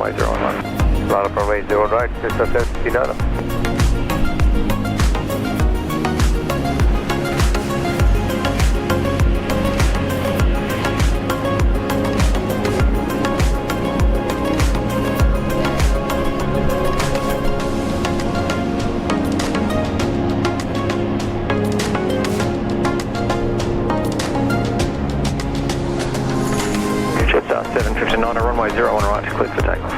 runway 011. Line up runway 0 right, Jetstar 750 data. Jetstar 759 runway 01 right, clear for takeoff.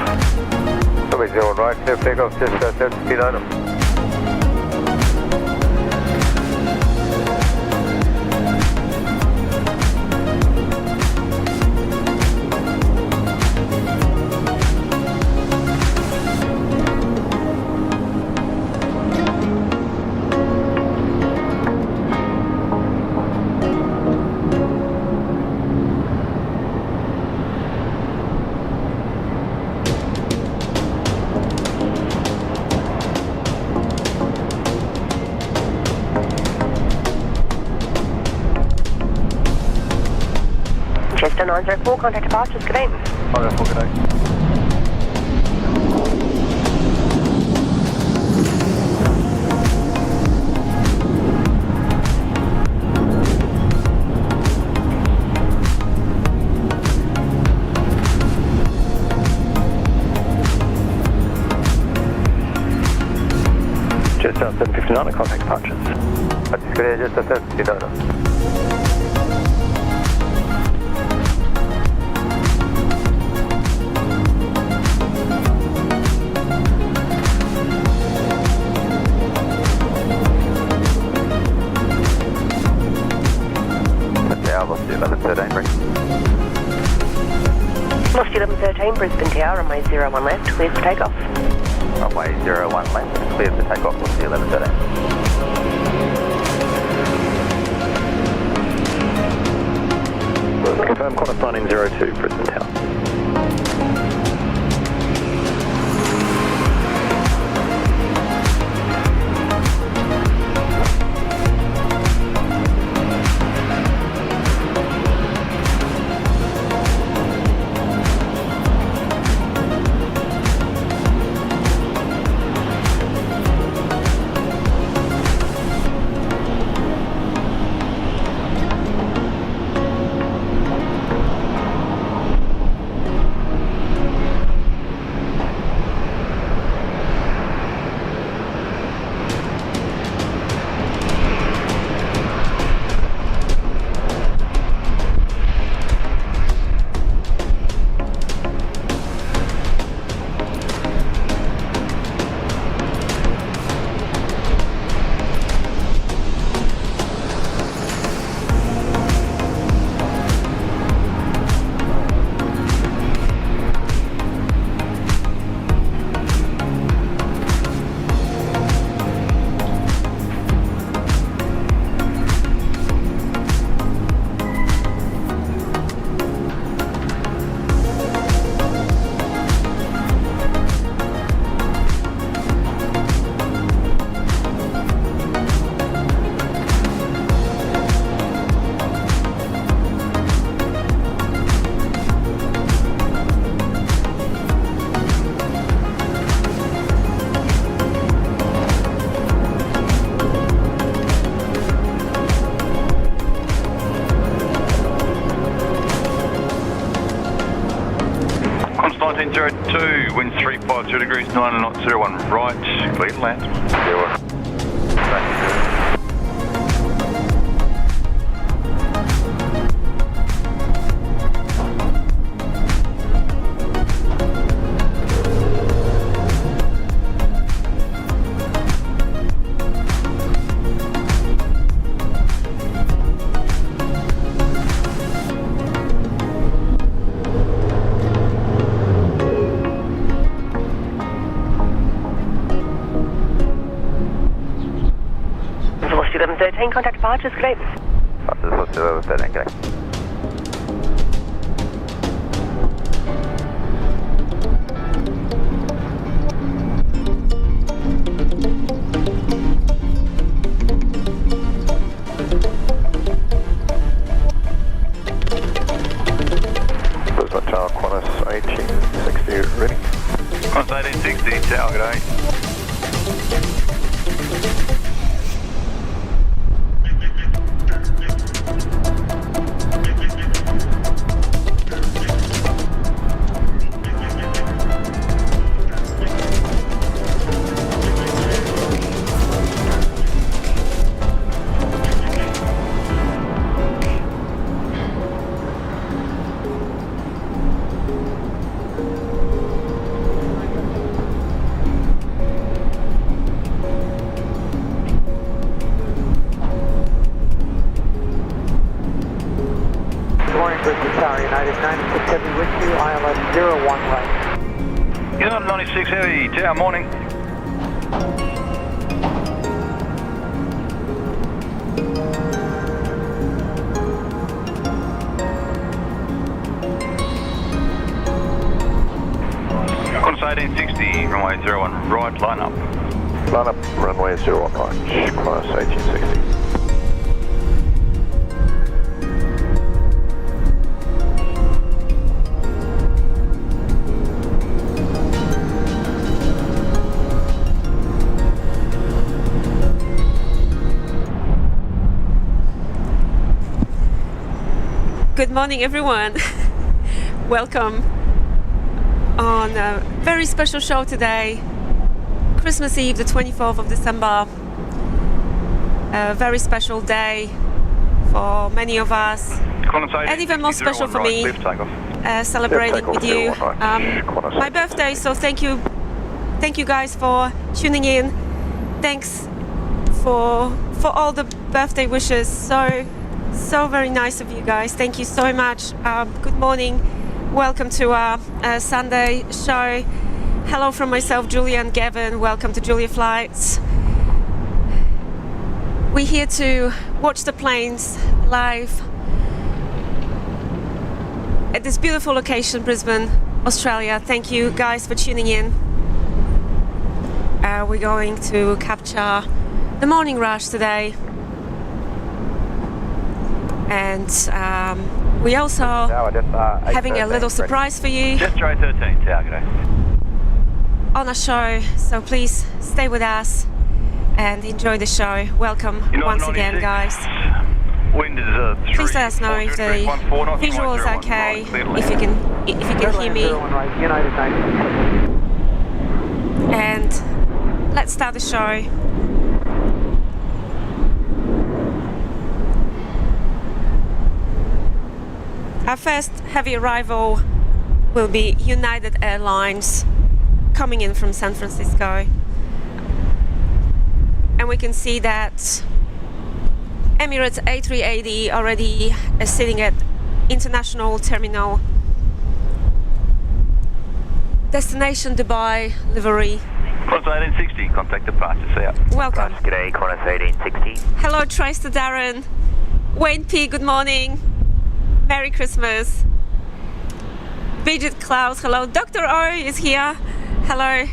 Runway 01 right, clear for takeoff, Jetstar 759. Jetstar 904, contact departures, good evening. 904, good day. Jetstar 759, contact departures. That's good, Jetstar 759. Lost 1113, Lost 1113, Brisbane Tower, runway 01 left, cleared for takeoff. runway 01 left, clear for takeoff, lost 1113. Confirm Qantas line in 02, Brisbane Tower. Qantas 1902, wind 352 degrees, 9 knots, 01 right, clear to land. 01. Lost 1113, contact departures, good evening. Lost 1113, good day. Brisbane Tower Qantas 1860 ready. Qantas 1860, tower, good day. Brisbane Tower, United 96 Heavy with you, ILS 01 right. United 96 Heavy, tower, morning. Qantas 1860, runway 01 right, line up. Line up, runway 01 right, Qantas 1860. Good morning, everyone. Welcome on a very special show today, Christmas Eve, the 24th of December. A very special day for many of us, and even more special for me, celebrating with you. My birthday, so thank you guys for tuning in. Thanks for all the birthday wishes. So very nice of you guys. Thank you so much. Good morning. Welcome to our Sunday show. Hello from myself, Julia and Gavin. Welcome to Julia Flights. We're here to watch the planes live at this beautiful location, Brisbane, Australia. Thank you guys for tuning in. We're going to capture the morning rush today. And we also having a little surprise for you Jetstar 13, tower, good day. on a show, so please stay with us and enjoy the show. Welcome once again, guys. Wind is Please let us know if the visual is okay, if you can hear me. 01 right, United 96. And let's start the show. Our first heavy arrival will be United Airlines coming in from San Francisco. And we can see that Emirates A380 already is sitting at International Terminal. Destination Dubai livery. Qantas 1860, contact departure, see ya. Welcome. G'day, Qantas 1860. Hello, Trace to Darren. Wayne P, good morning. Merry Christmas. Bridget Claus, hello. Dr. O is here. Hello.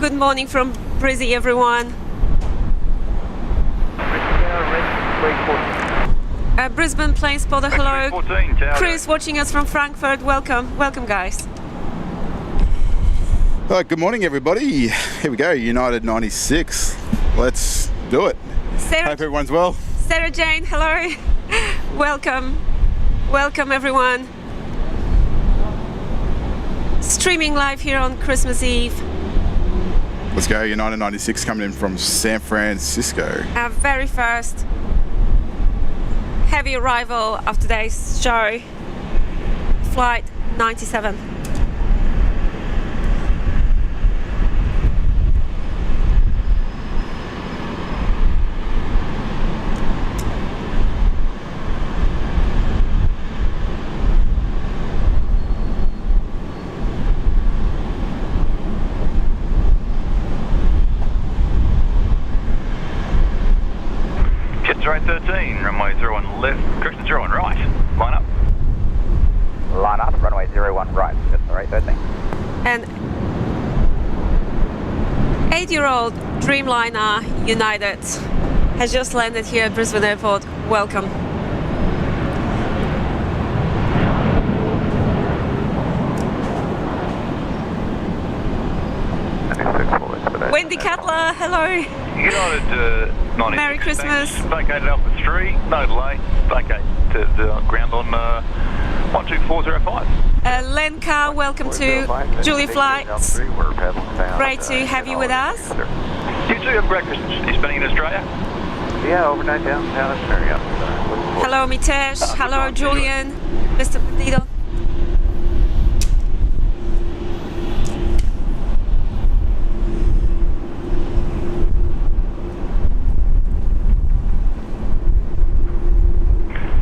Good morning from Brizzy, everyone. Brisbane plane spotter, hello. 14, tower. Chris watching us from Frankfurt, welcome. Welcome, guys. Good morning, everybody. Here we go, United 96. Let's do it. Sarah, Hope everyone's well. Sarah Jane, hello. Welcome. Welcome, everyone. Streaming live here on Christmas Eve. Let's go, United 96 coming in from San Francisco. Our very first heavy arrival of today's show, Flight 97. Jetstar 13, runway 01 left, correction 01 right, line up. Line up, runway 01 right, Jetstar 13. And 8-year-old Dreamliner United has just landed here at Brisbane Airport. Welcome. Catla, hello. United 96. Merry Christmas. Vacated Alpha 3, no delay. Vacate to the ground on 12405. Lenka, welcome to Julia Flights. Great to have you with us. You too have breakfast. You're spending in Australia? Yeah, overnight down Australia. Hello Mitesh, hello Julian, Mr. Bandido.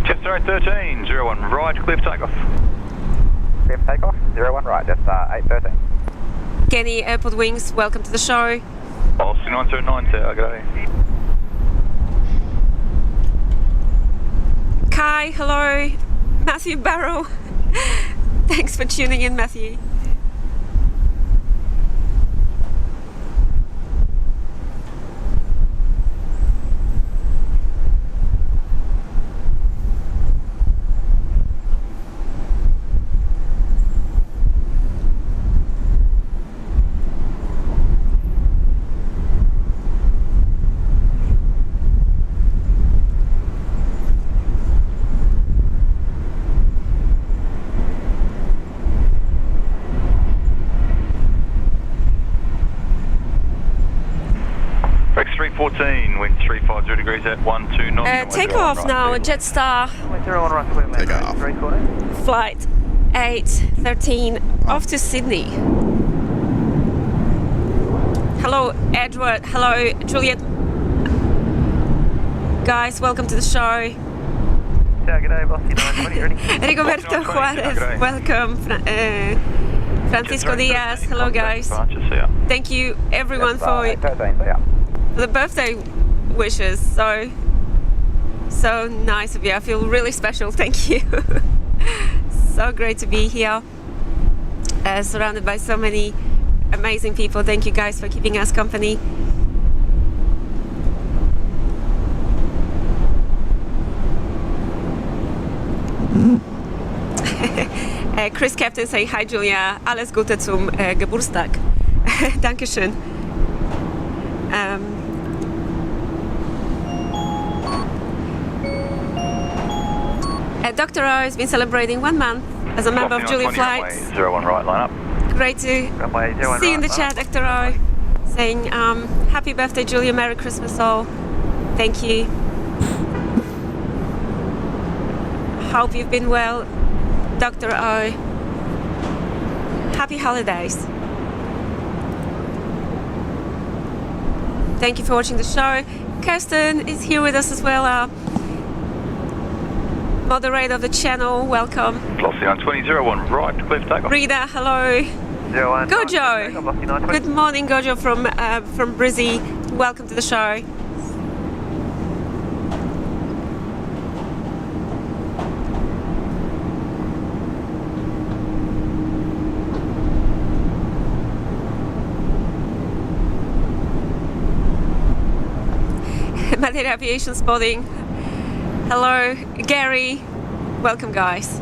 Jetstar and 13, 01 right, clear for takeoff. Clear for takeoff, 01 right, Jetstar 813. Kenny, Airport Wings, welcome to the show. Policy 909, tower, g'day. Kai, hello. Matthew Barrow. Thanks for tuning in, Matthew. Rex 314, wind 350 degrees at 12 knots. Take off now, Jetstar. 01 right, clear, Take off. 314. Flight 813 off to Sydney. Hello Edward, hello Juliet. Guys, welcome to the show. Yeah, g'day, bossy 920, ready? Rigoberto Juarez, welcome. Francisco Diaz, hello guys. Thank you everyone for 813, so yeah. the birthday wishes. So nice of you. I feel really special. Thank you. So great to be here, surrounded by so many amazing people. Thank you guys for keeping us company. Chris Captain saying hi Julia, alles Gute zum Geburtstag. Dankeschön. Dr. O has been celebrating 1 month as a member of Julia Flights. 01 right, line up. Great to see you in the chat, Dr. O, saying happy birthday Julia, Merry Christmas all. Thank you. Hope you've been well, Dr. O. Happy holidays. Thank you for watching the show. Kirsten is here with us as well, moderator of the channel. Welcome. Velocity 920, 01 right, clear for takeoff. Rita, hello. 01 Gojo. Good morning, Gojo from Brisbane. Welcome to the show. Madeira Aviation Spotting. Hello, Gary. Welcome, guys.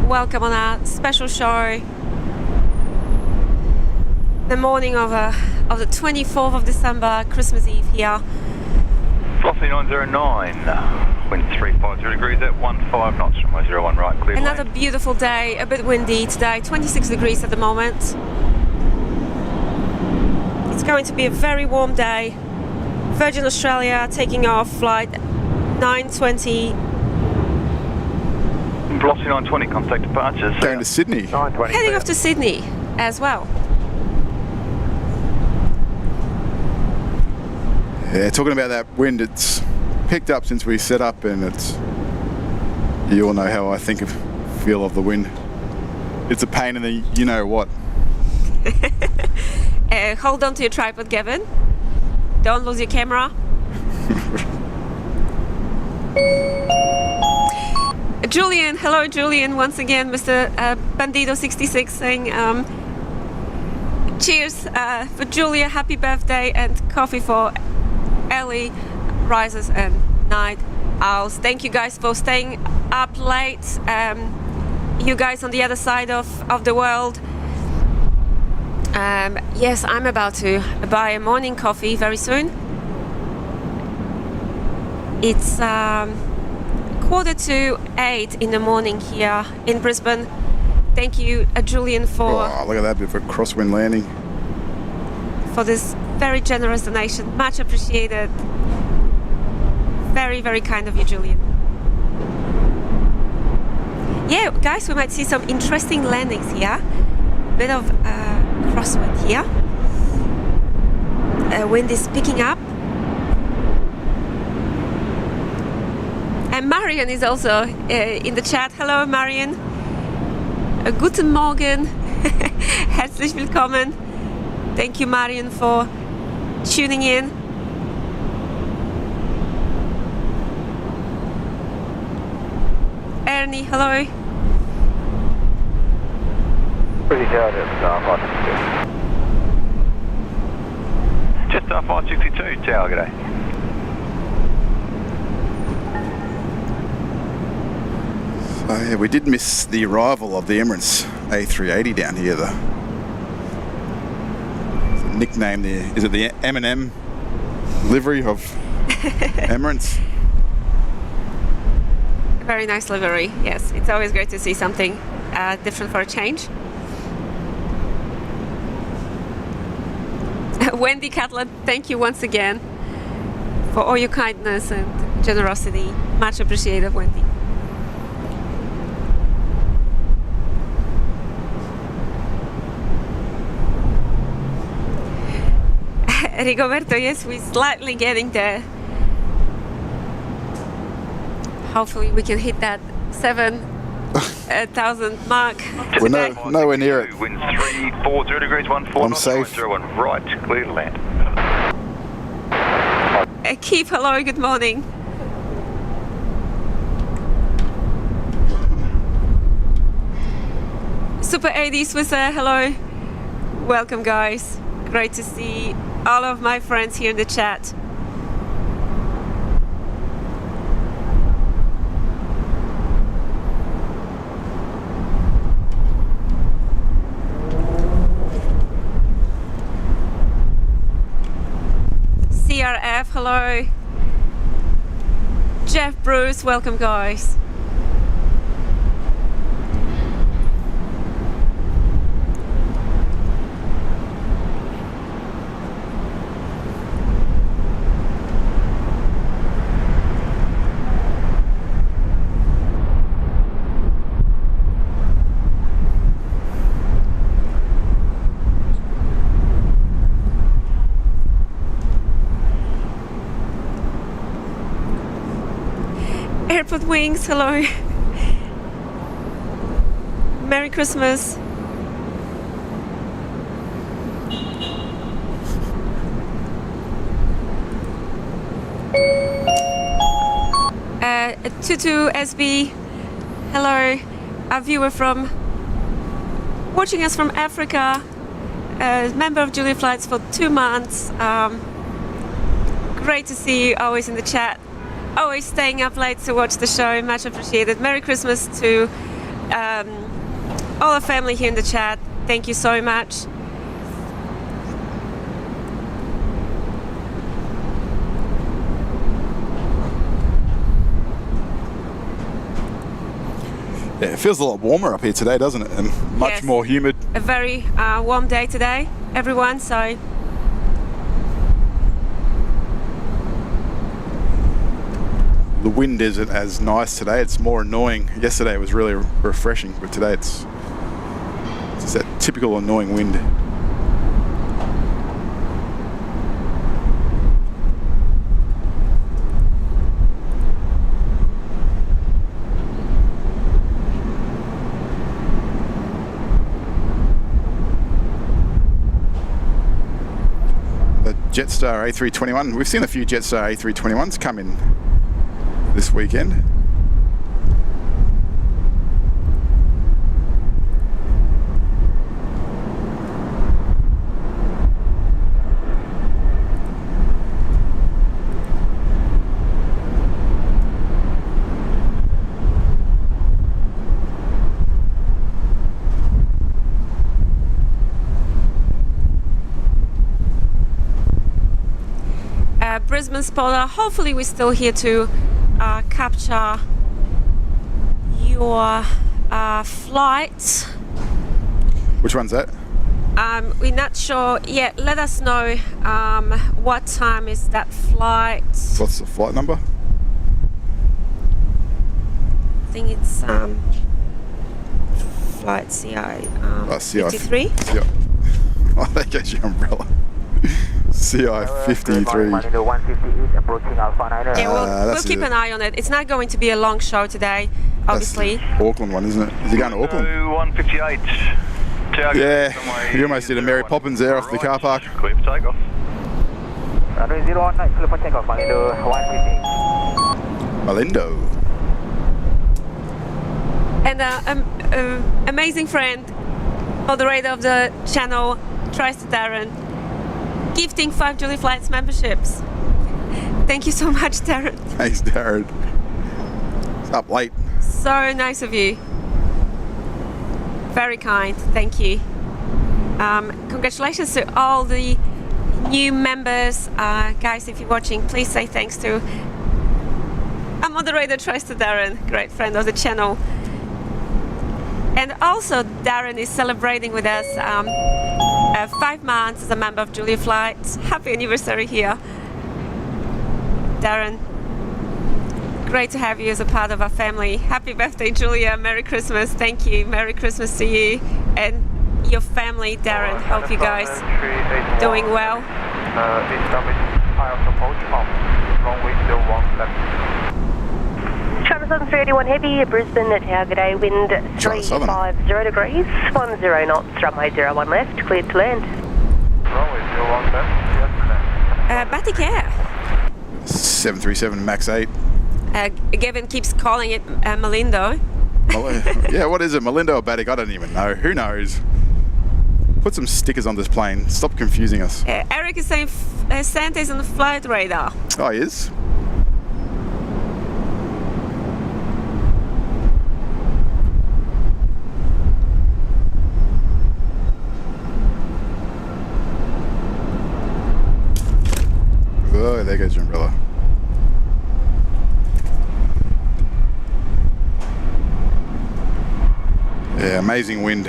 Welcome on our special show. The morning of the 24th of December, Christmas Eve here. Velocity 909, wind 350 degrees at 15 knots, runway 01 right, clear. Another beautiful day, a bit windy today, 26 degrees at the moment. It's going to be a very warm day. Virgin Australia taking off flight 920. Velocity 920, contact departures. Going to Sydney. 920. Heading off to Sydney as well. Yeah, talking about that wind, it's picked up since we set up, and it's, you all know how I feel of the wind. It's a pain in the you know what. Hold on to your tripod, Gavin. Don't lose your camera. Julian, hello Julian, once again, Mr. Bandido66 saying cheers for Julia, happy birthday, and coffee for early risers and night owls. Thank you guys for staying up late. you guys on the other side of the world. Yes, I'm about to buy a morning coffee very soon. It's 7:45 in the morning here in Brisbane. Thank you, Julian, for Look at that bit of a crosswind landing. this very generous donation. Much appreciated. Very, very kind of you, Julian. Yeah, guys, we might see some interesting landings here. Bit of crosswind here. Wind is picking up. And Marion is also in the chat. Hello, Marion. Guten Morgen. Herzlich willkommen. Thank you, Marion, for tuning in. Ernie, hello. British Airways, Jetstar 562. Jetstar 562, tower, g'day. So yeah, we did miss the arrival of the Emirates A380 down here. The nickname there, is it the M&M livery of Emirates? Very nice livery. Yes, it's always great to see something different for a change. Wendy Catlett, thank you once again for all your kindness and generosity. Much appreciated, Wendy. Rigoberto, yes, we're slightly getting there. Hopefully we can hit that 7,000 mark. We're nowhere near it. Wind 340 degrees, 14 I'm knots, safe. 01 right, clear to land. Keith, hello, good morning. Super AD Swisser, hello. Welcome, guys. Great to see all of my friends here in the chat. CRF, hello. Jeff Bruce, welcome, guys. Airport Wings, hello. Merry Christmas. Tutu SB, hello. A viewer watching us from Africa, a member of Julia Flights for 2 months. Great to see you always in the chat. Always staying up late to watch the show, much appreciated. Merry Christmas to all our family here in the chat. Thank you so much. Yeah, it feels a lot warmer up here today, doesn't it? And much Yes. more humid. A very warm day today, everyone, so The wind isn't as nice today. It's more annoying. Yesterday it was really refreshing, but today it's just that typical annoying wind. The Jetstar A321. We've seen a few Jetstar A321s come in this weekend. Brisbane spotter. Hopefully we're still here to capture your flight. Which one's that? We're not sure yet. Let us know what time is that flight. What's the flight number? I think it's flight CI, CI 53. CI. Oh, that goes your umbrella. CI 53. 158 approaching Alpha 9. Yeah, we'll that's keep it. an eye on it. It's not going to be a long show today, obviously. That's the Auckland one, isn't it? Is he going to Auckland? 158. Yeah, you almost did a Mary Poppins there off the car park. Clear for takeoff. Runway 01, clear for takeoff, Malindo 158. Malindo. And amazing friend, moderator of the channel, Tristan Darren, gifting 5 Julie Flights memberships. Thank you so much, Darren. Thanks, Darren. It's up late. So nice of you. Very kind. Thank you. Congratulations to all the new members. Guys, if you're watching, please say thanks to our moderator, Tristan Darren, great friend of the channel. And also, Darren is celebrating with us 5 months as a member of Julia Flights. Happy anniversary here. Darren, great to have you as a part of our family. Happy birthday, Julia. Merry Christmas. Thank you. Merry Christmas to you and your family, Darren. Hope you guys doing well. Travel Southern 381 Heavy, Brisbane at Tower G'day, wind 350 degrees, 10 knots, runway 01 left, cleared to land. Runway 01 left, yes, land. Batik Air. 737 MAX 8. Gavin keeps calling it Malindo. Yeah, what is it? Malindo or Batik? I don't even know. Who knows? Put some stickers on this plane. Stop confusing us. Eric is saying Santa is on the flight radar. Oh, he is? Oh, there goes your umbrella. Yeah, amazing wind.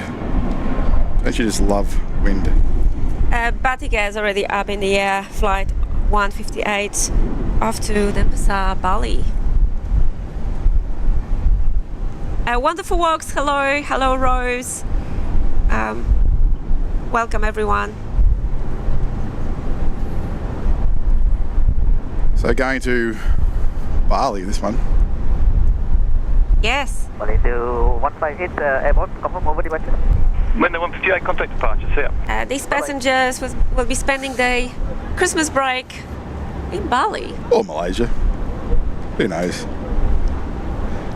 Don't you just love wind? Batik Air is already up in the air, flight 158 off to Denpasar, Bali. Wonderful walks, hello, hello Rose. Welcome everyone. So going to Bali, this one. Yes. Malindo 158, airborne, confirm over departure. Window 158, contact departure, see ya. These passengers will be spending their Christmas break in Bali. Or Malaysia. Who knows?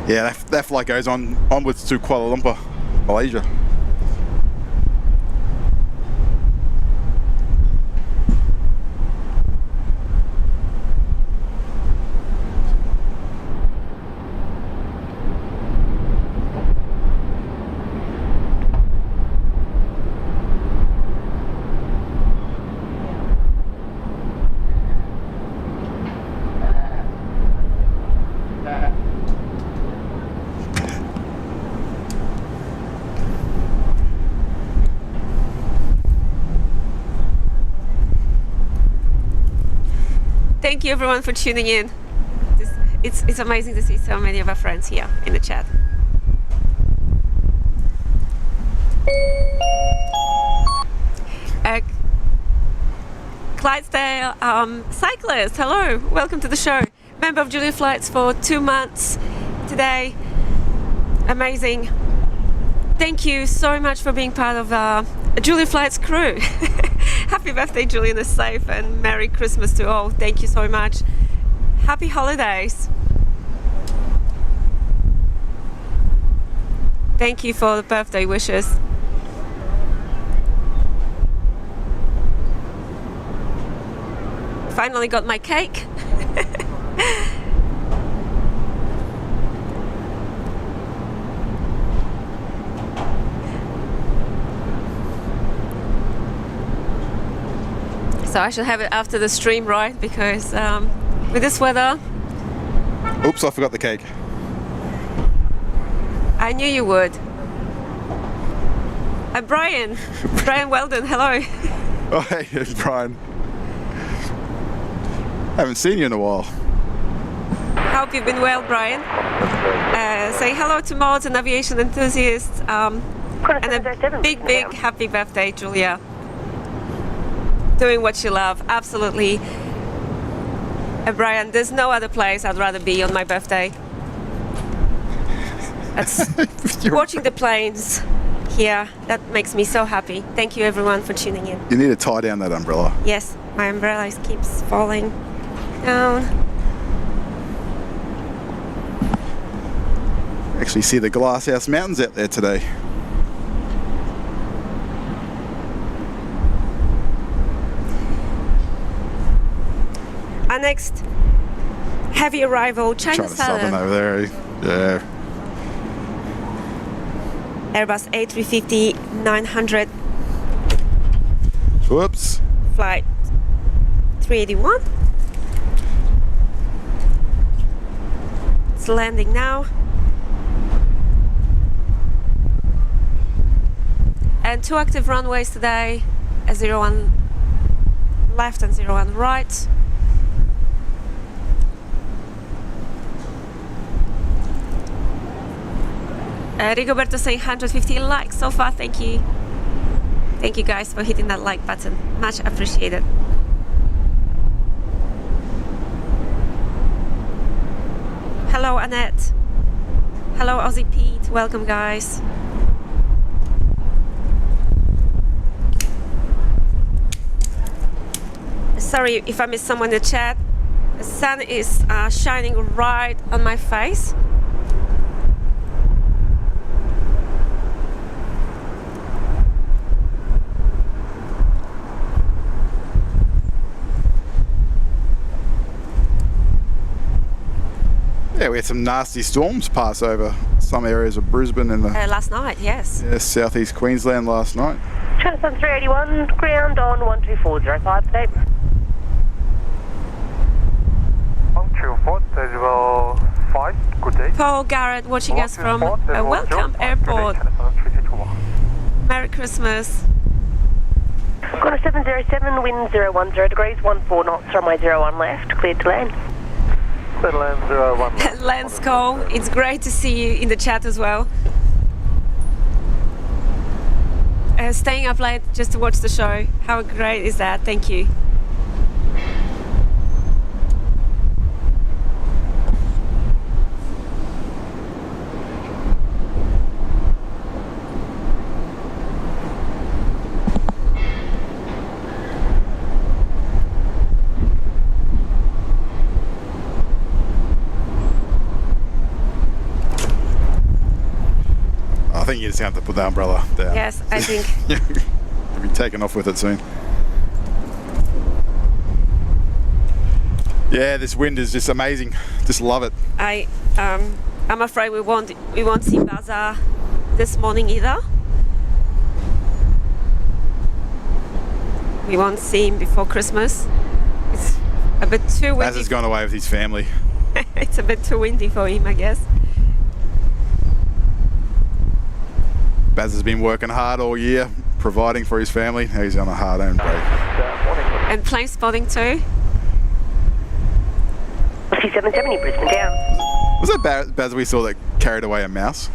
Yeah, that flight goes onwards to Kuala Lumpur, Malaysia. Thank you everyone for tuning in. It's amazing to see so many of our friends here in the chat. Clydesdale cyclist, hello, welcome to the show. Member of Julia Flights for 2 months today. Amazing. Thank you so much for being part of Julia Flights crew. Happy birthday, Julian, is safe, and Merry Christmas to all. Thank you so much. Happy holidays. Thank you for the birthday wishes. Finally got my cake. So I should have it after the stream, right? Because with this weather... Oops, I forgot the cake. I knew you would. Brian. Brian Weldon, hello. Oh, hey, it's Brian. Haven't seen you in a while. Hope you've been well, Brian. Say hello to mods and aviation enthusiasts. And a big happy birthday, Julia. Doing what you love, absolutely. Brian, there's no other place I'd rather be on my birthday. That's watching the planes here. That makes me so happy. Thank you everyone for tuning in. You need to tie down that umbrella. Yes, my umbrella keeps falling down. Actually see the Glasshouse Mountains out there today. Our next heavy arrival, China Trying to Southern Southern. over there. Yeah. Airbus A350-900 Whoops. flight 381. It's landing now. And 2 active runways today, a 01 left and 01 right. Rigoberto saying 150 likes so far, thank you. Thank you guys for hitting that like button, much appreciated. Hello Annette. Hello Aussie Pete, welcome guys. Sorry if I missed someone in the chat. The sun is shining right on my face. Yeah, we had some nasty storms pass over some areas of Brisbane and the Last night, yes. southeast Queensland last night. China Sun 381, ground on 12405 today. 12405, good day. Paul Garrett watching us from Welcome Airport. Merry Christmas. Got a 707, wind 010 degrees, 14 knots, runway 01 left, cleared to land. Land 01. Lance Cole, it's great to see you in the chat as well. Staying up late just to watch the show. How great is that? Thank you. I think you just have to put the umbrella down. Yes, I think. You'll be taken off with it soon. Yeah, this wind is just amazing. Just love it. I'm afraid we won't see Baza this morning either. We won't see him before Christmas. It's a bit too windy. Baz has gone away with his family. It's a bit too windy for him, I guess. Baz has been working hard all year, providing for his family. Now he's on a hard-earned break. And plane spotting too. 5770, Brisbane down. Was that Baz we saw that carried away a mouse?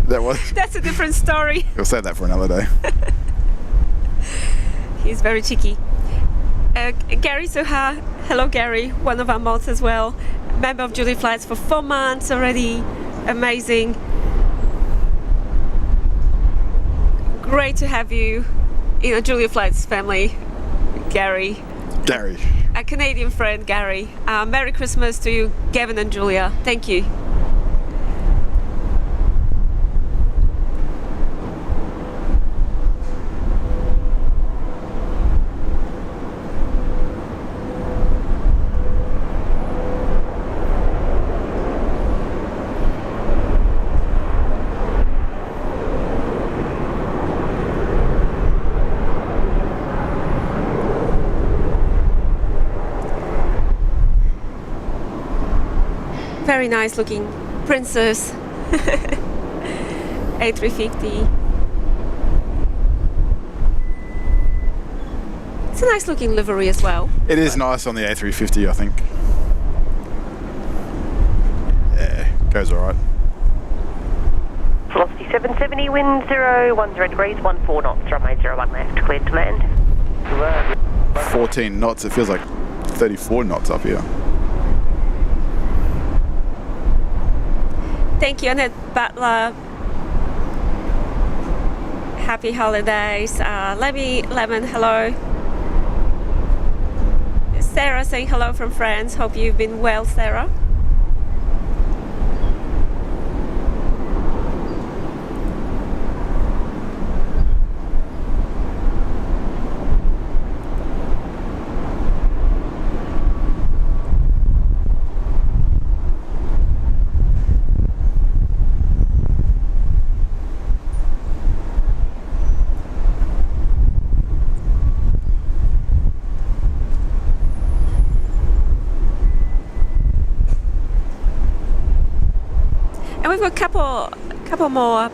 That was. That's a different story. We'll save that for another day. He's very cheeky. Gary Suha, hello Gary, one of our mods as well. Member of Julie Flights for 4 months already. Amazing. Great to have you in a Julia Flights family, Gary. Gary. A Canadian friend, Gary. Merry Christmas to you, Gavin and Julia. Thank you. very nice looking Princess A350. It's a nice looking livery as well. It is nice on the A350, I think. Yeah, goes alright. Velocity 770, wind 010 degrees, 14 knots, runway 01 left, cleared to land. 14 knots, it feels like 34 knots up here. Thank you, Annette Butler. Happy holidays. Levy Lemon, hello. Sarah saying hello from France. Hope you've been well, Sarah. And we've got a couple more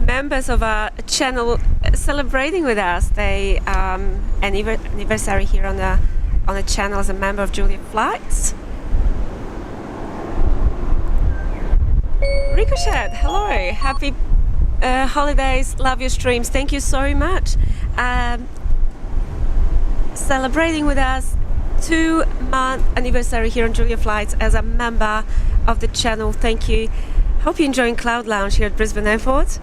members of our channel celebrating with us. They anniversary here on the channel as a member of Julia Flights. Ricochet, hello, happy holidays, love your streams, thank you so much. Celebrating with us 2-month anniversary here on Julia Flights as a member of the channel. Thank you. Hope you're enjoying Cloud Lounge here at Brisbane Airport.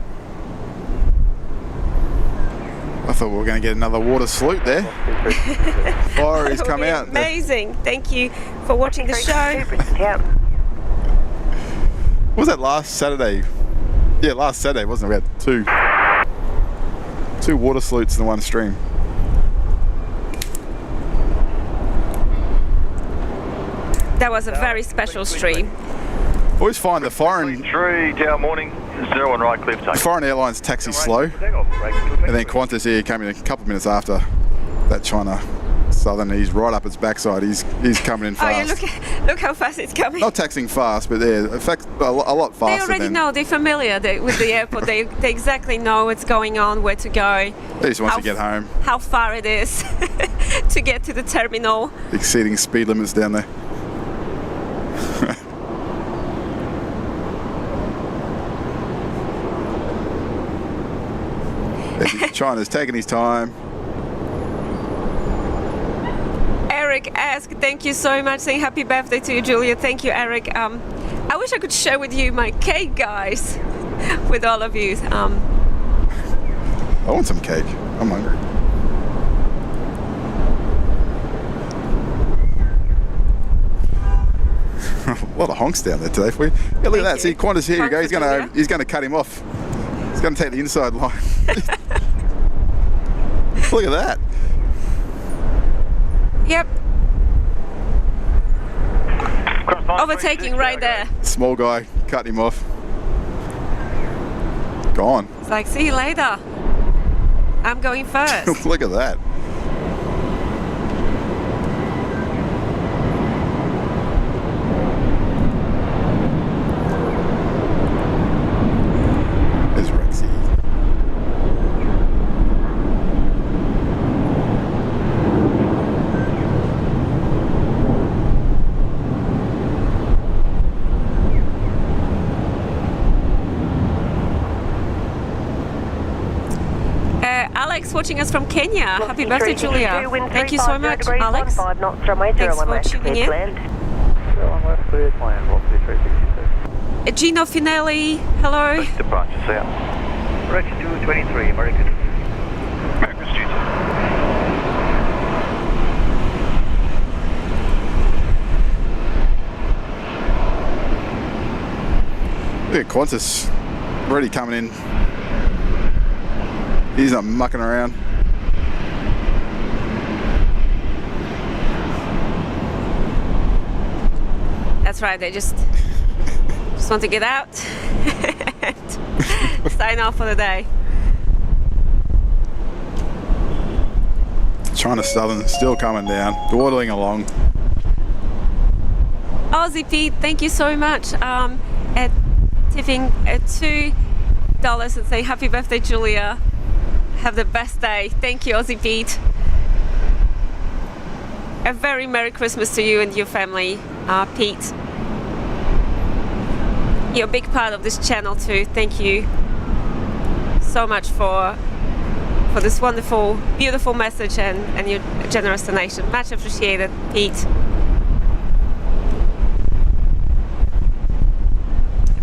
I thought we were going to get another water salute there. Fire has come out. Amazing. Thank you for watching the show. What was that last Saturday? Yeah, last Saturday, wasn't it? We had two water salutes in the one stream. That was a very special stream. Always find the foreign 3 Tower morning, 01 right, clear for takeoff. foreign airlines taxi slow, and then Qantas here came in a couple of minutes after that China Southern. He's right up its backside. He's coming in fast. Oh yeah, look how fast it's coming. Not taxiing fast, but yeah, in fact a lot faster. They already know. They're familiar with the airport. They exactly know what's going on, where to go. They just want to get home. How far it is to get to the terminal. Exceeding speed limits down there. China's taking his time. Eric asked, thank you so much, saying happy birthday to you, Julia. Thank you, Eric. I wish I could share with you my cake, guys, with all of you. I want some cake. I'm hungry. A lot of honks down there today for you. Yeah, look at that. See, Qantas here you go. He's going to cut him off. He's going to take the inside line. Look at that. Yep. Overtaking right there. Small guy, cut him off. Gone. It's like, see you later. I'm going first. Look at that. There's Rexy. Alex watching us from Kenya. Happy birthday, Julia. Thank you so much, Alex. Thanks for tuning in. Gino Finelli, hello. Departure south. Direction 223, American. American Studio. Look at Qantas already coming in. He's not mucking around. That's right, they just want to get out and sign off for the day. China Southern still coming down, dawdling along. Aussie Pete, thank you so much. At tipping at $2 and saying happy birthday, Julia. Have the best day. Thank you, Aussie Pete. A very Merry Christmas to you and your family, Pete. You're a big part of this channel too. Thank you so much for this wonderful, beautiful message and your generous donation. Much appreciated, Pete.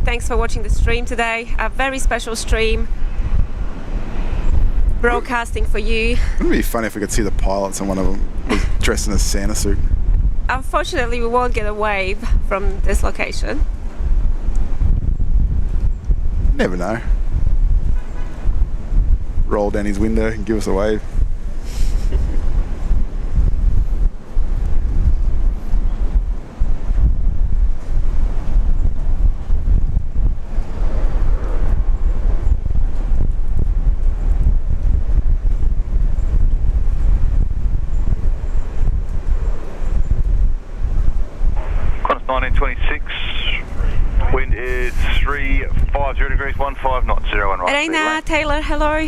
Thanks for watching the stream today. A very special stream broadcasting for you. Wouldn't it be funny if we could see the pilots and one of them was dressed in a Santa suit? Unfortunately, we won't get a wave from this location. Never know. Roll down his window and give us a wave. Qantas 1926. Wind is 350 degrees, 15 knots, 01 right. Elena, Taylor, hello.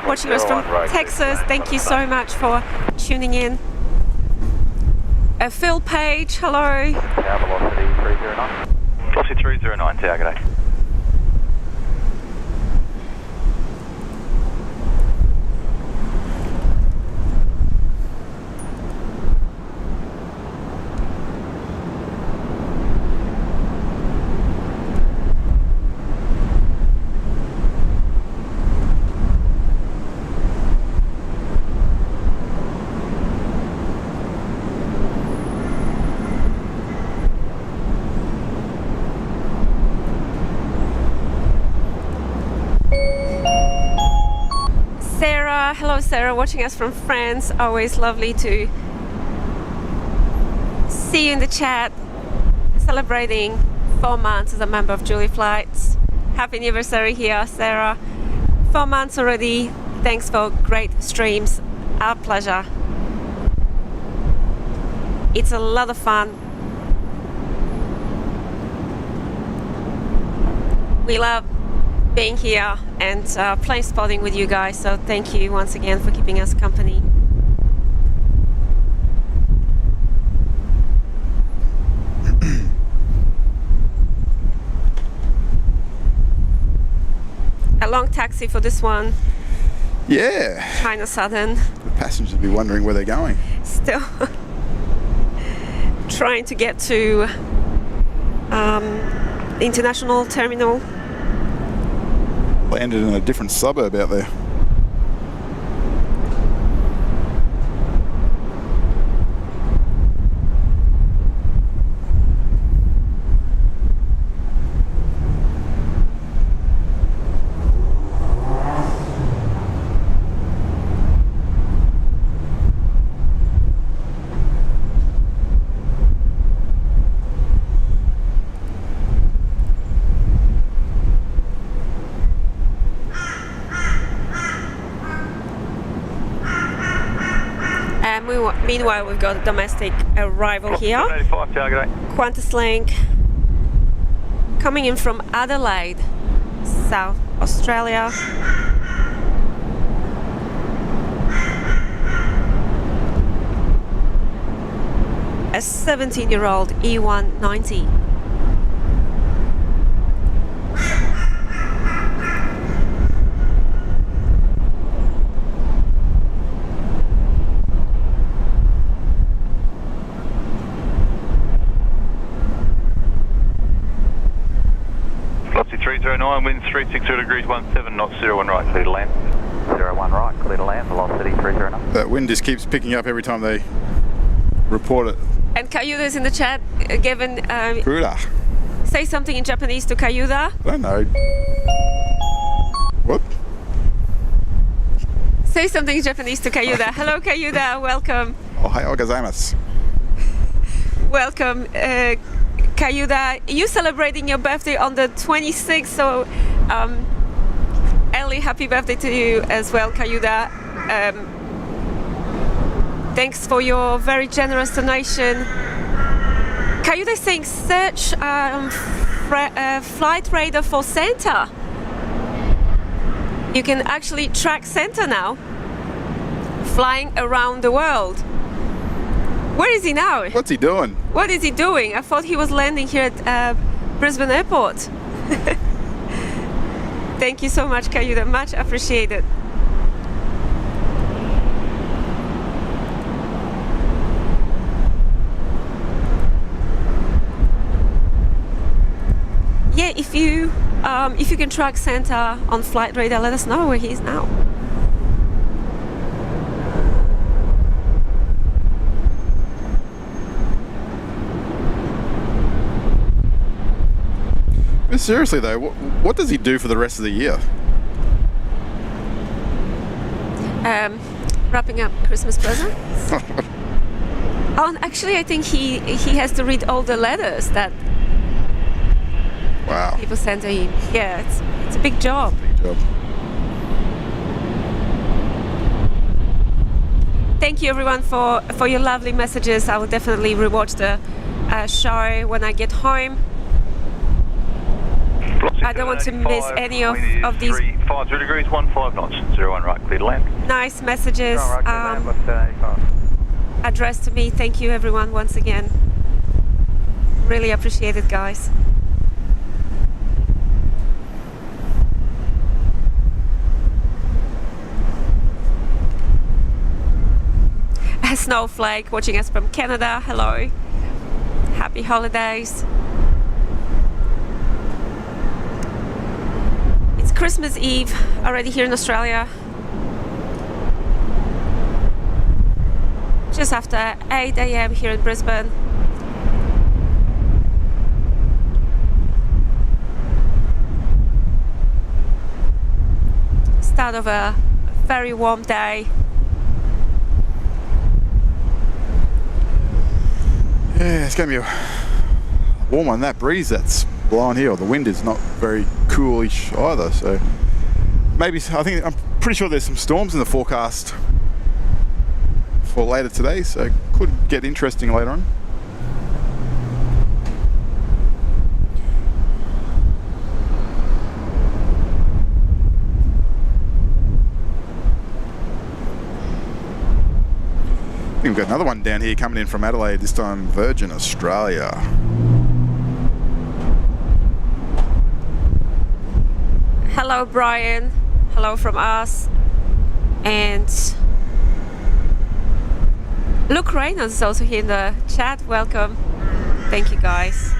Watching us from Texas. Thank you so much for tuning in. Phil Page, hello. Tower velocity 309. Velocity 309, tower, g'day. Hello Sarah, watching us from France. Always lovely to see you in the chat. Celebrating 4 months as a member of Julie Flights. Happy anniversary here, Sarah. 4 months already. Thanks for great streams. Our pleasure. It's a lot of fun. We love being here and plane spotting with you guys, so thank you once again for keeping us company. A long taxi for this one. Yeah. China Southern. The passengers will be wondering where they're going. Still trying to get to the international terminal. Landed in a different suburb out there. Meanwhile, we've got a domestic arrival here. 85, tower, g'day. Qantas Link coming in from Adelaide, South Australia. A 17-year-old E190. Velocity 309, wind 360 degrees, 17 knots, 01 right, clear to land. 01 right, clear to land, velocity 309. That wind just keeps picking up every time they report it. And Kayuda is in the chat. Given Kuda. say something in Japanese to Kayuda. I don't know. What? Say something in Japanese to Kayuda. Hello Kayuda, welcome. Ohayou gozaimasu. Welcome, Kayuda. You celebrating your birthday on the 26th, so early happy birthday to you as well, Kayuda. Thanks for your very generous donation. Kayuda is saying search flight radar for Santa. You can actually track Santa now, flying around the world. Where is he now? What's he doing? What is he doing? I thought he was landing here at Brisbane Airport. Thank you so much, Kayuda. Much appreciated. Yeah, if you can track Santa on flight radar, let us know where he is now. But seriously though, what does he do for the rest of the year? Wrapping up Christmas presents. Oh, and actually, I think he has to read all the letters that Wow. people send to him. Yeah, it's a big job. Big job. Thank you everyone for your lovely messages. I will definitely rewatch the show when I get home. I don't want to miss any of these 50 degrees, 15 knots, 01 right, clear to land. nice messages Right, clear land, left 85. addressed to me. Thank you everyone once again. Really appreciate it, guys. A snowflake watching us from Canada. Hello. Happy holidays. It's Christmas Eve already here in Australia. Just after 8 a.m. here in Brisbane. Start of a very warm day. Yeah, it's going to be warm on that breeze that's blowing here. The wind is not very coolish either, so maybe I'm pretty sure there's some storms in the forecast for later today, so it could get interesting later on. I think we've got another one down here coming in from Adelaide, this time Virgin Australia. Hello Brian, hello from us, and Luke Reynolds is also here in the chat. Welcome. Thank you guys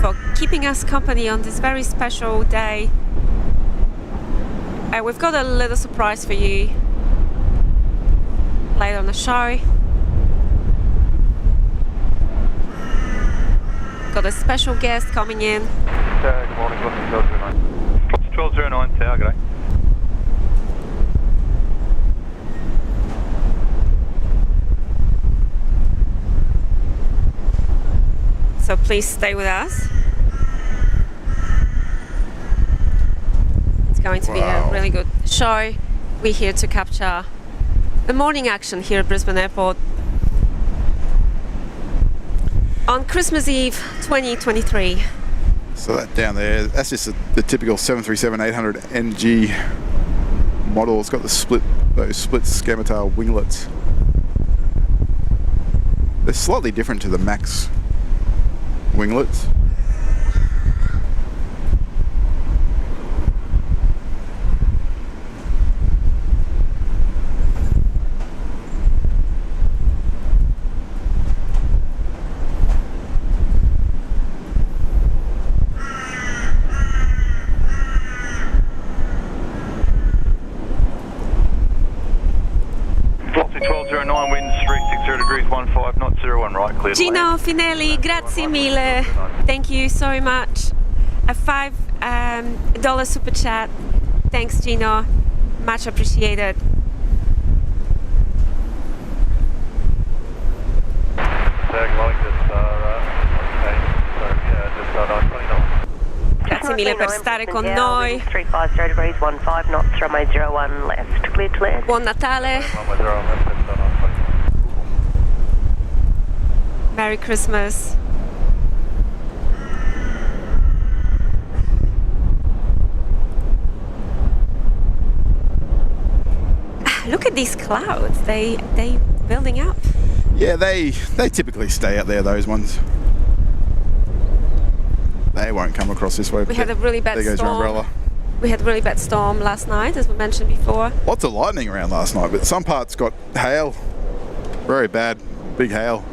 for keeping us company on this very special day. And we've got a little surprise for you later on the show. Got a special guest coming in. Good morning, Crosswind 1209. Crosswind 1209, Tower, good day. So please stay with us. It's going to be a really good show. We're here to capture the morning action here at Brisbane Airport on Christmas Eve 2023. So that down there, that's just the typical 737-800 NG model. It's got those split scamatar winglets. They're slightly different to the Max winglets. Velocity 1209, winds 360 degrees, 15 knots, 01 right, clear to Gino land. Finelli, grazie mille. Thank you so much. A $5 super chat. Thanks, Gino. Much appreciated. Grazie mille per stare con noi. 350 degrees, 15 knots, runway 01 left, clear to land. Buon Natale. Merry Christmas. Look at these clouds. They building up. Yeah, they typically stay out there, those ones. They won't come across this way. We had a really bad There goes your storm. umbrella. We had a really bad storm last night, as we mentioned before. Lots of lightning around last night, but some parts got hail. Very bad. Big hail.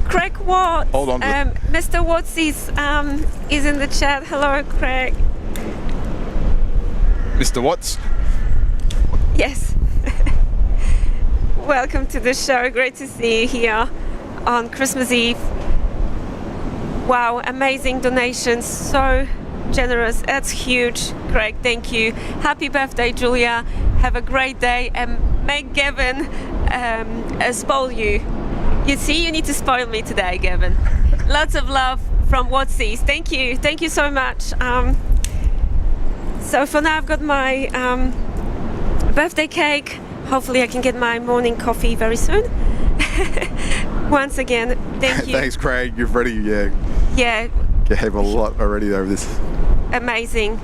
Craig Watts. Hold on. Mr. Watts is in the chat. Hello, Craig. Mr. Watts. Yes. Welcome to the show. Great to see you here on Christmas Eve. Wow, amazing donations. So generous. That's huge. Craig, thank you. Happy birthday, Julia. Have a great day and make Gavin spoil you. You see, you need to spoil me today, Gavin. Lots of love from Watsies. Thank you. Thank you so much. So for now, I've got my birthday cake. Hopefully I can get my morning coffee very soon. Once again, thank you. Thanks, Craig. You've already, Yeah, gave a lot already over this amazing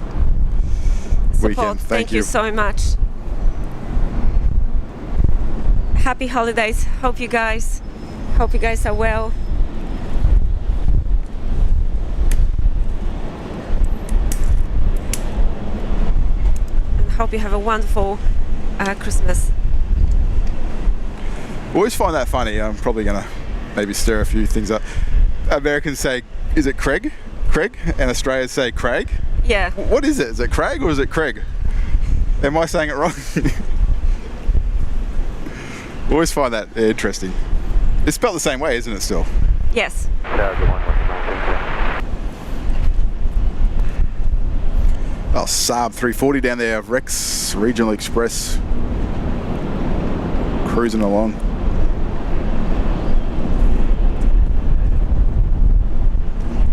support. weekend. Thank you so much. Happy holidays. Hope you guys are well. And hope you have a wonderful Christmas. I always find that funny. I'm probably going to maybe stir a few things up. Americans say, is it Craig? Craig? And Australians say Craig? Yeah. What is it? Is it Craig or is it Craig? Am I saying it wrong? Always find that interesting. It's spelled the same way, isn't it, still? Yes. Oh, Saab 340 down there, Rex Regional Express. Cruising along.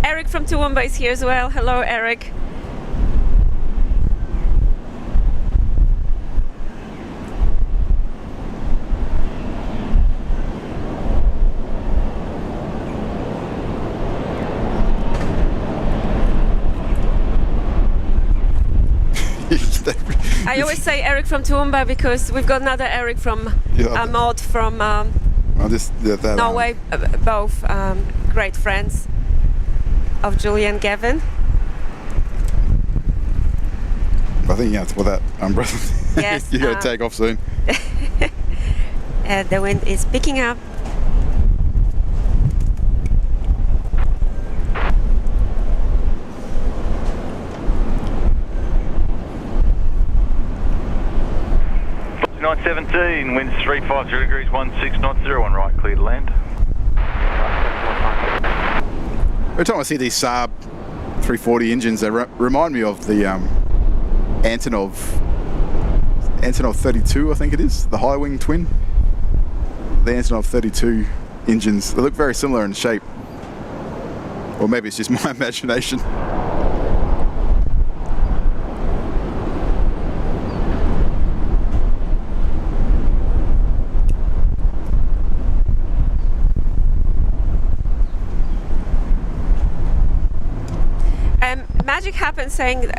Eric from Toowoomba is here as well. Hello, Eric. I always say Eric from Toowoomba because we've got another Eric from Maud from Norway, both great friends of Julie and Gavin. I think you have to put that umbrella. Yes. You got to take off soon. The wind is picking up. .917, winds 350 degrees, 16 knots, 01 right, clear to land. Every time I see these Saab 340 engines, they remind me of the Antonov 32, I think it is, the high wing twin. The Antonov 32 engines, they look very similar in shape. Or maybe it's just my imagination. Magic happened saying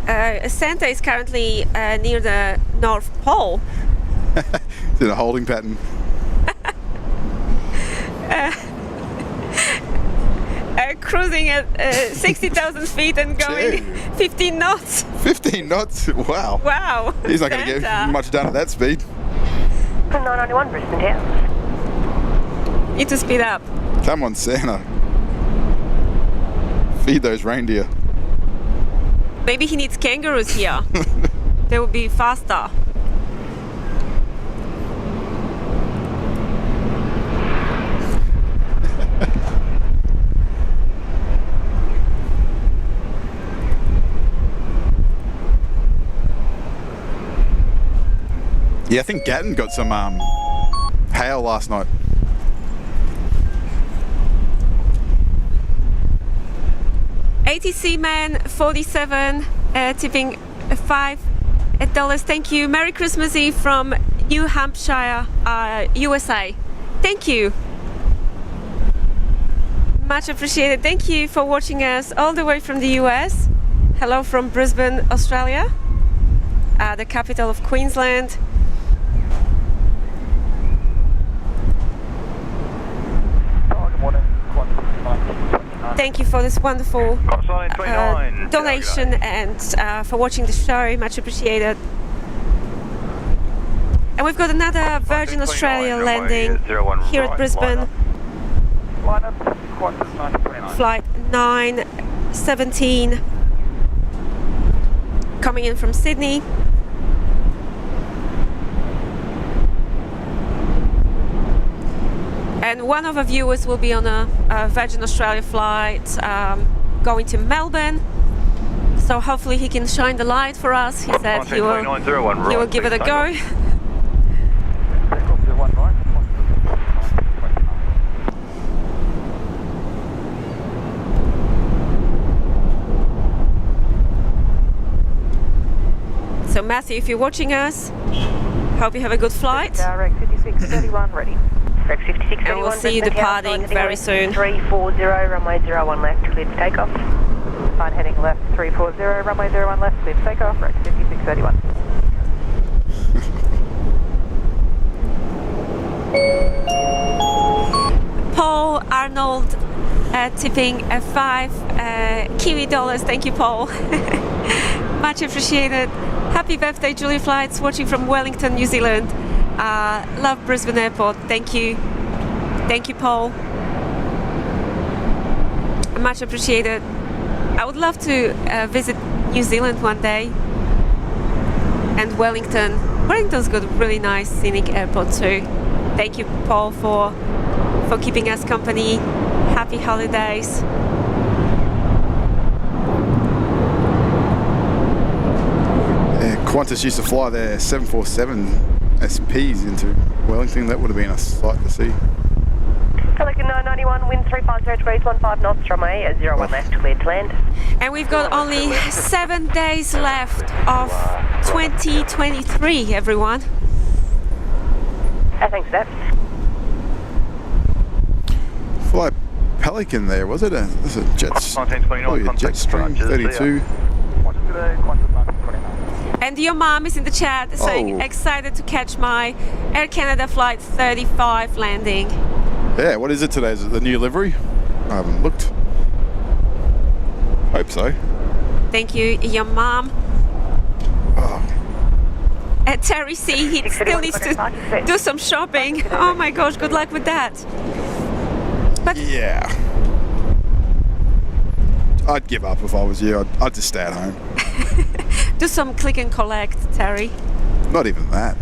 Santa is currently near the North Pole. It's in a holding pattern. Cruising at 60,000 feet and going 15 knots. 15 knots? Wow. Wow. He's not going to get much done at that speed. 991 Brisbane here. Need to speed up. Come on, Santa. Feed those reindeer. Maybe he needs kangaroos here. They will be faster. Yeah, I think Gatton got some hail last night. ATC man 47, tipping $5. Thank you. Merry Christmas Eve from New Hampshire, USA. Thank you. Much appreciated. Thank you for watching us all the way from the US. Hello from Brisbane, Australia, the capital of Queensland. Thank you for this wonderful donation and for watching the show. Much appreciated. And we've got another Virgin Australia landing here at Brisbane. Flight 917 coming in from Sydney. And one of our viewers will be on a Virgin Australia flight going to Melbourne. So hopefully he can shine the light for us. He said he will give it a go. So Matthew, if you're watching us, hope you have a good flight. Direct 5631 ready. Direct 5631. And we'll see you departing very soon. 340, runway 01 left, cleared for takeoff. Fine, heading left 340, runway 01 left, cleared for takeoff, direct 5631. Paul Arnold tipping $5 Kiwi dollars. Thank you, Paul. Much appreciated. Happy birthday, Julia Flights, watching from Wellington, New Zealand. Love Brisbane Airport. Thank you. Thank you, Paul. Much appreciated. I would love to visit New Zealand one day. And Wellington. Wellington's got a really nice scenic airport too. Thank you, Paul, for keeping us company. Happy holidays. Qantas used to fly their 747 SPs into Wellington. That would have been a sight to see. Pelican 991, wind 350 degrees, 15 knots, runway 01 left, cleared to land. And we've got only 7 days left of 2023, everyone. Thanks for that. Fly Pelican there, was it? This is a Jetstream 32. And your mom is in the chat saying, excited to catch my Air Canada Flight 35 landing. Yeah, what is it today? Is it the new livery? I haven't looked. Hope so. Thank you, your mom. Oh. Terry C, he still needs to do some shopping. Oh my gosh, good luck with that. But yeah. I'd give up if I was you. I'd just stay at home. do some click and collect, Terry. Not even that.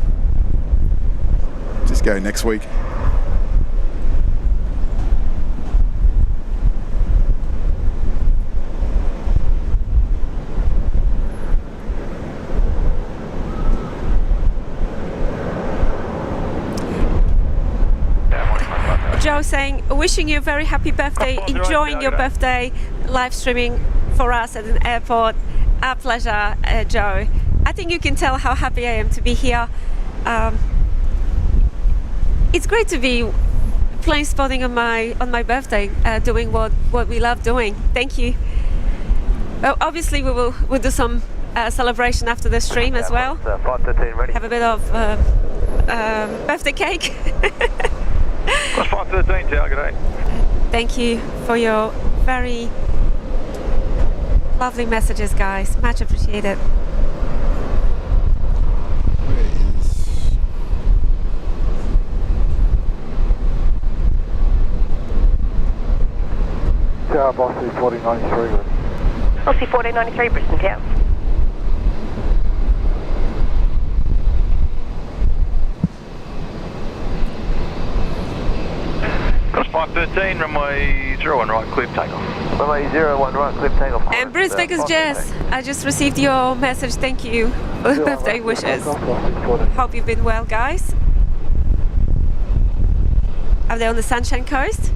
Just go next week. Joe saying, wishing you a very happy birthday, enjoying your birthday, live streaming for us at an airport. Our pleasure, Joe. I think you can tell how happy I am to be here. It's great to be plane spotting on my birthday, doing what we love doing. Thank you. Well, obviously we'll do some celebration after the stream as well. Have a bit of birthday cake. Plus 513, Tower, good day. Thank you for your very lovely messages, guys. Much appreciated. Tower, Bossy 1493 ready. Bossy 1493, Brisbane Tower. Plus 513, runway 01 right, clear takeoff. Runway 01 right, clear takeoff. And Bruce Baker's Jess, I just received your message. Thank you. birthday wishes. Hope you've been well, guys. Are they on the Sunshine Coast?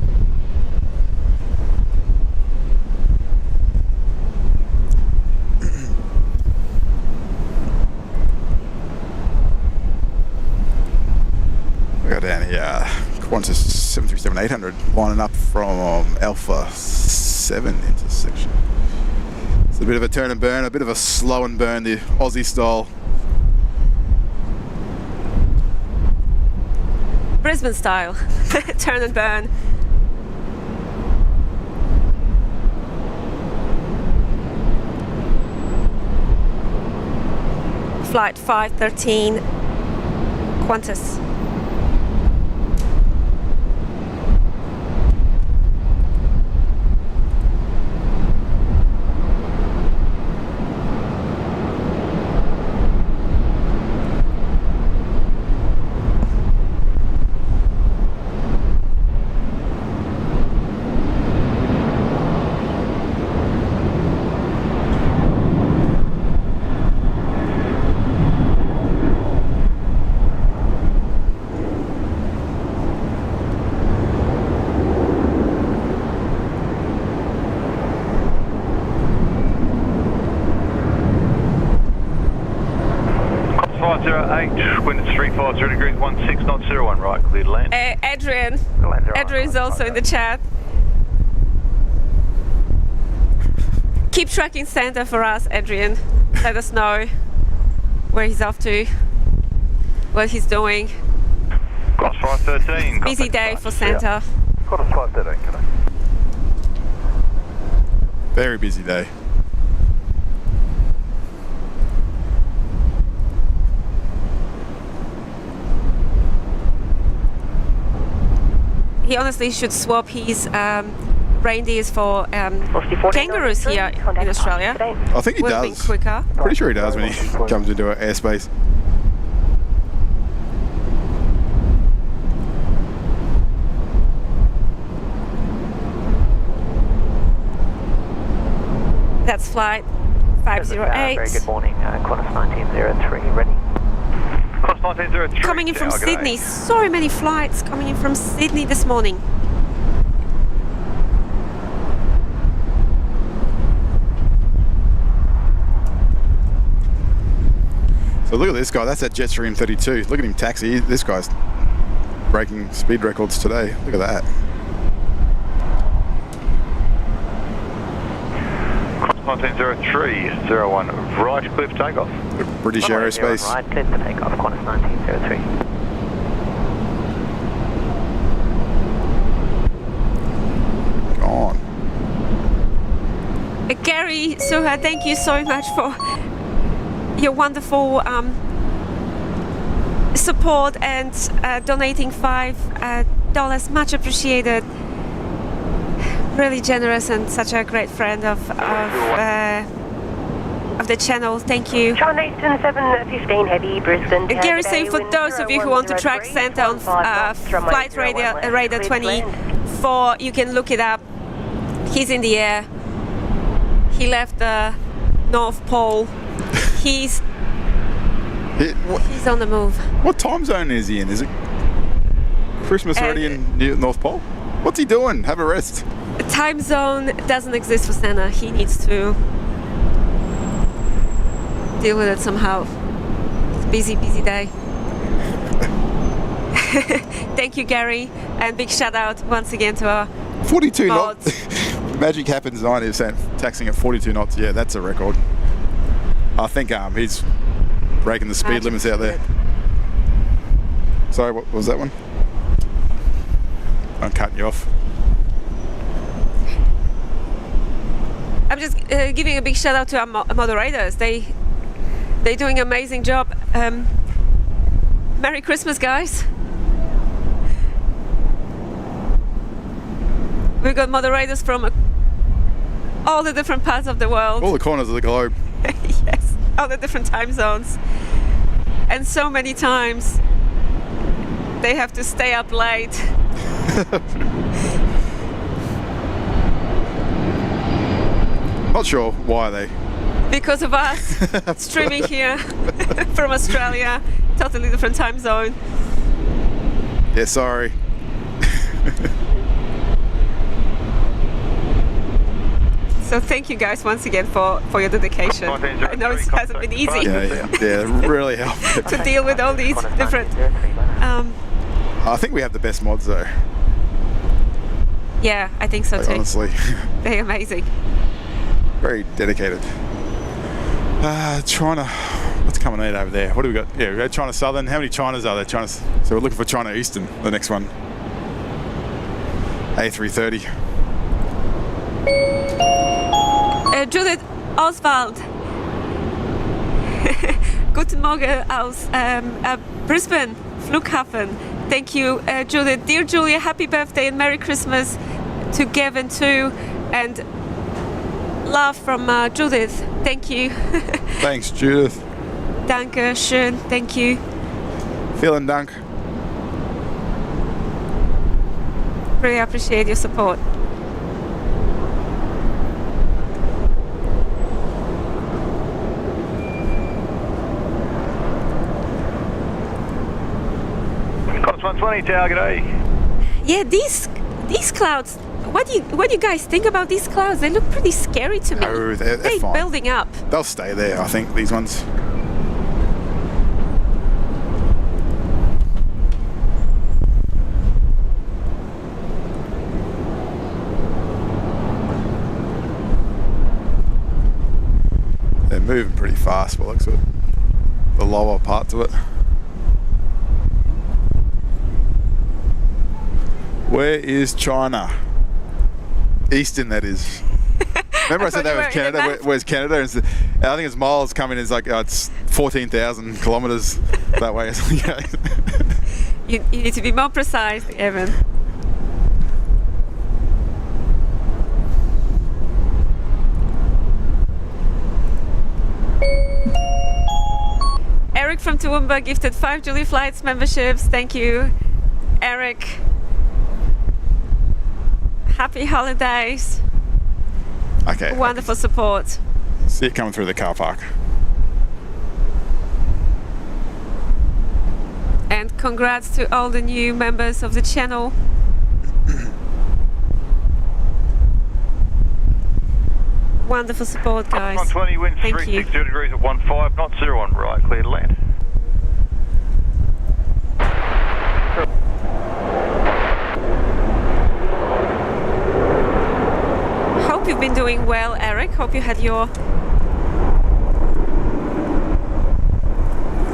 We got down here, Qantas 737-800 lining up from Alpha 7 intersection. It's a bit of a turn and burn, a bit of a slow and burn, the Aussie style. Brisbane style, turn and burn. Flight 513, Qantas. Wind at 350 degrees, 16 knots, 01 right, clear to land. Adrian's also in the chat. Keep tracking Santa for us, Adrian. Let us know where he's off to, what he's doing. Cross 513. Busy day for Santa. Cross 513, can I? Very busy day. He honestly should swap his reindeers for kangaroos here in Australia. I think he Would have does. been quicker. Pretty sure he does when he comes into our airspace. That's flight 508. Very good morning, Qantas 1903, ready? Cross 1903. Coming in from Tower, g'day. Sydney. So many flights coming in from Sydney this morning. So look at this guy, that's that Jetstar and 32. Look at him taxi. This guy's breaking speed records today. Look at that. Cross 1903, 01 right, clear for takeoff. British Aerospace. Right, clear for takeoff, Qantas 1903. Gone. Gary, Suha, thank you so much for your wonderful support and donating $5. Much appreciated. Really generous and such a great friend of the channel. Thank you. China Eastern 715 Heavy, Brisbane. Gary saying for those of you who want to track Santa on flight radar 24, you can look it up. He's in the air. He left the North Pole. He's on the move. What time zone is he in? Is it Christmas already in near North Pole? What's he doing? Have a rest. Time zone doesn't exist for Santa. He needs to deal with it somehow. It's a busy day. Thank you, Gary, and big shout out once again to our 42 mods. knots. Magic happens 90%. Taxing at 42 knots. Yeah, that's a record. I think he's breaking the speed limits out there. Sorry, what was that one? I'm cutting you off. I'm just giving a big shout out to our moderators. They're doing an amazing job. Merry Christmas, guys. We've got moderators from all the different parts of the world. All the corners of the globe. Yes, all the different time zones. And so many times they have to stay up late. Not sure why they because of us streaming here from Australia, totally different time zone. Yeah, sorry. So thank you guys once again for your dedication. I know it hasn't been easy Yeah, really helped. to deal with all these different. I think we have the best mods though. Yeah, I think so Like, too. honestly, They're amazing. very dedicated. China, what's coming in over there? What do we got? Yeah, we got China Southern. How many Chinas are there? China. So we're looking for China Eastern, the next one. A330. Judith Oswald. Guten Morgen aus Brisbane, Flughafen. Thank you, Judith. Dear Julia, happy birthday and Merry Christmas to Gavin too. And love from Judith. Thank you. Thanks, Judith. Danke schön. Thank you. Vielen Dank. Really appreciate your support. Cross 120, tower, g'day. Yeah, these clouds. What do you guys think about these clouds? They look pretty scary to me. No, they're fine. Building up. They'll stay there, I think, these ones. They're moving pretty fast by the looks of it. The lower parts of it. Where is China? Eastern, that is. Remember I said that was Canada? Where's Canada? I think it's miles coming. It's like it's 14,000 kilometres that way. You need to be more precise, Evan. Eric from Toowoomba gifted 5 Julie Flights memberships. Thank you, Eric. Happy holidays. Okay. Wonderful support. See it coming through the car park. And congrats to all the new members of the channel. Wonderful support, guys. 120, wind Thank 360 you. degrees at 15 knots, 01 right, clear to land. Hope you've been doing well, Eric. Hope you had your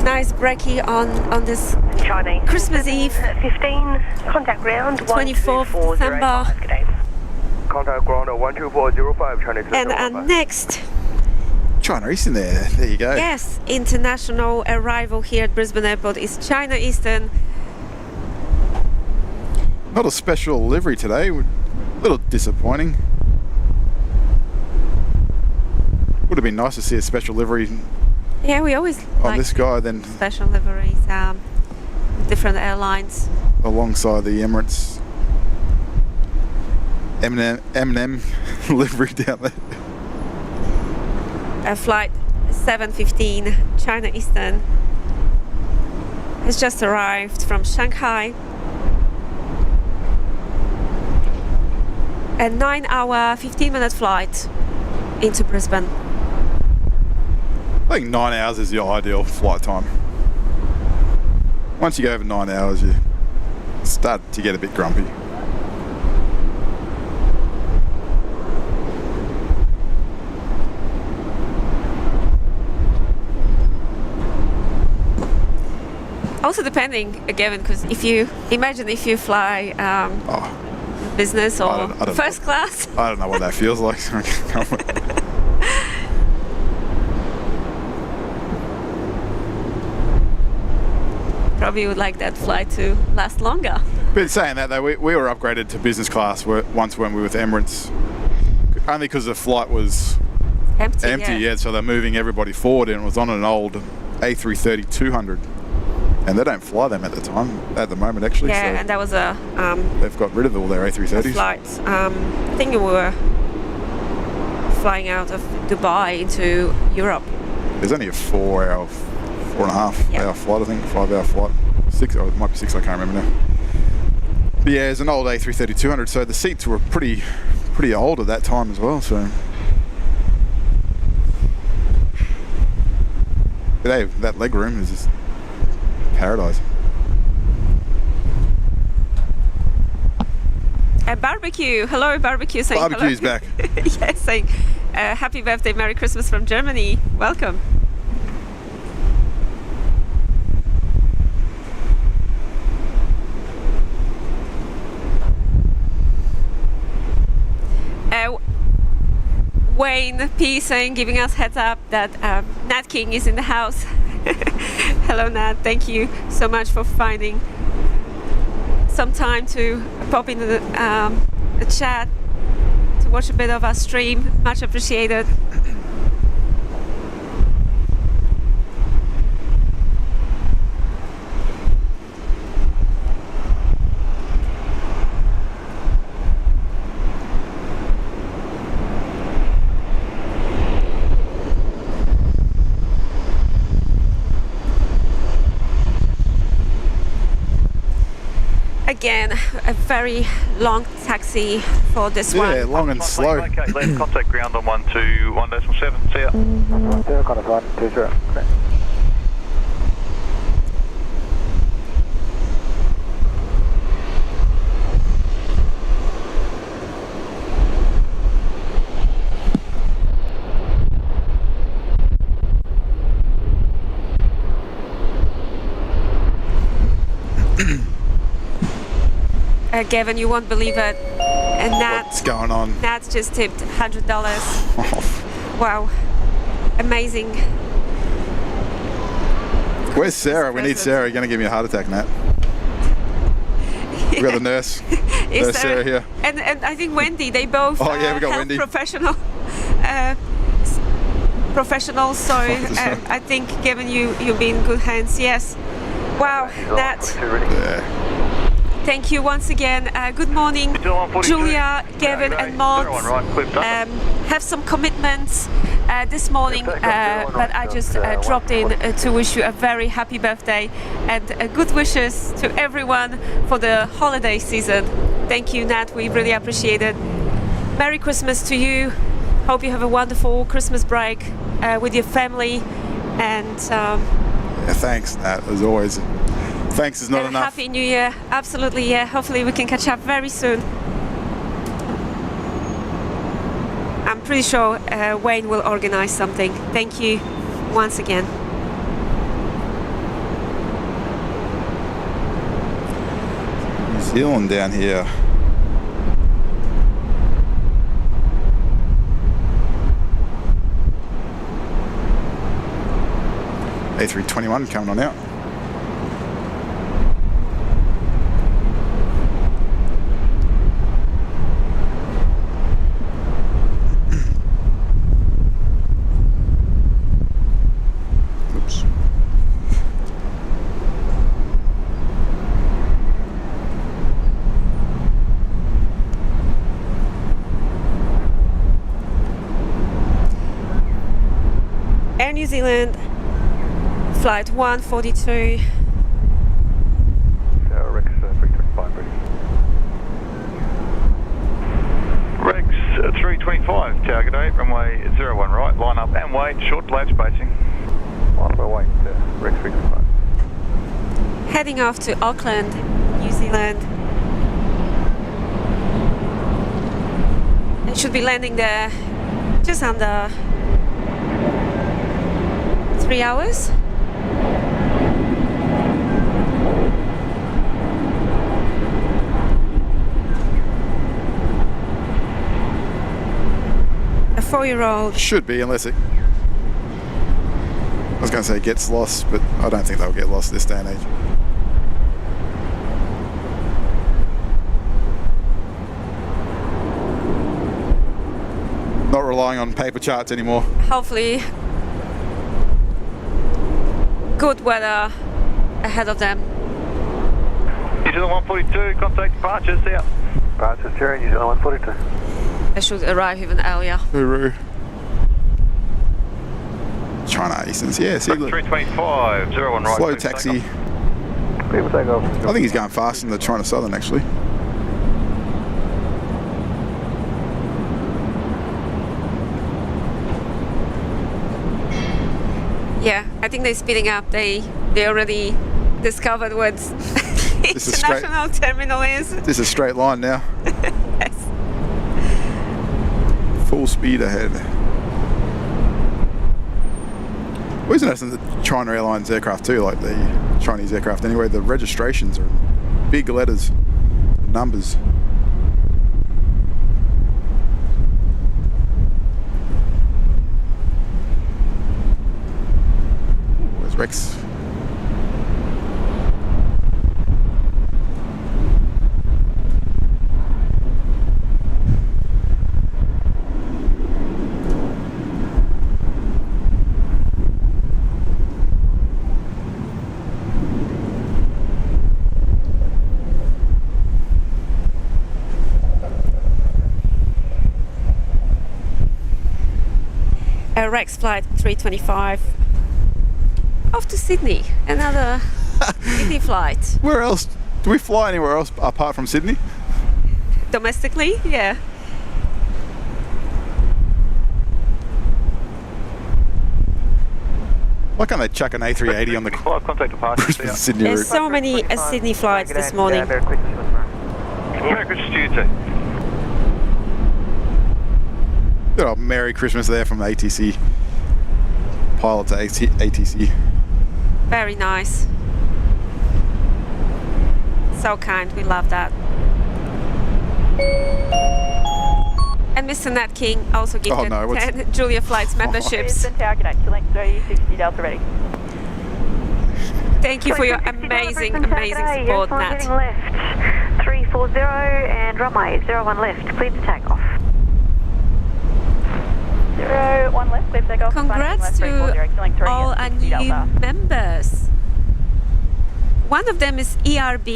nice brekkie on this Chinese Christmas Eve, 15, contact ground 24th December. Contact ground 12405, Chinese. And our next, China Eastern there. There you go. yes, international arrival here at Brisbane Airport is China Eastern. Not a special livery today. A little disappointing. Would have been nice to see a special livery Yeah, we always on like this guy than special liveries, different airlines. alongside the Emirates M&M livery down there. Flight 715 China Eastern has just arrived from Shanghai. A 9-hour, 15-minute flight into Brisbane. I think 9 hours is your ideal flight time. Once you go over 9 hours, you start to get a bit grumpy. Also depending, again, because if you fly business or I don't first class. I don't know what that feels like. Probably would like that flight to last longer. But saying that though, we were upgraded to business class once when we were with Emirates, only because the flight was Empty, yeah. So they're moving everybody forward, and it was on an old A330-200, and they don't fly them at the moment actually. Yeah, so and that was a they've got rid of all their A330s. flight. I think we were flying out of Dubai into Europe. There's only a 4.5 Yeah. hour flight, I think, 5 hour flight. 6, or it might be 6, I can't remember now. But yeah, it's an old A330-200, so the seats were pretty old at that time as well, so. But hey, that leg room is just paradise. Barbecue, hello Barbecue, saying Barbecue's hello. back. Yes, saying happy birthday, Merry Christmas from Germany. Welcome. Wayne P saying, giving us heads up that Nat King is in the house. Hello Nat, thank you so much for finding some time to pop into the chat to watch a bit of our stream. Much appreciated. Again, a very long taxi for this one. Yeah, long and slow. Okay, let's contact ground on 121.7. See ya. 0, Qantas 120. Okay. Gavin, you won't believe it. And What's going on? Nat's just tipped $100. Wow, amazing. Where's Sarah? We need Sarah. You're going to give me a heart attack, Nat. We got the nurse. Is Nurse Sarah here. And I think Wendy, they both Oh, yeah, we got health Wendy. professionals, so I think Gavin, you'll be in good hands. Yes. Wow, Nat. Yeah. Thank you once again. Good morning, Julia, Gavin and Maud. Have some commitments this morning, but I just dropped in to wish you a very happy birthday and good wishes to everyone for the holiday season. Thank you, Nat. We really appreciate it. Merry Christmas to you. Hope you have a wonderful Christmas break with your family. And Yeah, thanks, Nat, as always. Thanks is not enough. Happy New Year. Absolutely, yeah. Hopefully we can catch up very soon. I'm pretty sure Wayne will organize something. Thank you once again. New Zealand down here. A321 coming on out. Oops. Air New Zealand, flight 142. Rex 325, British. Rex 325, target 8, runway 01 right, line up and wait, short delay spacing. On my way to Rex 325. Heading off to Auckland, New Zealand. It should be landing there just under 3 hours. A 4-year-old. Should be, unless it... I was going to say it gets lost, but I don't think they'll get lost this day and age. Not relying on paper charts anymore. Hopefully good weather ahead of them. New Zealand 142, contact departures, out. Departures, Jerry, New Zealand 142. They should arrive even earlier. Hooroo. China Easterns. Yeah, see, look, 325, 01 right. slow clear for taxi. takeoff. Clear for takeoff. I think he's going faster than the China Southern actually. Yeah, I think they're speeding up. They already discovered what This is straight. international terminal is. This is a straight line now. Yes. Full speed ahead. Well, isn't that the China Airlines aircraft too, like the Chinese aircraft anyway? The registrations are in big letters, numbers. Ooh, where's Rex? Rex flight 325 off to Sydney. Another Sydney flight. Where else? Do we fly anywhere else apart from Sydney? Domestically, yeah. Why can't they chuck an A380 on the 5 contact departure. Brisbane Sydney There's route? so many Sydney flights this morning. Merry Christmas to you too. Good old Merry Christmas there from the ATC pilot to ATC. Very nice. So kind, we love that. And Mr. Nat King also gifted no, what's- 10 Julia Flights memberships. Brisbane Tower, g'day. Chilling 360 Delta ready. Thank you for your amazing, amazing support, Yes, Nat. left. 340 and runway 01 left. Clear to takeoff. 01 left, clear for takeoff. Congrats left, 340, killing to 3 all our 60 new Delta. members. One of them is ERB,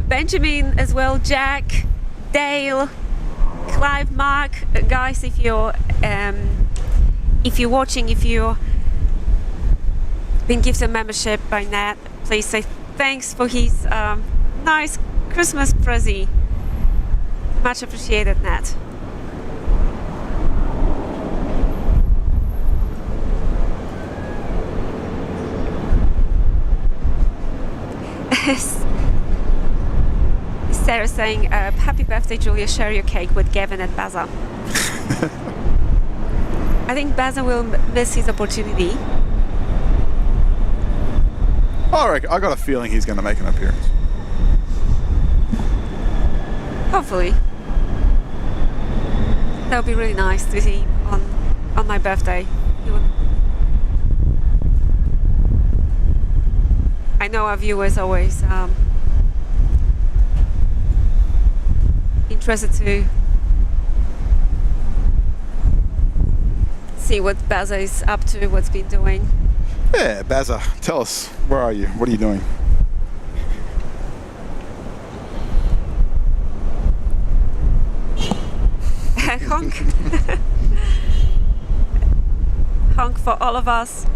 Benjamin as well, Jack, Dale, Clive, Mark. Guys, if you're watching, if you've been gifted a membership by Nat, please say thanks for his nice Christmas present. Much appreciated, Nat. Sarah saying, happy birthday, Julia, share your cake with Gavin and Baza. I think Baza will miss his opportunity. I got a feeling he's going to make an appearance. Hopefully. That would be really nice to see on my birthday. I know our viewers always interested to see what Baza is up to, what's been doing. Yeah, Baza, tell us, where are you? What are you doing? Honk. Honk for all of us.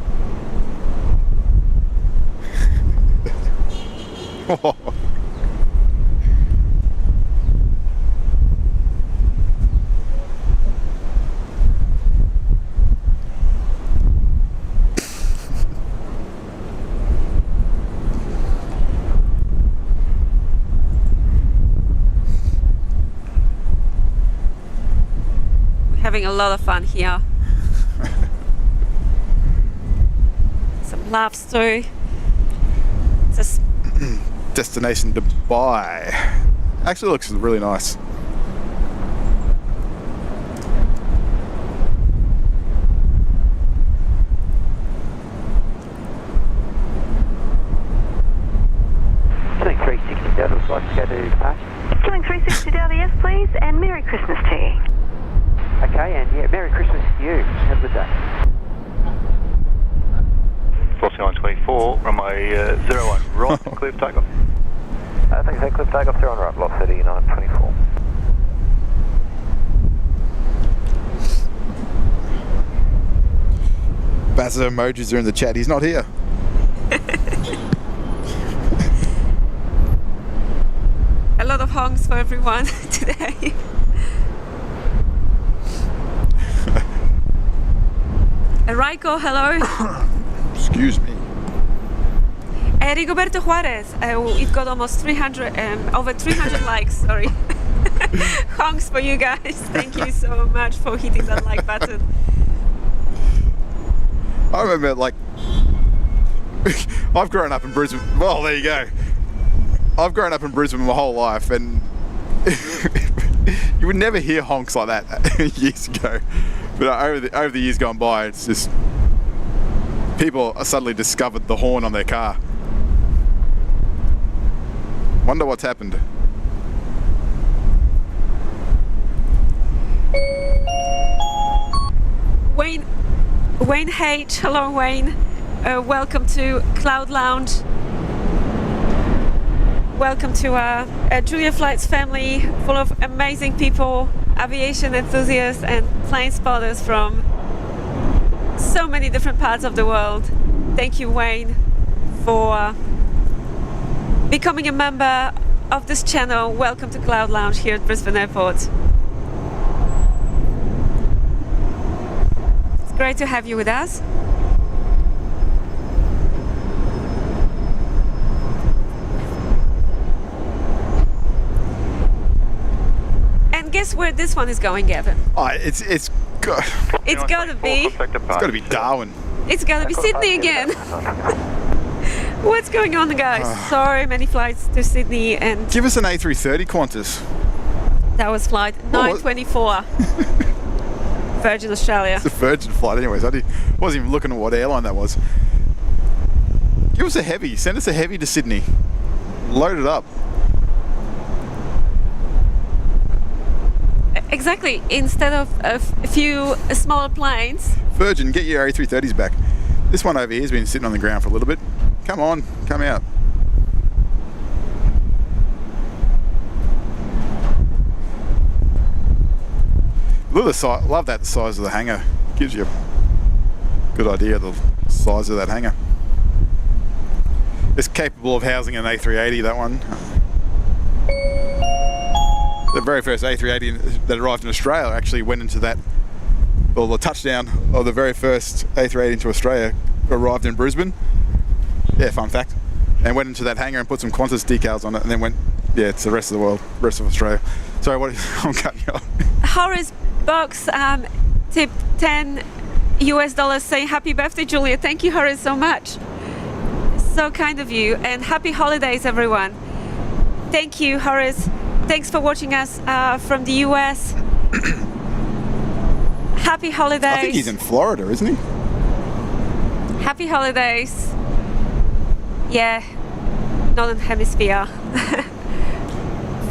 We're having a lot of fun here. Some laughs too. Just Destination Dubai. Actually looks really nice. Killing 360 Delta, would like to go to departure. Killing 360 Delta, yes please, and Merry Christmas to you. Okay, and yeah, Merry Christmas to you. Have a good day. 4924, runway 01 right, clear for takeoff. Thanks, clear for takeoff, 0 on right, lost 3924. Bazza emojis are in the chat. He's not here. A lot of honks for everyone today. Raiko, hello. Excuse me. Rigoberto Juarez, it got almost 300, over 300 likes, sorry. Honks for you guys. Thank you so much for hitting that like button. I remember, like, I've grown up in Brisbane. Well, there you go. I've grown up in Brisbane my whole life, and you would never hear honks like that years ago. But over the years gone by, it's just people suddenly discovered the horn on their car. Wonder what's happened. Wayne H. Hello, Wayne. Welcome to Cloud Lounge. Welcome to Julia Flight's family, full of amazing people, aviation enthusiasts and plane spotters from so many different parts of the world. Thank you, Wayne, for becoming a member of this channel. Welcome to Cloud Lounge here at Brisbane Airport. It's great to have you with us. And guess where this one is going, Gavin? Oh, it's gotta be Darwin. It's gotta be Sydney again. What's going on, guys? So many flights to Sydney, and Give us an A330 Qantas. that was flight 924. Virgin Australia. It's a Virgin flight anyways. I wasn't even looking at what airline that was. Give us a heavy. Send us a heavy to Sydney. Load it up. Exactly. Instead of a few smaller planes. Virgin, get your A330s back. This one over here has been sitting on the ground for a little bit. Come on, come out. Love that size of the hangar. Gives you a good idea of the size of that hangar. It's capable of housing an A380, that one. The very first A380 that arrived in Australia actually went into that, well, the touchdown of the very first A380 into Australia arrived in Brisbane. Yeah, fun fact. And went into that hangar and put some Qantas decals on it, and then went, yeah, to the rest of the world, rest of Australia. Sorry, I'm cutting you off. Horace Box tip $10 US saying happy birthday, Julia. Thank you, Horace, so much. So kind of you, and happy holidays, everyone. Thank you, Horace. Thanks for watching us from the US. Happy holidays. I think he's in Florida, isn't he? Happy holidays. Yeah, Northern Hemisphere.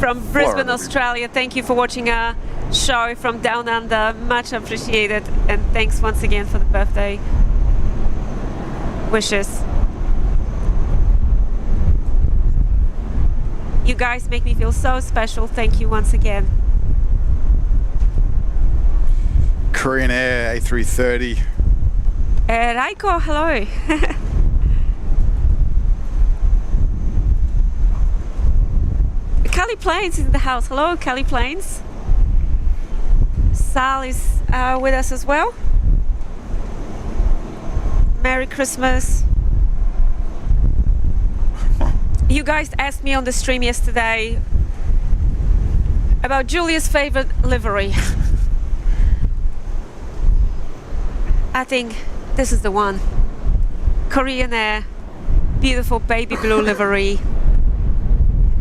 From Brisbane, Australia. Thank you for watching our show from Down Under. Much appreciated. And thanks once again for the birthday wishes. You guys make me feel so special. Thank you once again. Korean Air A330. Raiko, hello. Cali Plains is in the house. Hello, Cali Plains. Sal is with us as well. Merry Christmas. You guys asked me on the stream yesterday about Julia's favorite livery. I think this is the one. Korean Air, beautiful baby blue livery.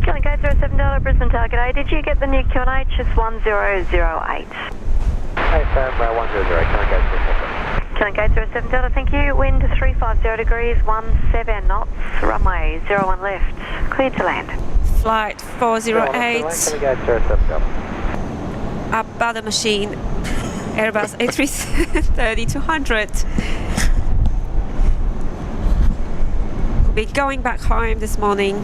Can I go through a $7 Brisbane target A? Did you get the new QNH? It's 1008. Hey, firm, 100, can I go through a Can I go through a $7? Thank you. Wind 350 degrees, 17 knots, runway 01 left. Cleared to land. Flight 408. Can we go through a $7? Up by the machine. Airbus A330-200. We'll be going back home this morning.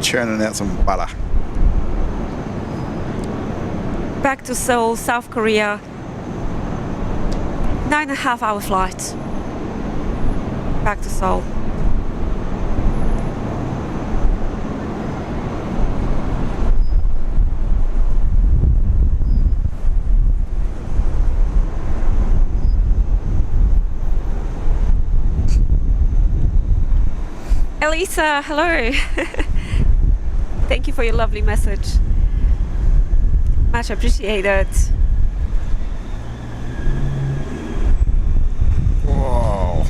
Churning out some butter. Back to Seoul, South Korea. 9.5-hour flight. back to Seoul. Elisa, hello. Thank you for your lovely message. Much appreciated. Whoa.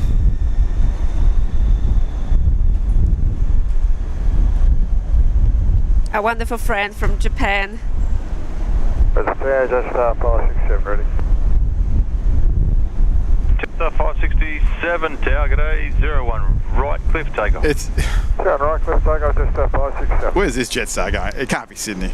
A wonderful friend from Japan. Jetstar, Jetstar 567 ready. Jetstar 567 Tower, g'day, 01 right, cliff takeoff. It's Sound right, cliff takeoff, Jetstar 567. where's this Jetstar going? It can't be Sydney.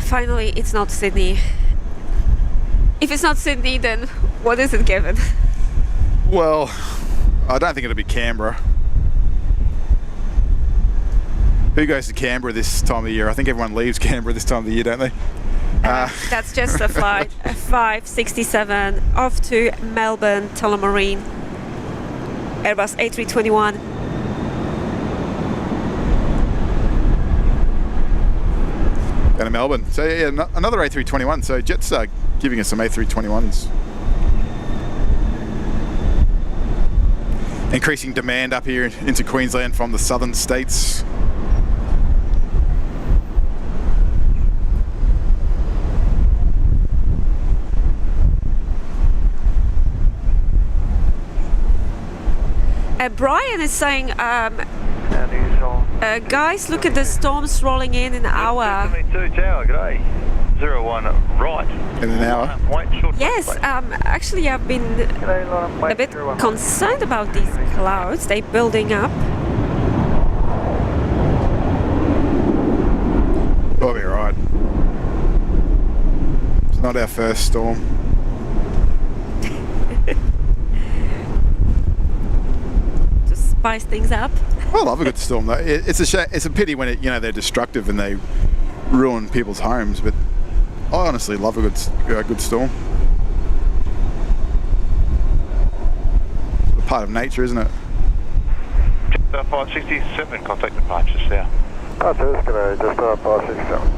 Finally, it's not Sydney. If it's not Sydney, then what is it, Kevin? Well, I don't think it'll be Canberra. Who goes to Canberra this time of year? I think everyone leaves Canberra this time of the year, don't they? That's just a flight 567 off to Melbourne, Tullamarine. Airbus A321. Going to Melbourne. So yeah, another A321. So Jetstar giving us some A321s. Increasing demand up here into Queensland from the southern states. Brian is saying, guys, look at the storms rolling in an hour. 72 Tower, g'day, 01 right. In an hour. White, short Yes, plate. actually I've been a bit concerned about these clouds. They're building up. We'll be right. It's not our first storm. To spice things up. I love a good storm though. It's a pity when they're destructive and they ruin people's homes. But I honestly love a good storm. It's a part of nature, isn't it? Jetstar 567, contact departures now. That's g'day, Jetstar 567.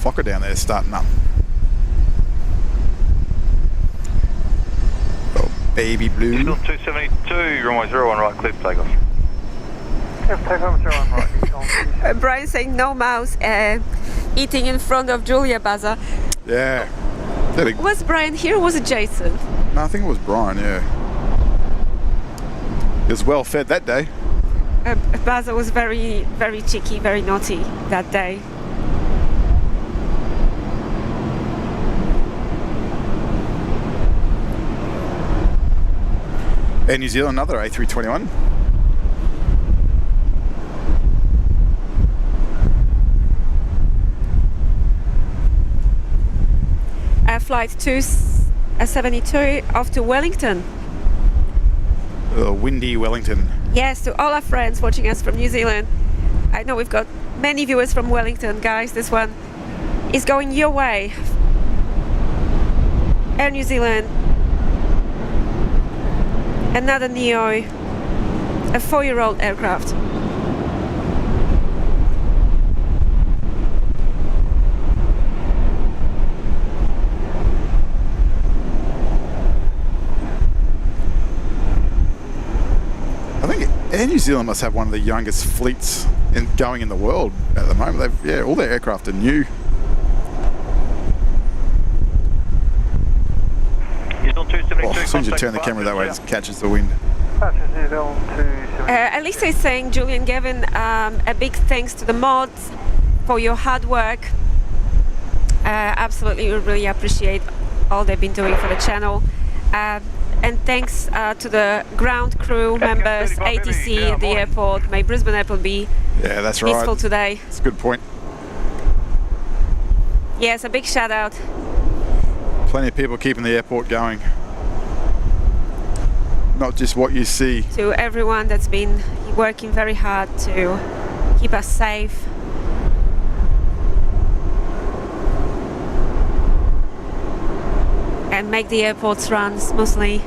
Fokker down there starting up. Oh, baby blue. Still 272, runway 01 right, cliff takeoff. Cliff takeoff, 01 right. Brian saying no mouse eating in front of Julia Baza. Yeah. Was Brian here or was it Jason? No, I think it was Brian, yeah. He was well fed that day. Baza was very, very cheeky, very naughty that day. Air New Zealand, another A321. Flight 272 off to Wellington. Windy Wellington. Yes, to all our friends watching us from New Zealand. I know we've got many viewers from Wellington, guys. This one is going your way. Air New Zealand. Another Neo, a 4-year-old aircraft. I think Air New Zealand must have one of the youngest fleets going in the world at the moment. All their aircraft are new. As soon as you turn the camera that way, it catches the wind. Elisa is saying, Julian Gavin, a big thanks to the mods for your hard work. Absolutely, we really appreciate all they've been doing for the channel. And thanks to the ground crew members, ATC at the airport. May Brisbane Airport be Yeah, that's peaceful right. today. That's a good point. Yes, a big shout out. Plenty of people keeping the airport going. Not just what you see. To everyone that's been working very hard to keep us safe. And make the airports run smoothly.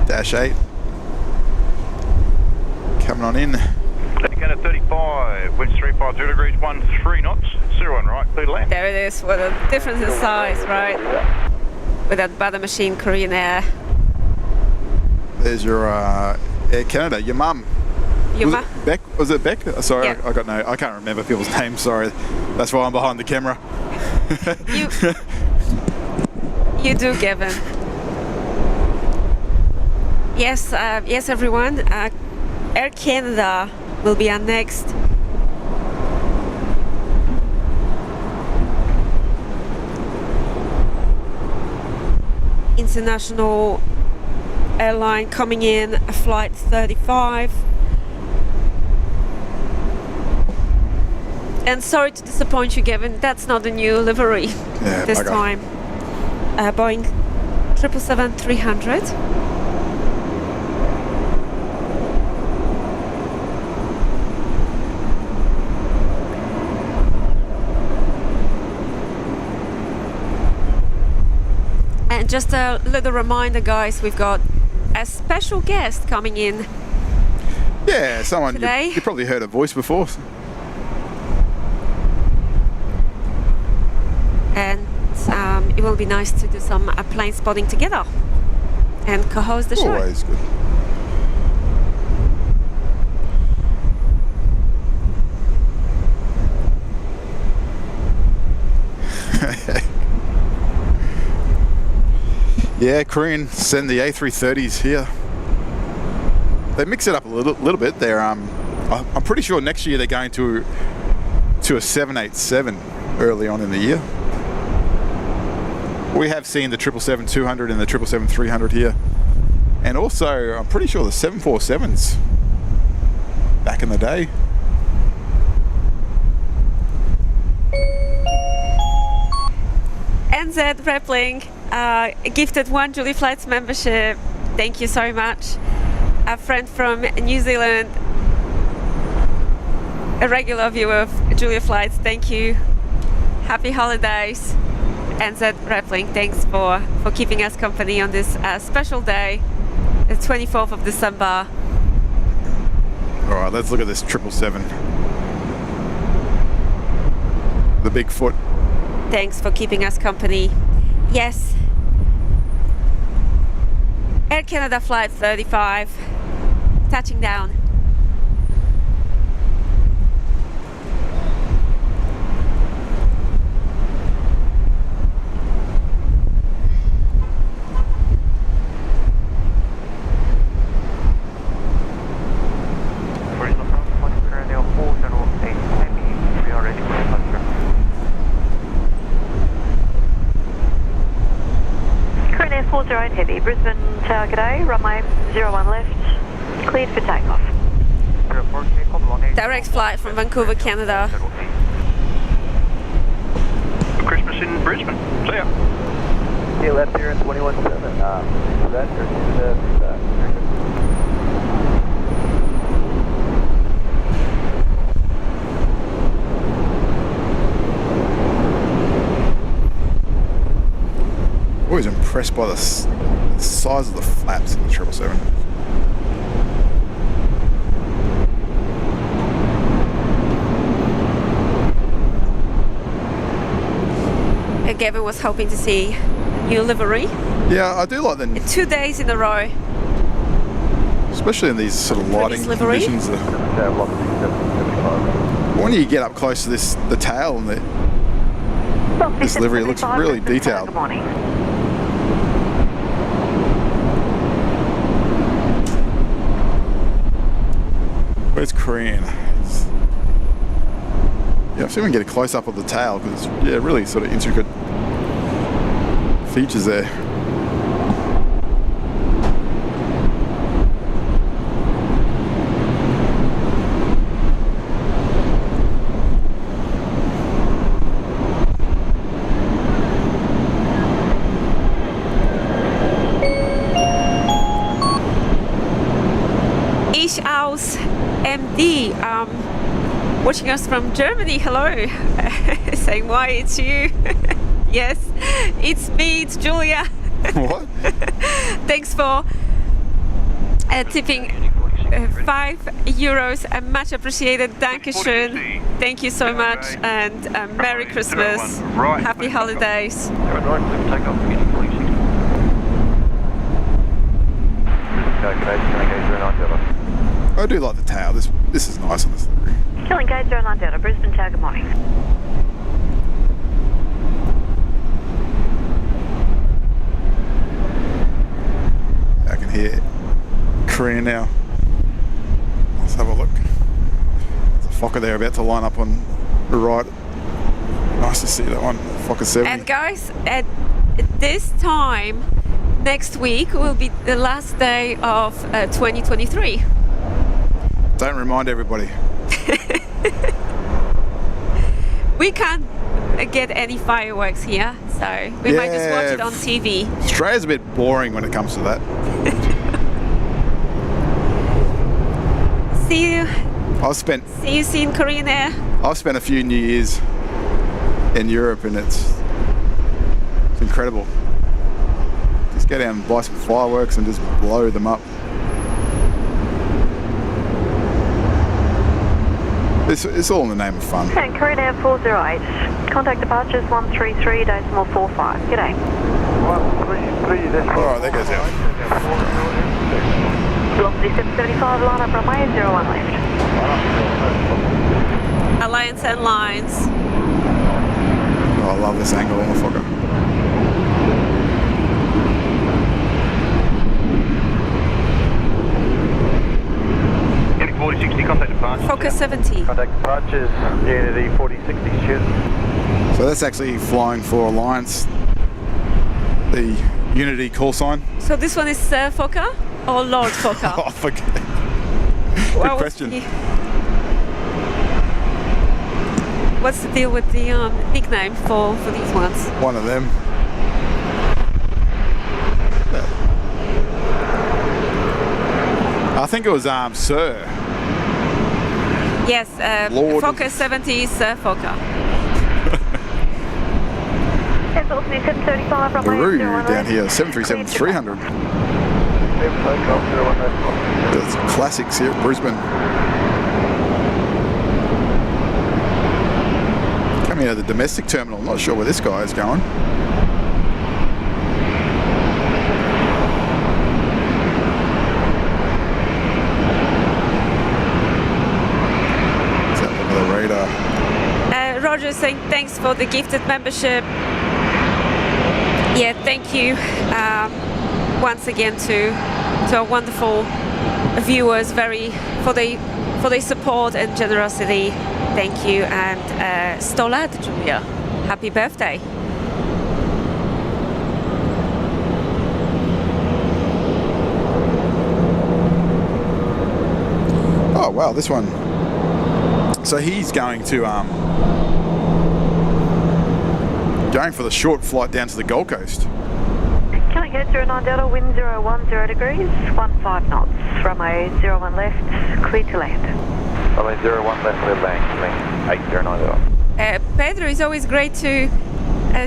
Dash 8. Coming on in. Again at 35, winds 350 degrees, 13 knots, 01 right, clear to land. There it is. What a difference in size, right? With that butter machine Korean Air. There's your Air Canada, your mum. Your Was it Beck? Was it Beck? Sorry, Yeah. I can't remember people's names. Sorry, that's why I'm behind the camera. You do, Gavin. Yes, yes, everyone. Air Canada will be our next international airline coming in, a flight 35. And sorry to disappoint you, Gavin, that's not the new livery this bugger. time. Boeing 777-300. And just a little reminder, guys, we've got a special guest coming in. Yeah, someone Today? you probably heard her voice before. And it will be nice to do some plane spotting together and co-host the show. Always good. Yeah, Korean send the A330s here. They mix it up a little bit. They're I'm pretty sure next year they're going to a 787 early on in the year. We have seen the 777-200 and the 777-300 here, and also I'm pretty sure the 747s back in the day. NZ Rappling gifted 1 Julia Flights membership. Thank you so much. A friend from New Zealand, a regular viewer of Julia Flights. Thank you. Happy holidays. NZ Rappling, thanks for keeping us company on this special day, the 24th of December. All right, let's look at this 777. The Bigfoot. Thanks for keeping us company. Yes. Air Canada Flight 35, touching down. Heavy, Brisbane Tower, g'day, runway 01 left, cleared for takeoff. Direct flight from Vancouver, Canada. Christmas in Brisbane. See ya. Yeah, left here in 21.7. That Always impressed by the size of the flaps in the 777. Gavin was hoping to see new livery. Yeah, I do like the 2 days in a row. especially in these sort of lighting livery. conditions. When you get up close to the tail and This livery looks really detailed. Good morning. Where's Korean? Yeah, I've seen we can get a close up of the tail because yeah, really sort of intricate features there. Aus MD, watching us from Germany. Hello. Saying why it's you. Yes, it's me, it's Julia. What? Thanks for tipping €5. Much appreciated. Dankeschön. Thank you so much, and Merry Christmas. Happy holidays. I do like the tail. This is nice on this livery. Killing Gate 09 Delta, Brisbane Tower, good morning. I can hear Korean now. Let's have a look. There's a Fokker there about to line up on the right. Nice to see that one. Fokker 70. And guys, at this time next week will be the last day of 2023. Don't remind everybody. We can't get any fireworks here, so we might just watch it on TV. Australia's a bit boring when it comes to that. See you soon, Korean Air. I've spent a few New Years in Europe and it's incredible. Just go down and buy some fireworks and just blow them up. It's all in the name of fun. And Korean Air 408, contact departures 133, decimal 45. G'day. 133. Alright, that goes out. Velocity 775, line up runway 01 left. Alliance and Lines. Oh, I love this angle on the Fokker. Unity 4060, contact departures. Fokker 70. Contact departures, Unity 4060, shoot. So that's actually flying for Alliance, the Unity call sign. So this one is Fokker or Lord Fokker? Oh, forget. Well, Good question. What's the deal with the nickname for these ones? One of them. I think it was Sir. Yes, Lord. Fokker 70 is Fokker. Velocity 735, runway Guru 01 down left. here, 737-300. That's classics here at Brisbane. Coming out of the domestic terminal, I'm not sure where this guy is going. Let's have a look at the radar. Roger saying thanks for the gifted membership. Yeah, thank you once again to our wonderful viewers for their support and generosity. Thank you, and 100 lat, Julia. Happy birthday. Oh wow, this one. So he's going to going for the short flight down to the Gold Coast. Can I get 09 Delta, wind 010 degrees, 15 knots, runway 01 left, clear to land. Runway 01 left, clear land, 809 Delta. Pedro, it's always great to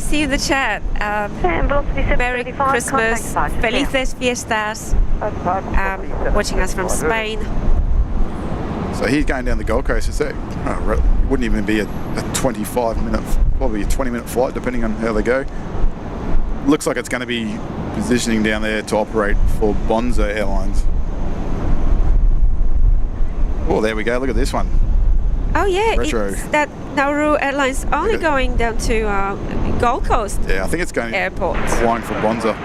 see you in the chat. And velocity 735, Merry Christmas, contact departures. Felices Fiestas, watching us from Spain. So he's going down the Gold Coast. It's wouldn't even be a 25-minute, probably a 20-minute flight, depending on how they go. Looks like it's going to be positioning down there to operate for Bonza Airlines. Oh, there we go. Look at this one. Oh yeah, Retro. it's that Nauru Airlines only going down to Gold Coast Yeah, I think it's going Airport. flying for Bonza.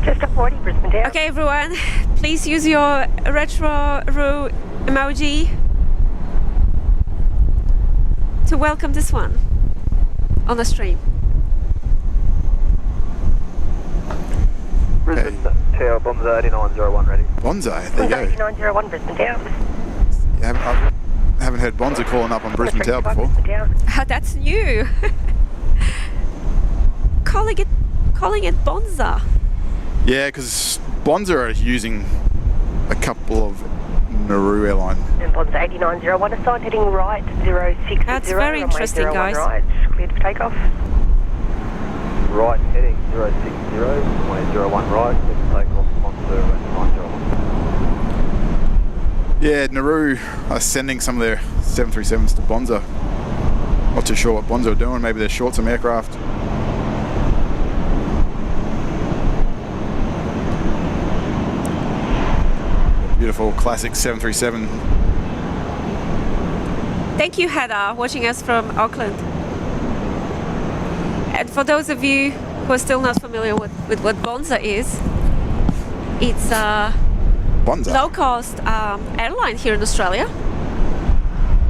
Just a 40, Brisbane Tower. Okay, everyone, please use your retro emoji to welcome this one on the stream. Brisbane Tower, Bonza 8901 ready. Bonza, there you go. 8901 Brisbane Tower. I haven't heard Bonza calling up on Brisbane Tower before. Brisbane Tower. Oh, that's new. calling it Bonza. Yeah, because Bonza are using a couple of Nauru Airline. And Bonza 8901 assigned heading right 060. That's very interesting, guys. Right, cleared for takeoff. Right heading 060, runway 01 right, clear for takeoff, Bonza 8901. Yeah, Nauru are sending some of their 737s to Bonza. Not too sure what Bonza are doing. Maybe they're short some aircraft. Beautiful classic 737. Thank you, Heather, watching us from Auckland. And for those of you who are still not familiar with what Bonza is, it's a Bonza. low-cost airline here in Australia.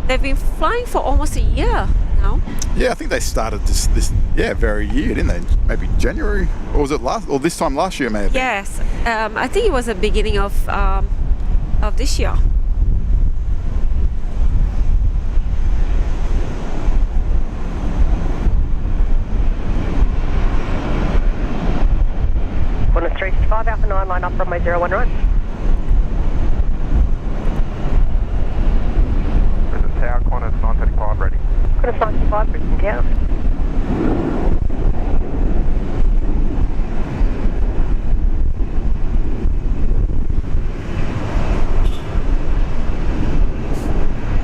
They've been flying for almost a year now. Yeah, I think they started this very year, didn't they? Maybe January, or was it this time last year? Maybe. Yes, I think it was the beginning of this year. Qantas 365 Alpha 9 line up runway 01 right. Brisbane Tower, Qantas 935 ready. Qantas 935 Brisbane Tower.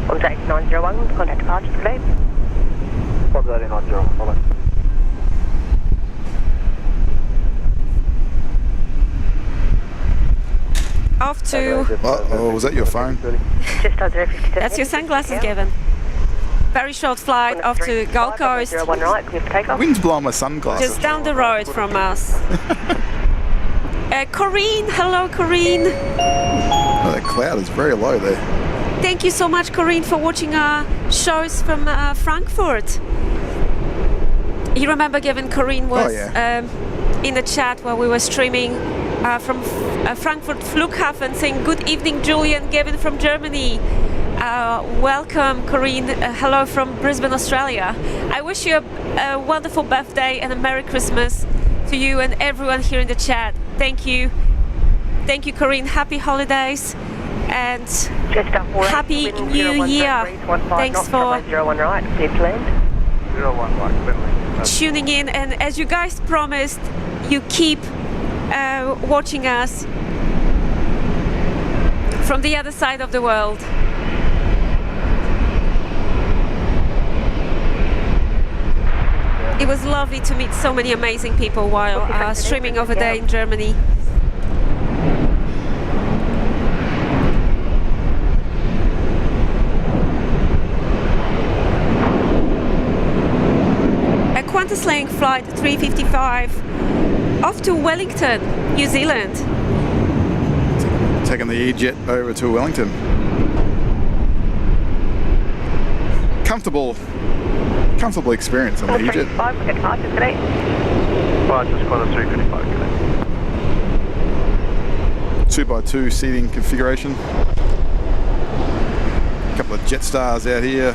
Bonza 8901, contact departure delayed. Bonza 8901, follow. Off to... Oh, was that your phone? Just under 057. That's your sunglasses, Gavin. Very short flight off to Gold Coast. 01 right, clear for takeoff. Wind's blowing my sunglasses. Just down the road from us. Corinne, hello Corinne. Oh, that cloud is very low there. Thank you so much, Corinne, for watching our shows from Frankfurt. You remember, Gavin, Corinne was in the chat while we were streaming from Frankfurt Flughafen, saying good evening, Julian, Gavin from Germany. Welcome, Corinne. Hello from Brisbane, Australia. I wish you a wonderful birthday and a Merry Christmas to you and everyone here in the chat. Thank you. Thank you, Corinne. Happy holidays and Happy New Year. Thanks for 01 right, clear to land. 01 right, clear to land. tuning in, and as you guys promised, you keep watching us from the other side of the world. It was lovely to meet so many amazing people while streaming over there in Germany. A Qantas Link flight 355 off to Wellington, New Zealand. Taking the E-Jet over to Wellington. Comfortable experience on the E-Jet. 5 for departure today. Just Qantas 355 today. 2x2 seating configuration. A couple of Jetstars out here.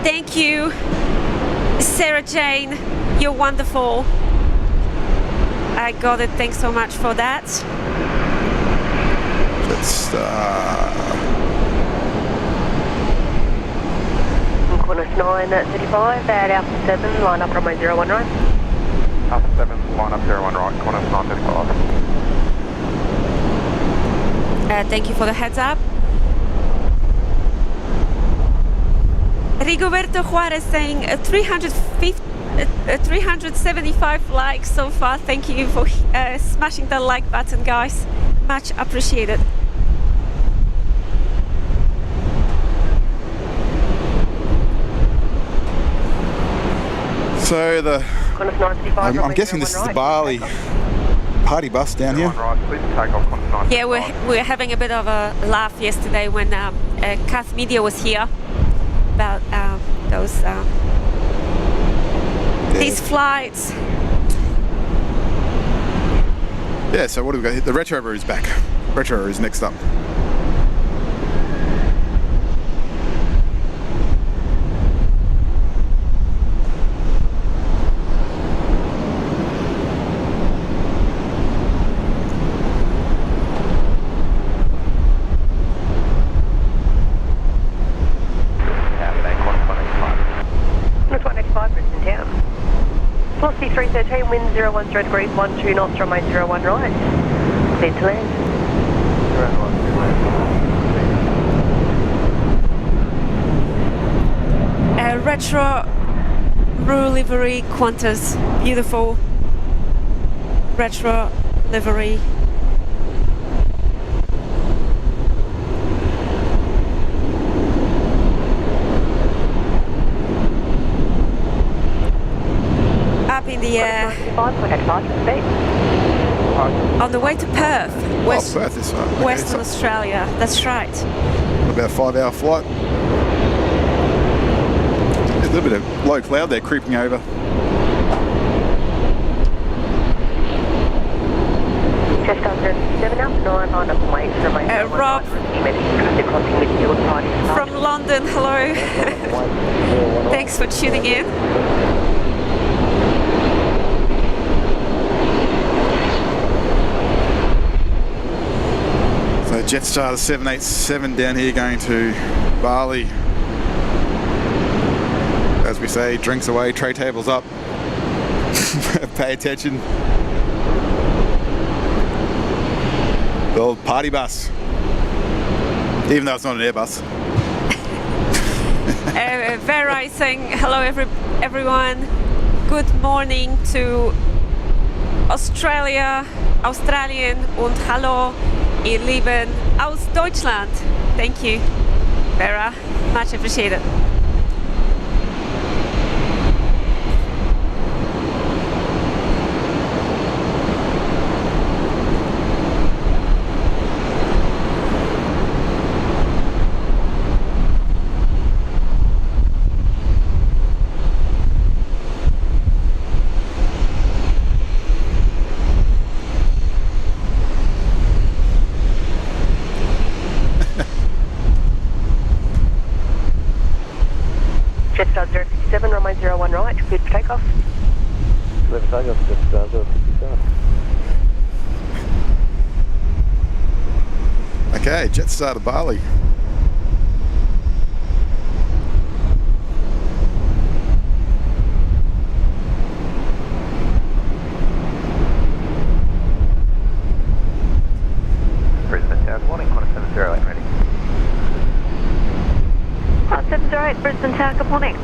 Thank you, Sarah Jane. You're wonderful. I got it. Thanks so much for that. Jetstar. Qantas 935 at Alpha 7, line up runway 01 right. Alpha 7, line up 01 right, Qantas 935. Thank you for the heads up. Rigoberto Juarez saying 375 likes so far. Thank you for smashing the like button, guys. Much appreciated. 1 Qantas 365 at Alpha 7, line up runway 01 right. Alpha 7, line up 01 right, Qantas 935. 1 Qantas 365 So Qantas 955. I'm guessing this is the Bali party bus down here. Right, please take off Qantas 955. Yeah, we're having a bit of a laugh yesterday when Cath Media was here about these flights. Yeah, so what do we got here? The Retro Brew is back. Retro Brew is next up. Qantas 185, Brisbane Town. Velocity 313, wind 010 degrees, 12 knots, runway 01 right. Cleared to land. Retro Brew livery Qantas, beautiful retro livery. Up in the air. On the way to Perth, Perth this one. Okay, Western Australia. That's right. about a 5-hour flight. There's a little bit of low cloud there creeping over. Just under 7 up, 9 on up way from my Rob from London, hello. Thanks for tuning in. So Jetstar 787 down here going to Bali. As we say, drinks away, tray tables up. Pay attention. The old party bus. Even though it's not an Airbus. Vera is saying hello everyone. Good morning to Australia, Australien und hallo ihr Lieben aus Deutschland. Thank you, Vera. Much appreciated. Jetstar 057, runway 01 right, cleared for takeoff. Cleared for takeoff, Jetstar 057. Okay, Jetstar to Bali. Brisbane Town, morning, Qantas 708 ready. 708, Brisbane Town, good morning.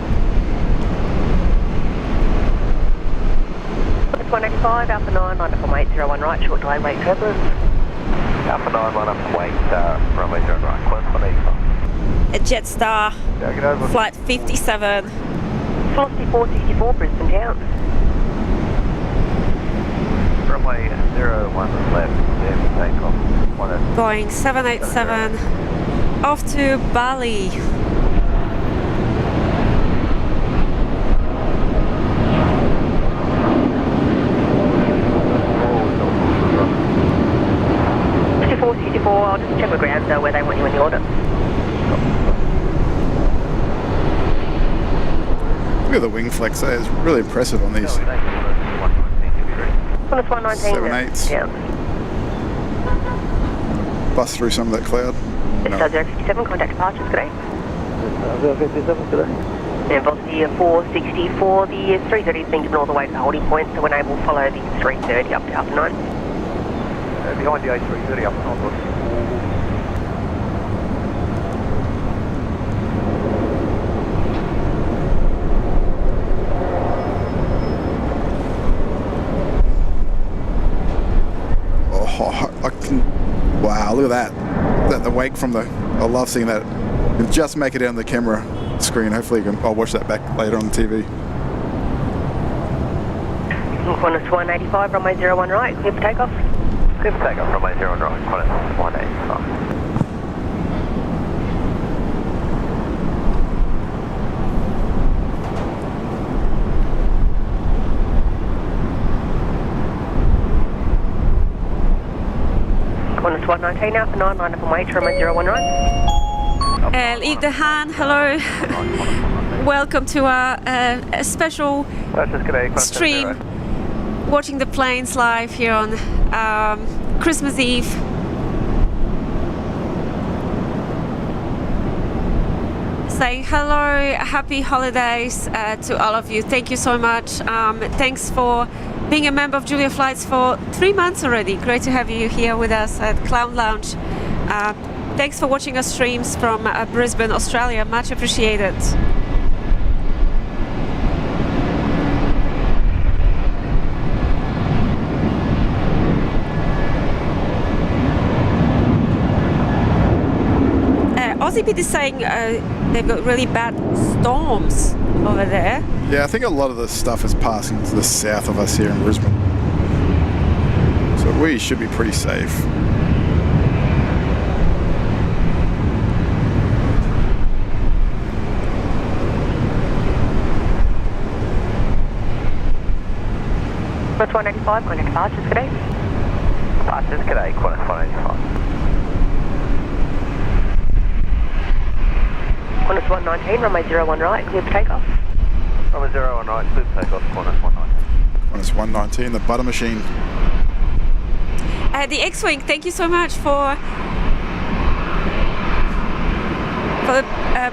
Qantas 185, Alpha 9, line up on 801 right, short delay, wait turbulence. Alpha 9, line up and wait, runway 01 right, Qantas 185. A Jetstar, Go, get over. flight 57. Velocity 464, Brisbane Town. Runway 01 left, there for takeoff. Boeing 787 off to Bali. I'll just check the ground where they want you in the order. Look at the wing flex there, it's really impressive on these. Qantas 119. 7-8s. Yeah. Bust through some of that cloud. Jetstar 057, contact departures, good day. 057 today. And velocity 464, the 330 has been given all the way to the holding point, so when able, follow the 330 up to Alpha 9. Behind the A330 up and on, velocity 4. Wow, look at that. The wake from the... I love seeing that. You can just make it down the camera screen. Hopefully I'll watch that back later on the TV. Qantas 185, runway 01 right, clear for takeoff. Clear for takeoff, runway 01 right, Qantas 185. Qantas 119 now for 9, line up and wait, runway 01 right. Yves De Haan, hello. Welcome to our special stream, watching the planes live here on Christmas Eve. Saying hello, happy holidays to all of you. Thank you so much. Thanks for being a member of Julia Flights for 3 months already. Great to have you here with us at Clown Lounge. Thanks for watching our streams from Brisbane, Australia. Much appreciated. Aussie is saying they've got really bad storms over there. Yeah, I think a lot of the stuff is passing to the south of us here in Brisbane. So we should be pretty safe. Qantas 185, contact departures, good day. Departures, good day, Qantas 185. Qantas 119, runway 01 right, clear for takeoff. Runway 01 right, clear for takeoff, Qantas 119. Qantas 119, the butter machine. The X-Wing, thank you so much for the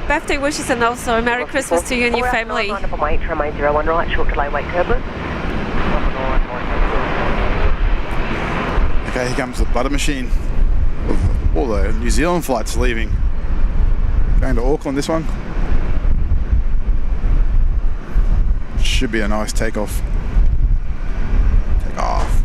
birthday wishes and also Merry Christmas to you and your family. Line up and wait, runway 01 right, short delay, wait turbulence. Okay, here comes the butter machine. All the New Zealand flights leaving. Going to Auckland, this one. Should be a nice takeoff. Take off.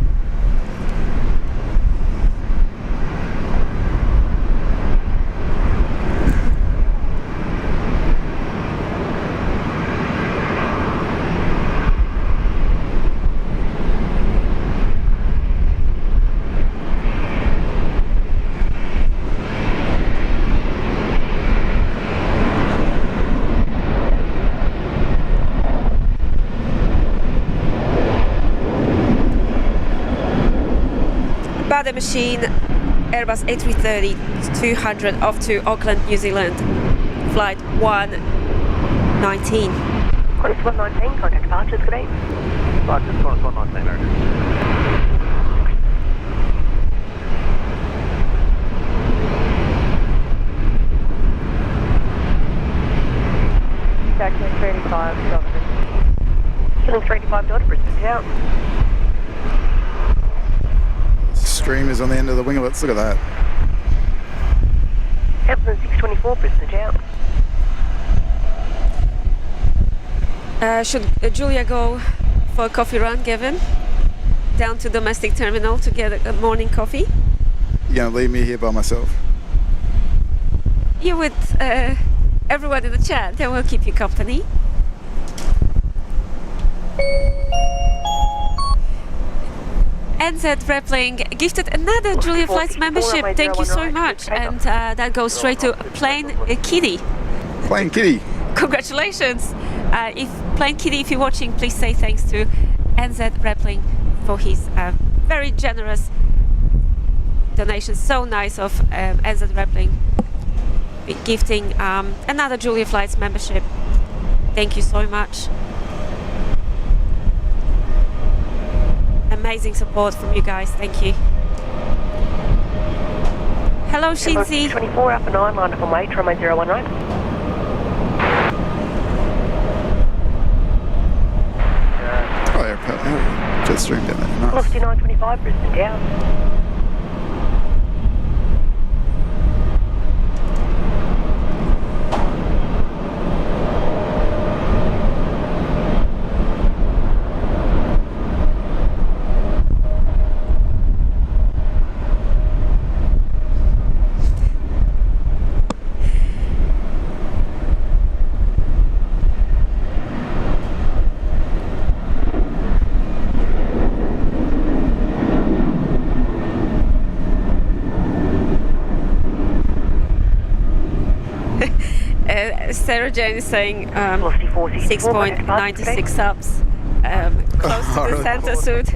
The machine, Airbus A330-200 off to Auckland, New Zealand, flight 119. Qantas 119, contact departures, good day. Departures, Qantas 119, Merry Christmas. Taxi 35, Killing 35 Delta, Brisbane Town. Stream is on the end of the winglets, look at that. Hampton 624, Brisbane Town. Should Julia go for a coffee run, Gavin? Down to domestic terminal to get a morning coffee? You're gonna leave me here by myself? You with everyone in the chat, they will keep you company. NZ Rappling gifted another Julia Flights membership. Thank you so much. And that goes straight to Plain Kitty. Plain Kitty. Congratulations. If Plain Kitty, if you're watching, please say thanks to NZ Rappling for his very generous donation. So nice of NZ Rappling gifting another Julia Flights membership. Thank you so much. Amazing support from you guys. Thank you. Hello, Shinzi. 24 Alpha 9, line up and wait, runway 01 right. Oh, yeah, jet stream down there. Nice. Velocity 925, Brisbane Town. Sarah Jane is saying Velocity 464. 6.96 subs. Close to the really? center suit.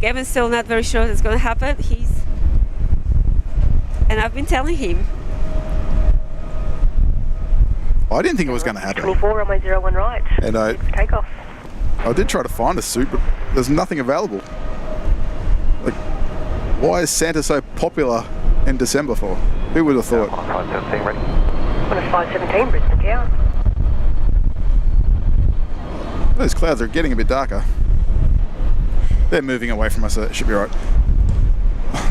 Gavin's still not very sure it's going to happen. And I've been telling him. I didn't think it was going to happen. 24, runway 01 right. And I Takeoff. did try to find a suit, but there's nothing available. Like, why is Santa so popular in December for? Who would have thought? 517 ready. Minus 517, Brisbane Tower. Those clouds are getting a bit darker. They're moving away from us, so it should be right.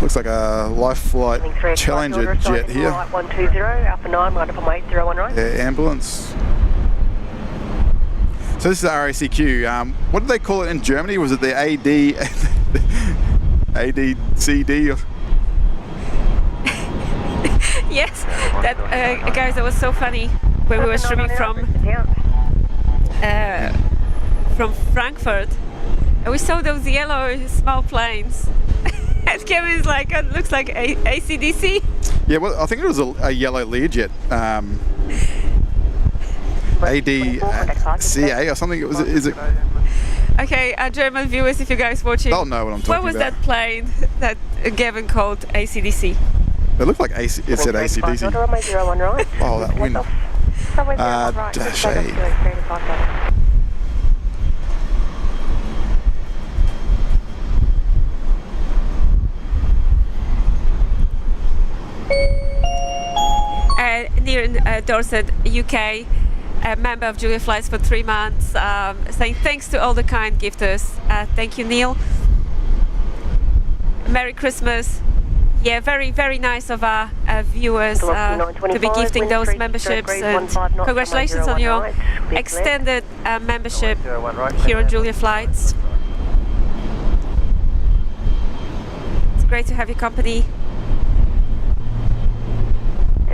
Looks like a Life Flight Challenger jet here. Right 120, Alpha 9, line up on 801 right. Air ambulance. So this is RACQ. What did they call it in Germany? Was it the ADCD? Yes, that guys, that was so funny when we were streaming from Frankfurt, and we saw those yellow small planes. And Kevin's like, it looks like ACDC. Yeah, well, I think it was a yellow Learjet. ADCA or something. Is it? Okay, our German viewers, if you guys watching, They'll know what I'm talking about. what was that plane that Gavin called ACDC? It looked like it said ACDC. Runway 01 right. Oh, that wind. Runway 01 right. Dash Takeoff, 8. 385. Near Dorset, UK, a member of Julia Flights for 3 months, saying thanks to all the kind gifters. Thank you, Neil. Merry Christmas. Yeah, very, very nice of our viewers to be gifting those memberships, and congratulations on your extended membership here on Julia Flights. It's great to have your company.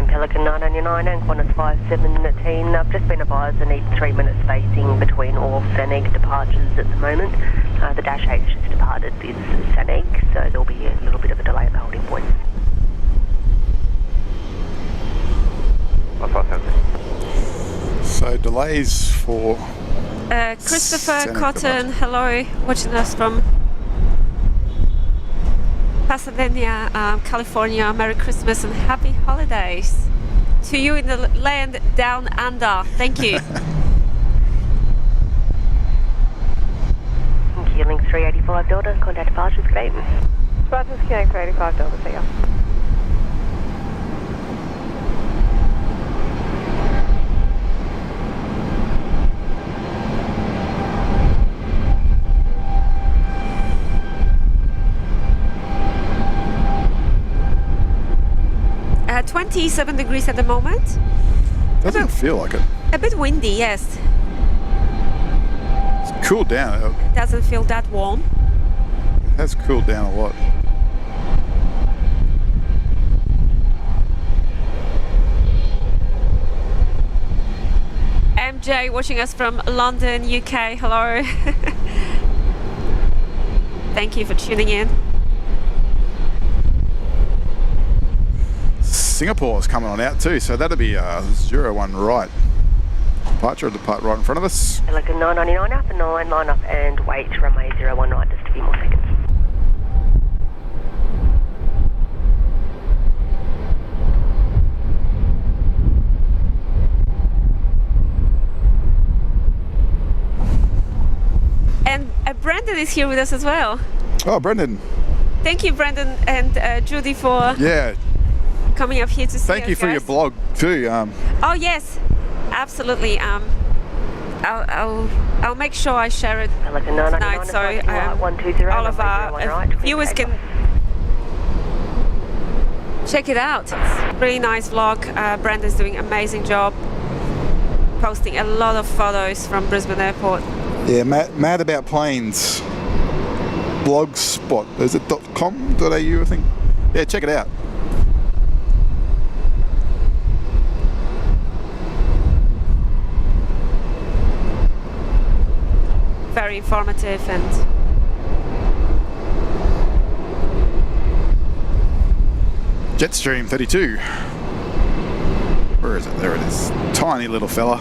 Pelican 999 and Qantas 517. I've just been advised I need 3 minutes spacing between all Saneg departures at the moment. The Dash 8 just departed is Saneg, so there'll be a little bit of a delay at the holding point. So delays for Christopher Saneg Cotton, hello, watching us from Pasadena, California. Merry Christmas and happy holidays to you in the land down under. Thank you. Keeling 385 Delta, contact departures, great. Spartans Keeling 385 Delta, see ya. Uh, 27 degrees at the moment. Doesn't feel like it. A bit windy, yes. It's cooled down. Doesn't feel that warm. It has cooled down a lot. MJ watching us from London, UK. Hello. Thank you for tuning in. Singapore's coming on out too, so that'll be 01 right. Departure will depart right in front of us. Pelican 999 Alpha 9, line up and wait, runway 01 right, just a few more seconds. And Brendan is here with us as well. Oh, Brendan. Thank you, Brendan and Judy, for coming up here to see us. Thank you for your blog too. Oh yes, absolutely. I'll make sure I share it tonight, so all of our viewers can check it out. It's a really nice vlog. Brendan's doing an amazing job, posting a lot of photos from Brisbane Airport. Yeah, mad about planes. Blogspot, is it .com.au, I think? Yeah, check it out. Very informative and Jetstream 32. Where is it? There it is. Tiny little fella.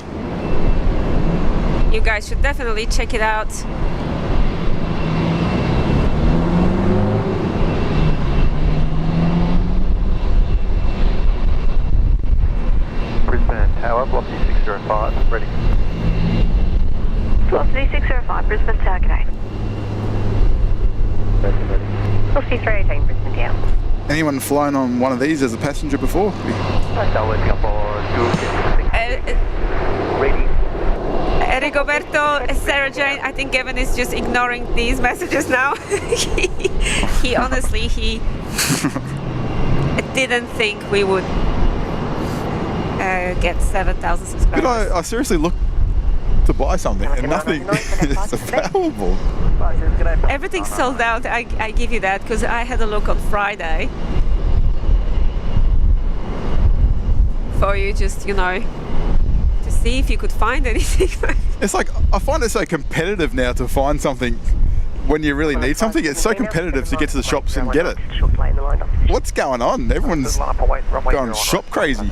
You guys should definitely check it out. Brisbane Tower, velocity 605, ready. Velocity 605, Brisbane Tower, g'day. Ready. Velocity 318, Brisbane Tower. Anyone flown on one of these as a passenger before? Tower, Singapore, 256. Ready. Rigoberto, Sarah Jane, I think Gavin is just ignoring these messages now. he honestly, he didn't think we would get 7,000 subscribers. Did I seriously look to buy something and nothing is available? Everything's sold out, I give you that, because I had a look on Friday for you, just, you know, to see if you could find anything. It's like, I find it so competitive now to find something when you really need something. It's so competitive to get to the shops and get it. What's going on? Everyone's going shop crazy.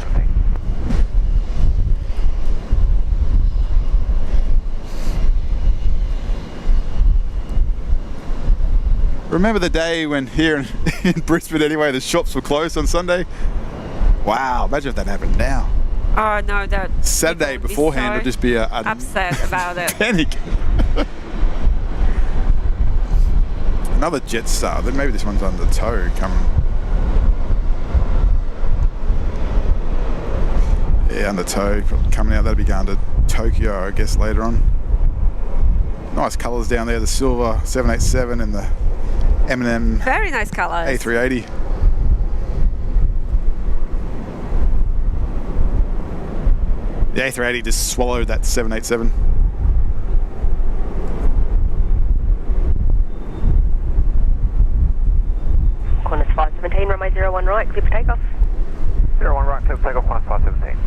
Remember the day when here in Brisbane anyway, the shops were closed on Sunday? Wow, imagine if that happened now. Oh no, that Saturday beforehand so would just be a upset about it. panic. Another Jetstar. Then maybe this one's under tow coming. Yeah, under tow, probably coming out. That'll be going to Tokyo, I guess, later on. Nice colours down there. The silver 787 and the M&M Very nice colours. A380. The A380 just swallowed that 787. Qantas 517, runway 01 right, clear for takeoff. 01 right, clear for takeoff, Qantas 517.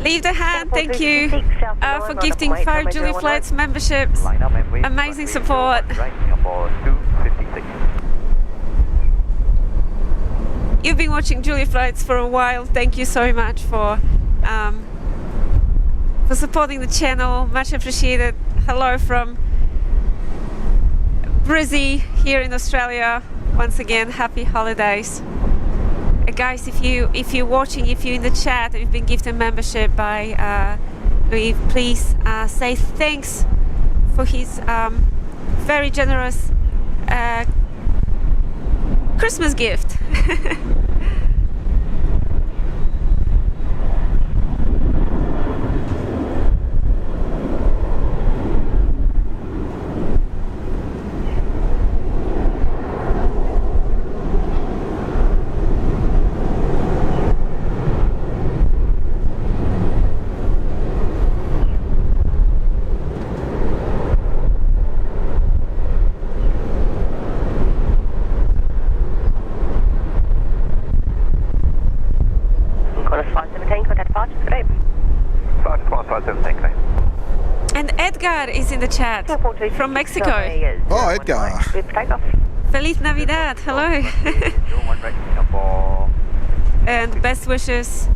Leave the hand, thank you for gifting 5 Julie Flights memberships. Amazing support. You've been watching Julie Flights for a while. Thank you so much for supporting the channel. Much appreciated. Hello from Brizzy here in Australia. Once again, happy holidays. Guys, if you're watching, if you're in the chat and you've been gifted membership by Louis, please say thanks for his very generous Christmas gift. Edgar is in the chat from Mexico. Oh, Edgar. Feliz Navidad. Hello. And best wishes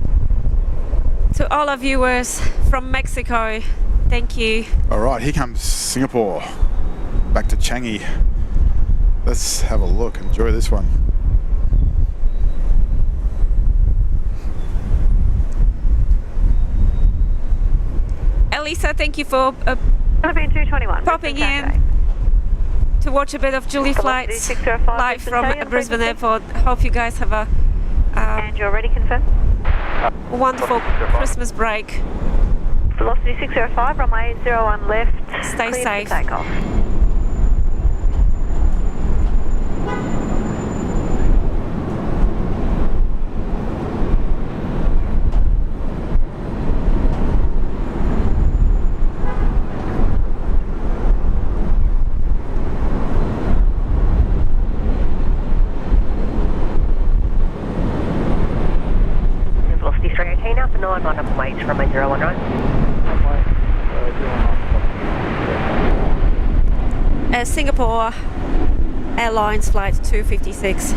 to all our viewers from Mexico. Thank you. All right, here comes Singapore. Back to Changi. Let's have a look. Enjoy this one. Elisa, thank you for popping in to watch a bit of Julie Flights live from Brisbane Airport. Hope you guys have a and you're ready, confirm? wonderful Christmas break. Velocity 605, runway 01 left. Stay clear safe. for takeoff. Velocity 318 up, 9 up weight, runway 01 right. Singapore Airlines flight 256.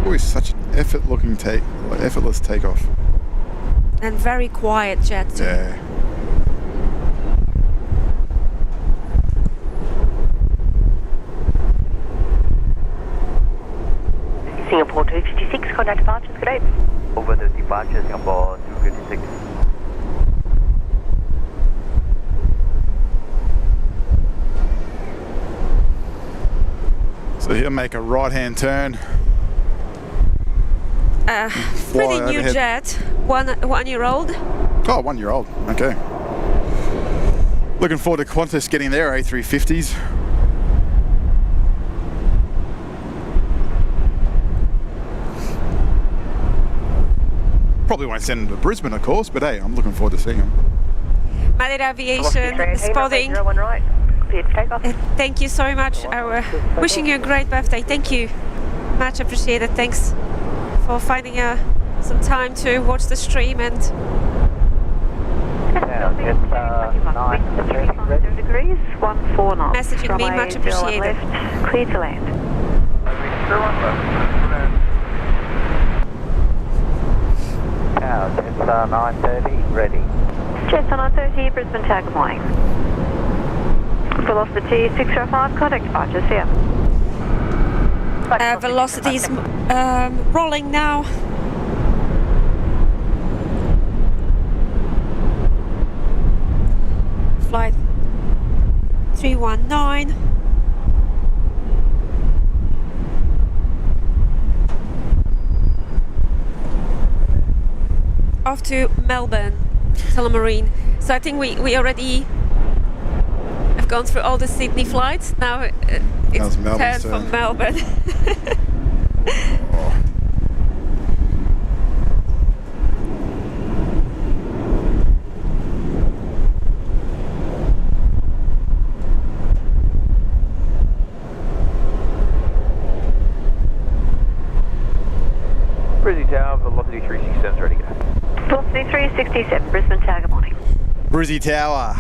Always such an effortless takeoff. And very quiet jet. Yeah. Singapore 256, contact departures, good day. Over the departure, Singapore 256. So he'll make a right-hand turn. Pretty new overhead. jet, 1 year old. Oh, 1 year old. Okay. Looking forward to Qantas getting their A350s. Probably won't send them to Brisbane, of course, but hey, I'm looking forward to seeing them. Mallet Aviation spotting. 01 right, cleared for takeoff. Thank you so much. Wishing you a great birthday. Thank you. Much appreciated. Thanks for finding some time to watch the stream and It's 9:30 degrees, 14 knots. messaging me. Much appreciated. Left, clear to land. Jetstar 930, ready. Jetstar 930, Brisbane Tower, good morning. Velocity 605, contact departures here. Velocity is rolling now. Flight 319. Off to Melbourne, Tullamarine. So I think we already have gone through all the Sydney flights. Now it's turn from Melbourne. Brizzy Tower, velocity 367 ready, go. Velocity 367, Brisbane Tower, good morning. Brizzy Tower.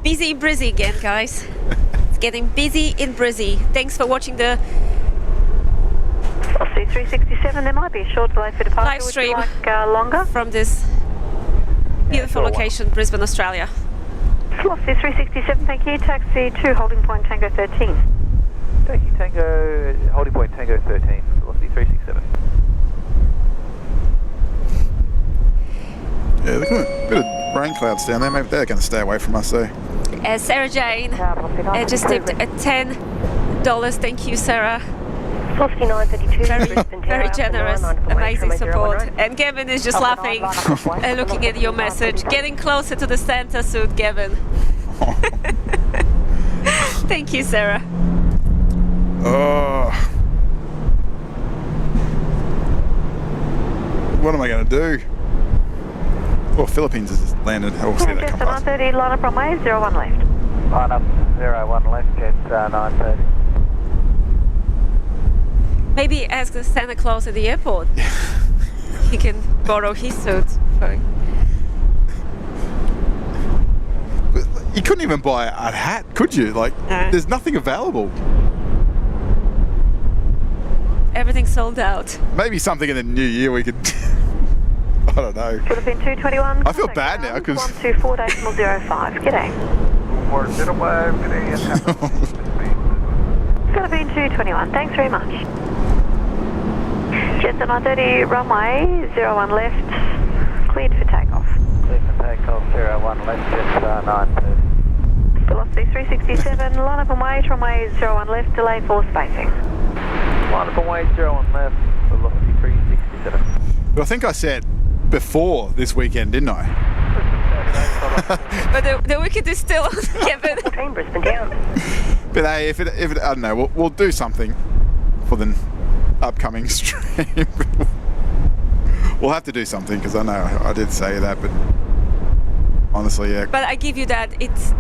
Busy in Brizzy again, guys. It's getting busy in Brizzy. Thanks for watching the Velocity 367, there might be a short delay for departure. live stream Would you like longer? from this beautiful location, Brisbane, Australia. Velocity 367, thank you. Taxi to holding point Tango 13. Thank you, Tango, holding point Tango 13, velocity 367. Yeah, look at a bit of rain clouds down there. Maybe they're going to stay away from us, though. Sarah Jane just tipped at $10. Thank you, Sarah. Velocity 932, Very generous, amazing support. And Gavin is just laughing, looking at your message. Getting closer to the Santa suit, Gavin. Thank you, Sarah. Oh. What am I going to do? Oh, Philippines has just landed. I'll see that come Jetstar past. 930, line up runway 01 left. Line up 01 left, Jetstar 930. Maybe ask the Santa Claus at the airport. He can borrow his suit. You couldn't even buy a hat, could you? Like, No. there's nothing available. Everything's sold out. Maybe something in the new year we could. I don't know. Philippine 221. I feel bad now because. 124.05. G'day. Philippine 221. Thanks very much. Jetstar 930, runway 01 left. Cleared for takeoff. Clear for takeoff, 01 left, Jetstar 930. Velocity 367, line up and wait, runway 01 left, delay for spacing. Line up and wait, 01 left, velocity 367. But I think I said before this weekend, didn't I? But the weekend is still given. Brisbane down. But hey, if it I don't know, we'll do something for the upcoming stream. We'll have to do something because I know I did say that, but honestly, yeah. But I give you that. It's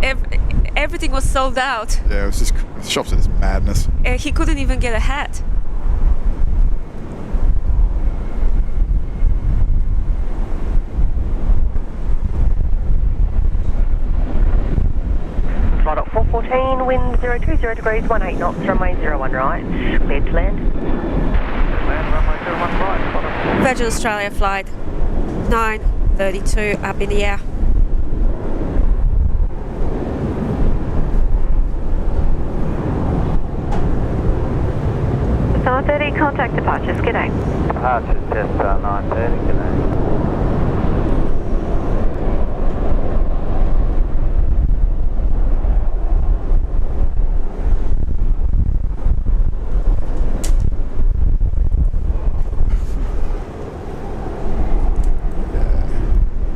everything was sold out. Yeah, it was just the shops are just madness. He couldn't even get a hat. Flight up 414, wind 0 020 degrees, 18 knots, runway 01 right, cleared to land. Land runway 01 right, bottom. Virgin Australia flight 932 up in the air. It's 9:30, contact departures, g'day. Departures, Jetstar 930, g'day.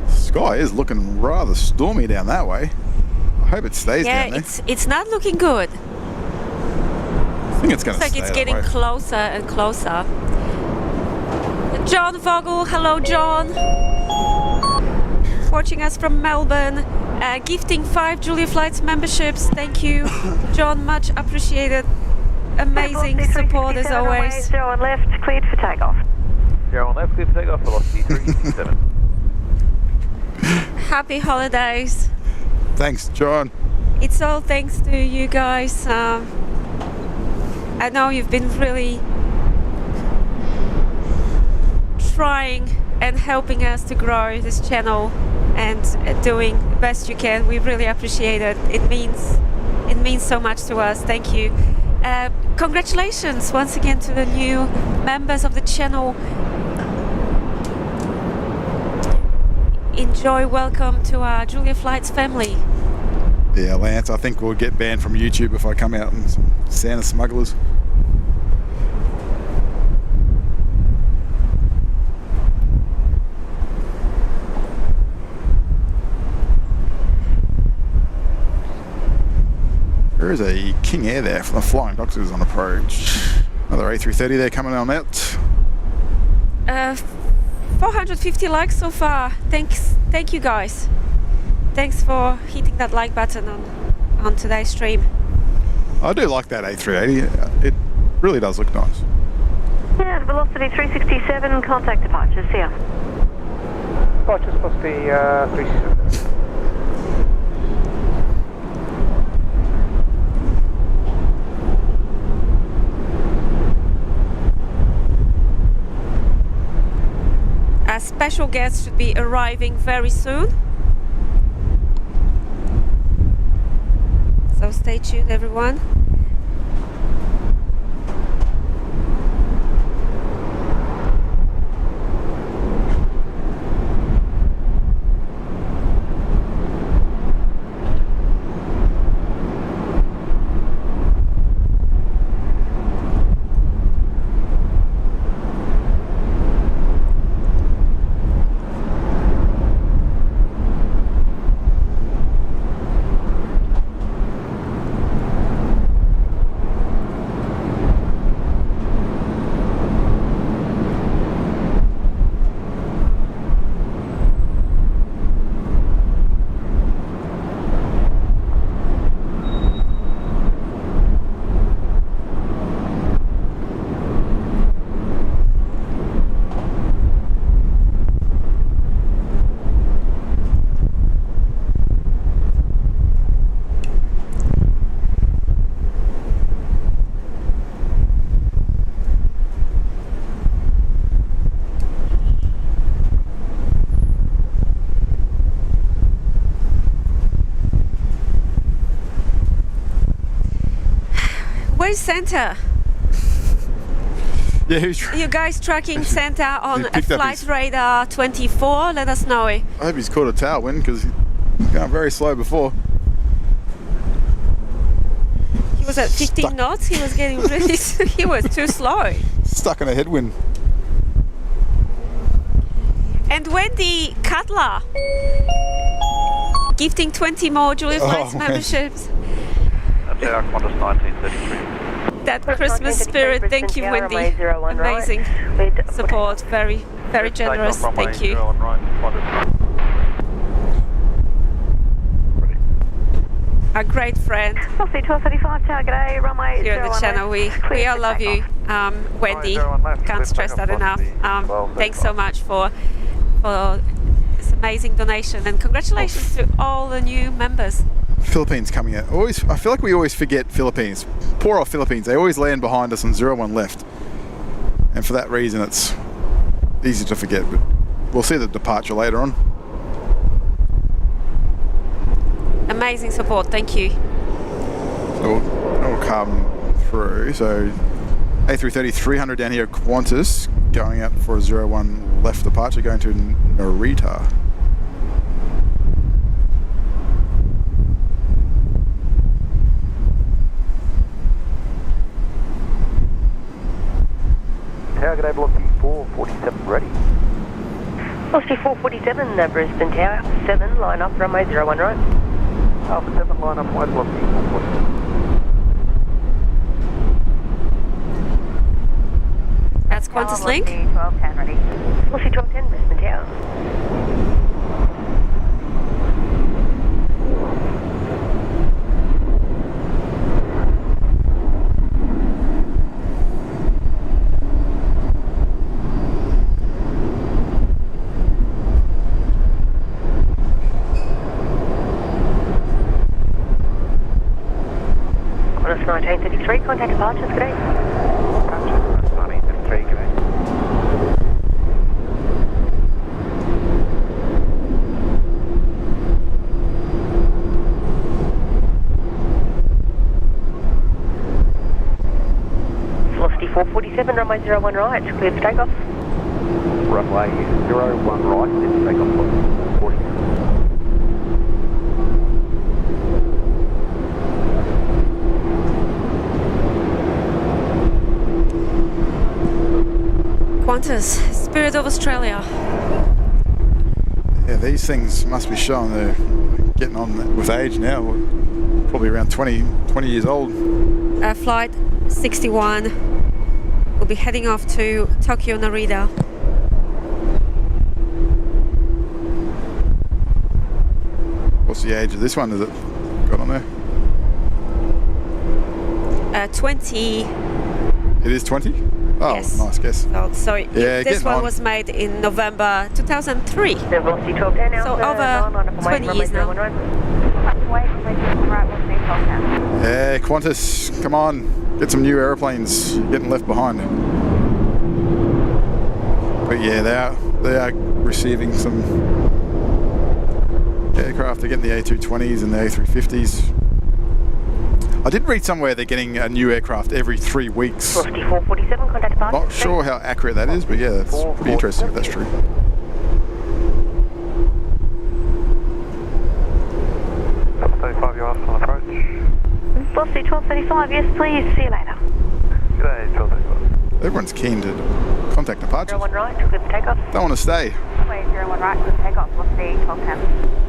Sky is looking rather stormy down that way. I hope it stays down Yeah, there. it's not looking good. I think it's going to Looks like stay it's that getting way. closer and closer. John Vogel, hello John. Watching us from Melbourne, gifting 5 Julia Flights memberships. Thank you, John, much appreciated. Amazing support as always. 01 left, cleared for takeoff. 01 left, clear for takeoff, velocity 367. Happy holidays. Thanks, John. It's all thanks to you guys. I know you've been really trying and helping us to grow this channel and doing the best you can. We really appreciate it. It means so much to us. Thank you. Congratulations once again to the new members of the channel. Enjoy, welcome to our Julia Flights family. Yeah, Lance, I think we'll get banned from YouTube if I come out and some Santa smugglers. There is a King Air there from the Flying Doctors on approach. Another A330 there coming on out. 450 likes so far. Thank you guys. Thanks for hitting that like button on today's stream. I do like that A380. It really does look nice. Yeah, velocity 367, contact departures, here. Departures velocity 367. A special guest should be arriving very soon. So stay tuned, everyone. Where's Santa? Yeah, You guys tracking Santa on He picked up Flight his- Radar 24? Let us know. I hope he's caught a tailwind because he's going very slow before. He was at 15 Stuck. knots. He was getting really. He was too slow. Stuck in a headwind. And Wendy Cutler gifting 20 more Julia Flights man. memberships. Jetstar and Qantas 1933. That Christmas spirit. Thank you, Wendy. Amazing support. Very, very generous. Thank you. A great friend Velocity 1235, target A, runway here on 01 the channel. left, We clear all for love you, takeoff. Wendy. 01 left, Can't clear stress that takeoff, enough. velocity 12, Thanks so much for this amazing donation, and congratulations to all the new members. Philippines coming out. I feel like we always forget Philippines. Poor old Philippines. They always land behind us on 01 left. And for that reason, it's easy to forget. But we'll see the departure later on. Amazing support, thank you. So it'll come through. So A330 300 down here at Qantas, going out for a 01 left departure, going to Narita. Tower, good day, velocity 447 ready. Velocity 447, Brisbane Tower, 7, line up, runway 01 right. Alpha 7, line up, wide velocity 447. That's Qantas Link. Velocity 1210 ready. Velocity 1210, Brisbane Tower. Qantas 1933, contact departures, good day. Departure, 1933, good day. Velocity 447, runway 01 right, clear for takeoff. Runway 01 right, then take off 40. Qantas, Spirit of Australia. Yeah, these things must be showing they're getting on with age now. Probably around 20 years old. Flight 61 will be heading off to Tokyo Narita. What's the age of this one? Is it got on there? 20. It is 20? Oh, Yes. nice guess. So Yeah, this getting one on. was made in November 2003. Velocity 1210 now. So over 20 years now. Wait, right, velocity 1210. Yeah, Qantas, come on. Get some new airplanes. You're getting left behind. But yeah, they are receiving some aircraft. They're getting the A220s and the A350s. I did read somewhere they're getting a new aircraft every 3 weeks. Velocity 447, contact departures. Not sure how accurate that is, but yeah, that's pretty interesting if that's true. Alpha 35, you're off on approach. Velocity 1235, yes please, see you later. Good day, 1235. Everyone's keen to contact departures. 01 right, clear for takeoff. Don't want to stay. Runway 01 right, good takeoff, velocity 1210.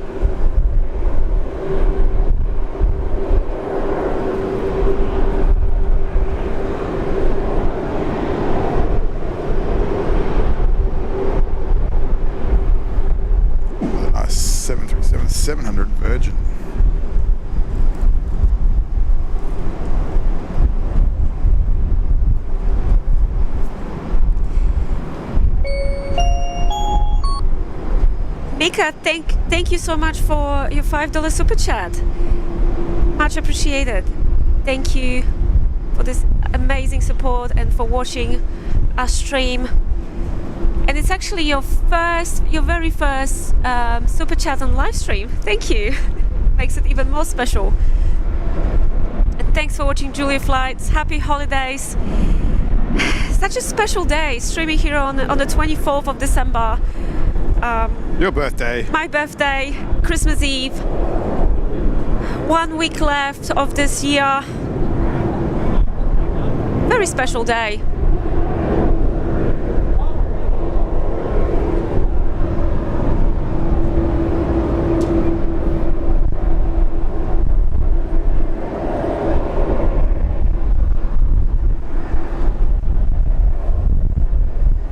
Ooh, a nice 737-700 Virgin. Mika, thank you so much for your $5 super chat. Much appreciated. Thank you for this amazing support and for watching our stream. And it's actually your very first super chat on live stream. Thank you. Makes it even more special. And thanks for watching Julia Flights. Happy holidays. Such a special day streaming here on the 24th of December. Your birthday. My birthday, Christmas Eve. 1 week left of this year. Very special day.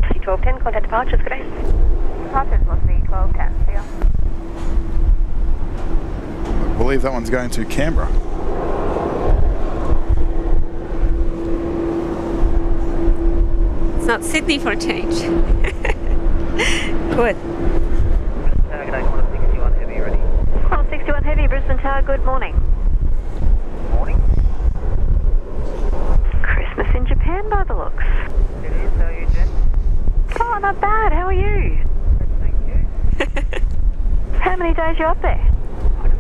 C1210, contact departures, good day. Departures, velocity 1210, see you. I believe that one's going to Canberra. It's not Sydney for a change. Good. Good day, Qantas 61 heavy ready. Qantas 61 heavy, Brisbane Tower, good morning. Morning. Christmas in Japan by the looks. It is. How are you, Jen? Oh, not bad. How are you? Thank you. How many days you up there?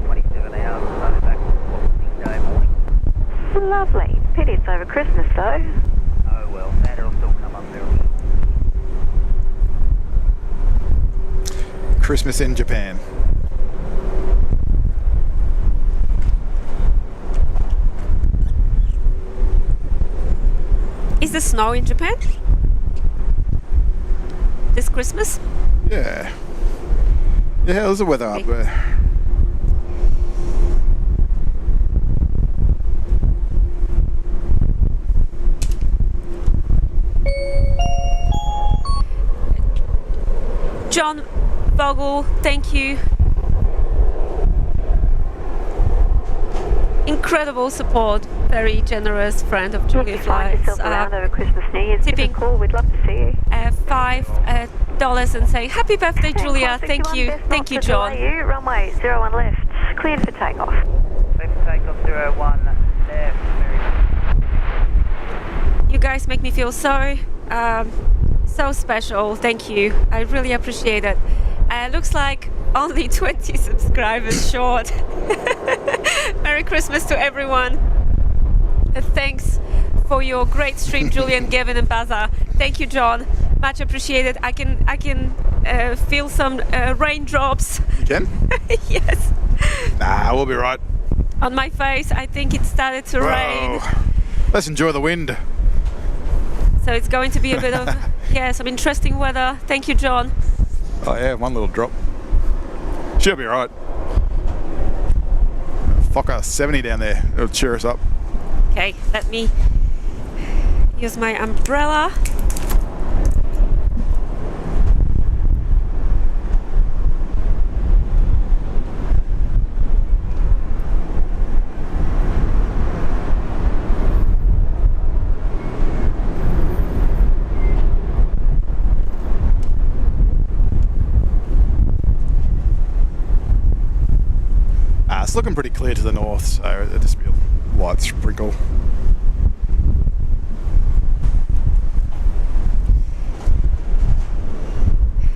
27 hours, so back Boxing Day morning. Lovely. Pity it's over Christmas though. Oh well, Santa will still come up early. Christmas in Japan. Is there snow in Japan this Christmas? Yeah. Yeah, how's the weather up there? John Vogel, thank you. Incredible support, very generous friend of Julia If you find Flights. yourself around over Christmas, New Year's, give us a tipping call. We'd love to see you. $5 and say happy birthday, Julia. Claus Thank 61, you, best thank not you, to John. delay you. Runway 01 left, cleared for takeoff. Clear for takeoff 01 left. You guys make me feel so special. Thank you. I really appreciate it. Looks like only 20 subscribers short. Merry Christmas to everyone. Thanks for your great stream, Julian, Gavin, and Baza. Thank you, John. Much appreciated. I can feel some raindrops. You can? Yes. Nah, we'll be right. On my face. I think it started to rain. Whoa. Let's enjoy the wind. So it's going to be a bit of some interesting weather. Thank you, John. Oh yeah, one little drop. She'll be right. Fokker 70 down there. It'll cheer us up. Okay, let me use my umbrella. It's looking pretty clear to the north, so it'll just be a light sprinkle.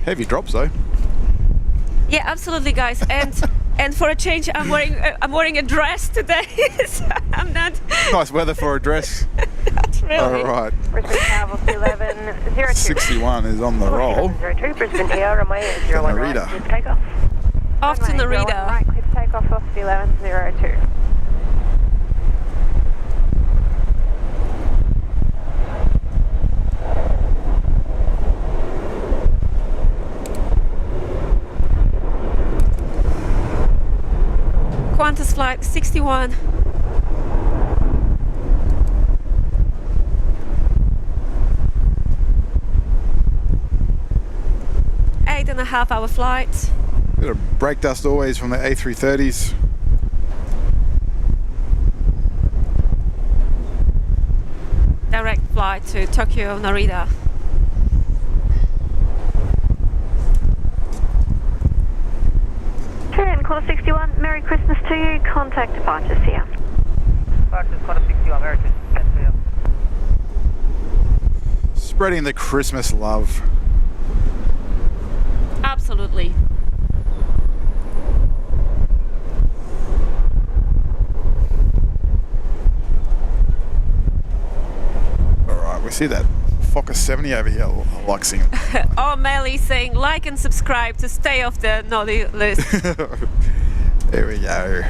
Heavy drops though. Yeah, absolutely, guys. And for a change, I'm wearing a dress today. So I'm not. Nice weather for a dress. Not really. All right. Brisbane Tower 1102. 61 is on the roll. 02, Brisbane Tower, runway 01 right, Narita. clear for takeoff. Off to Runway 01 Narita. right, clear for takeoff off 1102. Qantas flight 61. Eight and a half hour flight. Bit of brake dust always from the A330s. Direct flight to Tokyo Narita. And Qantas 61, Merry Christmas to you. Contact departures here. Departures Qantas 61, Merry Christmas. Catch you. Spreading the Christmas love. Absolutely. Alright, we see that Fokker 70 over here. I like seeing it. Oh, Melly saying like and subscribe to stay off the naughty list. There we go.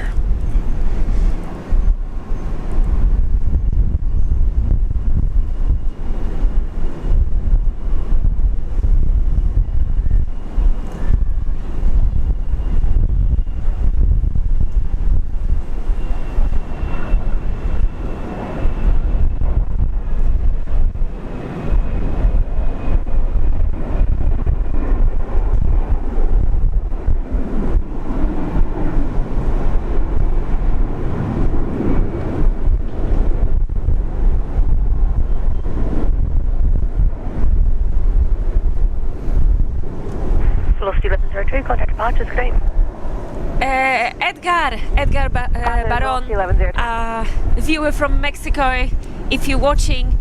Velocity 1102, contact departures, good day. Edgar Baron, 1102. viewer from Mexico, if you're watching.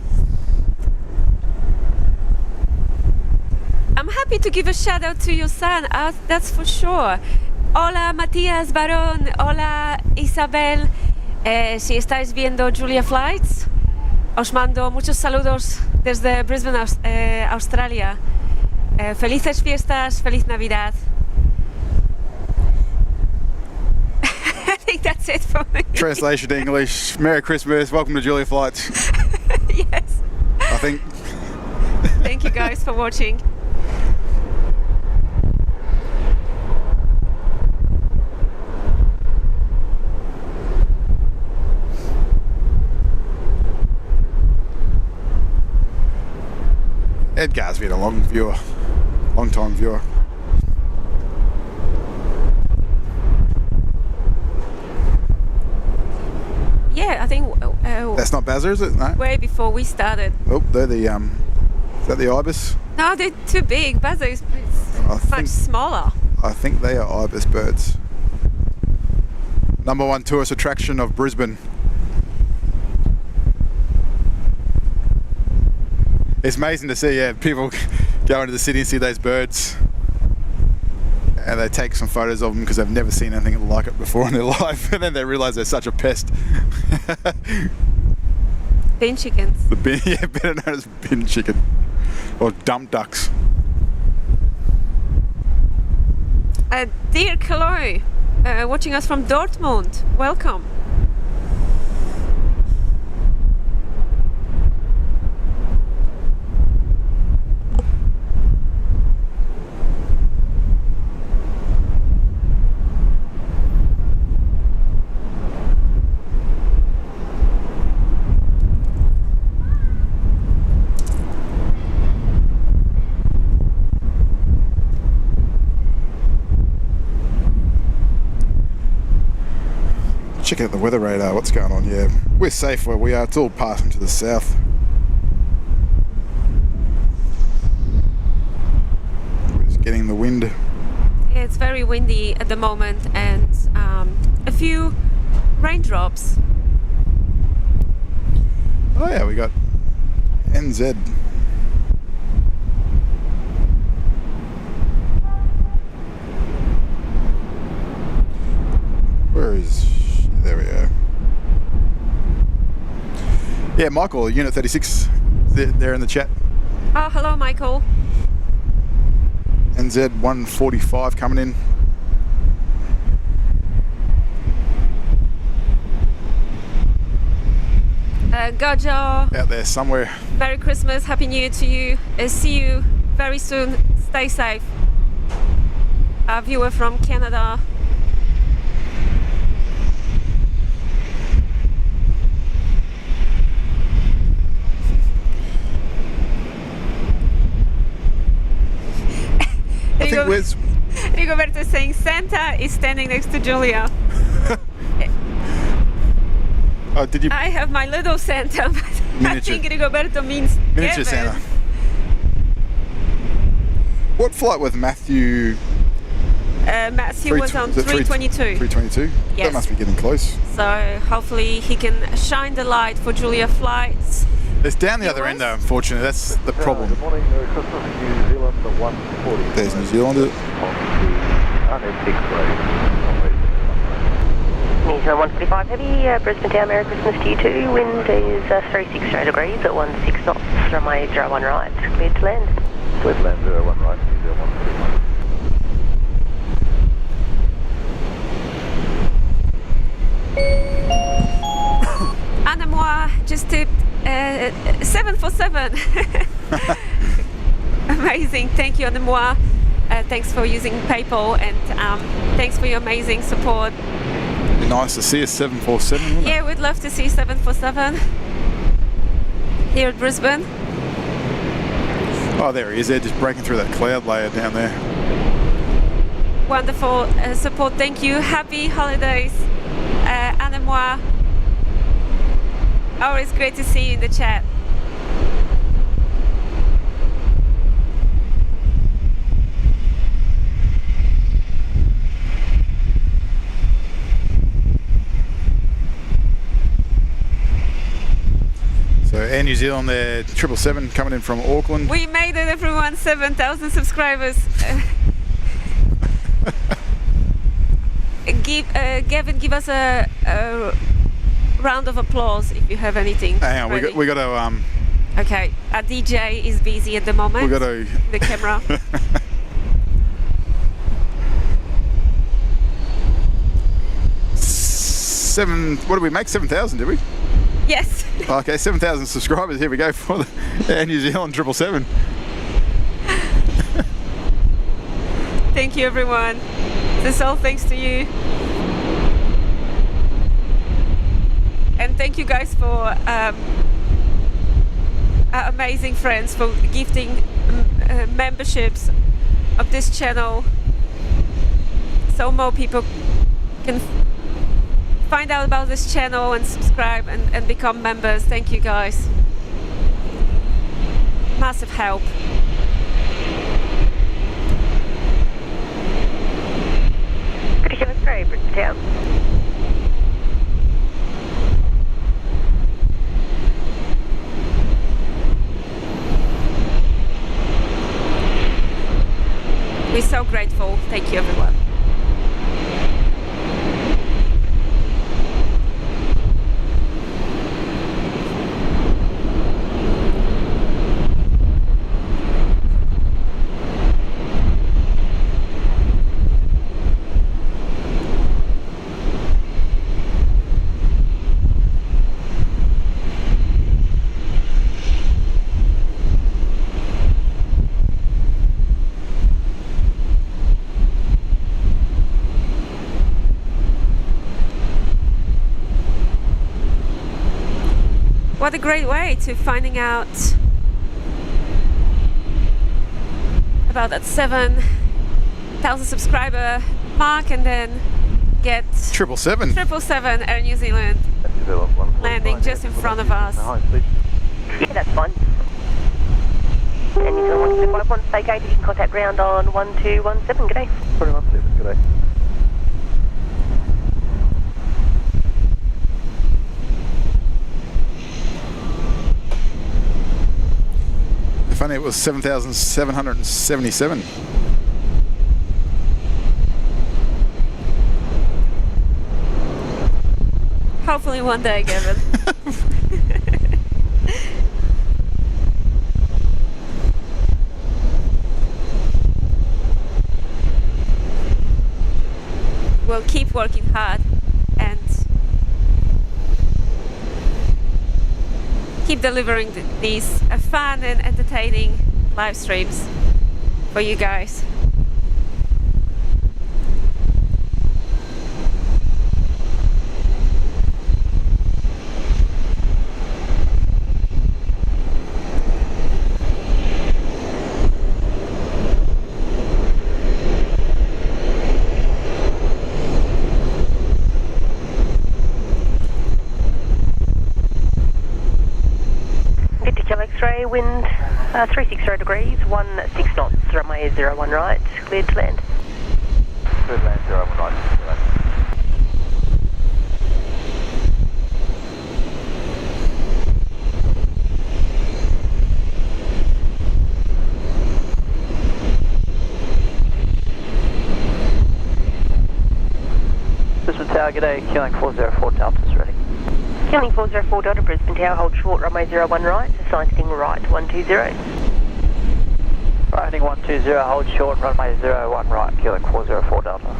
I'm happy to give a shout out to your son, that's for sure. Hola Matías Barón, hola Isabel, si estáis viendo Julia Flights, os mando muchos saludos desde Brisbane, Australia. Felices fiestas, feliz Navidad. I think that's it for me. Translation to English. Merry Christmas. Welcome to Julia Flights. Yes. I think. Thank you guys for watching. Edgar's been a long time viewer. Yeah, I think That's not Bazza, is it? No. way before we started. Oh, they're the is that the ibis? No, they're too big. Buzzer is much think- smaller. I think they are ibis birds. Number one tourist attraction of Brisbane. It's amazing to see, people go into the city and see those birds, and they take some photos of them because they've never seen anything like it before in their life, and then they realise they're such a pest. Bin chickens. The bin, better known as bin chicken, or dump ducks. Dear hello, watching us from Dortmund. Welcome. Checking out the weather radar, what's going on? Yeah, we're safe where we are. It's all passing to the south. We're just getting the wind. Yeah, it's very windy at the moment, and a few raindrops. Oh yeah, we got NZ. Where is... There we go. Yeah, Michael, Unit 36, there in the chat. Oh, hello, Michael. NZ 145 coming in. Gojo, Out there somewhere. Merry Christmas, Happy New Year to you. See you very soon. Stay safe. A viewer from Canada. I think where's... Rigoberto is saying Santa is standing next to Julia. Oh, did you... I have my little Santa, but I Miniature. think Rigoberto means Miniature Kevin. Santa. What flight was Matthew? Matthew was on 322. 322? Yes. That must be getting close. So hopefully he can shine the light for Julia Flights. It's down the other end though, unfortunately. That's the problem. Good morning, Merry Christmas, New Zealand, the 140. There's New Zealand. On the RN6 road. New Zealand 145 heavy, Brisbane town, Merry Christmas to you too. Wind is 360 degrees at 16 knots, runway 01 right, cleared to land. Cleared to land 01 right, New Zealand 145. Anna Moi just tipped 7 for 7. Amazing, thank you Anna Moi. Thanks for using PayPal, and thanks for your amazing support. Be nice to see a 747, wouldn't it? Yeah, we'd love to see 747 here at Brisbane. Oh, there he is. They're just breaking through that cloud layer down there. Wonderful support, thank you. Happy holidays, Anna Moi. Always great to see you in the chat. New Zealand there, 777 coming in from Auckland. We made it, everyone. 7,000 subscribers. Gavin, give us a round of applause if you have anything. Hang on, ready. we got to. Okay, our DJ is busy at the moment. We got to. The camera. What did we make? 7,000, did we? Yes. Okay, 7,000 subscribers. Here we go for the Air New Zealand 777. Thank you, everyone. This is all thanks to you. And thank you guys for our amazing friends for gifting memberships of this channel, so more people can find out about this channel and subscribe and become members. Thank you guys. Massive help. British Australia, Brisbane. We're so grateful. Thank you, everyone. What a great way to finding out about that 7,000 subscriber mark and then get 777 Air New Zealand landing just in front of us. Yeah, that's fine. And New Zealand 125 once vacated, you can contact ground on 1217. G'day. 317, g'day. Funny, it was 7,777. Hopefully one day, Gavin. We'll keep working hard and keep delivering these fun and entertaining live streams for you guys. X-ray, wind 360 degrees, 16 knots, runway 01 right, cleared to land. Cleared to land, 01 right. Brisbane Tower, g'day, Qling 404 Delta's ready. Qling 404 Delta, Brisbane Tower, hold short, runway 01 right, sighting right 120. Right, 120, hold short, runway 01 right, Qling 404 Delta.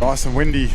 Nice and windy.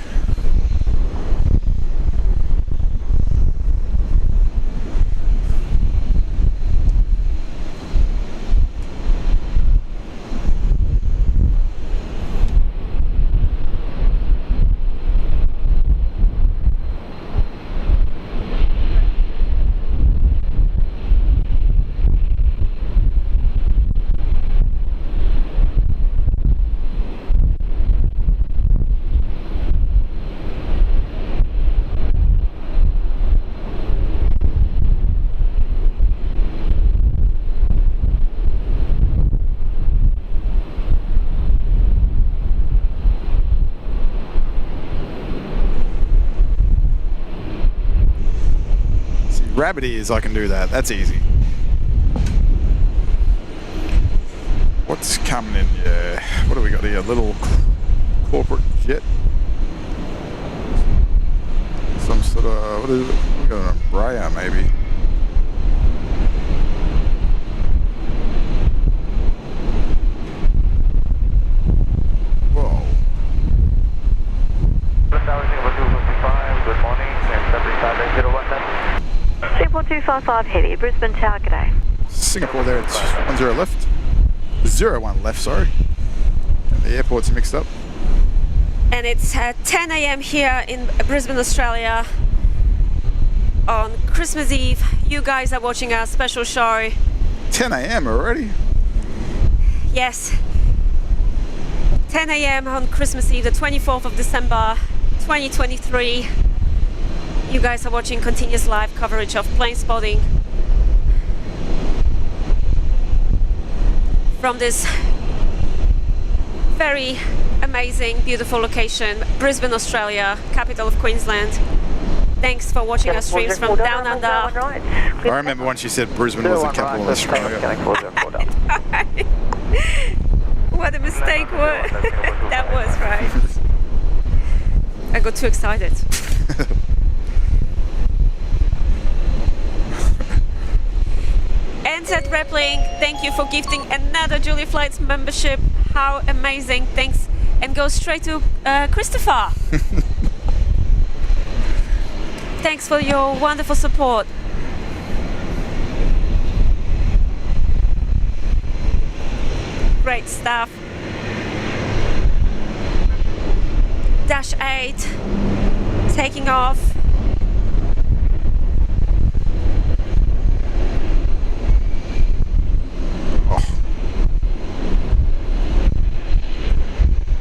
rabbit ears, I can do that. That's easy. What's coming in? Yeah. What do we got here? A little corporate jet. Some sort of, what is it? We got an Embraer maybe. Whoa. Good morning, Singapore 255 Heavy, Brisbane Tower, g'day. Singapore there, it's 10 left. 01 left, sorry. And the airport's mixed up. And it's 10 a.m. here in Brisbane, Australia on Christmas Eve. You guys are watching our special show. 10 a.m. already? Yes. 10 a.m. on Christmas Eve, the 24th of December, 2023. You guys are watching continuous live coverage of plane spotting from this very amazing, beautiful location, Brisbane, Australia, capital of Queensland. Thanks for watching our streams from down under. I remember when she said Brisbane was the capital of Australia. What a mistake that was, right? I got too excited. NZ Rappling, thank you for gifting another Julia Flights membership. How amazing, thanks. And go straight to Christopher. Thanks for your wonderful support. Great stuff. Dash 8 taking off.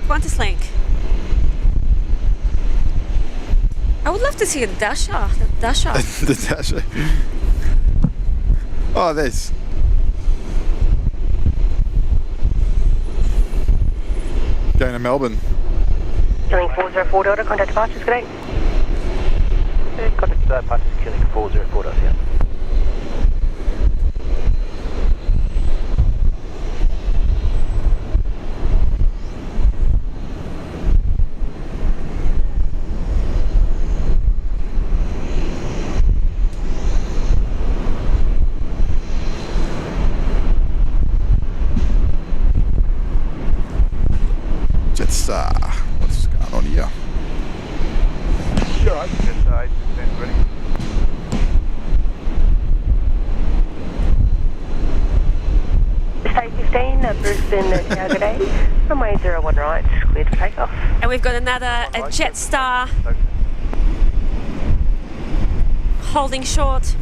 Qantas link. I would love to see the Dasher. The Dasher. The Dasher. Oh, there's. Going to Melbourne. Killing 404 Delta, contact departures, good day. Yeah, contact departures, killing 404 Delta, yeah. Jetstar. What's going on here? You alright? Jetstar, stand ready. State 15, Brisbane, Tower, good day. Runway 01 right, clear to take off. And we've got another Jetstar holding short.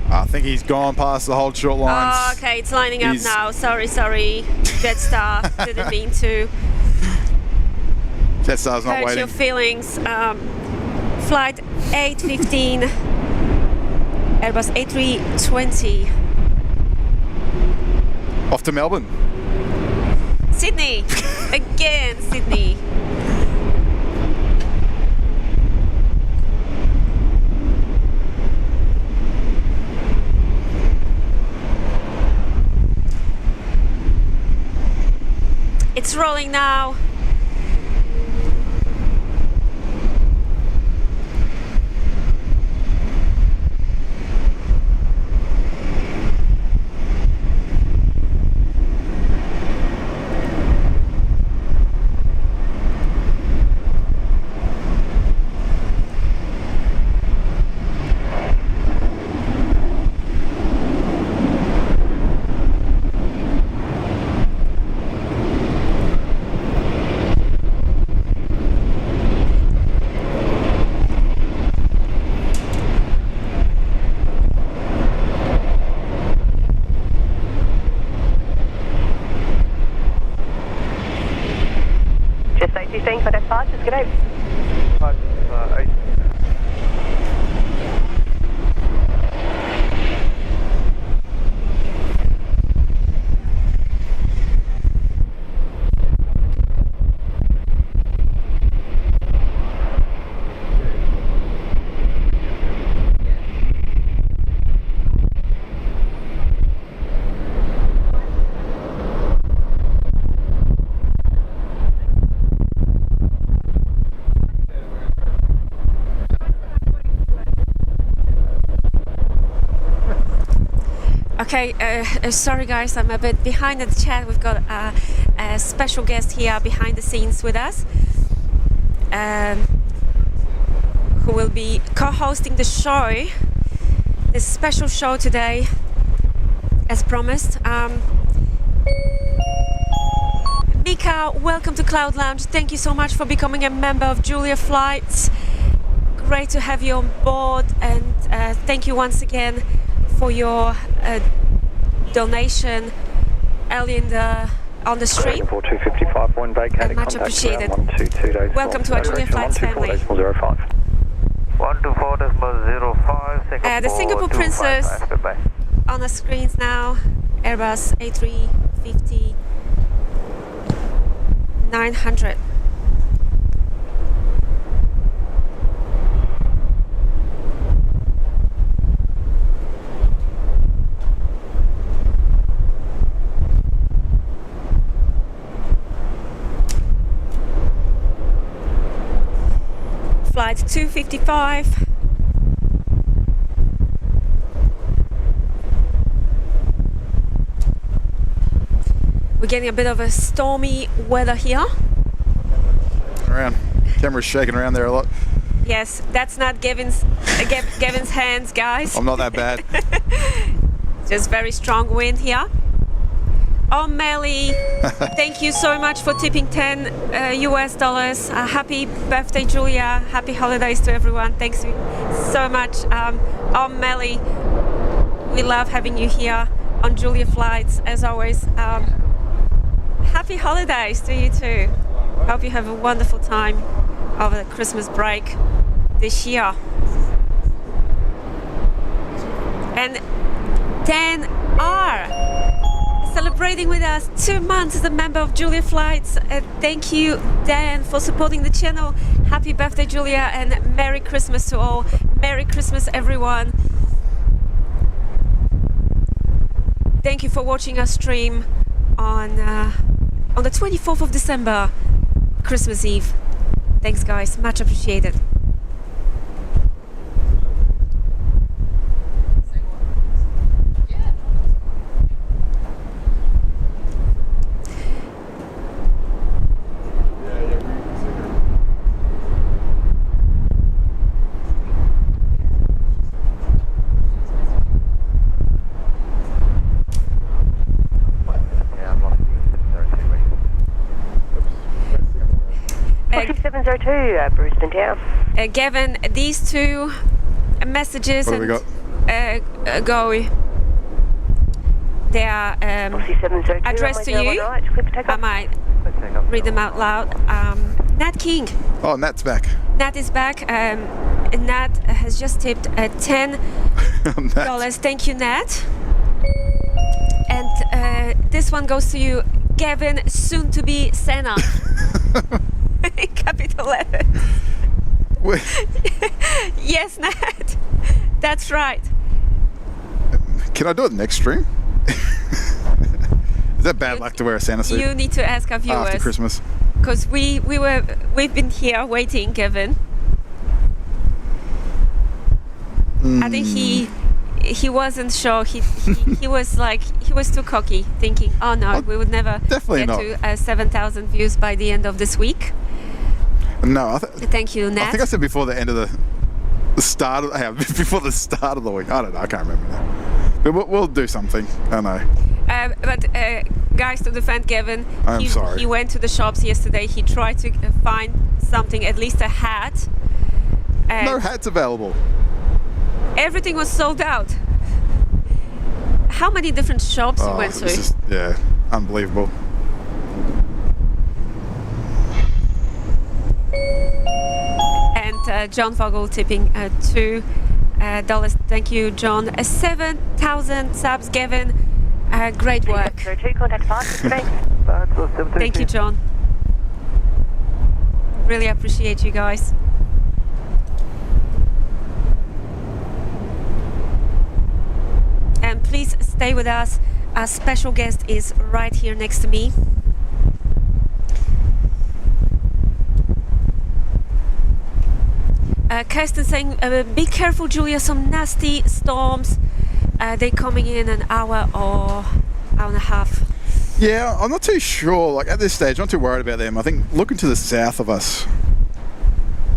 I think he's gone past the hold short lines. Oh, okay, it's lining up now. Sorry. Jetstar, didn't mean to Jetstar's not hurt waiting. your feelings. Flight 815, Airbus A320. Off to Melbourne. Sydney, again, Sydney. It's rolling now. Contact departures, good day. 8. Okay, sorry guys, I'm a bit behind in the chat. We've got a special guest here behind the scenes with us, who will be co-hosting the show, this special show today, as promised. Mika, welcome to Cloud Lounge. Thank you so much for becoming a member of Julia Flights. Great to have you on board, and thank you once again for your donation early on the stream. 4255, one vacated, much appreciated. 122 Welcome to our Julia Flights family. 124.05. 124.05, The Singapore Princess on the screens now. Airbus A350 900. Flight 255. We're getting a bit of a stormy weather here. Around. Camera's shaking around there a lot. Yes, that's not Gavin's hands, guys. I'm not that bad. Just very strong wind here. Oh, Melly, thank you so much for tipping $10 US. Happy birthday, Julia. Happy holidays to everyone. Thanks so much. Oh, Melly, we love having you here on Julia Flights, as always. Happy holidays to you too. Hope you have a wonderful time over the Christmas break this year. And Dan R, celebrating with us 2 months as a member of Julia Flights. Thank you, Dan, for supporting the channel. Happy birthday, Julia, and Merry Christmas to all. Merry Christmas, everyone. Thank you for watching our stream on the 24th of December, Christmas Eve. Thanks, guys. Much appreciated. Brisbane town. Gavin, these two messages What have we got? go. They are addressed to you. I might read them out loud. Nat King. Oh, Nat's back. Nat is back. Nat has just tipped $10. Thank you, Nat. And this one goes to you, Gavin, soon to be Senna. Capital letters. Yes, Nat. That's right. Can I do it next stream? Is that bad luck to wear a Santa suit? You need to ask our viewers. After Christmas. Because we've been here waiting, Gavin. I think he wasn't sure. He was too cocky, thinking, oh no, we would never get to 7,000 views by the end of this week. No, thank you, Nat. I think I said before the end of the start of before the start of the week. I don't know. I can't remember now. But we'll do something. I know. But guys, to defend Gavin, I'm sorry. He went to the shops yesterday. He tried to find something, at least a hat. No hats available. Everything was sold out. How many different shops you went to? Yeah, unbelievable. And John Vogel tipping $2. Thank you, John. 7,000 subs, Gavin. Great work. Thank you, John. Really appreciate you guys. And please stay with us. Our special guest is right here next to me. Kirsten saying, be careful, Julia, some nasty storms are they coming in an hour or hour and a half? Yeah, I'm not too sure. Like at this stage, I'm not too worried about them. I think looking to the south of us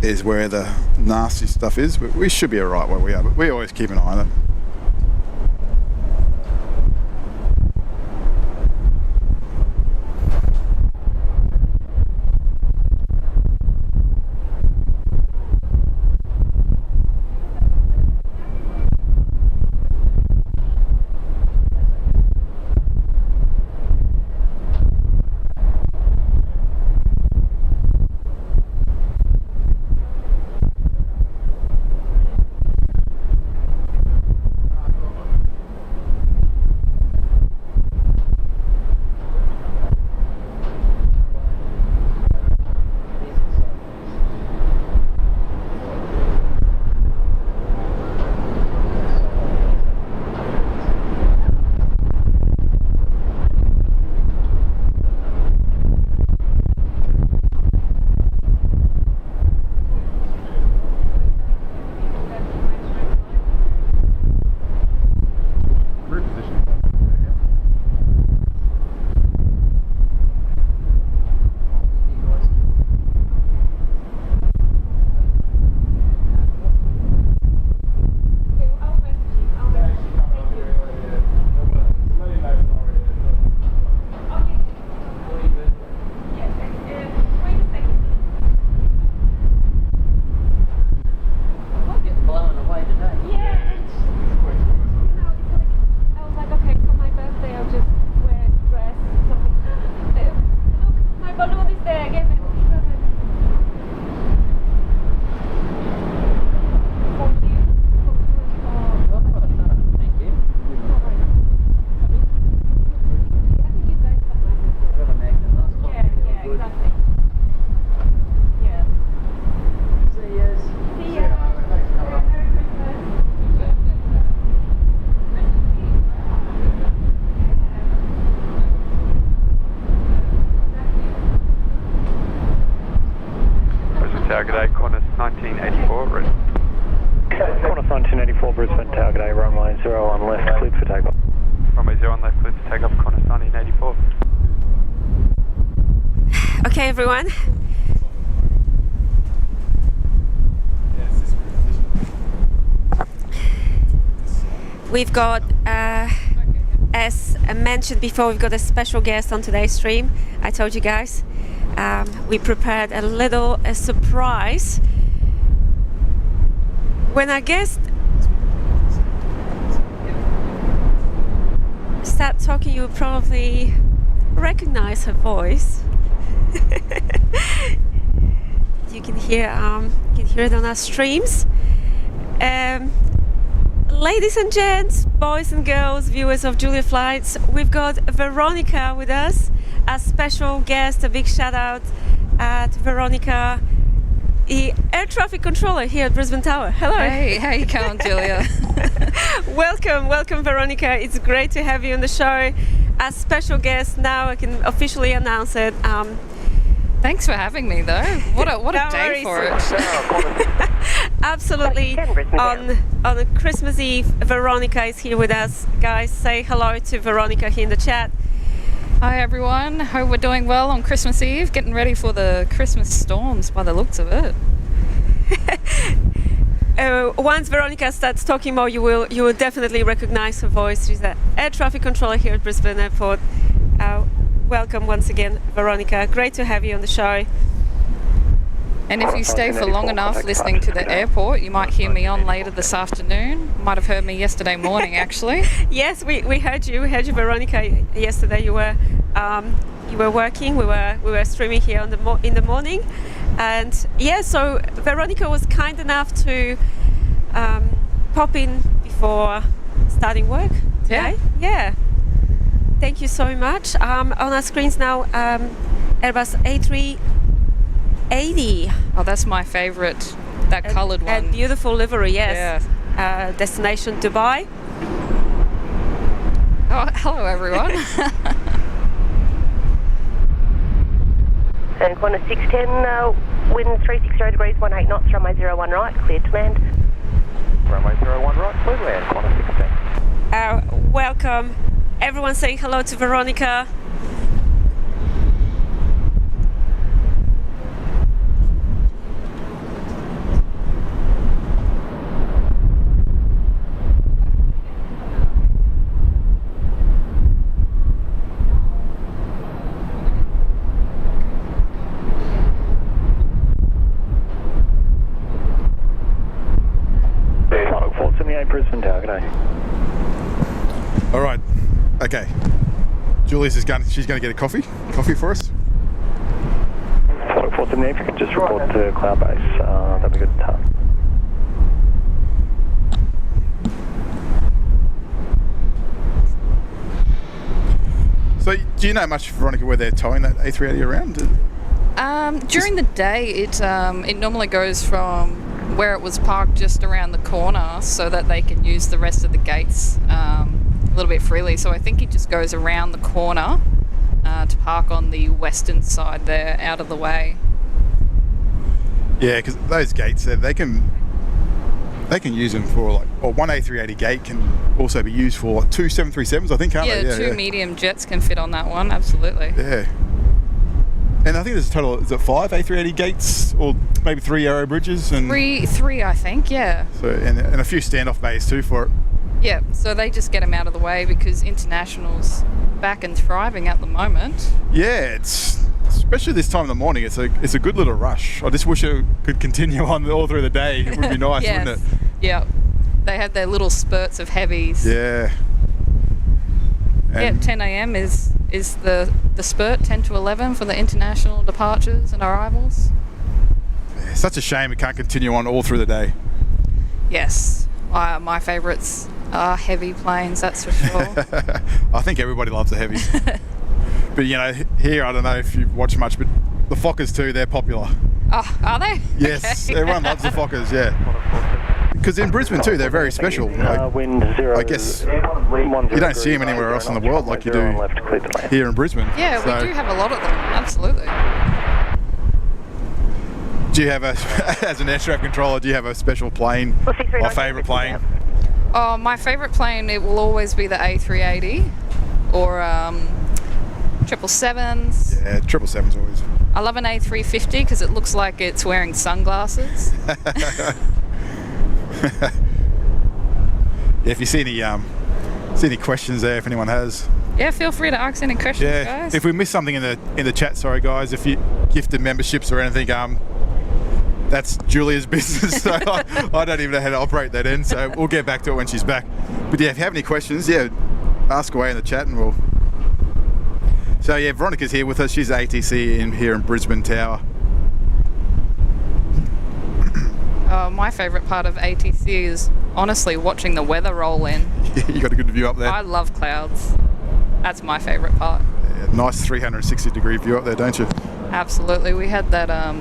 is where the nasty stuff is. But we should be alright where we are, but we always keep an eye on it. Tower, g'day, Qantas 1984, red. Qantas 1984, Brisbane Tower, g'day, runway 01 left, cleared for takeoff. Runway 01 left, cleared for takeoff, Qantas 1984. Okay, everyone. We've got, as I mentioned before, we've got a special guest on today's stream. I told you guys. We prepared a surprise. When our guest start talking, you'll probably recognize her voice. You can hear it on our streams. Ladies and gents, boys and girls, viewers of Julia Flights, we've got Veronica with us, a special guest. A big shout out to Veronica, the air traffic controller here at Brisbane Tower. Hello. Hey, how you going, Julia? welcome, Veronica. It's great to have you on the show. A special guest. Now I can officially announce it. Thanks for having me, though. What a day for it. Absolutely. On a Christmas Eve, Veronica is here with us. Guys, say hello to Veronica here in the chat. Hi, everyone. Hope we're doing well on Christmas Eve. Getting ready for the Christmas storms by the looks of it. Once Veronica starts talking more, you will definitely recognize her voice. She's the air traffic controller here at Brisbane Airport. Welcome once again, Veronica. Great to have you on the show. And if you stay for long enough listening to the airport, you might hear me on later this afternoon. Might have heard me yesterday morning, actually. Yes, we heard you. We heard you, Veronica. Yesterday you were working. We were streaming here in the morning, and yeah. So Veronica was kind enough to pop in before starting work today. Yeah. Thank you so much. On our screens now, Airbus A380. Oh, that's my favourite, that coloured one. And beautiful livery, yes. Yeah. Destination Dubai. Oh, hello everyone. And Qantas 610, wind 360 degrees, 18 knots, runway 01 right, cleared to land. Runway 01 right, clear land, Qantas 610. Welcome. Everyone saying hello to Veronica. Brisbane Tower, g'day. All right. Okay. Julius is going. She's going to get a coffee for us. 478, if you could just report to Cloud Base, that'd be good. So, do you know much, Veronica, where they're towing that A380 around? During the day, it normally goes from where it was parked just around the corner so that they can use the rest of the gates a little bit freely. So I think it just goes around the corner to park on the western side there, out of the way. Yeah, because those gates, they can use them for like, or one A380 gate can also be used for two 737s, I think, can't they? Yeah, two medium jets can fit on that one, absolutely. Yeah. And I think there's a total, is it 5 A380 gates or maybe 3 aero bridges? And three, I think, yeah. So and a few standoff bays too for it. Yeah, so they just get them out of the way because international's back and thriving at the moment. Yeah, it's especially this time of the morning. It's a good little rush. I just wish it could continue on all through the day. It would be nice, Yes. wouldn't it? Yeah, they have their little spurts of heavies. Yeah. Yeah, 10 a.m. is the spurt, 10 to 11 for the international departures and arrivals. Yeah, such a shame it can't continue on all through the day. Yes, my favourites are heavy planes, that's for sure. I think everybody loves the heavies. But you know, here, I don't know if you've watched much, but the Fokkers too, they're popular. Oh, are they? Yes, Okay. Everyone loves the Fokkers, yeah. Because in Brisbane too, they're very special. Like, wind 0. I guess you don't see them anywhere else in the world like you do here in Brisbane. Yeah, So, we do have a lot of them, absolutely. do you have as an air traffic controller, do you have a special plane or favourite plane? Oh, my favourite plane, it will always be the A380 or 777s. Yeah, 777's always. I love an A350 because it looks like it's wearing sunglasses. Yeah, if you see any questions there, if anyone has. Yeah, feel free to ask any questions, Yeah, guys. if we missed something in the chat, sorry guys. If you gifted memberships or anything, that's Julia's business. So I don't even know how to operate that end. So we'll get back to it when she's back. But yeah, if you have any questions, yeah, ask away in the chat and we'll. So yeah, Veronica's here with us. She's ATC here in Brisbane Tower. My favourite part of ATC is honestly watching the weather roll in. You got a good view up there. I love clouds. That's my favourite part. Yeah, nice 360-degree view up there, don't you? Absolutely. We had that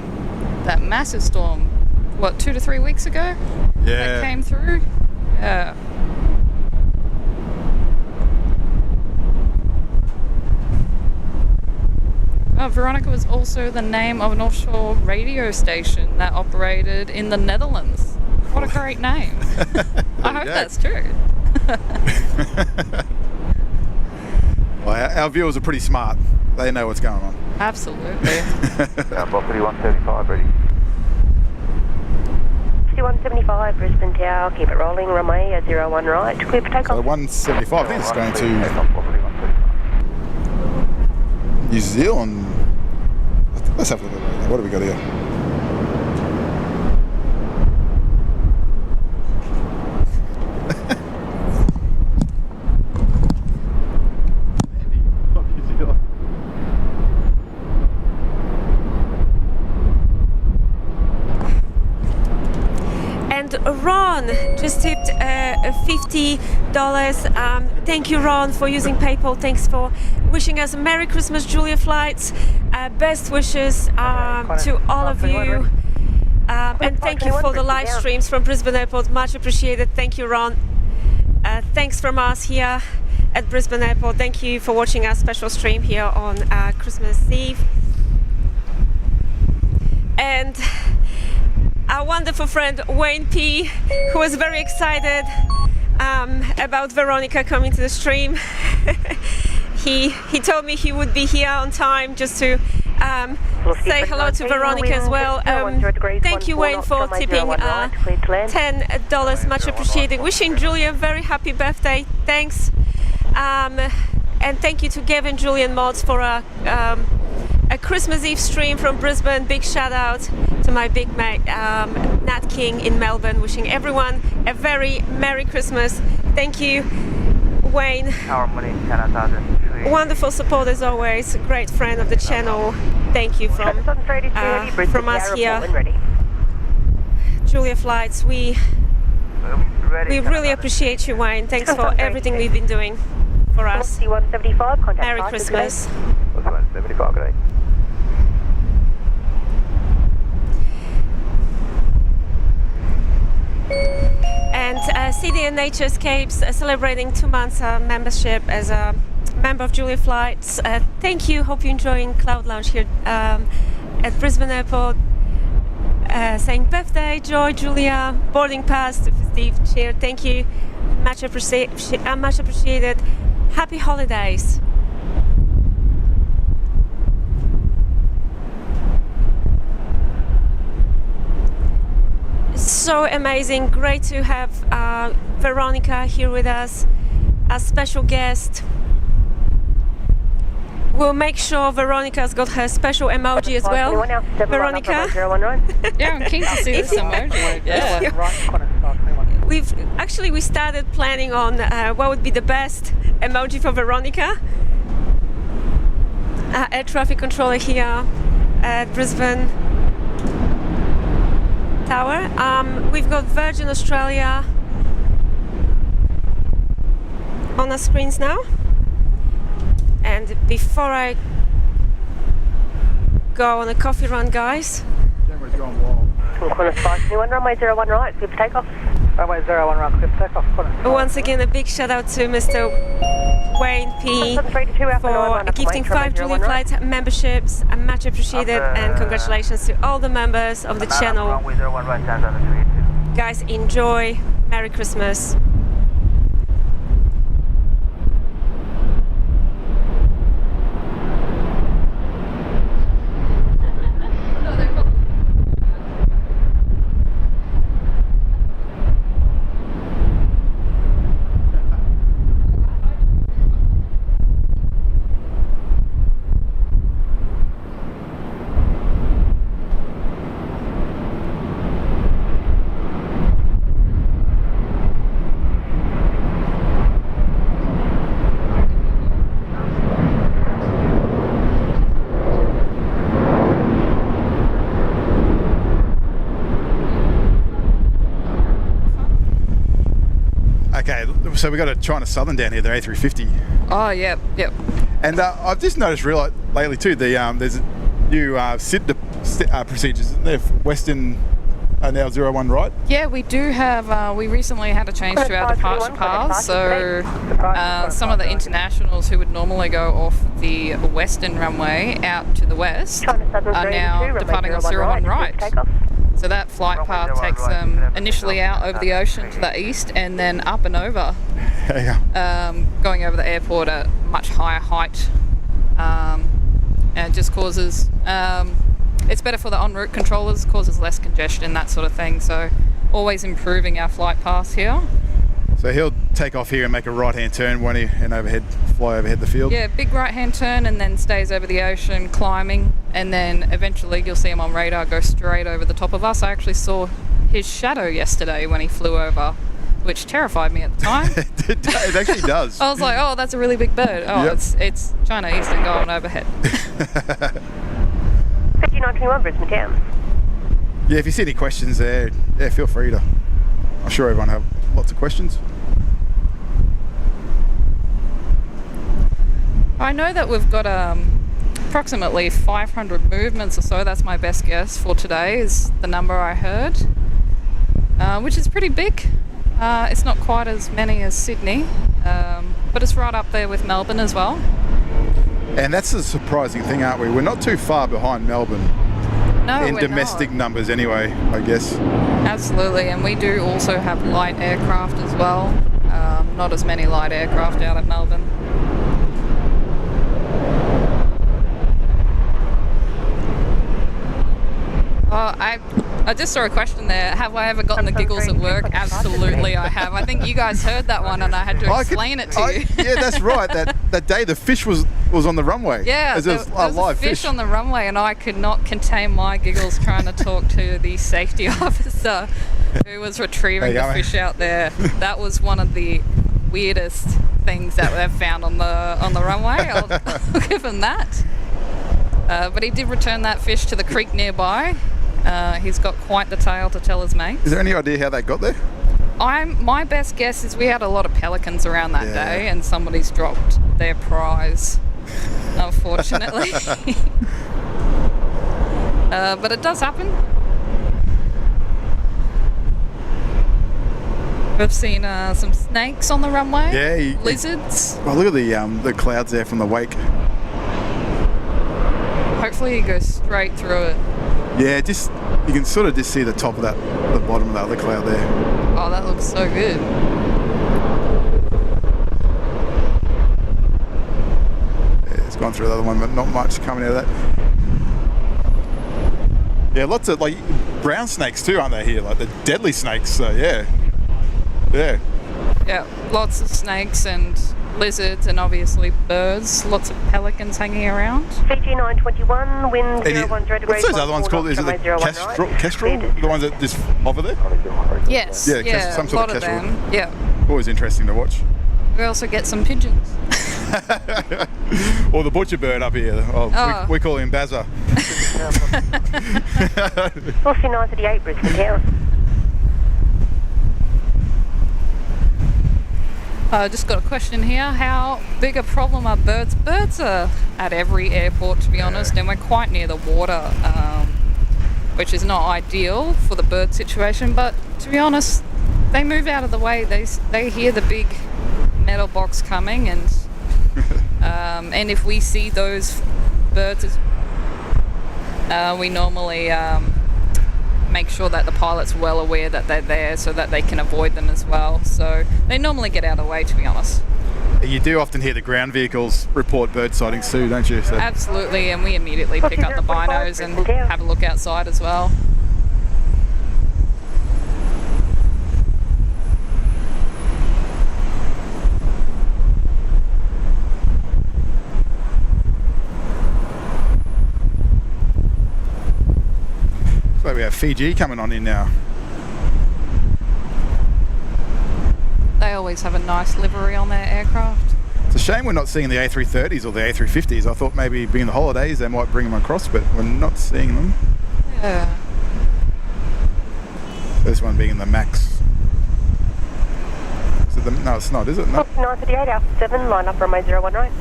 massive storm, 2 to 3 weeks ago? Yeah. That came through? Yeah. Veronica was also the name of an offshore radio station that operated in the Netherlands. What a great name. I hope that's true. Well, our viewers are pretty smart. They know what's going on. Absolutely. Property 135 ready. 175 Brisbane Tower, keep it rolling, runway 01 right, clear for takeoff. So 175, I think it's going to New Zealand. Let's have a look at that. What have we got here? And Ron just tipped $50. Thank you, Ron, for using PayPal. Thanks for wishing us a Merry Christmas, Julia flights. Best wishes to all of you. And thank you for the live streams from Brisbane Airport. Much appreciated. Thank you, Ron. Thanks from us here at Brisbane Airport. Thank you for watching our special stream here on Christmas Eve. And our wonderful friend Wayne P, who was very excited about Veronica coming to the stream. he told me he would be here on time just to say hello to Veronica as well. Thank you, Wayne, for tipping $10. Much appreciated. Wishing Julia a very happy birthday. Thanks. And thank you to Gavin, Julian Mods for a Christmas Eve stream from Brisbane. Big shout out to my big mate Nat King in Melbourne. Wishing everyone a very Merry Christmas. Thank you, Wayne. Wonderful support as always. Great friend of the channel. Thank you from us here. Julia Flights. We really appreciate you, Wayne. Thanks for everything we've been doing for us. Merry Christmas. 175, good day. And CD and Naturescapes celebrating 2 months membership as a member of Julia Flights. Thank you. Hope you're enjoying Cloud Lounge here at Brisbane Airport. Saying birthday, Joy, Julia, boarding pass to Steve Cheer. Thank you. Much appreciated. Happy holidays. So amazing. Great to have Veronica here with us, a special guest. We'll make sure Veronica's got her special emoji as well. Veronica? Yeah, I'm keen to see this emoji. Yeah. We started planning on what would be the best emoji for Veronica. Air traffic controller here at Brisbane Tower. We've got Virgin Australia on our screens now. And before I go on a coffee run, guys. Camera's going wild. Qantas 521, runway 01 right, clear for takeoff. Runway 01 right, clear for takeoff. Once again, a big shout out to Mr. Wayne P for gifting 5 Julia Flight memberships. Much appreciated, and congratulations to all the members of the channel. Guys, enjoy. Merry Christmas. So we got a China Southern down here, the A350. Oh, yep. And I've just noticed lately too, there's a new SID procedures, isn't there? Western now 01 right? Yeah, we do have, we recently had a change to our departure paths, so some of the internationals who would normally go off the western runway out to the west are now departing on 01 right. So that flight path takes them initially out over the ocean to the east and then up and over, going over the airport at much higher height, and it just causes, it's better for the en route controllers, causes less congestion, that sort of thing, so always improving our flight paths here. So he'll take off here and make a right-hand turn, won't he, and fly overhead the field? Yeah, big right-hand turn and then stays over the ocean, climbing, and then eventually you'll see him on radar go straight over the top of us. I actually saw his shadow yesterday when he flew over, which terrified me at the time. It actually does. I was like, oh, that's a really big bird. Oh, yep. It's China Eastern going overhead. 5921 Brisbane Town. Yeah, if you see any questions there, feel free to. I'm sure everyone have lots of questions. I know that we've got approximately 500 movements or so. That's my best guess for today, is the number I heard, which is pretty big. It's not quite as many as Sydney, but it's right up there with Melbourne as well. And that's the surprising thing, aren't we? We're not too far behind Melbourne. No, in we're domestic not. numbers anyway, I guess. Absolutely, and we do also have light aircraft as well. Not as many light aircraft out of Melbourne. Oh, I just saw a question there. Have I ever gotten the giggles at work? Absolutely, I have. I think you guys heard that one, and I had to explain it to you. Yeah, that's right. That day the fish was on the runway. Yeah, there was a live fish on the runway, and I could not contain my giggles trying to talk to the safety officer who was retrieving the fish out there. That was one of the weirdest things that they've found on the runway. I'll give him that. But he did return that fish to the creek nearby. He's got quite the tale to tell his mates. Is there any idea how that got there? My best guess is we had a lot of pelicans around that day, and somebody's dropped their prize, unfortunately. But it does happen. We've seen some snakes on the runway. Yeah, lizards. Oh, look at the clouds there from the wake. Hopefully you go straight through it. Yeah, you can sort of just see the top of the bottom of that other cloud there. Oh, that looks so good. Yeah, it's gone through the other one, but not much coming out of that. Yeah, lots of brown snakes too, aren't there here? Like the deadly snakes. So yeah. Yeah, lots of snakes and lizards and obviously birds. Lots of pelicans hanging around. Fiji 921, wind 10 degrees. What's those other ones called? Is it the kestrel? The ones that just hover there? Yes. Yeah, some sort of kestrel. them. Yeah. Always interesting to watch. We also get some pigeons. Or the butcher bird up here. We call him Bazza. Aussie 938, Brisbane Town. I just got a question here. How big a problem are birds? Birds are at every airport, to be honest, and we're quite near the water, which is not ideal for the bird situation. But to be honest, they move out of the way. They hear the big metal box coming, and if we see those birds, we normally make sure that the pilot's well aware that they're there so that they can avoid them as well. So they normally get out of the way, to be honest. You do often hear the ground vehicles report bird sightings too, don't you? So. Absolutely, and we immediately pick up the binos and have a look outside as well. So we have Fiji coming on in now. They always have a nice livery on their aircraft. It's a shame we're not seeing the A330s or the A350s. I thought maybe being the holidays they might bring them across, but we're not seeing them. Yeah. This one being the Max. No, it's not, is it? No. 938, Alpha 7, line up runway 01 right.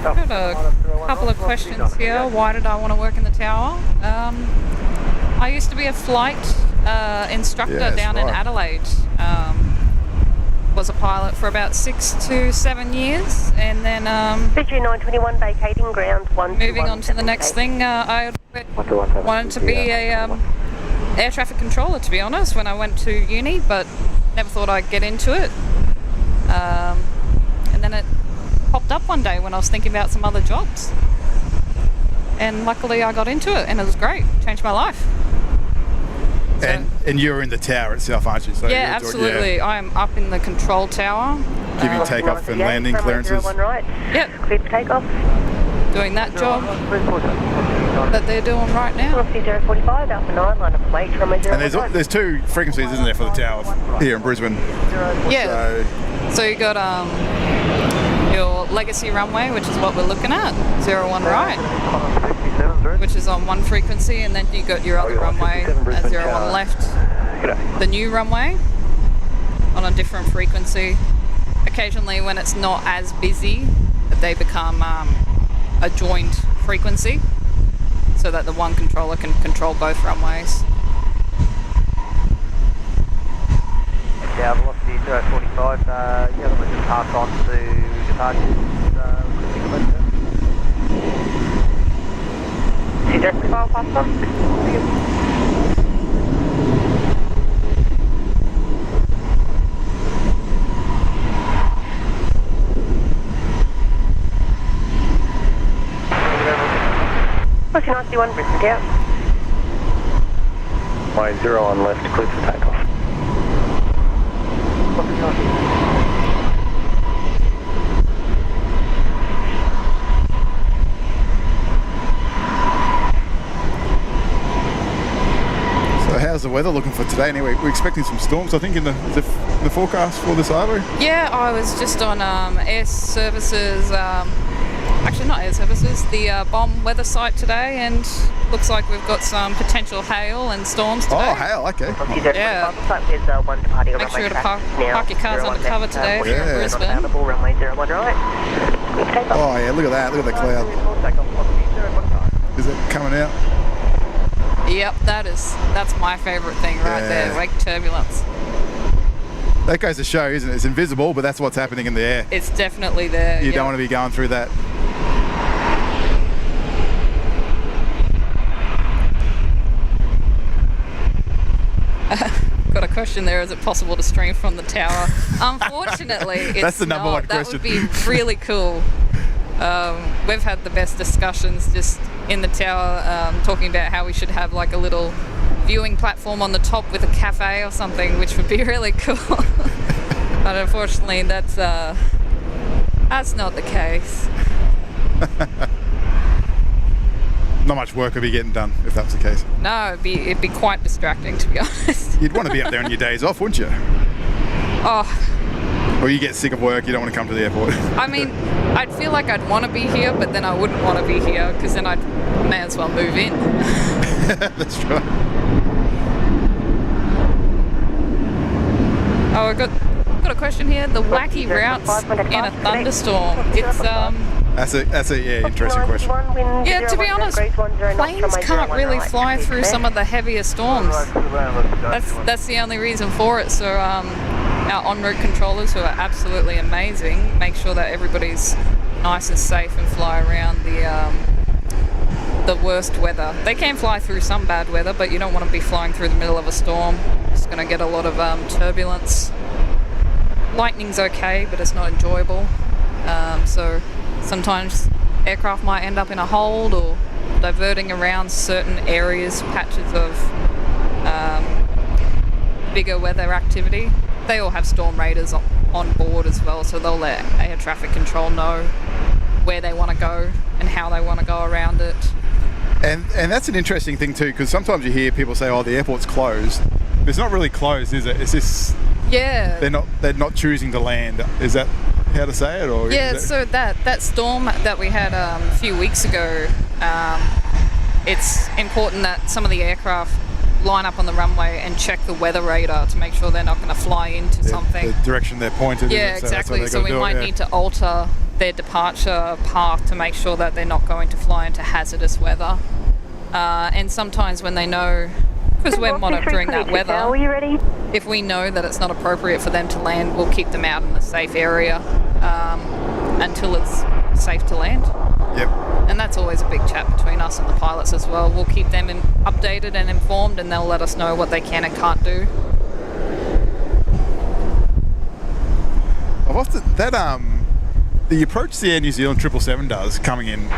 I've got a couple of questions here. Why did I want to work in the tower? I used to be a flight instructor down in Adelaide. Was a pilot for about 6 to 7 years, and then Fiji 921 vacating ground 1. Moving on to the next thing, I wanted to be a air traffic controller, to be honest, when I went to uni, but never thought I'd get into it. And then it popped up one day when I was thinking about some other jobs, and luckily I got into it, and it was great. Changed my life. So, and you're in the tower itself, aren't you? So yeah, absolutely. I'm up in the control tower. Giving takeoff and landing clearances. Right. Yep. Clear for takeoff. Doing that job that they're doing right now. Aussie 045, Alpha 9, line up late, runway 01. And there's two frequencies, isn't there, for the tower here in Brisbane? Yeah. So you got your legacy runway, which is what we're looking at, 01 right, which is on one frequency, and then you got your other runway at 01 left, the new runway on a different frequency. Occasionally when it's not as busy, they become a joined frequency so that the one controller can control both runways. Yeah, velocity 045, yeah, let's just pass on to departures. pass on. 61 Brisbane Tower. My 01 left, cleared for takeoff. So how's the weather looking for today anyway? We're expecting some storms, I think, in the forecast for this Arvo. Yeah, I was just on Air Services, actually not Air Services, the bomb weather site today, and looks like we've got some potential hail and storms today. Oh, hail, okay. Yeah. There's one departing Make sure to runway park now. your cars under cover today if you're in Yeah. Brisbane. Available, runway 01 right. Clear for takeoff. Oh yeah, look at that, look at the cloud. Is it coming out? Yep, that's my favourite thing right there, wake turbulence. That goes to show, isn't it? It's invisible, but that's what's happening in the air. It's definitely there. You don't want to be going through that. Got a question there, is it possible to stream from the tower? Unfortunately, it's That's the number not. one That question. would be really cool. We've had the best discussions just in the tower, talking about how we should have like a little viewing platform on the top with a cafe or something, which would be really cool. But unfortunately, that's not the case. Not much work will be getting done if that's the case. No, it'd be quite distracting, to be honest. You'd want to be up there on your days off, wouldn't you? Oh, Or you get sick of work, you don't want to come to the airport. I mean, I'd feel like I'd want to be here, but then I wouldn't want to be here because then I may as well move in. That's right. Oh, I've got a question here. The wacky routes in a thunderstorm. It's That's a interesting question. yeah. To be honest, planes can't really fly through some of the heavier storms. That's the only reason for it. So our en route controllers, who are absolutely amazing, make sure that everybody's nice and safe and fly around the worst weather. They can fly through some bad weather, but you don't want to be flying through the middle of a storm. It's going to get a lot of turbulence. Lightning's okay, but it's not enjoyable. So sometimes aircraft might end up in a hold or diverting around certain areas, patches of bigger weather activity. They all have storm radars on board as well, so they'll let air traffic control know where they want to go and how they want to go around it. And that's an interesting thing too, because sometimes you hear people say, "Oh, the airport's closed." But it's not really closed, is it? It's just they're not choosing to land. Is that how to say it? Or yeah. So that storm that we had a few weeks ago, it's important that some of the aircraft line up on the runway and check the weather radar to make sure they're not going to fly into something. The direction they're pointed. Yeah, exactly. So we might need to alter their departure path to make sure that they're not going to fly into hazardous weather. And sometimes when they know, because we're monitoring that weather, are you ready? if we know that it's not appropriate for them to land, we'll keep them out in a safe area until it's safe to land. Yep. And that's always a big chat between us and the pilots as well. We'll keep them updated and informed, and they'll let us know what they can and can't do. I've often the approach the Air New Zealand 777 does coming in.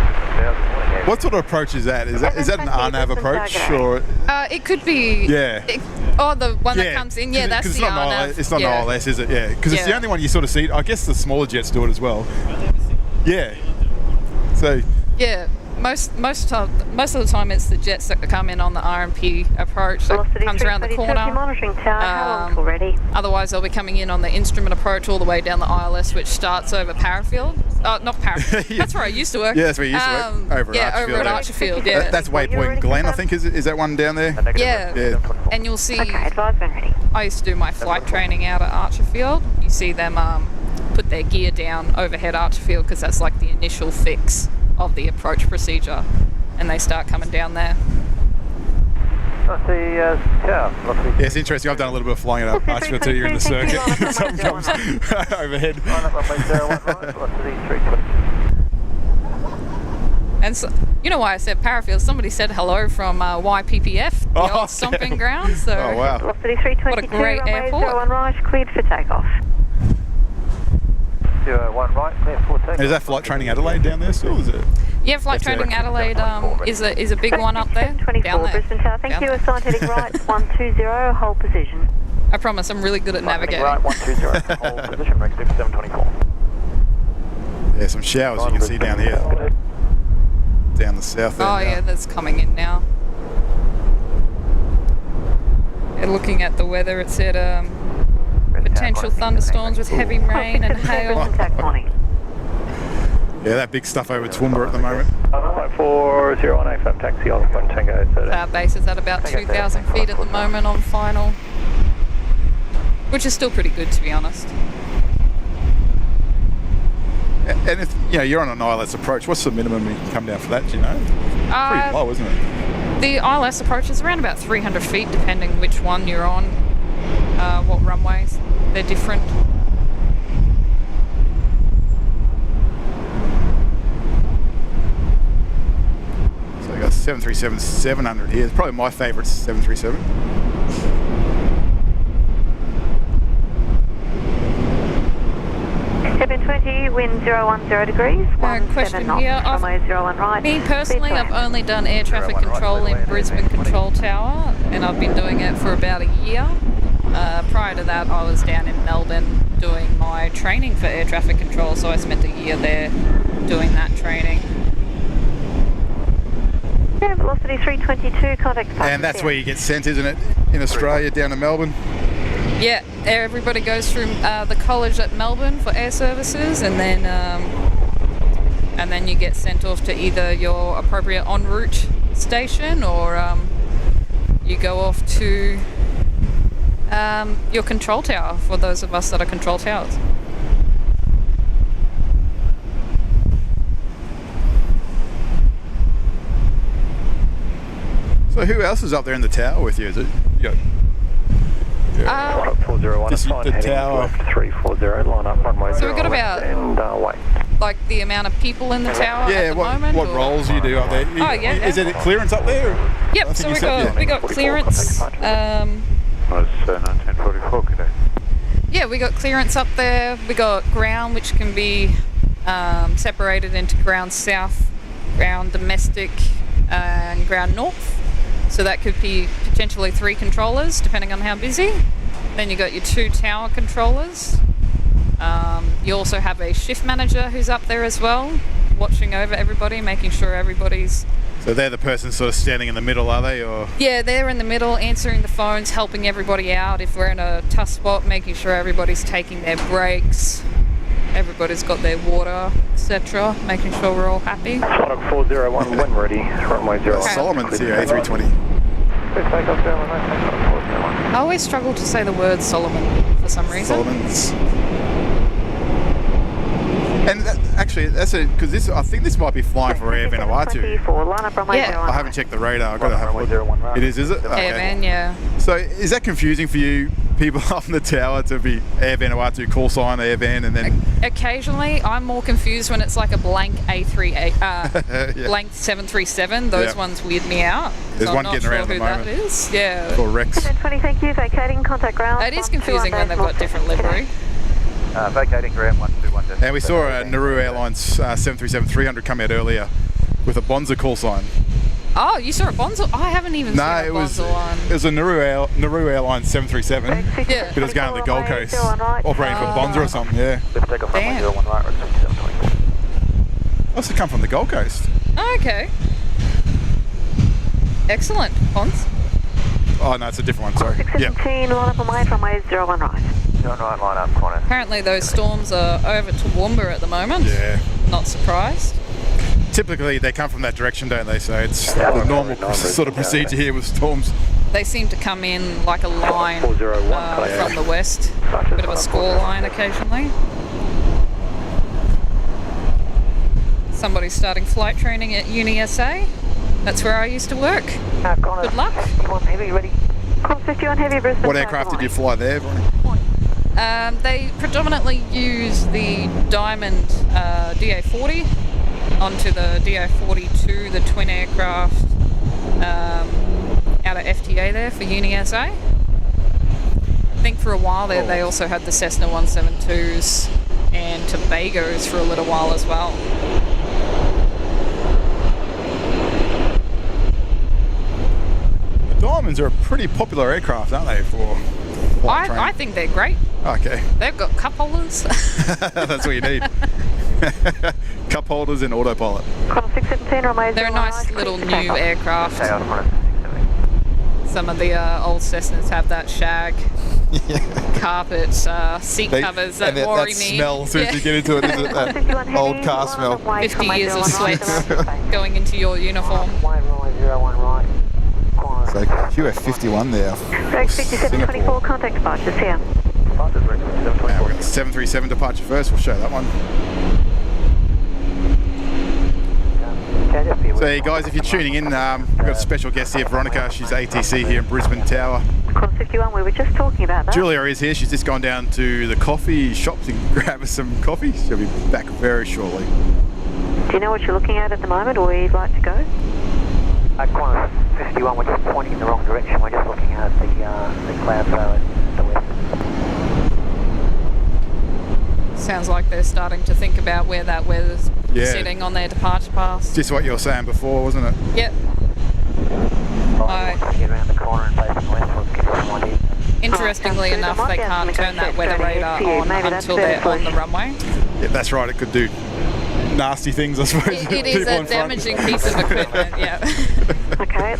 What sort of approach is that? Is that an RNAV approach or? It could be. Yeah. The one that comes in. Yeah, that's the RNAV. It's not an ILS, is it? Yeah, because it's the only one you sort of see. I guess the smaller jets do it as well. Yeah. So. Yeah. Most of the time it's the jets that come in on the RMP approach that comes around the corner. Monitoring tower, how long already? Otherwise they'll be coming in on the instrument approach all the way down the ILS, which starts over Parafield. Not Parafield. Yeah. That's where I used to work. Yeah, that's where you used to work. Over at Archerfield. Yeah. That's Waypoint Glen, I think. Is that one down there? Yeah. And you'll see. Okay, advise when ready. I used to do my flight training out at Archerfield. You see them put their gear down overhead Archerfield because that's like the initial fix of the approach procedure, and they start coming down there. Yeah, it's interesting. I've done a little bit of flying at Archfield too. You're in the circuit. Something comes overhead. And so, you know why I said Parafield? Somebody said hello from YPPF, the old stomping ground. So, oh wow! Velocity 322, what a great airport. 01 right, cleared for takeoff. 01 right, clear for takeoff. Is that flight training Adelaide down there still? Is it? Yeah, flight training Adelaide is a big one up there. 24 Down there. Brisbane Tower. Thank Down you. there. Assigned heading right 120. Hold position. I promise, I'm really good at navigating. Right 120. Hold position. Rex 724. Yeah, some showers you can see down here. Down the south end. Oh yeah, that's coming in now. Yeah, looking at the weather, it said potential thunderstorms with heavy rain and hail. Yeah, that big stuff over Toowoomba at the moment. 4018 from taxi on Tango 30. Our base is at about 2,000 feet at the moment on final, which is still pretty good, to be honest. And if you're on an ILS approach, what's the minimum you can come down for that? Do you know? Pretty low, isn't it? The ILS approach is around about 300 feet, depending which one you're on, what runways. They're different. So I got 737-700 here. It's probably my favourite 737. 720, wind 010 degrees. Question 17 knots, here. runway 01 right. Me personally, Speed I've only done air traffic control in Brisbane Control Tower, and I've been doing it for about a year. Prior to that, I was down in Melbourne doing my training for air traffic control, so I spent a year there doing that training. Yeah, velocity 322, contact And that's where you get sent, isn't it? In Australia, down to Melbourne. Yeah, everybody goes through the college at Melbourne for air services, and then you get sent off to either your appropriate en route station, or you go off to your control tower, for those of us that are control towers. So who else is up there in the tower with you? Is it? Just the tower. 340, line up runway. So we've got about like the amount of people in the tower at the moment. What roles you do up there? Oh yeah. Is it clearance up there? Yep. So we got clearance. 1044 today. Yeah, we got clearance up there. We got ground, which can be separated into ground south, ground domestic, and ground north. So that could be potentially 3 controllers, depending on how busy. Then you got your 2 tower controllers. You also have a shift manager who's up there as well, watching over everybody, making sure everybody's... So they're the person sort of standing in the middle, are they? Or Yeah, they're in the middle, answering the phones, helping everybody out if we're in a tough spot, making sure everybody's taking their breaks, everybody's got their water, etc., making sure we're all happy. Sonic 401, when ready, runway 01. Solomon's here, A320. I always struggle to say the word Solomon for some reason. Solomon's. And actually, that's it, because I think this might be flying for Air Vanuatu. Yeah. I haven't checked the radar. I've got to have a look. It is it? Okay. Air Van, yeah. So is that confusing for you, people up in the tower, to be Air Vanuatu call sign Air Van, and then... Occasionally, I'm more confused when it's like a blank blank 737. Those ones weird me out. There's one getting around at the moment. That is. Yeah. Called Rex. 20, thank you, vacating, contact ground. It is confusing when they've got different livery. Vacating ground 121. And we saw a Nauru Airlines 737-300 come out earlier with a Bonza call sign. Oh, you saw a Bonza? I haven't even seen a Bonza one. It was a Nauru Airlines 737. Yeah. But it was going to the Gold Coast, operating for Bonza or something, yeah. Damn. Must have come from the Gold Coast. Oh, okay. Excellent. Bonza? Oh, no, it's a different one, sorry. 617, line up on my runway 01 right. 01 right, line up, corner. Apparently those storms are over Toowoomba at the moment. Yeah. Not surprised. Typically they come from that direction, don't they? So it's the normal sort of procedure here with storms. They seem to come in like a line from the west. Bit of a score line occasionally. Somebody's starting flight training at UniSA. That's where I used to work. Good luck. Heavy, ready. Cross 51 heavy, Brisbane. What aircraft did you fly there, Bonnie? They predominantly use the Diamond DA40 onto the DA42, the twin aircraft out of FTA there for UniSA. I think for a while there they also had the Cessna 172s and Tobagos for a little while as well. Garmin's are a pretty popular aircraft, aren't they, for flight training? I think they're great. Okay. They've got cup holders. That's what you need. Cup holders and autopilot. Qantas 617, runway They're a 01 nice right, little clear for new takeoff. aircraft. Stay out of Qantas 617. Some of the old Cessnas have that shag carpet seat covers that worry that me. smell as soon as you get into it, isn't it? That 51 old heading, car one smell. runway 50 years of 01 sweats right, going into your uniform. Runway 01 right. Qantas. So QF51 there. Reg 5724, contact departures here. Qantas, Reg Now 5724. we've got the 737 departure first. We'll show that one. So guys, if you're tuning in, we've got a special guest here, Veronica. She's ATC here in Brisbane Tower. Qantas 51, we were just talking about that. Julia is here. She's just gone down to the coffee shop to grab us some coffee. She'll be back very shortly. Do you know what you're looking at the moment, or where you'd like to go? Qantas 51, we're just pointing in the wrong direction. We're just looking at the cloud trail at the west. Sounds like they're starting to think about where that weather's sitting on their departure pass. Just what you were saying before, wasn't it? Yep. Right, once we get around the corner and facing west, we'll give us one here. Interestingly enough, they can't turn that weather radar on until they're on the runway. Yeah, that's right. It could do nasty things, I suppose. It is a damaging piece of equipment, yeah. Okay,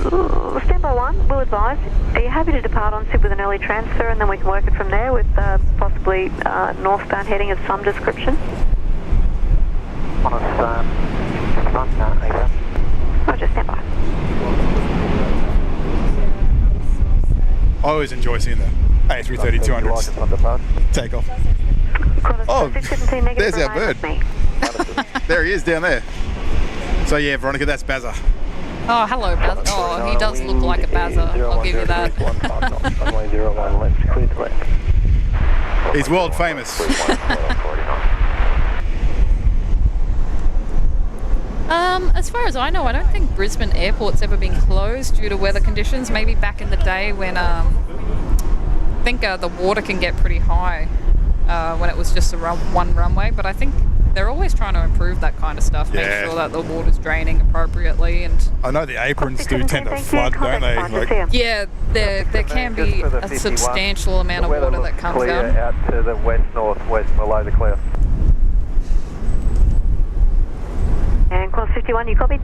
stand by one, we'll advise. Are you happy to depart on SIP with an early transfer, and then we can work it from there with possibly northbound heading of some description? Qantas 51, Roger, stand by. I always enjoy seeing the A330-200s take off. Qantas Oh, 617 negative, there's our remain bird. with me. There he is down there. So yeah, Veronica, that's Bazza. Oh, hello, Bazza. Oh, he does look like a Bazza, I'll give you that. Runway 01 left, clear to land. He's world famous. As far as I know, I don't think Brisbane Airport's ever been closed due to weather conditions. Maybe back in the day when I think the water can get pretty high when it was just one runway, but I think they're always trying to improve that kind of stuff, make sure that the water's draining appropriately. And I know the aprons do tend to flood, don't they? Like, yeah, there can be a substantial amount of water that comes clear down. out to the west-northwest below the cloud. And Qantas 51, you copied?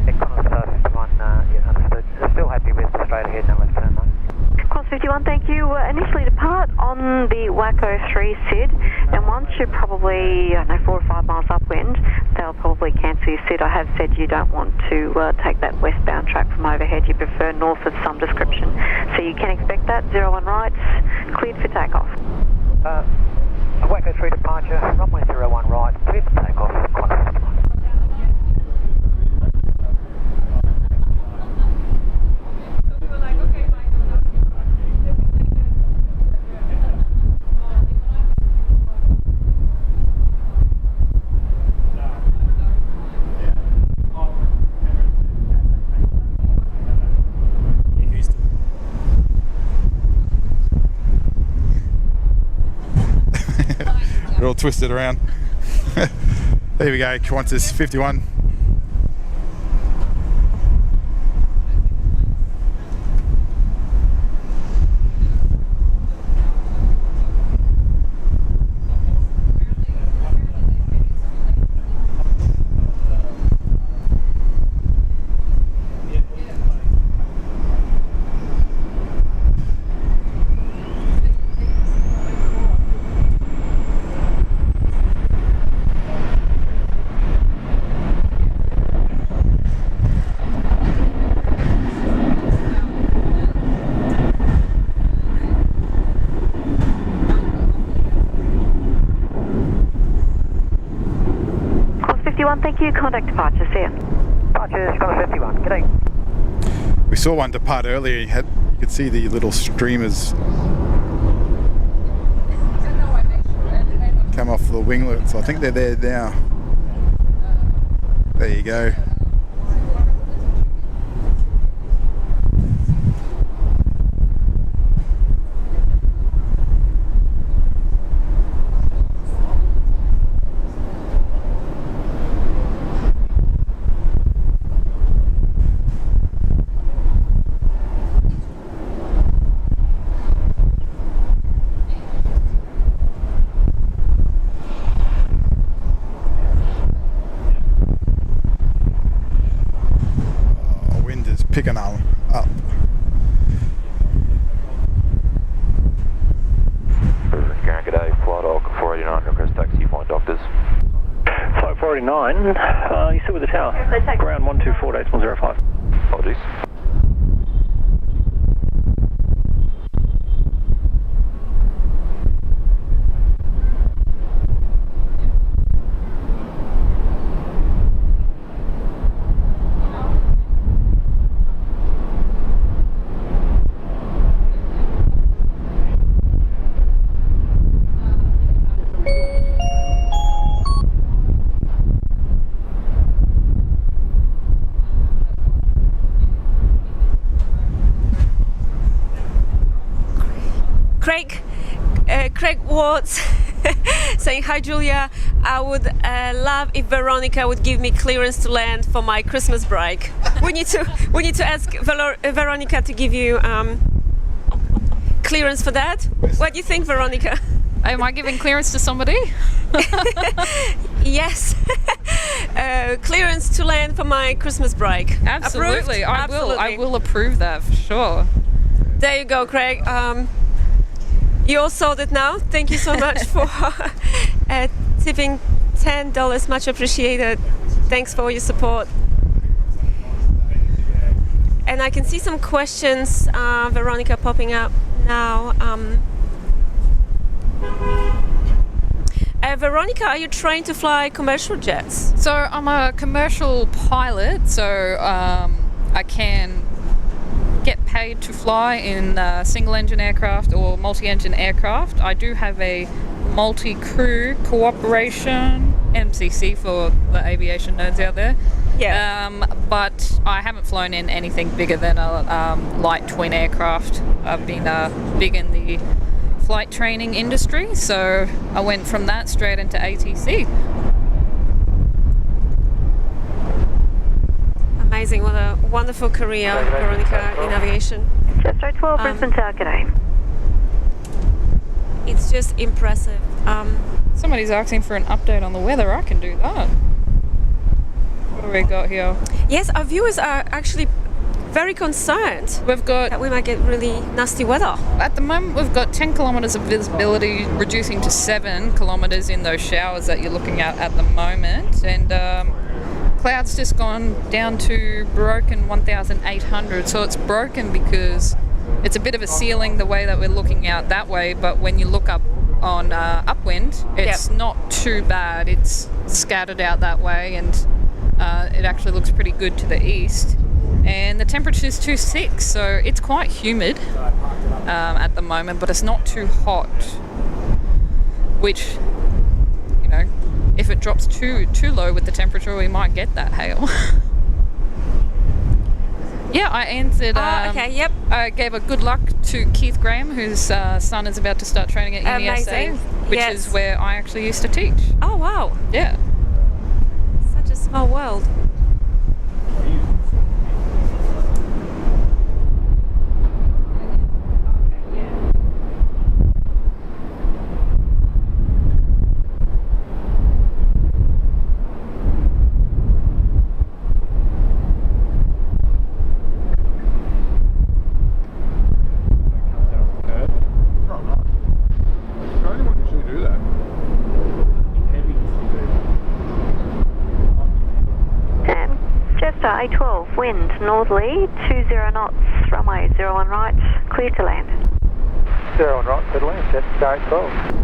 Qantas 51, yeah, understood. Still happy with straight ahead, no left turn, mate. Qantas 51, thank you. Initially depart on the WACO 3 SID, and once you're probably, 4 or 5 miles upwind, they'll probably cancel your SID. I have said you don't want to take that westbound track from overhead. You prefer north of some description. So you can expect that. 01 right, cleared for takeoff. WACO 3 departure, runway 01 right, clear for takeoff, Qantas 51. We're all twisted around. There we go, Qantas 51. Thank you. Contact departure. See ya. Departure, Qantas 51. G'day. We saw one depart earlier. You could see the little streamers come off the winglets. I think they're there now. There you go. 9, you sit with the tower. Ground 124.105. Apologies. Craig Watts saying, hi Julia, I would love if Veronica would give me clearance to land for my Christmas break. we need to ask Veronica to give you clearance for that. What do you think, Veronica? Am I giving clearance to somebody? Yes. Clearance to land for my Christmas break. Absolutely. Approved? I will approve that for sure. There you go, Craig. You all sorted now. Thank you so much for tipping $10. Much appreciated. Thanks for all your support. And I can see some questions, Veronica, popping up now. Veronica, are you trained to fly commercial jets? So I'm a commercial pilot, so I can get paid to fly in single-engine aircraft or multi-engine aircraft. I do have a multi-crew cooperation, MCC for the aviation nerds out there. Yeah. But I haven't flown in anything bigger than a light twin aircraft. I've been big in the flight training industry, so I went from that straight into ATC. Amazing, what a wonderful career, Veronica, in aviation. Jetstar 12, Brisbane Tower, g'day. It's just impressive. Somebody's asking for an update on the weather. I can do that. What do we got here? Yes, our viewers are actually very concerned We've got, that we might get really nasty weather. at the moment, we've got 10 kilometres of visibility, reducing to 7 kilometres in those showers that you're looking at the moment. And cloud's just gone down to broken 1,800. So it's broken because it's a bit of a ceiling the way that we're looking out that way. But when you look up on upwind, it's not too bad. It's scattered out that way, and it actually looks pretty good to the east. And the temperature is 2.6, so it's quite humid at the moment, but it's not too hot, which, you know, if it drops too low with the temperature, we might get that hail. Yeah, I answered. Okay, yep. I gave a good luck to Keith Graham, whose son is about to start training at NESA, which is where I actually used to teach. Oh, wow. Yeah. Such a small world. A12, wind northerly, 20 knots, runway 01 right, clear to land. 01 right, clear to land, Jetstar 812.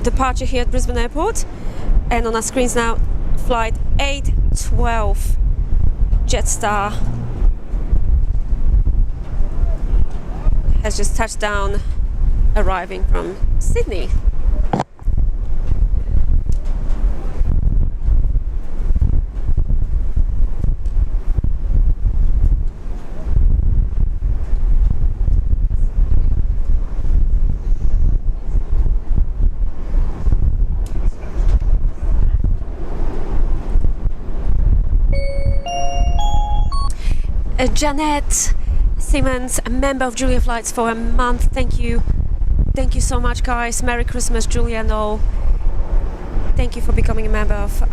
departure here at Brisbane Airport. And on our screens now, flight 812 Jetstar has just touched down, arriving from Sydney. Janet Simmons, a member of Julia Flights for a month. Thank you so much, guys. Merry Christmas, Julia and all. Thank you for becoming a member of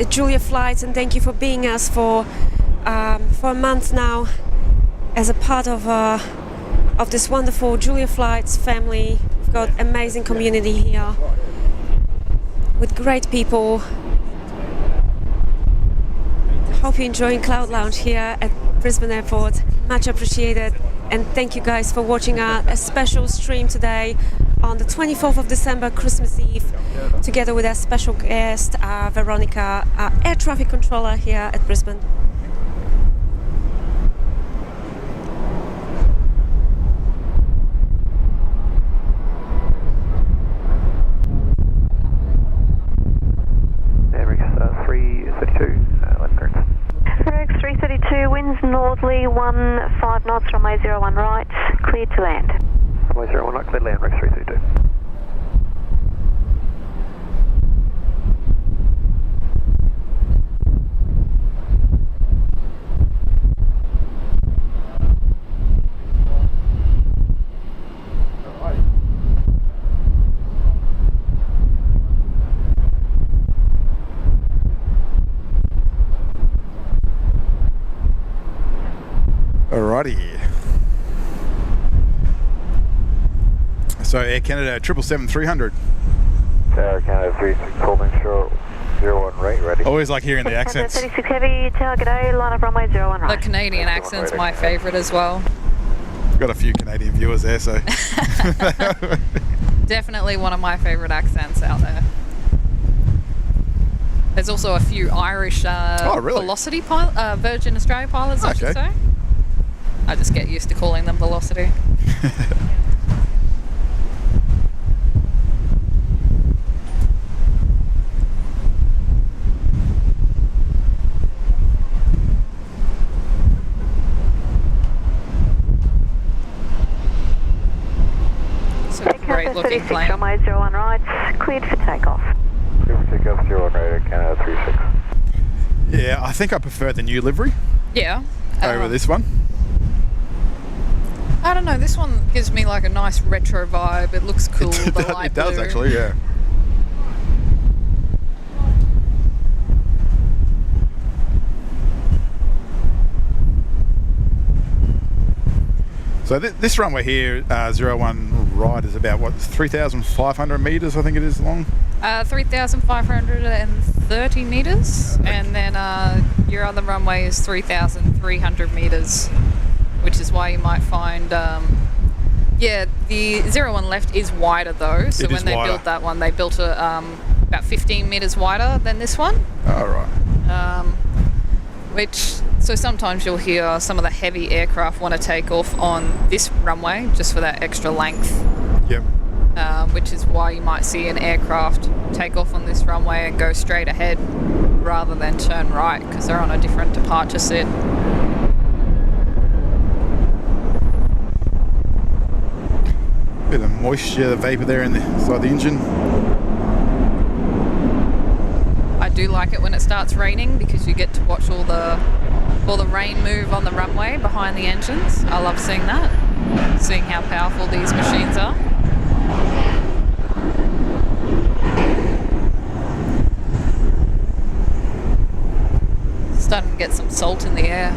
Julia Flights, and thank you for being us for a month now as a part of this wonderful Julia Flights family. We've got amazing community here with great people. Hope you're enjoying Cloud Lounge here at Brisbane Airport. Much appreciated, and thank you guys for watching a special stream today on the 24th of December, Christmas Eve, together with our special guest, Veronica, our air traffic controller here at Brisbane. Winds northerly 15 knots, runway 01 right, cleared to land. Runway 01 right, cleared to land, Rex 332. Alrighty. So Air Canada 777-300. Air Canada 36, holding short 01 right, ready. Always like hearing the accents. 36 heavy, tower g'day, line up runway 01 right. The Canadian accent's my favourite as well. Got a few Canadian viewers there, so. Definitely one of my favourite accents out there. There's also a few Irish Velocity Virgin Australia pilots, I should say. I just get used to calling them Velocity. It's a great looking plane. Runway 01 right, cleared for takeoff. Cleared for takeoff, 01 right, Canada 36. Yeah, I think I prefer the new livery. Yeah. Over this one. I don't know, this one gives me like a nice retro vibe. It looks cool. It does actually, yeah. So this runway here, 01 right, is about what, 3,500 metres, I think it is long? 3,530 metres, and then your other runway is 3,300 metres. Which is why you might find, the 01 left is wider though. So when they built that one, they built it about 15 metres wider than this one. Oh, right. So sometimes you'll hear some of the heavy aircraft want to take off on this runway just for that extra length. Yep. Which is why you might see an aircraft take off on this runway and go straight ahead rather than turn right because they're on a different departure set. Bit of moisture, the vapour there inside the engine. I do like it when it starts raining because you get to watch all the rain move on the runway behind the engines. I love seeing that, seeing how powerful these machines are. Starting to get some salt in the air.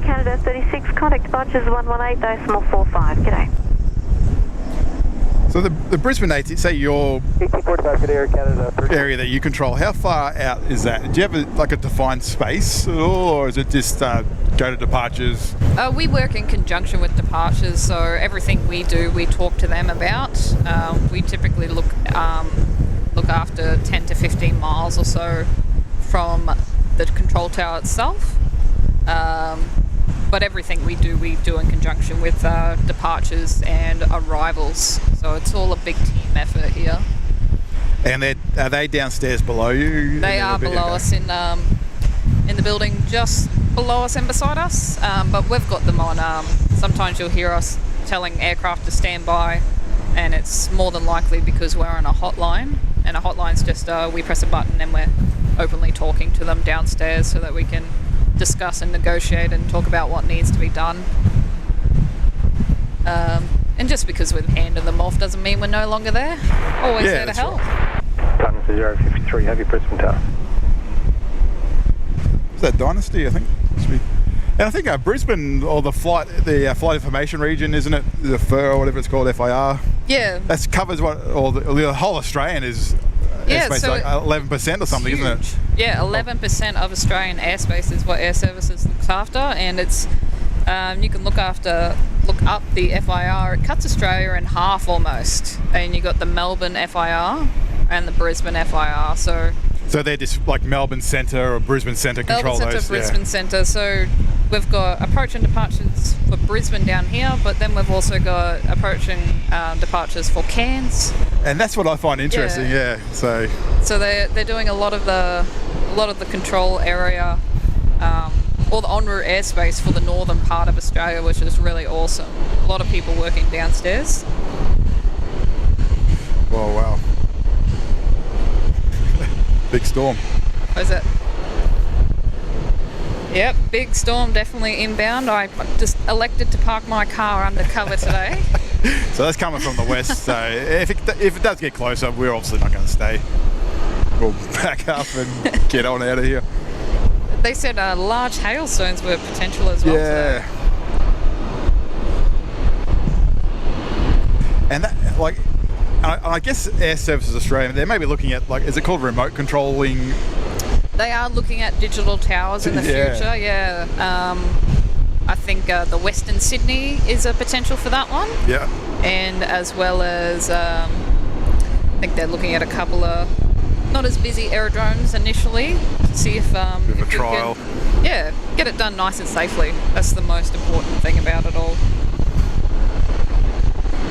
Canada 36, contact departures 118, decimal 45, g'day. So the Brisbane AT, say your 1845, good air, Canada. area that you control, how far out is that? Do you have like a defined space at all, or is it just go to departures? We work in conjunction with departures, so everything we do, we talk to them about. We typically look after 10 to 15 miles or so from the control tower itself. But everything we do in conjunction with departures and arrivals. So it's all a big team effort here. And are they downstairs below you? They are below us in the building just below us and beside us. But we've got them on. Sometimes you'll hear us telling aircraft to stand by, and it's more than likely because we're on a hotline. And a hotline's just we press a button and we're openly talking to them downstairs so that we can discuss and negotiate and talk about what needs to be done. And just because we've handed them off doesn't mean we're no longer there. Always there to help. Qantas 053, have your Brisbane tower. Is that Dynasty, I think? And I think Brisbane, or the flight information region, isn't it? The FIR or whatever it's called, FIR. Yeah. That covers the whole Australian is. Airspace, so like 11% or something, huge. Isn't it? Yeah, 11% of Australian airspace is what Air Services looks after, and it's you can look up the FIR. It cuts Australia in half almost, and you got the Melbourne FIR and the Brisbane FIR. So they're just like Melbourne Centre or Brisbane Centre control Melbourne those. Centre, Brisbane Centre. So we've got approach and departures for Brisbane down here, but then we've also got approaching departures for Cairns. And that's what I find interesting. Yeah. So they're doing a lot of the control area, or the en route airspace for the northern part of Australia, which is really awesome. A lot of people working downstairs. Oh wow. Big storm. What is it? Yep, big storm definitely inbound. I just elected to park my car under cover today. So that's coming from the west. So if it does get closer, we're obviously not going to stay. We'll back up and get on out of here. They said large hailstones were potential as well today. And that, like, I guess Air Services Australia, they may be looking at, like, is it called remote controlling? They are looking at digital towers in the future, yeah. I think the Western Sydney is a potential for that one. Yeah. And as well as, I think they're looking at a couple of not as busy aerodromes initially to see if a trial. Get it done nice and safely. That's the most important thing about it all.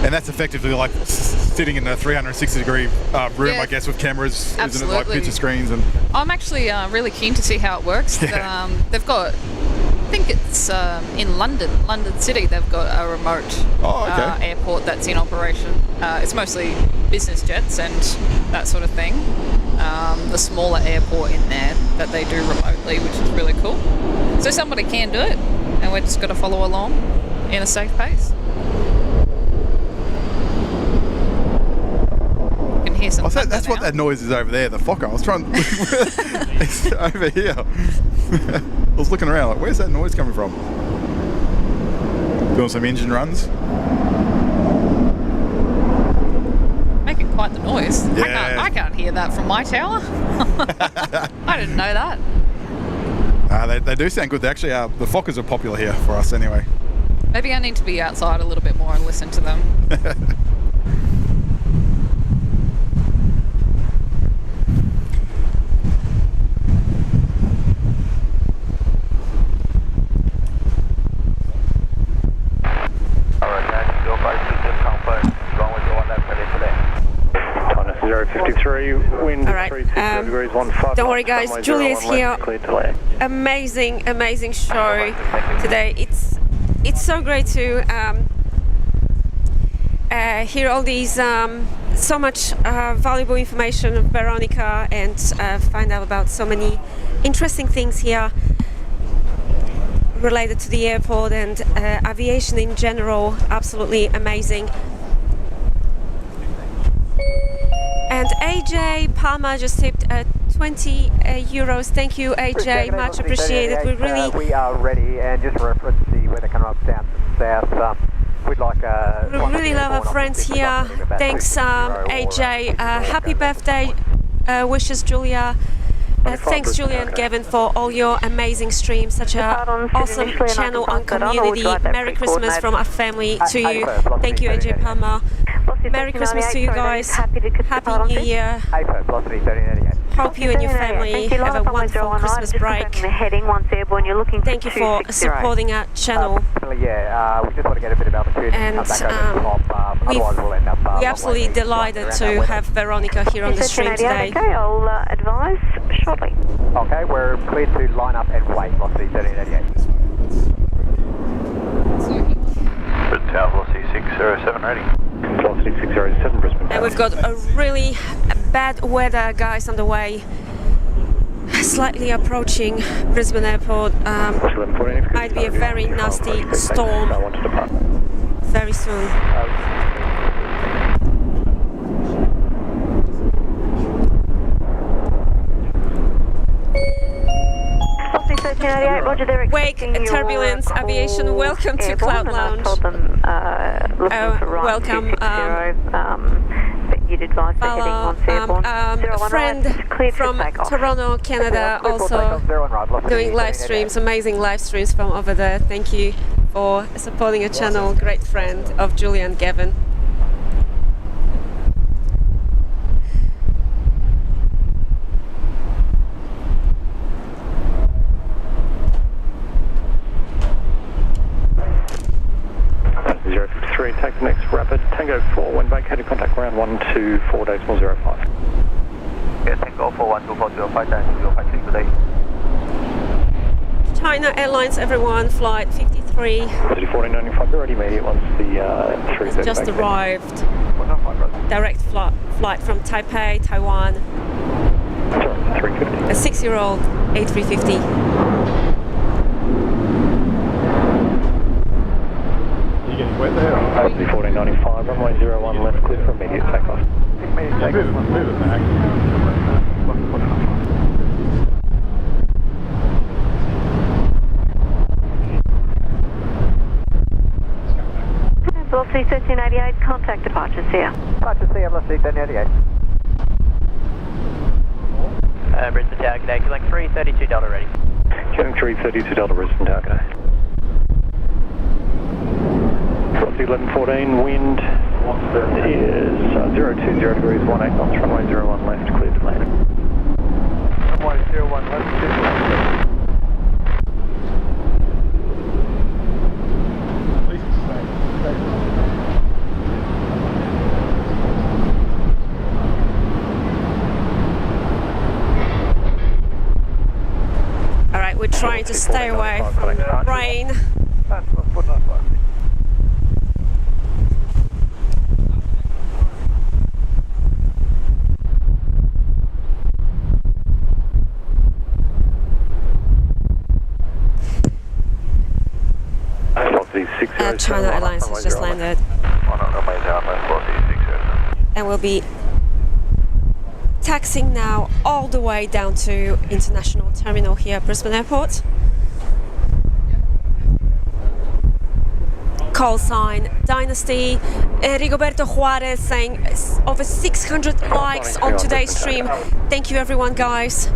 And that's effectively like sitting in a 360-degree room, I guess, with cameras, absolutely. Isn't it, like picture screens? And I'm actually really keen to see how it works. Yeah. They've got, I think it's in London City, they've got a remote airport that's in operation. It's mostly business jets and that sort of thing. The smaller airport in there that they do remotely, which is really cool. So somebody can do it, and we're just got to follow along in a safe pace. That's what that noise is over there, the Fokker. I was trying it's over here. I was looking around like, where's that noise coming from? Doing some engine runs. Making quite the noise. Yeah. I can't hear that from my tower. I didn't know that. They do sound good. They actually are. The Fokkers are popular here for us anyway. Maybe I need to be outside a little bit more and listen to them. Wind all right. 360 degrees 15. Don't worry, guys. Julia's here. Amazing show today. It's so great to hear all these so much valuable information of Veronica and find out about so many interesting things here related to the airport and aviation in general. Absolutely amazing. And AJ Palmer just tipped 20 euros. Thank you, AJ. Much appreciated. We are ready, and just reference the weather coming up down to the south. We'd like We really love our friends here. Thanks, AJ. Happy birthday wishes, Julia. Thanks, Julia and Gavin, for all your amazing streams. Such an awesome channel and community. Merry Christmas from our family to you. Thank you, AJ Palmer. Merry Christmas to you guys. Happy New Year. Hope you and your family have a wonderful Christmas break. Thank you for supporting our channel. And we're absolutely delighted to have Veronica here on the stream today. Okay, I'll advise shortly. Okay, we're clear to line up and wait, velocity 1388. Brisbane Tower, velocity 607 ready. Velocity 607, Brisbane. And we've got a really bad weather, guys, on the way. Slightly approaching Brisbane Airport. Might be a very nasty storm very soon. Wake Turbulence Aviation, welcome to Cloud Lounge. Welcome. Follow a friend from Toronto, Canada, also doing live streams, amazing live streams from over there. Thank you for supporting a channel, great friend of Julia and Gavin. Take the next rapid Tango 4 when vacated, contact ground 124 decimal 05. Yeah, Tango 41240 053 today. China Airlines, everyone, flight 53. 1495, already immediate once the 330 just arrived. Direct flight from Taipei, Taiwan. Sorry, 350. A 6-year-old A350. Where the hell? 1495, runway 01 left, clear for immediate takeoff. Immediate takeoff. Move it back. Velocity 1388, contact departures here. Departures here, velocity 1388. Brisbane Tower, g'day, killing 332 Delta ready. Killing 332 Delta, Brisbane Tower, g'day. Velocity 1114, wind is 020 degrees, 18 knots, runway 01 left, cleared to land. Runway 01 left, cleared to land. Alright, we're trying to stay away from the rain. China Airlines has just landed. And we'll be taxiing now all the way down to International Terminal here at Brisbane Airport. Call sign Dynasty. Rigoberto Juarez saying over 600 likes on today's stream. Thank you everyone, guys.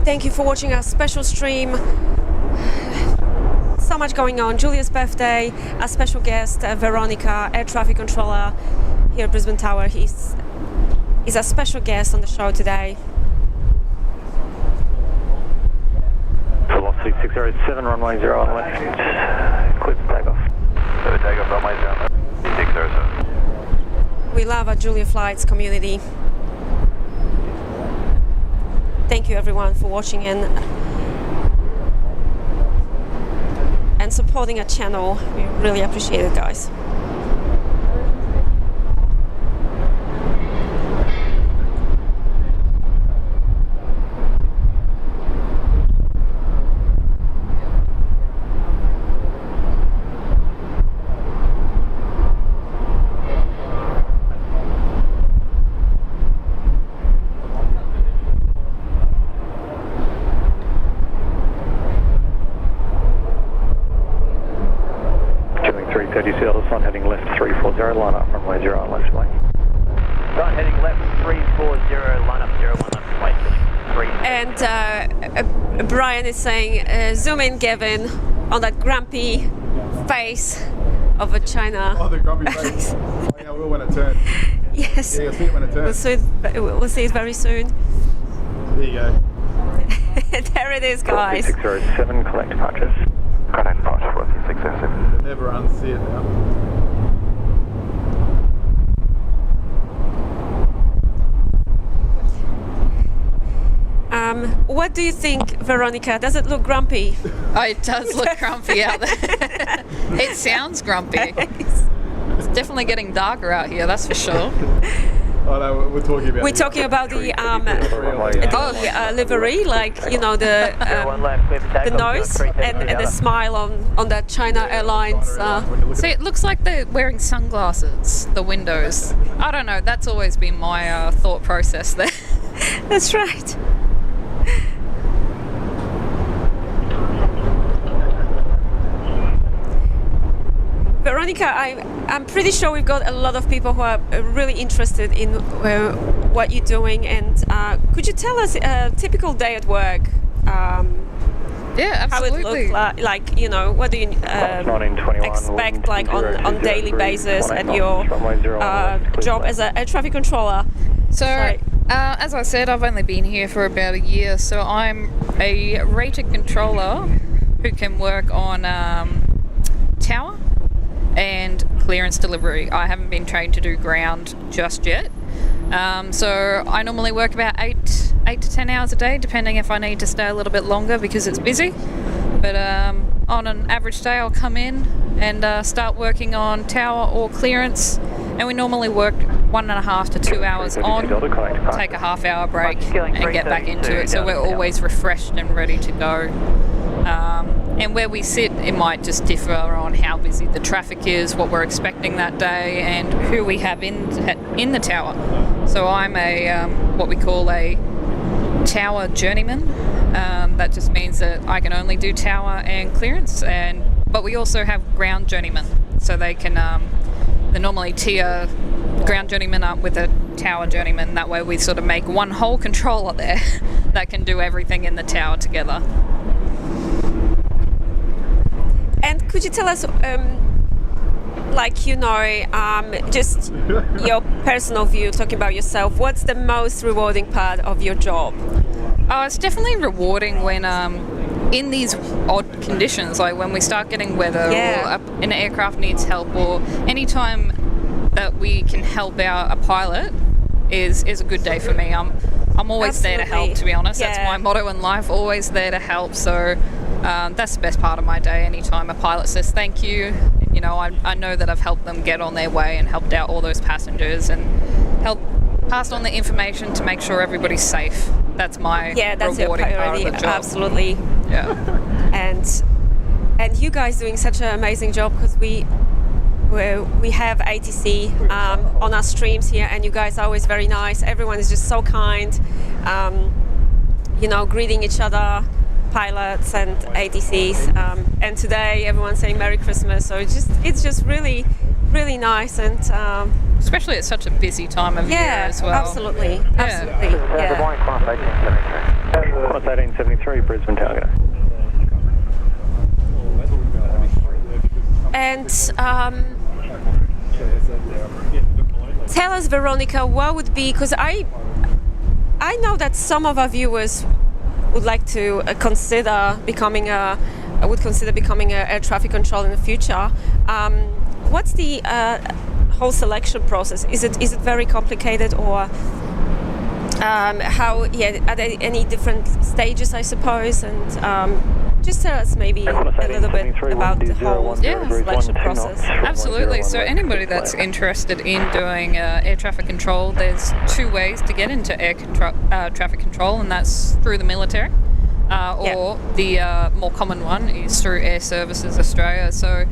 Thank you for watching our special stream. So much going on. Julia's birthday, our special guest Veronica, air traffic controller here at Brisbane Tower. He's our special guest on the show today. Velocity 607, runway 01 left, clear for takeoff. Clear for takeoff, runway 01 left, 607. We love our Julia Flights community. Thank you everyone for watching and supporting our channel. We really appreciate it, guys. 330 Seattle, sun heading left 340, line up runway 0 on left way. Sun heading left 340, line up 01 left way. And Brian is saying, zoom in, Gavin, on that grumpy face of a China. Oh, the grumpy face. Oh, yeah, I will when it turns. Yes. Yeah, you'll see it when it turns. We'll see it very soon. There you go. There it is, guys. 607, collect departures. Contact departure for 607. Never unsee it now. What do you think, Veronica? Does it look grumpy? Oh, it does look grumpy out there. It sounds grumpy. It's definitely getting darker out here, that's for sure. Oh no, we're talking about. We're talking about the livery, like the nose and the smile on that China Airlines. See, it looks like they're wearing sunglasses. The windows. I don't know. That's always been my thought process there. That's right. Veronica, I'm pretty sure we've got a lot of people who are really interested in what you're doing, and could you tell us a typical day at work? Yeah, absolutely. How it looks like, what do you expect, like on daily basis at your job as a air traffic controller? So, as I said, I've only been here for about a year, so I'm a rated controller who can work on tower and clearance delivery. I haven't been trained to do ground just yet. So I normally work about 8 to 10 hours a day, depending if I need to stay a little bit longer because it's busy. But on an average day, I'll come in and start working on tower or clearance. And we normally work 1.5 to 2 hours on, take a half-hour break and get back into it. So we're always refreshed and ready to go. And where we sit, it might just differ on how busy the traffic is, what we're expecting that day, and who we have in the tower. So I'm what we call a tower journeyman. That just means that I can only do tower and clearance, but we also have ground journeymen. So they can they normally tier ground journeyman up with a tower journeyman. That way we sort of make one whole controller there that can do everything in the tower together. And could you tell us, just your personal view, talking about yourself, what's the most rewarding part of your job? Oh, it's definitely rewarding when in these odd conditions, like when we start getting weather or an aircraft needs help, or any time that we can help out a pilot is a good day for me. I'm always there to help, to be honest. That's my motto in life, always there to help. So that's the best part of my day. Anytime a pilot says thank you, I know that I've helped them get on their way and helped out all those passengers and helped pass on the information to make sure everybody's safe. That's my that's rewarding your priority, part of the job. Absolutely. Yeah. And you guys doing such an amazing job, because we have ATC on our streams here, and you guys are always very nice. Everyone is just so kind, greeting each other, pilots and ATCs. And today everyone's saying Merry Christmas. So it's just really, really nice, and especially at such a busy time of year as well. Absolutely. Absolutely. Good morning, Claus 1873. Class 1873, Brisbane target. And tell us, Veronica, what would be, because I know that some of our viewers would like to consider becoming an air traffic control in the future. What's the whole selection process? Is it very complicated, or are there any different stages, I suppose? And just tell us maybe a little bit about the whole selection process. Absolutely. So anybody that's interested in doing air traffic control, there's 2 ways to get into air traffic control, and that's through the military, or the more common one is through Air Services Australia. So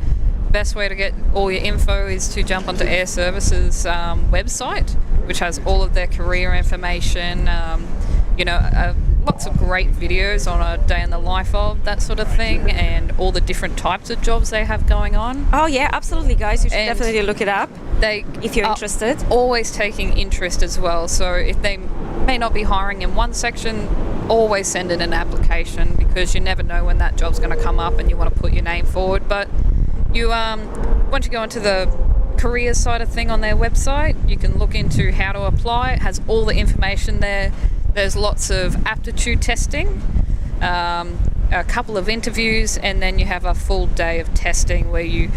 best way to get all your info is to jump onto Air Services website, which has all of their career information, lots of great videos on a day in the life of that sort of thing, and all the different types of jobs they have going on. Oh yeah, absolutely, guys. You should definitely look it up if you're interested. Always taking interest as well. So if they may not be hiring in one section, always send in an application, because you never know when that job's going to come up and you want to put your name forward. But you once you go into the career side of thing on their website, you can look into how to apply. It has all the information there. There's lots of aptitude testing, a couple of interviews, and then you have a full day of testing where you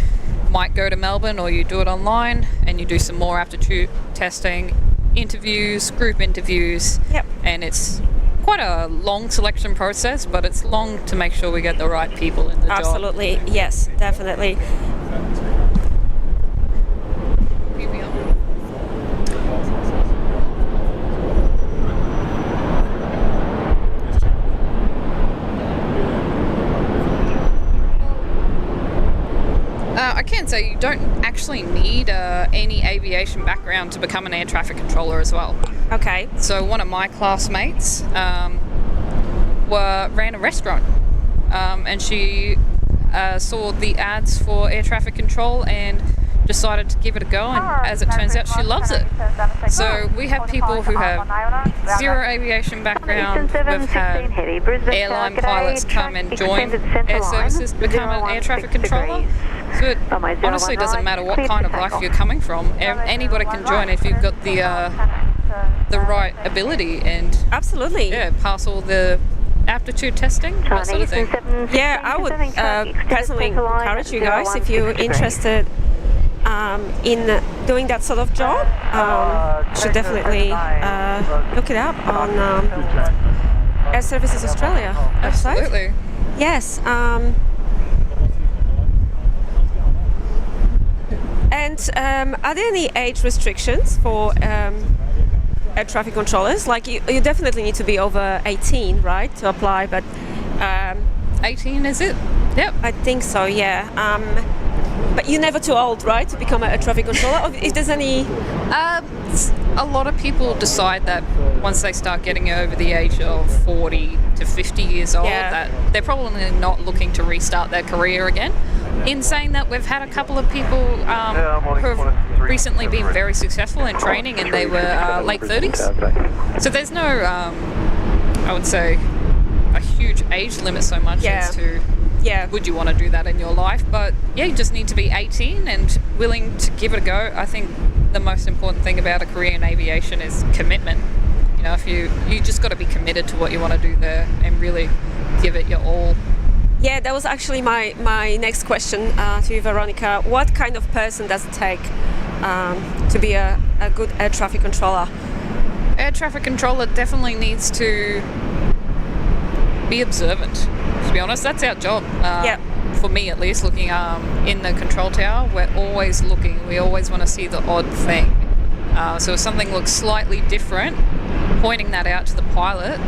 might go to Melbourne, or you do it online and you do some more aptitude testing, interviews, group interviews. Yep. And it's quite a long selection process, but it's long to make sure we get the right people in the job. Absolutely, yes, definitely. I can say you don't actually need any aviation background to become an air traffic controller as well. Okay. So one of my classmates ran a restaurant, and she saw the ads for air traffic control and decided to give it a go, and as it turns out, she loves it. So we have people who have zero aviation background. We've had airline pilots come and join air services to become an air traffic controller. So it honestly doesn't matter what kind of life you're coming from. Anybody can join if you've got the right ability and absolutely, pass all the aptitude testing, that sort of thing. Yeah, I would personally encourage you guys, if you're interested in doing that sort of job, should definitely look it up on Air Services Australia website. Absolutely. Yes. And are there any age restrictions for air traffic controllers? Like you definitely need to be over 18, right, to apply, but 18 is it? Yep. I think so, yeah. But you're never too old, right, to become a traffic controller? Or if there's any... a lot of people decide that once they start getting over the age of 40 to 50 years old, that they're probably not looking to restart their career again. In saying that, we've had a couple of people who have recently been very successful in training, and they were late 30s. So there's no, I would say, a huge age limit so much as to would you want to do that in your life. But yeah, you just need to be 18 and willing to give it a go. I think the most important thing about a career in aviation is commitment. You know, if you just got to be committed to what you want to do there and really give it your all. Yeah, that was actually my next question to you, Veronica. What kind of person does it take to be a good air traffic controller? Air traffic controller definitely needs to be observant. To be honest, that's our job. For me, at least, looking in the control tower, we're always looking. We always want to see the odd thing. So if something looks slightly different, pointing that out to the pilot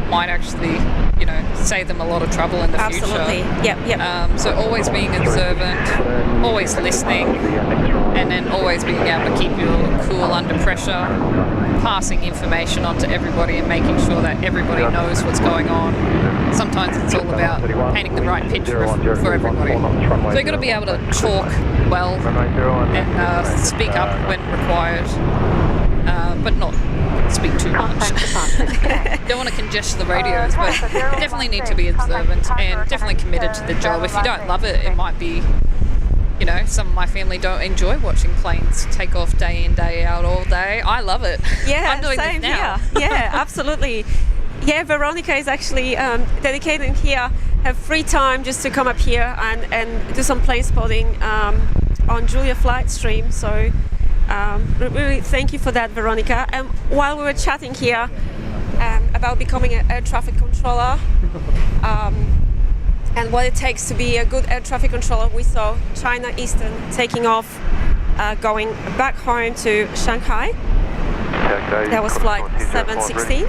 might actually, save them a lot of trouble in the future. Absolutely. Yep. So always being observant, always listening, and then always being able to keep your cool under pressure, passing information on to everybody and making sure that everybody knows what's going on. Sometimes it's all about painting the right picture for everybody. So you've got to be able to talk well and speak up when required, but not speak too much. Don't want to congest the radios, but definitely need to be observant and definitely committed to the job. If you don't love it, it might be, some of my family don't enjoy watching planes take off day in, day out, all day. I love it. Yeah, I'm doing same this now. Here. Yeah, absolutely. Yeah, Veronica is actually dedicated here, have free time just to come up here and do some plane spotting on Julia flight stream. So really thank you for that, Veronica. And while we were chatting here about becoming an air traffic controller and what it takes to be a good air traffic controller, we saw China Eastern taking off, going back home to Shanghai. That was flight 716.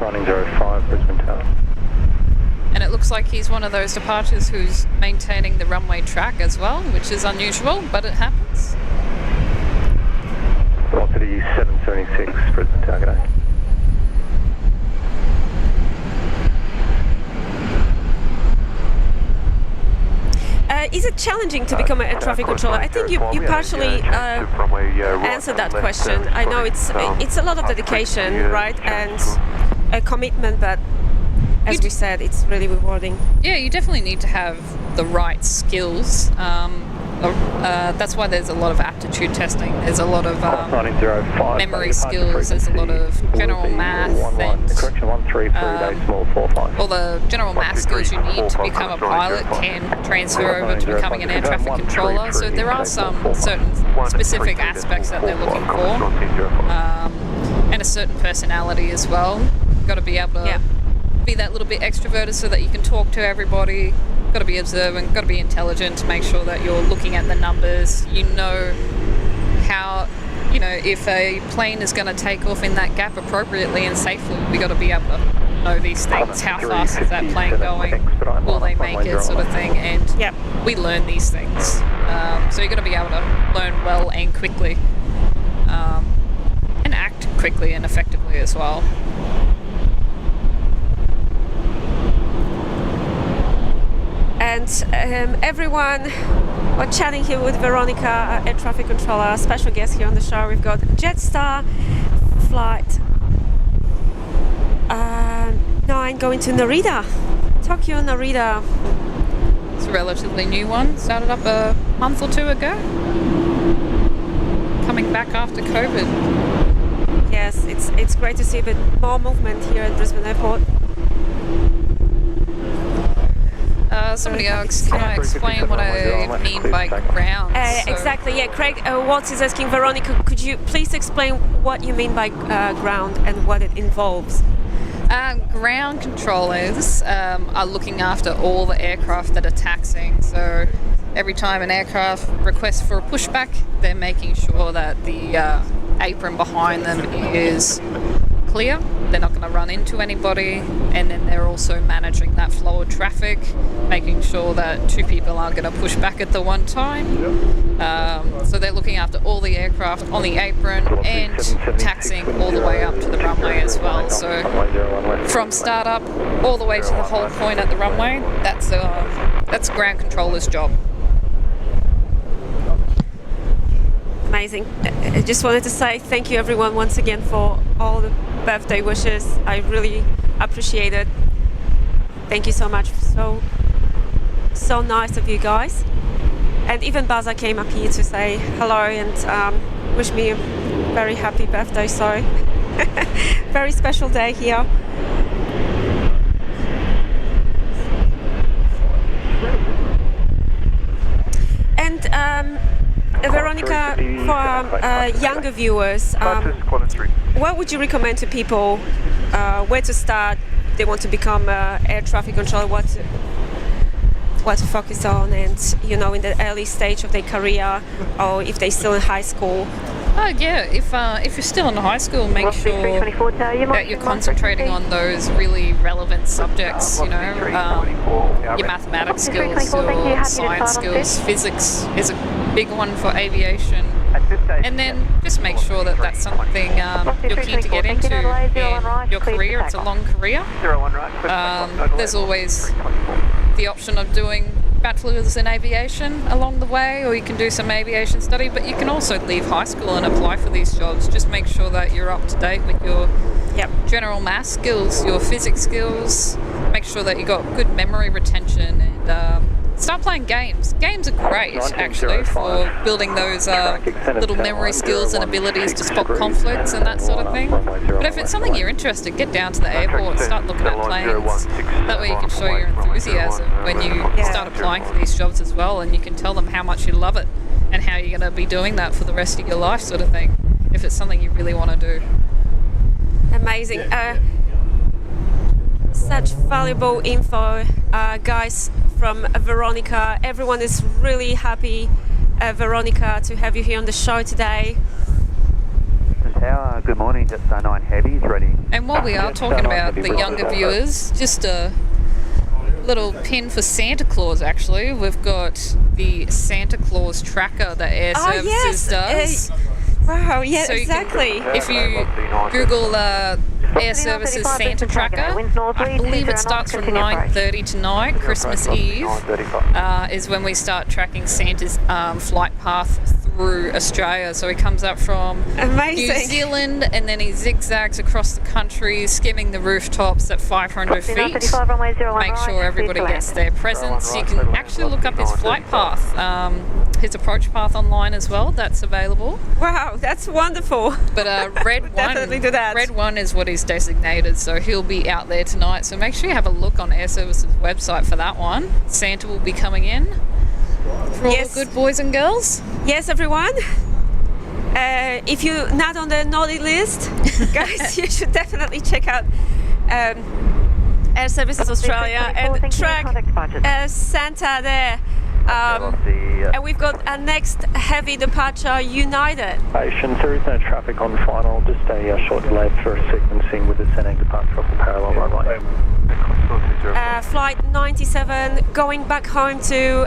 Running 05, Brisbane Tower. And it looks like he's one of those departures who's maintaining the runway track as well, which is unusual, but it happens. Velocity 776, Brisbane Tower, g'day. challenging to become a air traffic controller? I think you partially answered that question. I know it's a lot of dedication, right, and a commitment, but as we said, it's really rewarding. Yeah, you definitely need to have the right skills. That's why there's a lot of aptitude testing. There's a lot of memory skills. There's a lot of general math and all the general math skills you need to become a pilot can transfer over to becoming an air traffic controller. So there are some certain specific aspects that they're looking for, and a certain personality as well. You've got to be able to be that little bit extroverted so that you can talk to everybody. Got to be observant, got to be intelligent to make sure that you're looking at the numbers. You know how, if a plane is going to take off in that gap appropriately and safely, we got to be able to know these things. How fast is that plane going? Will they make it, sort of thing? And we learn these things. So you've got to be able to learn well and quickly, and act quickly and effectively as well. And everyone, we're chatting here with Veronica, air traffic controller, special guest here on the show. We've got Jetstar flight 9 going to Narita, Tokyo Narita. It's a relatively new one, started up a month or two ago, coming back after COVID. Yes, it's great to see a bit more movement here at Brisbane Airport. Somebody else, can I explain what I mean by ground? Exactly, yeah. Craig Watts is asking, Veronica, could you please explain what you mean by ground and what it involves? Ground controllers are looking after all the aircraft that are taxiing. So every time an aircraft requests for a pushback, they're making sure that the apron behind them is clear. They're not going to run into anybody, and then they're also managing that flow of traffic, making sure that two people aren't going to push back at the one time. So they're looking after all the aircraft on the apron and taxiing all the way up to the runway as well. So from startup all the way to the whole point at the runway, that's ground controller's job. Amazing. I just wanted to say thank you everyone once again for all the birthday wishes. I really appreciate it. Thank you so much. So nice of you guys. And even Baza came up here to say hello and wish me a very happy birthday. So very special day here. And Veronica, for younger viewers, what would you recommend to people where to start if they want to become air traffic controller, what to focus on, and in the early stage of their career, or if they're still in high school? If you're still in high school, make sure that you're concentrating on those really relevant subjects, your mathematics skills, your science skills. Physics is a big one for aviation. And then just make sure that that's something you're keen to get into in your career. It's a long career. There's always the option of doing bachelor's in aviation along the way, or you can do some aviation study, but you can also leave high school and apply for these jobs. Just make sure that you're up to date with your general math skills, your physics skills. Make sure that you got good memory retention, and start playing games. Games are great, actually, for building those little memory skills and abilities to spot conflicts and that sort of thing. But if it's something you're interested, get down to the airport, start looking at planes. That way you can show your enthusiasm when you start applying for these jobs as well, and you can tell them how much you love it and how you're going to be doing that for the rest of your life, sort of thing, if it's something you really want to do. Amazing. Such valuable info, guys, from Veronica. Everyone is really happy, Veronica, to have you here on the show today. Good morning, Jetstar 9 Heavy is ready. And while we are talking about the younger viewers, just a little pin for Santa Claus, actually. We've got the Santa Claus tracker that Air Services does. Wow, yeah, so exactly. If you Google Air Services Santa Tracker. I believe it starts from 9:30 tonight, Christmas Eve, is when we start tracking Santa's flight path through Australia. So he comes up from New Zealand and then he zigzags across the country, skimming the rooftops at 500 feet. Make sure everybody gets their presents. You can actually look up his flight path, his approach path online as well. That's available. Wow, that's wonderful. But red one, definitely do that. Red one is what he's designated, so he'll be out there tonight. So make sure you have a look on Air Services website for that one. Santa will be coming in for all the good boys and girls. Yes, everyone. If you're not on the naughty list, guys, you should definitely check out Air Services Australia and track Santa there. And we've got our next heavy departure, United. Station, there is no traffic on final, just a short delay for sequencing with the Seneg departure off the parallel runway. Flight 97 going back home to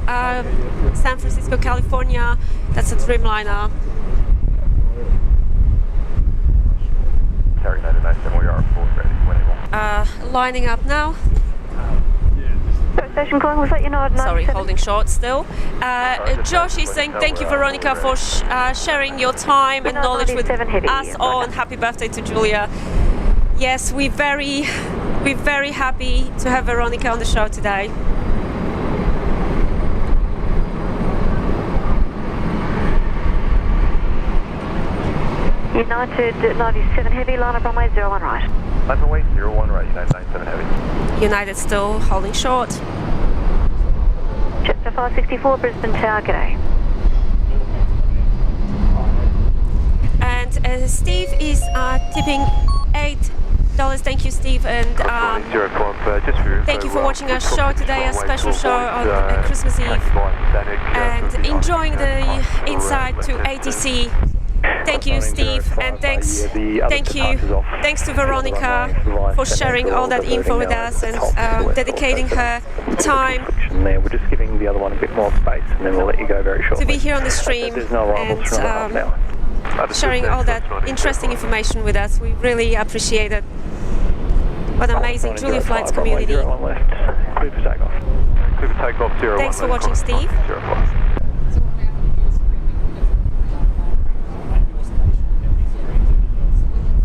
San Francisco, California. That's a Dreamliner. Lining up now. Station calling, was that United 97? Sorry, holding short still. Josh is saying thank you, Veronica, for sharing your time and knowledge with us all, and happy birthday to Julia. Yes, we're very happy to have Veronica on the show today. United 97 heavy, line up runway 01 right. Runway 01 right, United 97 heavy. United still holding short. Jetstar 564, Brisbane Tower, g'day. And Steve is tipping $8. Thank you, Steve, and thank you for watching our show today, a special show on Christmas Eve, and enjoying the insight to ATC. Thank you, Steve, and thanks to Veronica for sharing all that info with us and dedicating her time we're just giving the other one a bit more space, and then we'll let you go very shortly. to be here on the stream and sharing all that interesting information with us. We really appreciate it. What an amazing Julia Flights community. Clear for takeoff. Clear for takeoff, 01. Thanks for watching, Steve.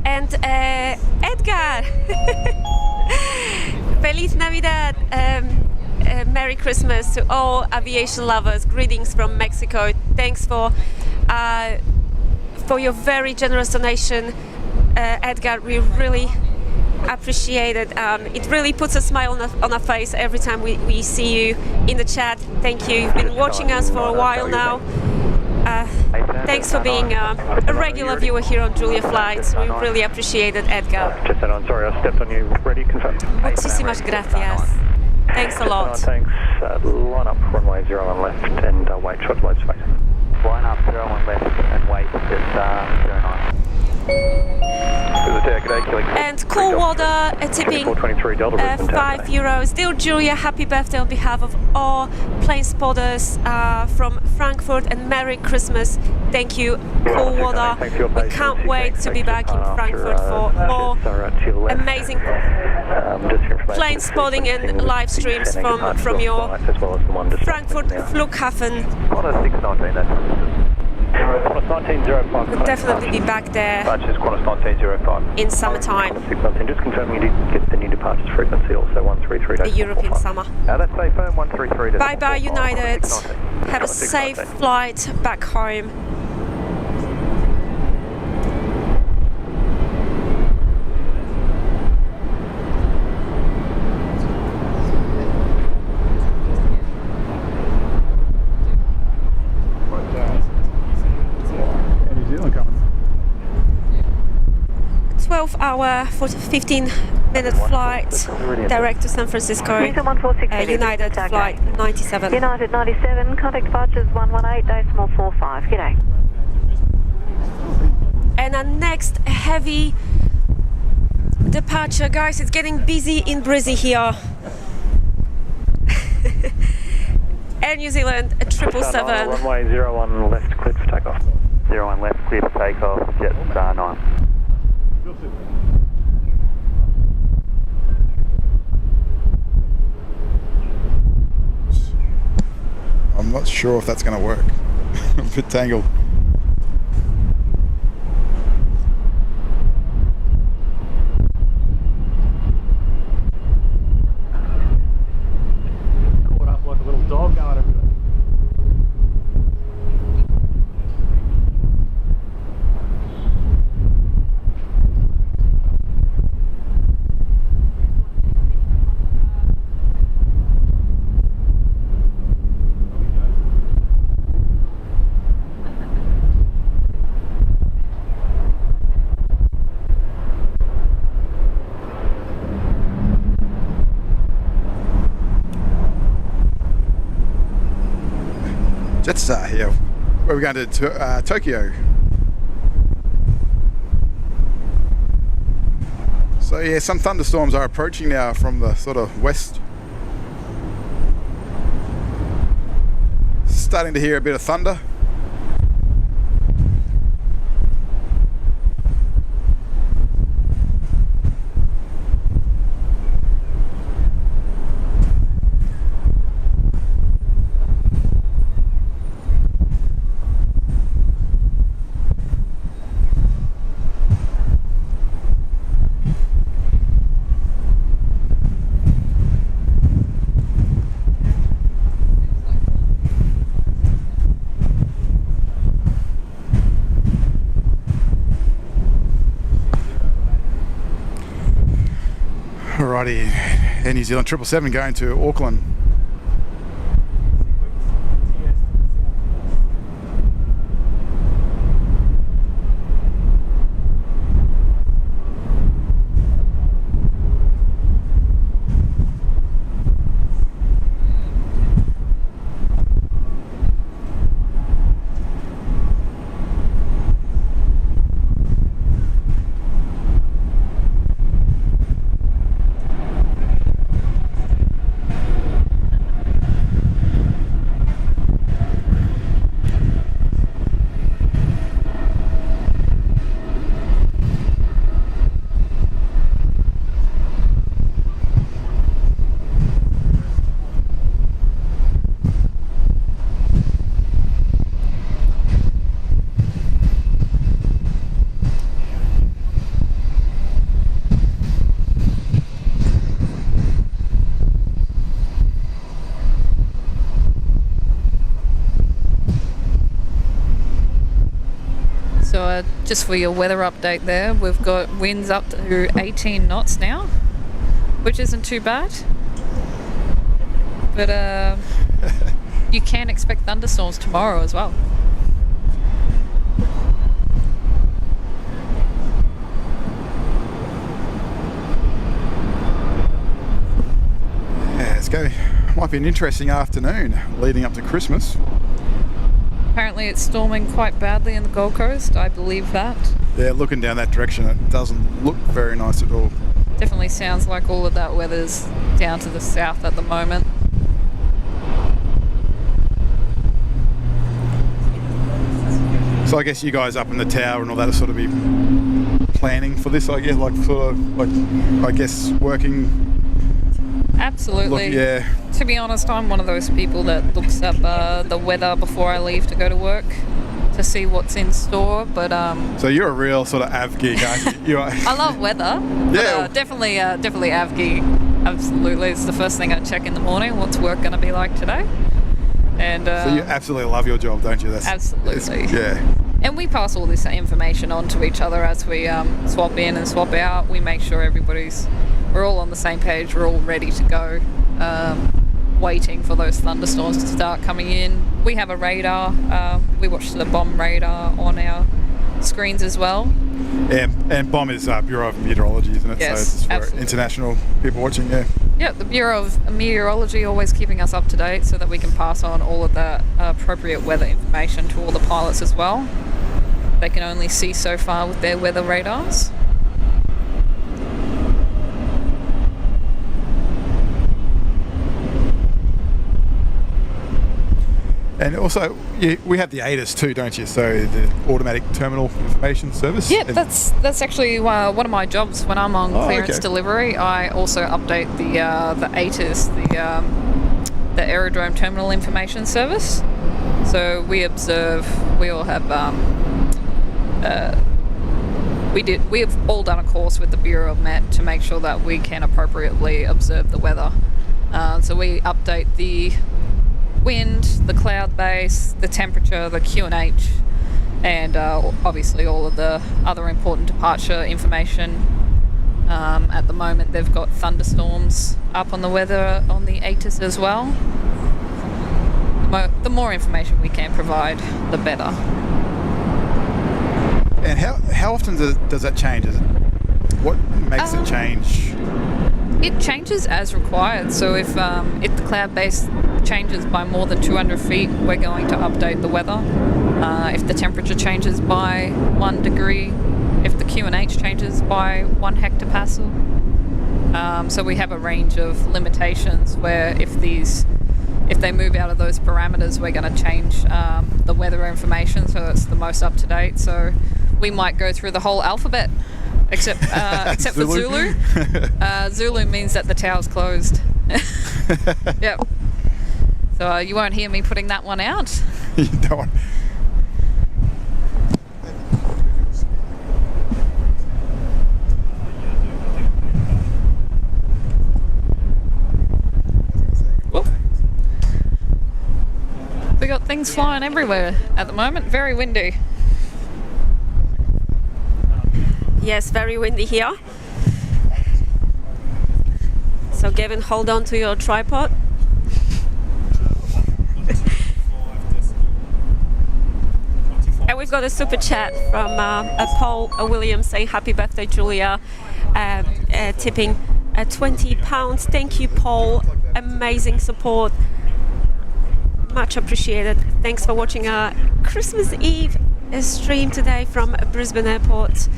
And Edgar, Feliz Navidad, Merry Christmas to all aviation lovers. Greetings from Mexico. Thanks for your very generous donation, Edgar. We really appreciate it. It really puts a smile on our face every time we see you in the chat. Thank you. You've been watching us for a while now. Thanks for being a regular viewer here on Julia Flights. We really appreciate it, Edgar. Jetstar, sorry, I stepped on you. Ready, confirm. Muchísimas gracias. Thanks a lot. Thanks. Line up runway 01 left and wait short load space. Line up 01 left and wait at 09. And Coolwater tipping €5. Dear Julia, happy birthday on behalf of all plane spotters from Frankfurt, and Merry Christmas. Thank you, Coolwater. We can't wait to be back in Frankfurt for more amazing plane spotting and live streams from your Frankfurt Flughafen. We'll definitely be back there in summertime. Just confirming you did get the new departures frequency, also 133. The European summer. That's safe home, 133. Bye bye, United. Have a safe flight back home. Hour for 15-minute flight direct to San Francisco. United flight 97. United 97, contact departures 118.45. G'day. And our next heavy departure, guys, it's getting busy in Brizzy here. Air New Zealand 777. Runway 01 left, cleared for takeoff. 01 left, clear for takeoff, Jetstar 9. I'm not sure if that's going to work. I'm a bit tangled. Caught up like a little dog going everywhere. Jetstar here. Where are we going to Tokyo? So yeah, some thunderstorms are approaching now from the sort of west. Starting to hear a bit of thunder. Alrighty, Air New Zealand 777 going to Auckland. So just for your weather update there, we've got winds up to 18 knots now, which isn't too bad. But you can expect thunderstorms tomorrow as well. Yeah, it's going. Might be an interesting afternoon leading up to Christmas. Apparently it's storming quite badly in the Gold Coast, I believe that. Yeah, looking down that direction, it doesn't look very nice at all. Definitely sounds like all of that weather's down to the south at the moment. So I guess you guys up in the tower and all that are sort of be planning for this, I guess, like sort of like, I guess, working. Absolutely. Yeah. To be honest, I'm one of those people that looks up the weather before I leave to go to work to see what's in store. But so you're a real sort of av geek, aren't you? I love weather. Yeah. But, definitely av geek. Absolutely, it's the first thing I check in the morning. What's work going to be like today? And so you absolutely love your job, don't you? Absolutely. Yeah. And we pass all this information on to each other as we swap in and swap out. We make sure we're all on the same page. We're all ready to go, waiting for those thunderstorms to start coming in. We have a radar. We watch the bomb radar on our screens as well. Yeah, and BOM is Bureau of Meteorology, isn't it? Yes, so it's for absolutely. international people watching, yeah. Yeah, the Bureau of Meteorology always keeping us up to date so that we can pass on all of that appropriate weather information to all the pilots as well. They can only see so far with their weather radars. And also, we have the ATIS too, don't you? So the Automatic Terminal Information Service. Yeah, that's actually one of my jobs when I'm on clearance okay. delivery. I also update the ATIS, the Aerodrome Terminal Information Service. So we all have we've all done a course with the Bureau of Met to make sure that we can appropriately observe the weather. So we update the wind, the cloud base, the temperature, the QNH, and obviously all of the other important departure information. At the moment they've got thunderstorms up on the weather on the ATIS as well. The more information we can provide, the better. And how often does that change? What makes it change? It changes as required. So if the cloud base changes by more than 200 feet, we're going to update the weather. If the temperature changes by 1 degree, if the QNH changes by 1 hectopascal. So we have a range of limitations where if they move out of those parameters, we're going to change the weather information so it's the most up to date. So we might go through the whole alphabet, except for Zulu. Zulu means that the tower's closed. Yep. So you won't hear me putting that one out. You don't. We got things flying everywhere at the moment. Very windy. Yes, very windy here. So Gavin, hold on to your tripod. And we've got a super chat from Paul Williams saying happy birthday, Julia, tipping £20. Thank you, Paul. Amazing support. Much appreciated. Thanks for watching our Christmas Eve stream today from Brisbane Airport.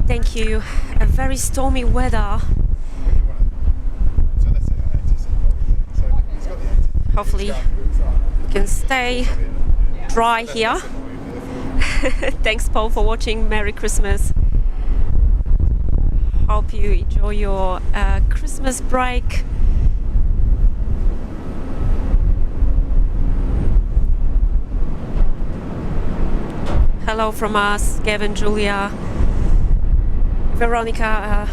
Thank you. A very stormy weather. Hopefully we can stay dry here. Thanks, Paul, for watching. Merry Christmas. Hope you enjoy your Christmas break. Hello from us, Gavin, Julia, Veronica,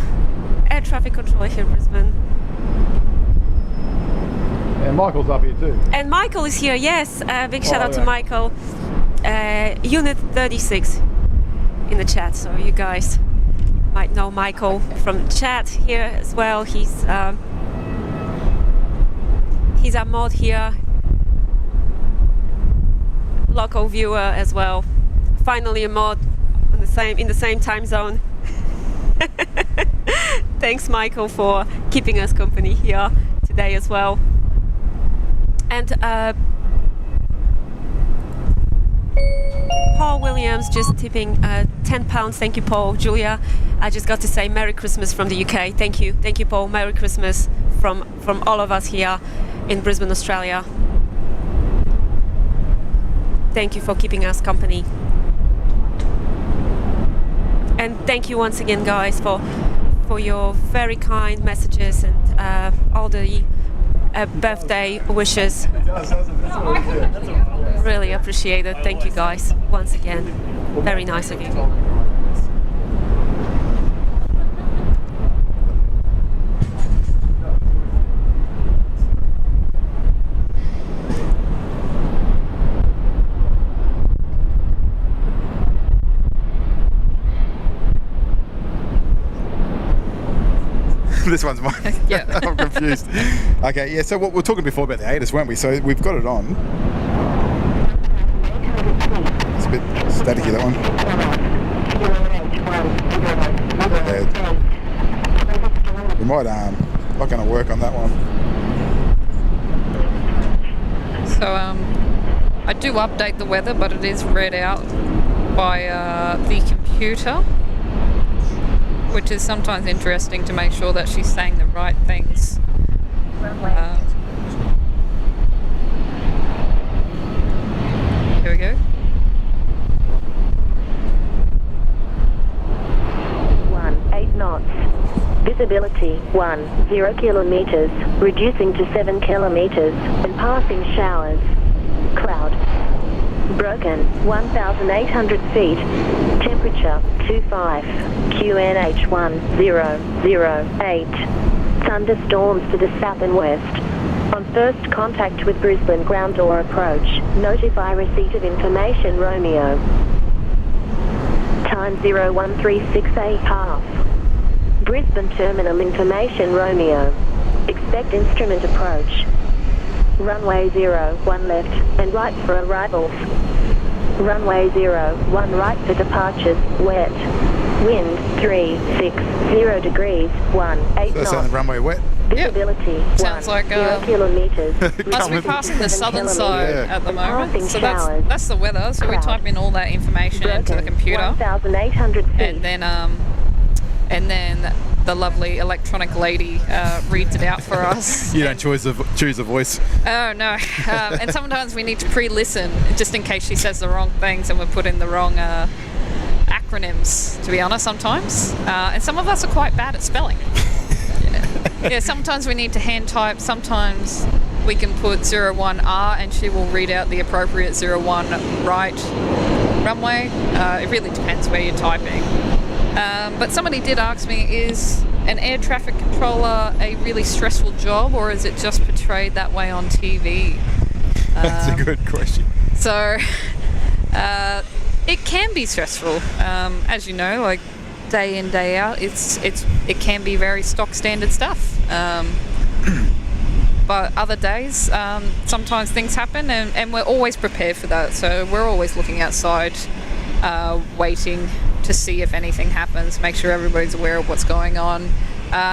air traffic controller here in Brisbane. And Michael's up here too. And Michael is here, yes. Big shout out to Michael. Unit 36 in the chat, so you guys might know Michael from the chat here as well. He's our mod here, local viewer as well. Finally a mod in the same time zone. Thanks, Michael, for keeping us company here today as well. And Paul Williams just tipping £10. Thank you, Paul. Julia, I just got to say Merry Christmas from the UK. Thank you, Paul. Merry Christmas from all of us here in Brisbane, Australia. Thank you for keeping us company. And thank you once again, guys, for your very kind messages and all the birthday wishes. Really appreciate it. Thank you, guys, once again. Very nice of you. This one's mine. Yeah. I'm confused. Okay, yeah, so what we were talking before about the ATIS, weren't we? So we've got it on. It's a bit staticky, that one. Yeah. We might, not going to work on that one. So I do update the weather, but it is read out by the computer, which is sometimes interesting to make sure that she's saying the right things. Here we go. 18 knots. Visit Visibility 10 kilometers, reducing to 7 kilometers, and passing showers. Cloud. Broken 1,800 feet. Temperature 25. QNH 1008. Thunderstorms to the south and west. On first contact with Brisbane ground or approach, notify receipt of information Romeo. Time 0136 half. Brisbane terminal information Romeo. Expect instrument approach. Runway 01 left and right for arrivals. Runway 01 right for departures, wet. Wind 360 degrees, 18 So that's on knots. the runway wet. Visibility Sounds like 0 kilometers. must be passing the southern side Yeah. at the moment. Passing So showers. that's the weather. So we Cloud. type in all that information into the Broken, computer, 1,800 feet. and then the lovely electronic lady reads it out for us. You don't choose a voice. Oh no! And sometimes we need to pre-listen just in case she says the wrong things and we put in the wrong acronyms. To be honest, sometimes, and some of us are quite bad at spelling. Yeah, sometimes we need to hand type. Sometimes we can put 01R and she will read out the appropriate 01 right runway. It really depends where you're typing. But somebody did ask me, is an air traffic controller a really stressful job, or is it just portrayed that way on TV? That's a good question. So it can be stressful, as you know, like day in, day out. It can be very stock standard stuff. But other days, sometimes things happen, and we're always prepared for that. So we're always looking outside, waiting to see if anything happens, make sure everybody's aware of what's going on.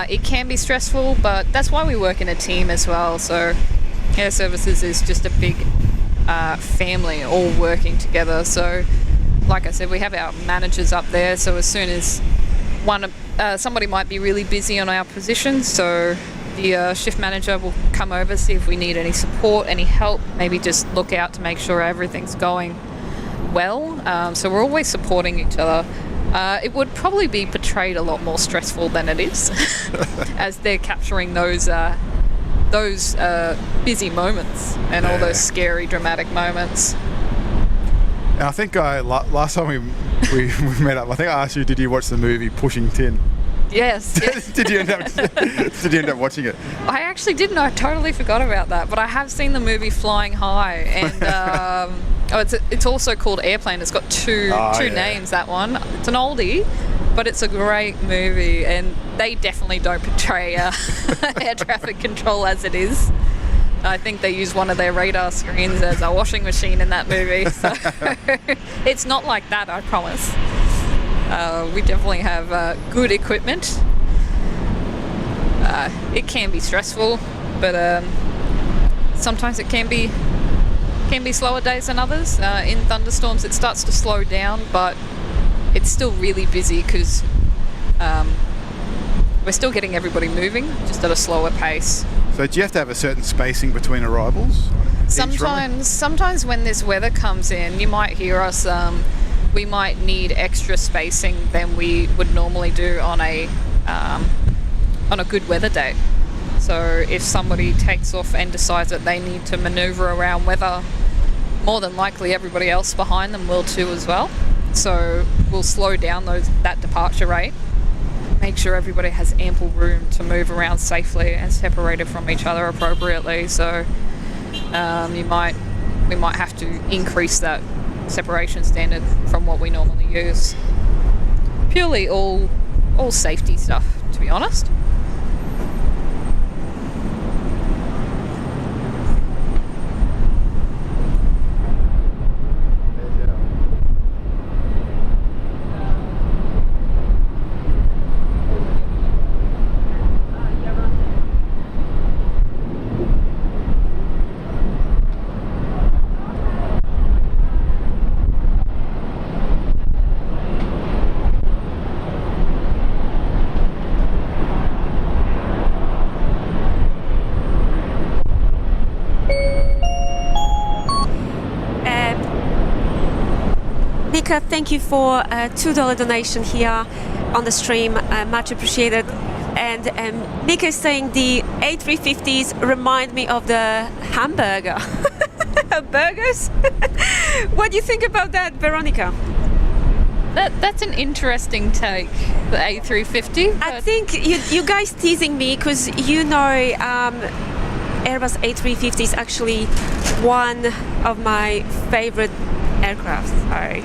It can be stressful, but that's why we work in a team as well. So Air Services is just a big family, all working together. So like I said, we have our managers up there, so as soon as somebody might be really busy on our position, so the shift manager will come over, see if we need any support, any help, maybe just look out to make sure everything's going well. So we're always supporting each other. It would probably be portrayed a lot more stressful than it is, as they're capturing those busy moments and all those scary, dramatic moments. And I think last time we met up, I think I asked you, did you watch the movie Pushing Tin? Yes. Did you end up watching it? I actually didn't. I totally forgot about that. But I have seen the movie Flying High, and it's also called Airplane. It's got two names. That one. It's an oldie, but it's a great movie, and they definitely don't portray air traffic control as it is. I think they use one of their radar screens as a washing machine in that movie. So it's not like that, I promise. We definitely have good equipment. It can be stressful, but sometimes it can be slower days than others. In thunderstorms, it starts to slow down, but it's still really busy because we're still getting everybody moving, just at a slower pace. So do you have to have a certain spacing between arrivals? Sometimes when this weather comes in, you might hear us. We might need extra spacing than we would normally do on a good weather day. So if somebody takes off and decides that they need to maneuver around weather, more than likely everybody else behind them will too as well. So we'll slow down that departure rate, make sure everybody has ample room to move around safely and separated from each other appropriately. So we might have to increase that separation standard from what we normally use. Purely all safety stuff, to be honest. Thank you for a $2 donation here on the stream. Much appreciated. And Nick is saying the A350s remind me of the hamburger. Burgers? What do you think about that, Veronica? That's an interesting take, the A350. I think you guys teasing me because you know Airbus A350 is actually one of my favorite aircraft. So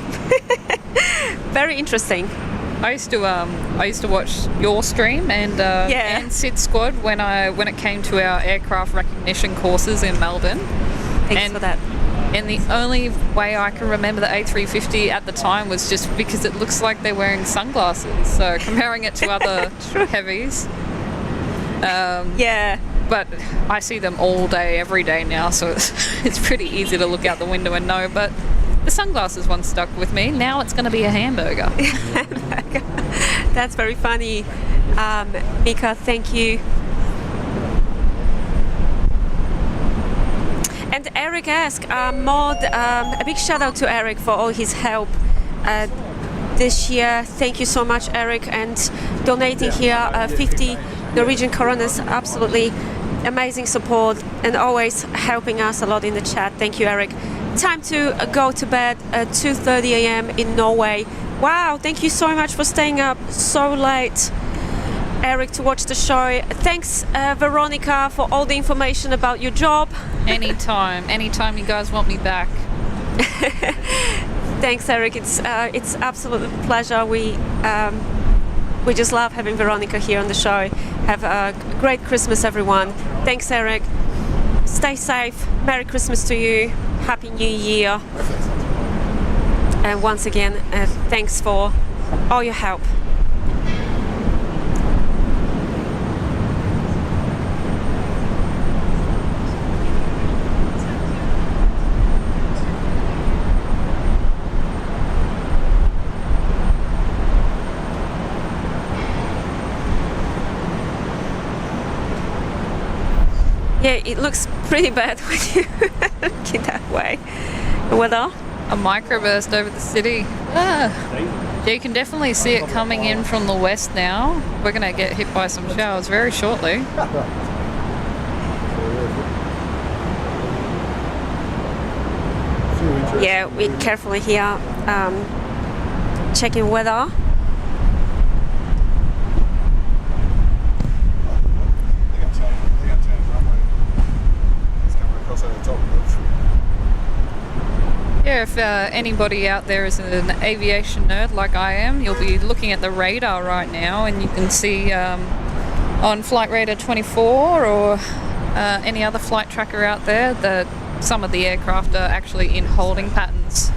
very interesting. I used to watch your stream and Sid Squad when it came to our aircraft recognition courses in Melbourne. Thanks for that. And the only way I can remember the A350 at the time was just because it looks like they're wearing sunglasses. So comparing it to other heavies. But I see them all day, every day now, so it's pretty easy to look out the window and know. But the sunglasses one stuck with me. Now it's going to be a hamburger. That's very funny. Mika, thank you. And Eric asked, Maud, a big shout out to Eric for all his help this year. Thank you so much, Eric, and donating here 50 Norwegian Coronas. Absolutely amazing support and always helping us a lot in the chat. Thank you, Eric. Time to go to bed at 2:30 a.m. in Norway. Wow, thank you so much for staying up so late, Eric, to watch the show. Thanks, Veronica, for all the information about your job. Anytime you guys want me back. Thanks, Eric. It's absolute pleasure. We just love having Veronica here on the show. Have a great Christmas, everyone. Thanks, Eric. Stay safe. Merry Christmas to you. Happy New Year. And once again, thanks for all your help. Yeah, it looks pretty bad when you look it that way. The weather? A microburst over the city. Yeah, you can definitely see it coming in from the west now. We're going to get hit by some showers very shortly. Yeah, we're carefully here checking weather. Yeah, if anybody out there is an aviation nerd like I am, you'll be looking at the radar right now and you can see on Flight Radar 24 or any other flight tracker out there that some of the aircraft are actually in holding patterns.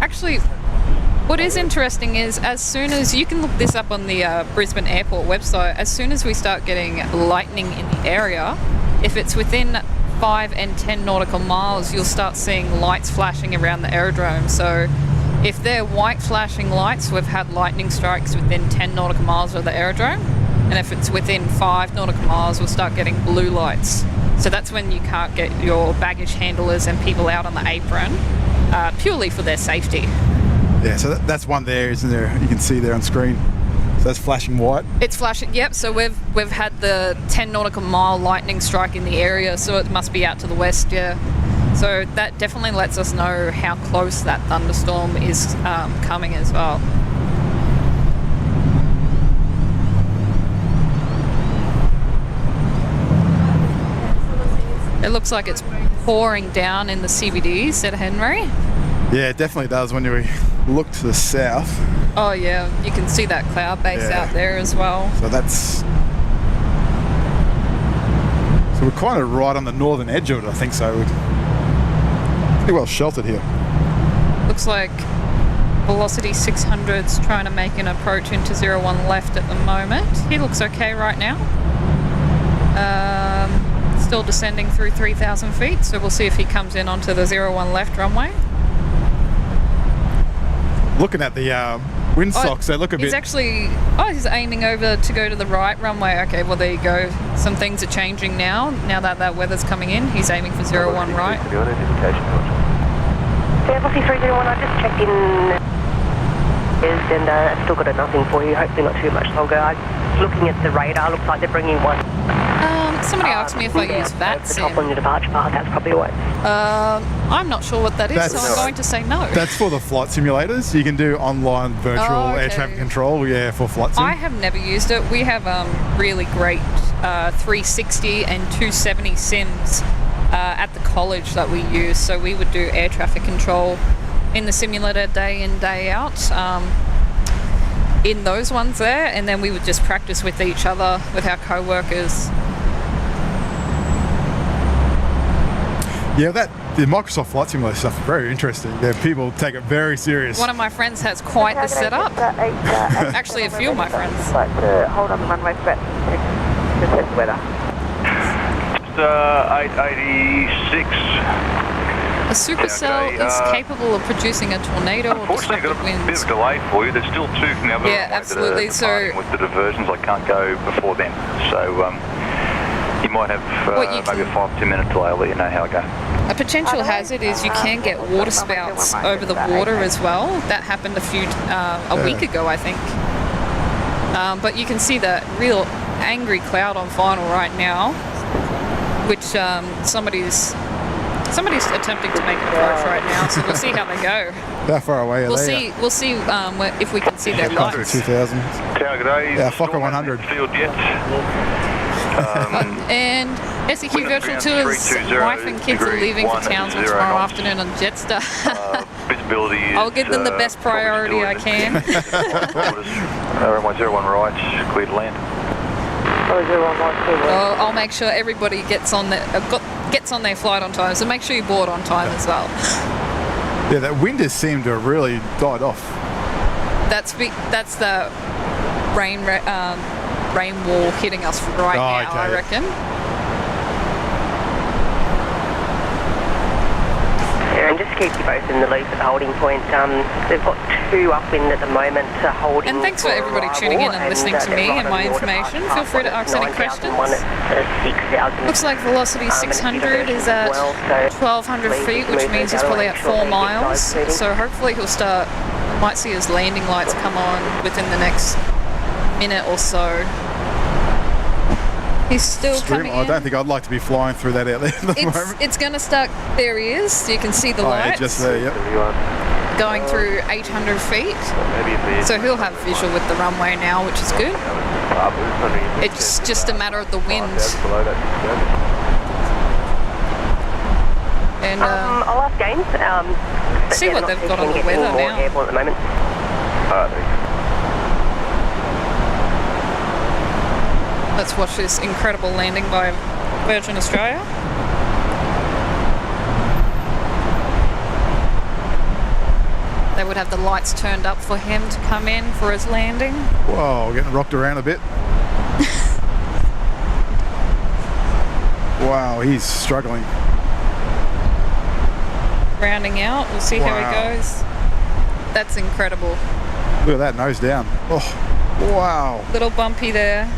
Actually, what is interesting is as soon as, you can look this up on the Brisbane Airport website, as soon as we start getting lightning in the area, if it's within 5 and 10 nautical miles, you'll start seeing lights flashing around the aerodrome. So if they're white flashing lights, we've had lightning strikes within 10 nautical miles of the aerodrome. And if it's within 5 nautical miles, we'll start getting blue lights. So that's when you can't get your baggage handlers and people out on the apron, purely for their safety. Yeah, so that's one there, isn't there? You can see there on screen. So that's flashing white. It's flashing, yep. So we've had the 10 nautical mile lightning strike in the area, so it must be out to the west, yeah. So that definitely lets us know how close that thunderstorm is coming as well. It looks like it's pouring down in the CBD, said Henry. Yeah, it definitely does when we look to the south. Oh yeah, you can see that cloud base out there as well. So we're kind of right on the northern edge of it, I think so. We're pretty well sheltered here. Looks like Velocity 600's trying to make an approach into 01 left at the moment. He looks okay right now. Still descending through 3,000 feet, so we'll see if he comes in onto the 01 left runway. Looking at the windsocks, they look a bit... He's actually... Oh, he's aiming over to go to the right runway. Okay, well, there you go. Some things are changing now that that weather's coming in. He's aiming for 01 right. Velocity 301, I just checked in. And I've still got nothing for you, hopefully not too much longer. Looking at the radar, looks like they're bringing one. Somebody asked me if I use VATSIM. Top on your departure path, that's probably what. I'm not sure what that is, so I'm going to say no. That's for the flight simulators. You can do online virtual air traffic control, for flight sim. I have never used it. We have really great 360 and 270 sims at the college that we use, so we would do air traffic control in the simulator day in, day out. In those ones there, and then we would just practice with each other, with our co-workers. Yeah, the Microsoft Flight Simulator stuff is very interesting. Yeah, people take it very serious. One of my friends has quite the setup. Actually, a few of my friends. Hold on the runway for about the weather. Just 886. A supercell is capable of producing a tornado or Unfortunately, disruptive I've got a winds. bit of delay for you. There's still 2 now. Yeah, absolutely. So with the diversions, I can't go before then. So you might have maybe a 5-10 minute delay. I'll let you know how I go. a potential hazard is you can get water spouts over the water as well. That happened a week ago, I think. But you can see that real angry cloud on final right now, which somebody's attempting to make an approach right now. So we'll see how they go. How far away are they? We'll see if we can see their lights. 2000. Yeah, Fokker 100. Field yet. And SEQ Virtual Tours, wife and kids are leaving for Townsville tomorrow afternoon on Jetstar. Visibility is, I'll give them the best priority I can. Runway 01 right, clear to land. I'll make sure everybody gets on their flight on time, so make sure you board on time as well. Yeah, that wind has seemed to have really died off. That's the rain wall hitting us right now, okay. I reckon. And just keep you both in the loop at the holding point. They've got 2 upwind at the moment holding. And thanks for everybody tuning in and listening to me and my information. Feel free to ask any questions. Looks like velocity 600 is at 1,200 feet, which means he's probably at 4 miles. So hopefully might see his landing lights come on within the next minute or so. He's still coming in. I don't think I'd like to be flying through that out there at the moment. It's going to start. There he is. You can see the lights. Yeah, just there, yep. Going through 800 feet. So he'll have visual with the runway now, which is good. It's just a matter of the wind. And I'll ask James. See what they've got on the weather now. At the moment. Let's watch this incredible landing by Virgin Australia. They would have the lights turned up for him to come in for his landing. Whoa, getting rocked around a bit. Wow, he's struggling. Rounding out, we'll see how he goes. That's incredible. Look at that, nose down. Oh, wow. Little bumpy there.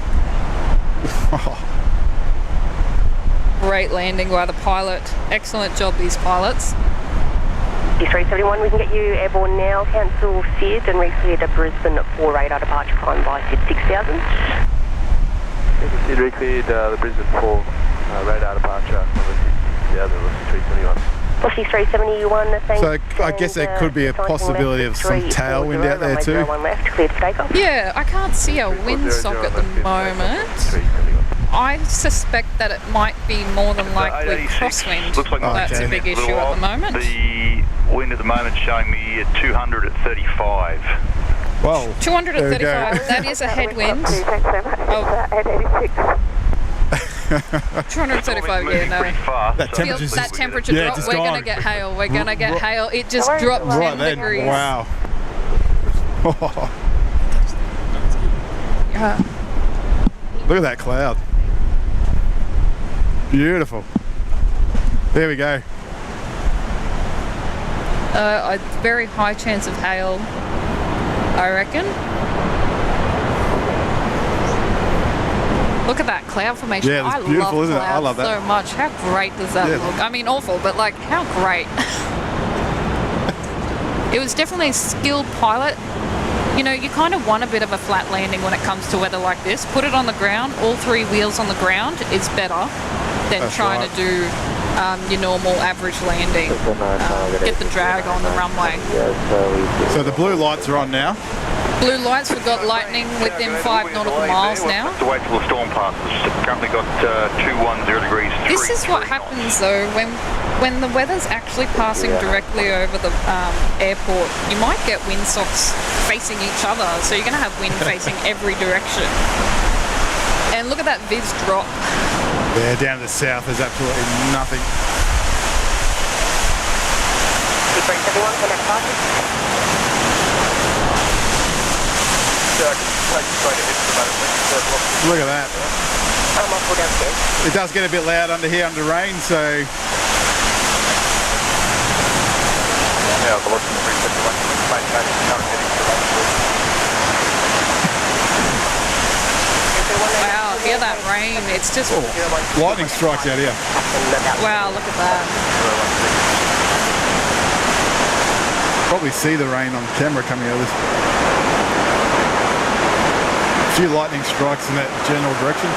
Great landing by the pilot. Excellent job, these pilots. 371, we can get you airborne now. Cancel SID and re-clear to Brisbane at 4 radar departure climb by SID 6000. SID re-cleared the Brisbane 4 radar departure number 6000, 371. Velocity 371, thanks. So I guess there could be a possibility of some tailwind out there too. Left, cleared for takeoff. Yeah, I can't see a windsock at the moment. I suspect that it might be more than likely crosswind. Looks like that's a big issue at the moment. The wind at the moment showing me at 200 at 35. Well, 235, that is a headwind. Thanks so much. Oh. 886. 235, yeah, no. That temperature drop, we're going to get hail, hail. It just dropped 10 degrees. Wow. Yeah. Look at that cloud. Beautiful. There we go. A very high chance of hail, I reckon. Look at that cloud formation. Yeah, it's beautiful, isn't it? I love that so much. How great does that look? I mean, awful, but like, how great. It was definitely a skilled pilot You know, you kind of want a bit of a flat landing when it comes to weather like this. Put it on the ground, all three wheels on the ground is better than trying to do your normal average landing. Get the drag on the runway. So the blue lights are on now. Blue lights, we've got lightning within 5 nautical miles now. To wait till the storm passes. Currently got 210 degrees. This is what happens though when the weather's actually passing directly over the airport. You might get windsocks facing each other, so you're going to have wind facing every direction. And look at that Viz drop. Yeah, down to the south there's absolutely nothing. 2371, connect parking. Look at that. I'm off downstairs. It does get a bit loud under here under rain, so... Yeah, the looking 371, maintaining current heading to Wow, hear that rain. It's just... lightning strikes out here. Wow, look at that. Probably see the rain on camera coming out of this. A few lightning strikes in that general direction.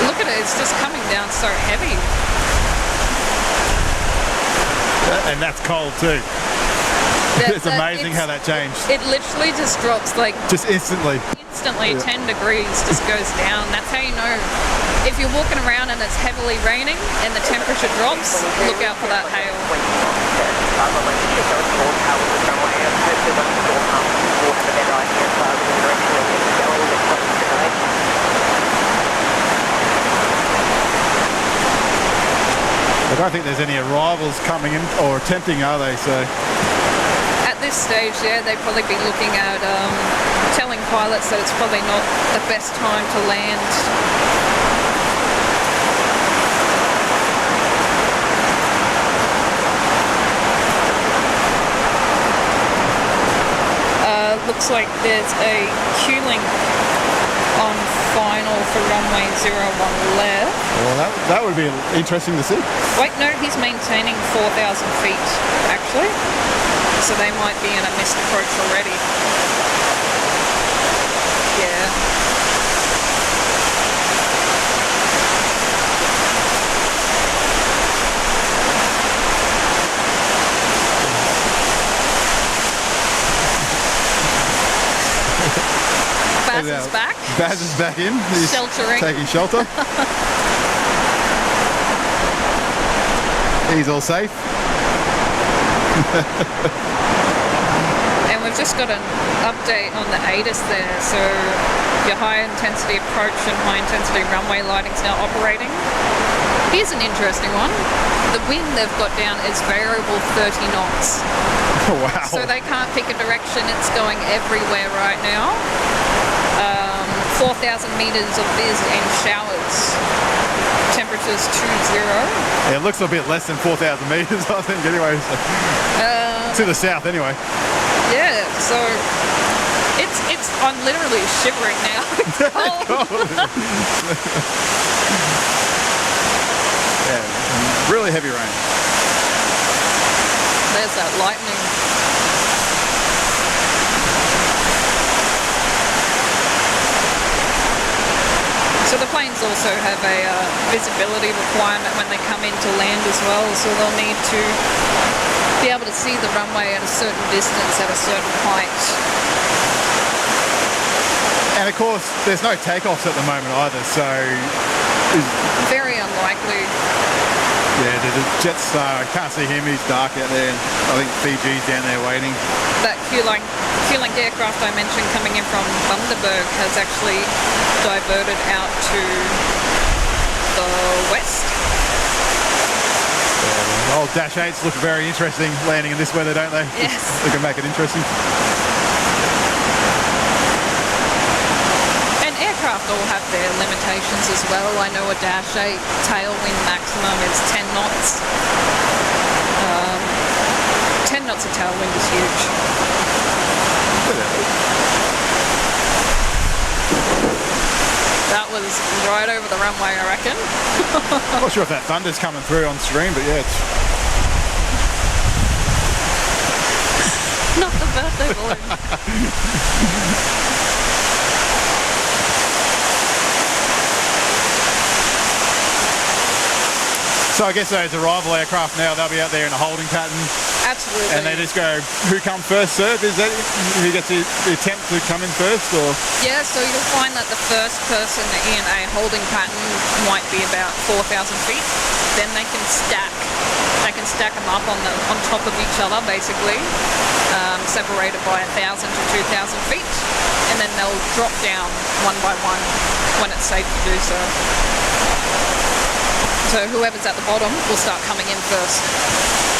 Look at it, it's just coming down so heavy. And that's cold too. It's amazing how that changed. It literally just drops like... Just instantly. Instantly, 10 degrees just goes down. That's how you know. If you're walking around and it's heavily raining and the temperature drops, look out for that hail. I don't think there's any arrivals coming in or attempting, are they? So at this stage, yeah, they'd probably be looking at telling pilots that it's probably not the best time to land. Looks like there's a Q-link on final for runway 01 left. well, that would be interesting to see. Wait, no, he's maintaining 4,000 feet, actually. So they might be in a missed approach already. Yeah. Baz is back. Baz is back in. He's sheltering. Taking shelter. He's all safe. And we've just got an update on the ATIS there. So your high intensity approach and high intensity runway lighting's now operating. Here's an interesting one. The wind they've got down is variable 30 knots. Wow. So they can't pick a direction. It's going everywhere right now. 4,000 meters of Viz and showers. Temperatures 20. Yeah, it looks a bit less than 4,000 meters, I think, anyway. So. To the south, anyway. Yeah, so it's I'm literally shivering now. It's cold. Yeah, really heavy rain. There's that lightning. So the planes also have a visibility requirement when they come in to land as well, so they'll need to be able to see the runway at a certain distance, at a certain height. And of course, there's no takeoffs at the moment either, so... Very unlikely. Yeah, the Jetstar, I can't see him, he's dark out there, and I think Fiji's down there waiting. That Q-Link aircraft I mentioned coming in from Bundaberg has actually diverted out to the west. Yeah, old Dash 8s look very interesting landing in this weather, don't they? Yes. They can make it interesting. And aircraft all have their limitations as well. I know a Dash 8 tailwind maximum is 10 knots. 10 knots of tailwind is huge. That was right over the runway, I reckon. I'm not sure if that thunder's coming through on stream, but yeah, it's... Not the birthday balloon. So I guess those arrival aircraft now, they'll be out there in a holding pattern. Absolutely. And they just go, who comes first serve? Is that who gets the attempt to come in first, or? Yeah, so you'll find that the first person in a holding pattern might be about 4,000 feet. Then they can stack them up on top of each other, basically, separated by 1,000 to 2,000 feet, and then they'll drop down one by one when it's safe to do so. So whoever's at the bottom will start coming in first.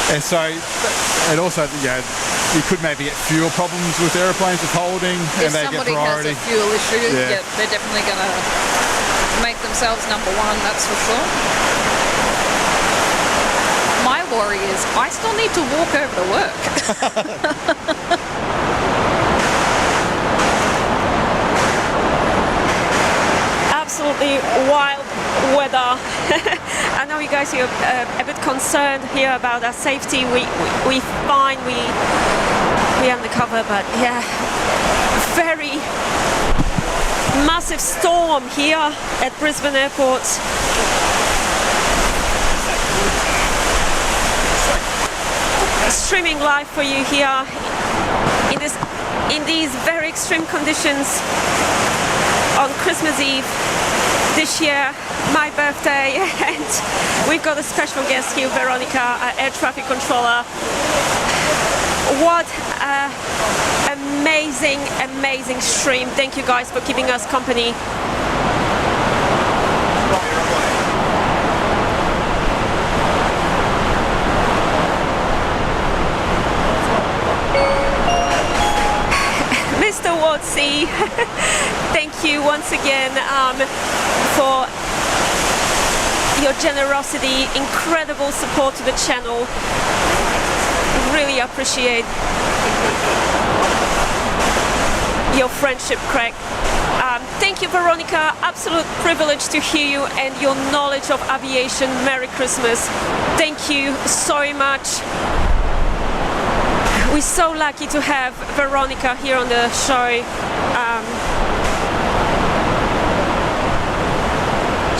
And so, and also, you could maybe get fuel problems with aeroplanes with holding, and they get priority. If somebody has a fuel issue, yeah, they're definitely going to make themselves number one, that's for sure. My worry is I still need to walk over to work. Absolutely wild weather. I know you guys are a bit concerned here about our safety. We fine, we undercover, but yeah, very massive storm here at Brisbane Airport. Streaming live for you here in these very extreme conditions on Christmas Eve this year, my birthday, and we've got a special guest here, Veronica, our air traffic controller. What amazing stream. Thank you guys for keeping us company. Mr. Watsy, thank you once again for your generosity, incredible support to the channel. Really appreciate your friendship, Craig. Thank you, Veronica. Absolute privilege to hear you and your knowledge of aviation. Merry Christmas. Thank you so much. We're so lucky to have Veronica here on the show.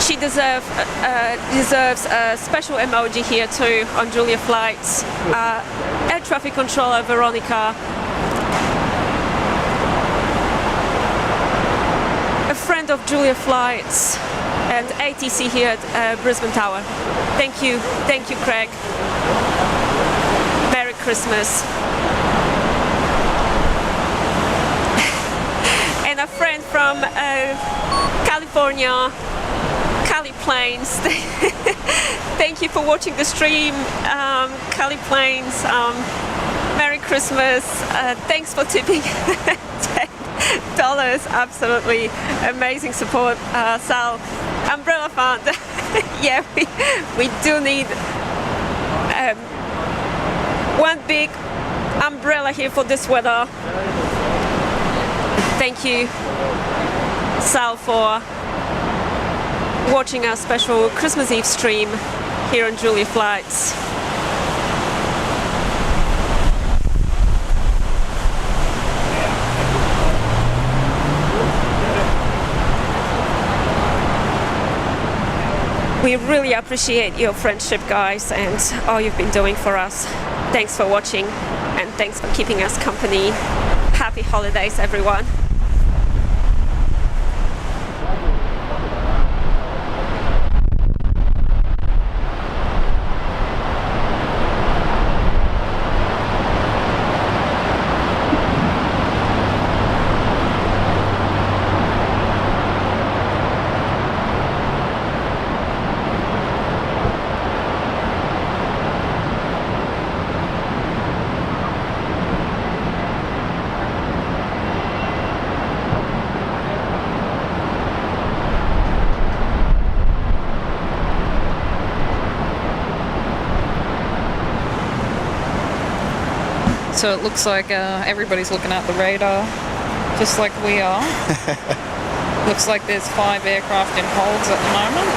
She deserves a special emoji here too on Julia Flights. Air traffic controller Veronica. A friend of Julia Flights and ATC here at Brisbane Tower. Thank you, Craig. Merry Christmas. And a friend from California, Cali Plains. Thank you for watching the stream, Cali Plains. Merry Christmas. Thanks for tipping $10. Absolutely amazing support, Sal. Umbrella Fund. Yeah, we do need one big umbrella here for this weather. Thank you, Sal, for watching our special Christmas Eve stream here on Julia Flights. We really appreciate your friendship, guys, and all you've been doing for us. Thanks for watching, and thanks for keeping us company. Happy holidays, everyone. So it looks like everybody's looking at the radar, just like we are. Looks like there's 5 aircraft in holds at the moment.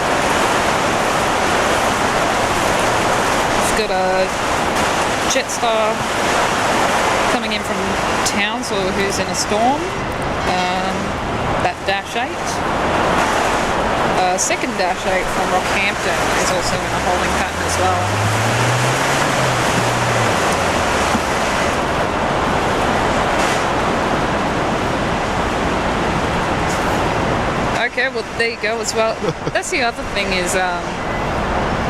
We've got a Jetstar coming in from Townsville who's in a storm. That Dash 8. Second Dash 8 from Rockhampton is also in a holding pattern as well. Okay, well there you go as well. That's the other thing is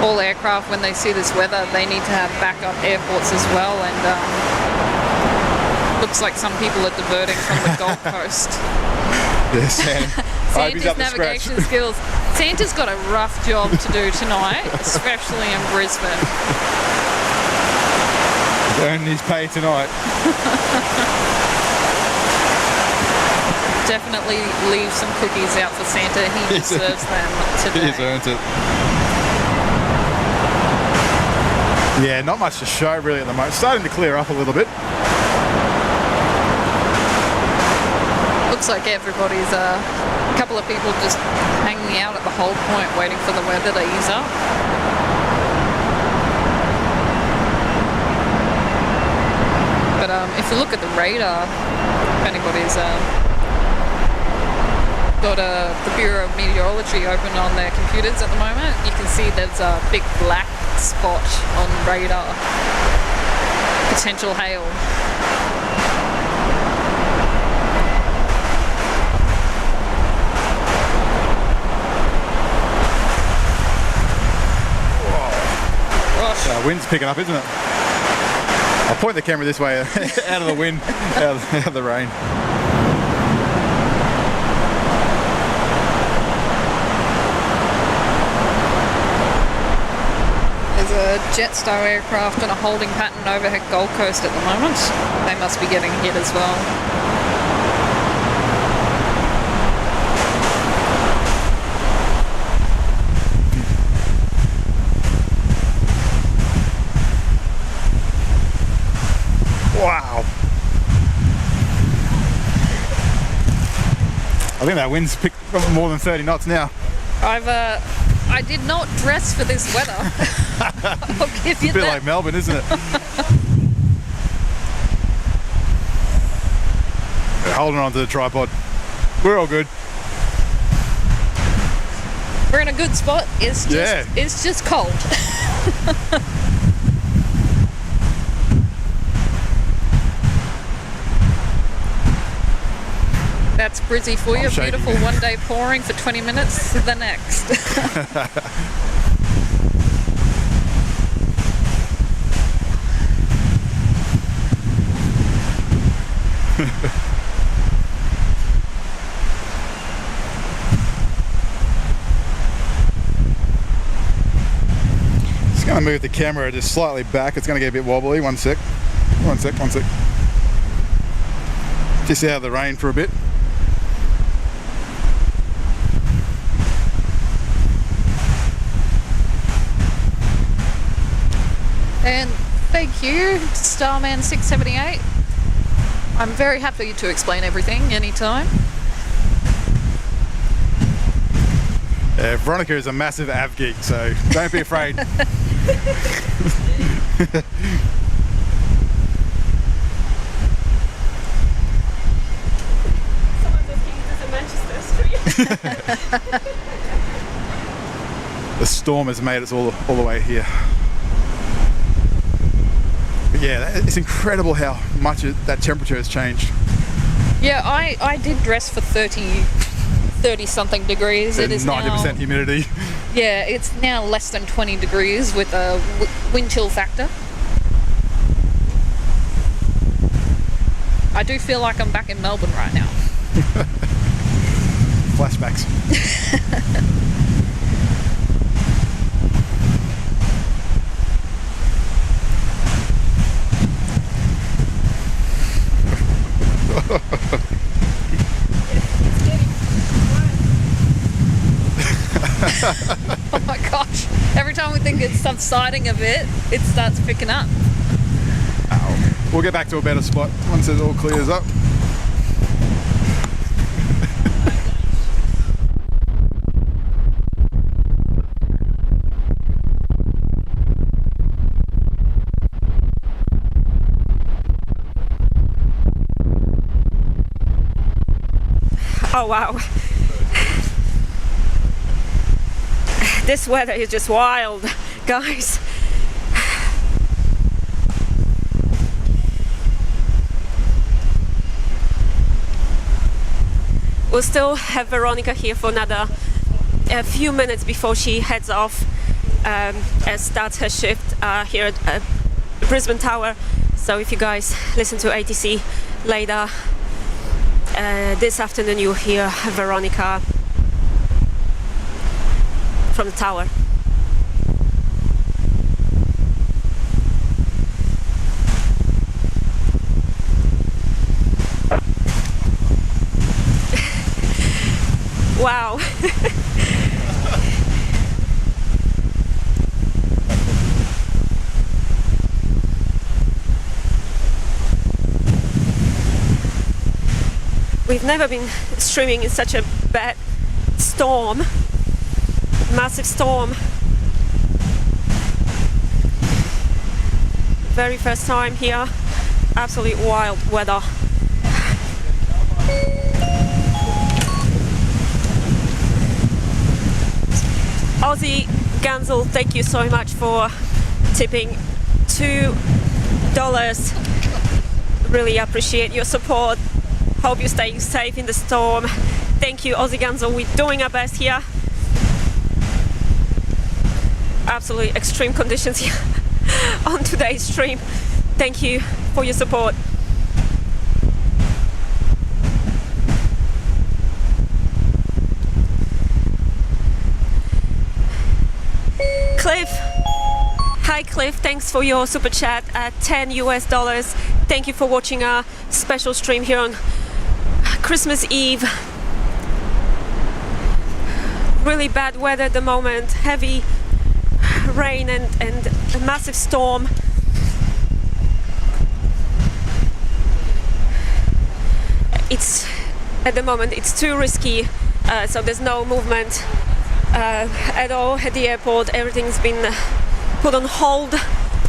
all aircraft, when they see this weather, they need to have backup airports as well, and looks like some people are diverting from the Gold Coast. Yes, Santa's navigation skills. Santa's got a rough job to do tonight, especially in Brisbane. He's earned his pay tonight. Definitely leave some cookies out for Santa. He deserves them today. He's earned it. Yeah, not much to show really at the moment. Starting to clear up a little bit. Looks like everybody's a couple of people just hanging out at the hold point waiting for the weather to ease up. But if you look at the radar, if anybody's got the Bureau of Meteorology open on their computers at the moment, you can see there's a big black spot on radar. Potential hail. Wind's picking up, isn't it? I'll point the camera this way, out of the wind, out of the rain. There's a Jetstar aircraft in a holding pattern overhead Gold Coast at the moment. They must be getting hit as well. Wow. I think that wind's picked up more than 30 knots now. I did not dress for this weather. I'll give you It's a bit that. like Melbourne, isn't it? They're holding on to the tripod. We're all good. We're in a good spot. It's just cold. That's Brizzy for you. Beautiful one day pouring for 20 minutes to the next. Just going to move the camera just slightly back. It's going to get a bit wobbly. One sec. Just out of the rain for a bit. And thank you, Starman 678. I'm very happy to explain everything anytime. Veronica is a massive av geek, so don't be afraid. The storm has made us all the way here. But yeah, it's incredible how much that temperature has changed. Yeah, I did dress for 30 something degrees. It is 90% now, humidity. Yeah, it's now less than 20 degrees with a wind chill factor. I do feel like I'm back in Melbourne right now. Flashbacks. Oh my gosh. Every time we think it's subsiding a bit, it starts picking up. Ow. We'll get back to a better spot once it all clears up. Oh wow. This weather is just wild, guys. We'll still have Veronica here for another few minutes before she heads off and starts her shift here at Brisbane Tower. So if you guys listen to ATC later this afternoon, you'll hear Veronica from the tower. Wow. We've never been streaming in such a bad storm, massive storm. Very first time here, absolutely wild weather. Aussie Ganzel, thank you so much for tipping $2. Really appreciate your support. Hope you're staying safe in the storm. Thank you, Aussie Ganzel. We're doing our best here. Absolutely extreme conditions here on today's stream. Thank you for your support. Cliff, hi Cliff, thanks for your super chat at $10 US. Thank you for watching our special stream here on Christmas Eve. Really bad weather at the moment, heavy rain and a massive storm. It's at the moment it's too risky, so there's no movement at all at the airport. Everything's been put on hold.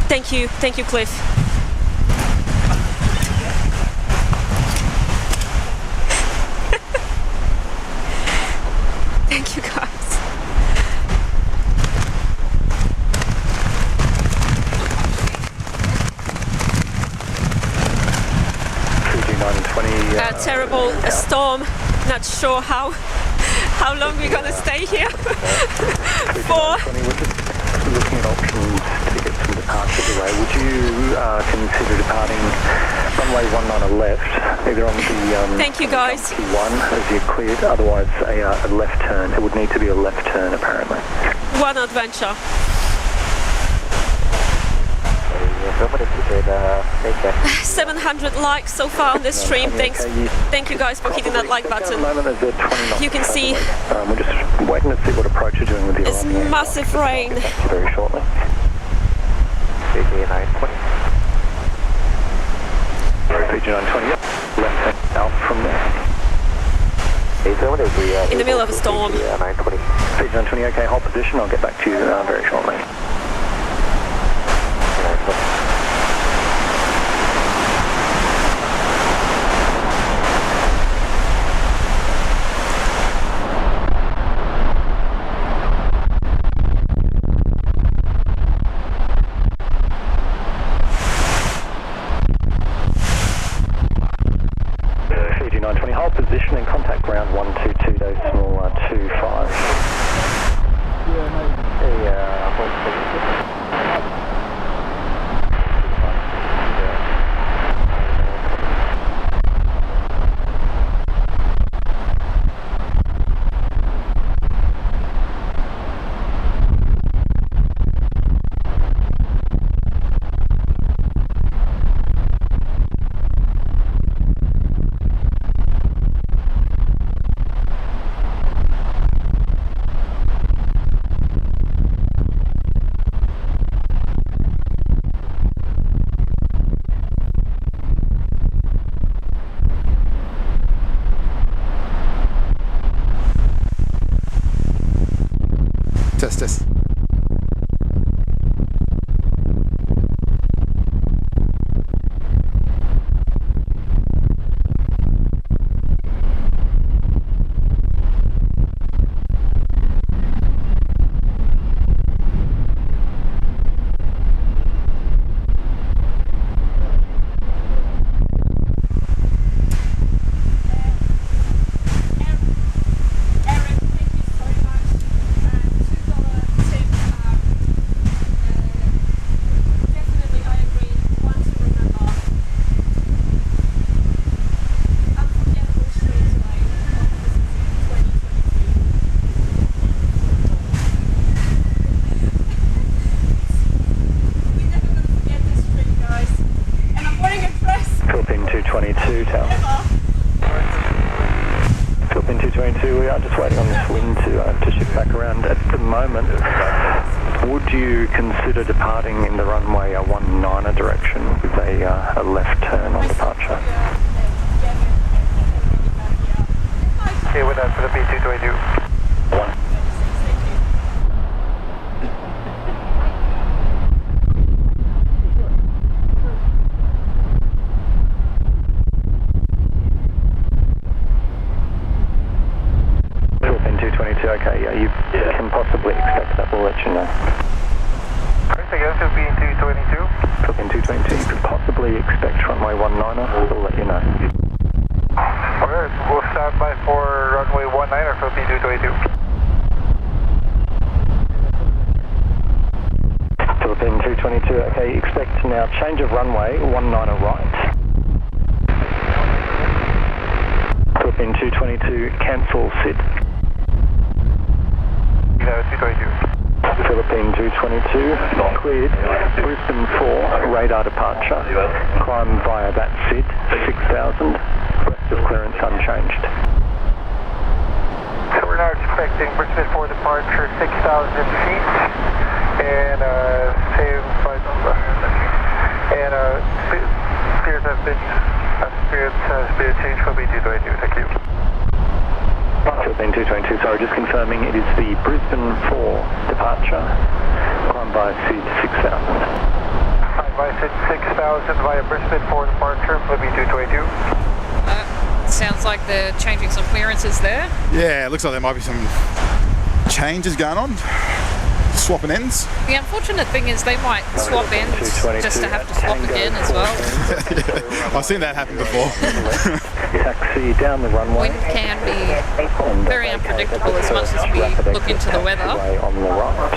Thank you, Cliff. Thank you, guys. Terrible storm. Not sure how long we're gonna stay here for. Looking at options to get some departure delay. Would you consider departing runway 19 left, either on the Thank you, guys. One as you're cleared, otherwise a left turn. It would need to be a left turn apparently. One adventure. 700 likes so far on this stream. Thank you guys for hitting that like button. You can see we're just waiting to see what approach you're doing with the it's massive rain. Very shortly. PG 920. PG 920. Yep. Left hand out from there. In the middle of a storm. PG 920. Okay, hold position. I'll get back to you very shortly. Position and contact ground 122 decimal 25. Would you consider departing in the runway 19 direction with a left turn on departure? Okay, with that for the B222. Okay, yeah, you can possibly expect that. We'll let you know. Right, again, Philippine 222. Philippine 222, you could possibly expect runway 19er. We'll let you know. Alright, we'll stand by for runway 19er, Philippine 222. Philippine 222, okay, expect now change of runway 19er right. Philippine 222, cancel sit. Philippine 222, cleared, Brisbane 4, radar departure, climb via that SID, 6,000, rest of clearance unchanged. So we're now expecting Brisbane 4 departure, 6,000 feet, and same flight number. And clearance has been changed for B222, thank you. Philippine 222, sorry, just confirming it is the Brisbane 4 departure, climb by SID 6,000. Via SID 6,000 via Brisbane 4 departure for B222. Sounds like they're changing some clearances there. Yeah, it looks like there might be some changes going on. Swapping ends. The unfortunate thing is they might swap ends just to have to swap again as well. Yeah, I've seen that happen before. Taxi down the runway. Wind can be very unpredictable as much as we look into the weather. On the right.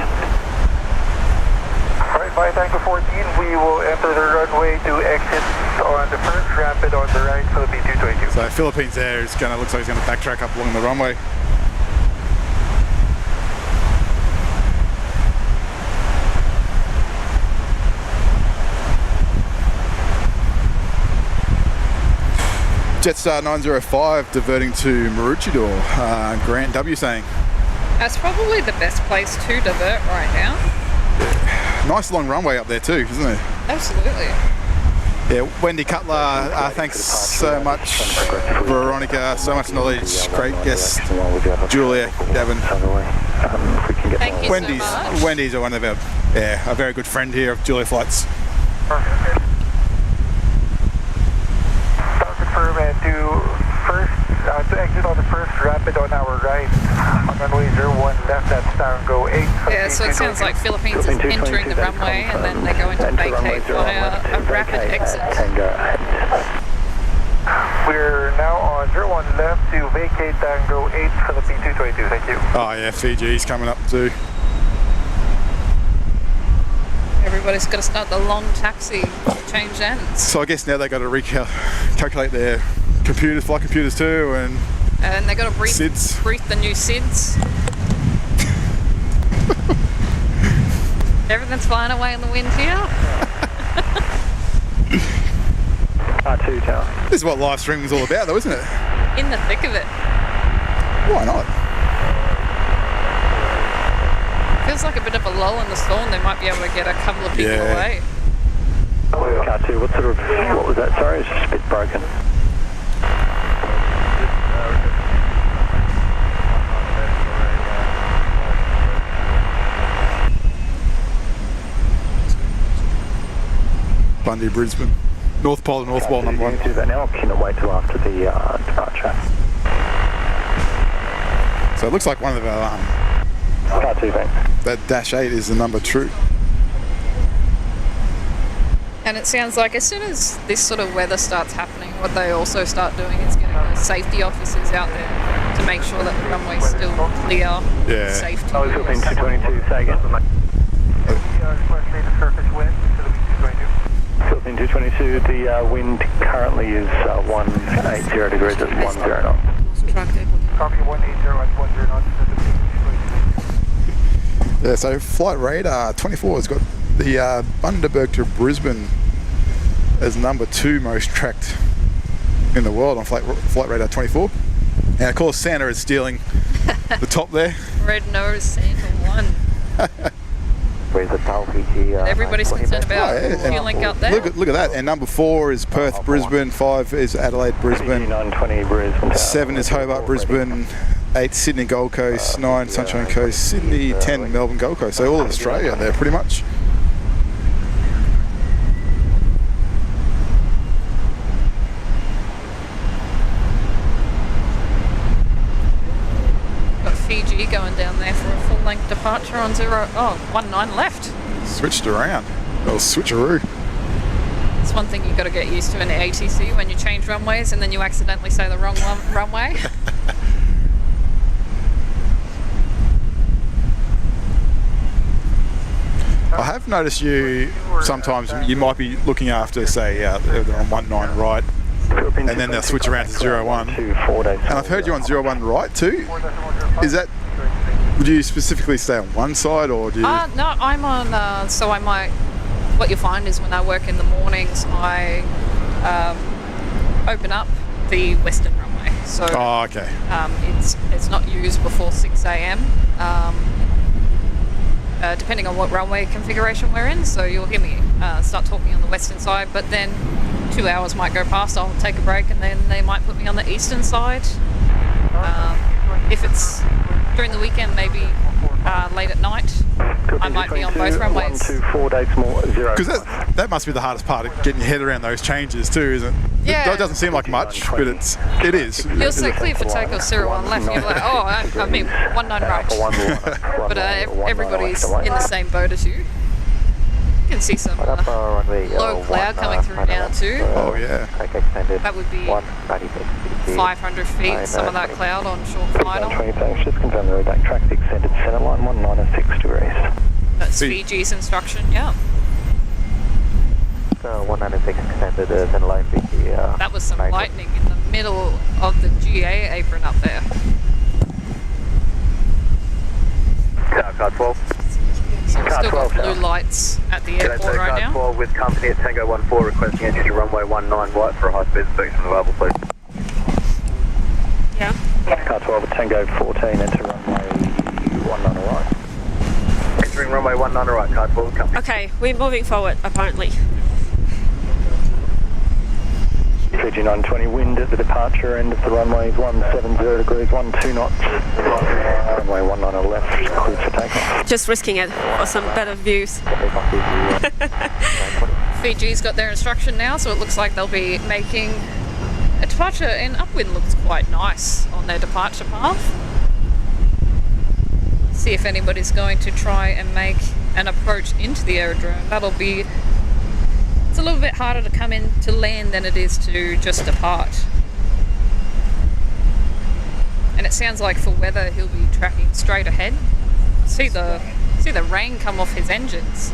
Alright, via Tango 14, we will enter the runway to exit on the first rapid on the right for the B222. So Philippines there is going to, looks like he's going to backtrack up along the runway. Jetstar 905 diverting to Maroochydore. Grant W saying. That's probably the best place to divert right now. Yeah. Nice long runway up there too, isn't it? Absolutely. Yeah, Wendy Cutler, thanks so much. Veronica, so much knowledge. Great guest. Julia, Devon. Thank you Wendy's, so much. Wendy's one of our, a very good friend here of Julia Flights. To exit on the first rapid on our right on runway 01 left, that's Tango 8. Yeah, so it sounds like Philippines is entering the runway and then they're going to vacate via a rapid exit. We're now on 01 left to vacate Tango 8 for the P222, thank you. Oh yeah, Fiji's coming up too. Everybody's got to start the long taxi to change ends. So I guess now they've got to recalculate their computers, flight computers too, and they got to brief the new SIDs. Everything's flying away in the wind here. R2 tower. This is what live streaming is all about though, isn't it? In the thick of it. Why not? Feels like a bit of a lull in the storm. They might be able to get a couple of people away. R2, what was that? Sorry, it's just a bit broken. Bundy, Brisbane. North Pole, North Pole, number one. Do that now, or can it wait till after the departure? So it looks like one of the R2, thanks. that Dash 8 is the number true. And it sounds like as soon as this sort of weather starts happening, what they also start doing is getting the safety officers out there to make sure that the runway's still clear, safe to use. Philippine 222, say again. Surface wind to the B222. Philippine 222, the wind currently is 180 degrees at 10 knots. Copy 180 at 10 knots to the B222. Yeah, so Flight Radar 24 has got the Bundaberg to Brisbane as number 2 most tracked in the world on Flight Radar 24. And of course Santa is stealing the top there. Red nose Santa 1. Where's the Tal Fiji? Everybody's concerned about fueling up there. Look at that. And number 4 is Perth, Brisbane. 5 is Adelaide, Brisbane. 920 Brisbane. 7 is Hobart, Brisbane. 8 Sydney, Gold Coast. 9 Sunshine Coast, Sydney. 10 Melbourne, Gold Coast. So all of Australia there, pretty much. Fiji going down there for a full-length departure on 19 left. Switched around. That was switcheroo. It's one thing you've got to get used to in the ATC when you change runways and then you accidentally say the wrong runway. I have noticed you sometimes you might be looking after, say, they're on 19 right, and then they'll switch around to 01. And I've heard you on 01 right too. Is that, would you specifically stay on one side or do you? No, I'm on, so I might, what you'll find is when I work in the mornings, I open up the western runway. So okay. It's not used before 6 a.m. Depending on what runway configuration we're in. So you'll hear me start talking on the western side, but then 2 hours might go past, I'll take a break and then they might put me on the eastern side. If it's during the weekend, maybe late at night, I might be on both runways. 1 to 4 dates more, 0. Because that must be the hardest part of getting your head around those changes too, isn't it? Yeah. It doesn't seem like much, but it is. You're so clear for takeoff 01 left, you're like, oh, I mean 19 right. But everybody's in the same boat as you. You can see some low cloud coming through now too. Oh yeah. That would be 500 feet, some of that cloud on short final. 20 thanks, just confirm the redact track, the extended centre line, 19 degrees. That's Fiji's instruction, yeah. 196 extended centre line Fiji. That was some lightning in the middle of the GA apron up there. Car 12. So we've still got blue lights at the airport right now. 12 with company at Tango 14 requesting entry to runway 19 right for a high speed inspection available, please. Yeah. Car 12 at Tango 14, enter runway 19 right. Entering runway 19 right, car 12 with company. Okay, we're moving forward apparently. Fiji 920 wind at the departure end of the runway, 170 degrees, 12 knots. Runway 19 left, cleared for takeoff. Just risking it for some better views. Fiji's got their instruction now, so it looks like they'll be making a departure, and upwind looks quite nice on their departure path. See if anybody's going to try and make an approach into the aerodrome. That'll be, it's a little bit harder to come in to land than it is to just depart. And it sounds like for weather he'll be tracking straight ahead. See the rain come off his engines.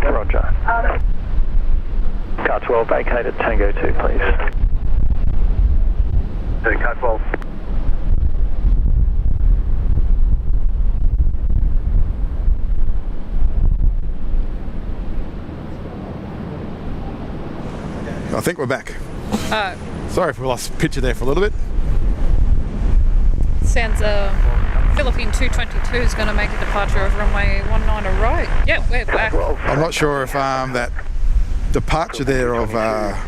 Roger. Car 12 vacated Tango 2, please. Car 12. I think we're back. Oh, Sorry if we lost picture there for a little bit. sounds Philippine 222 is going to make a departure of runway 19 right. Yep, we're back. I'm not sure if that departure there of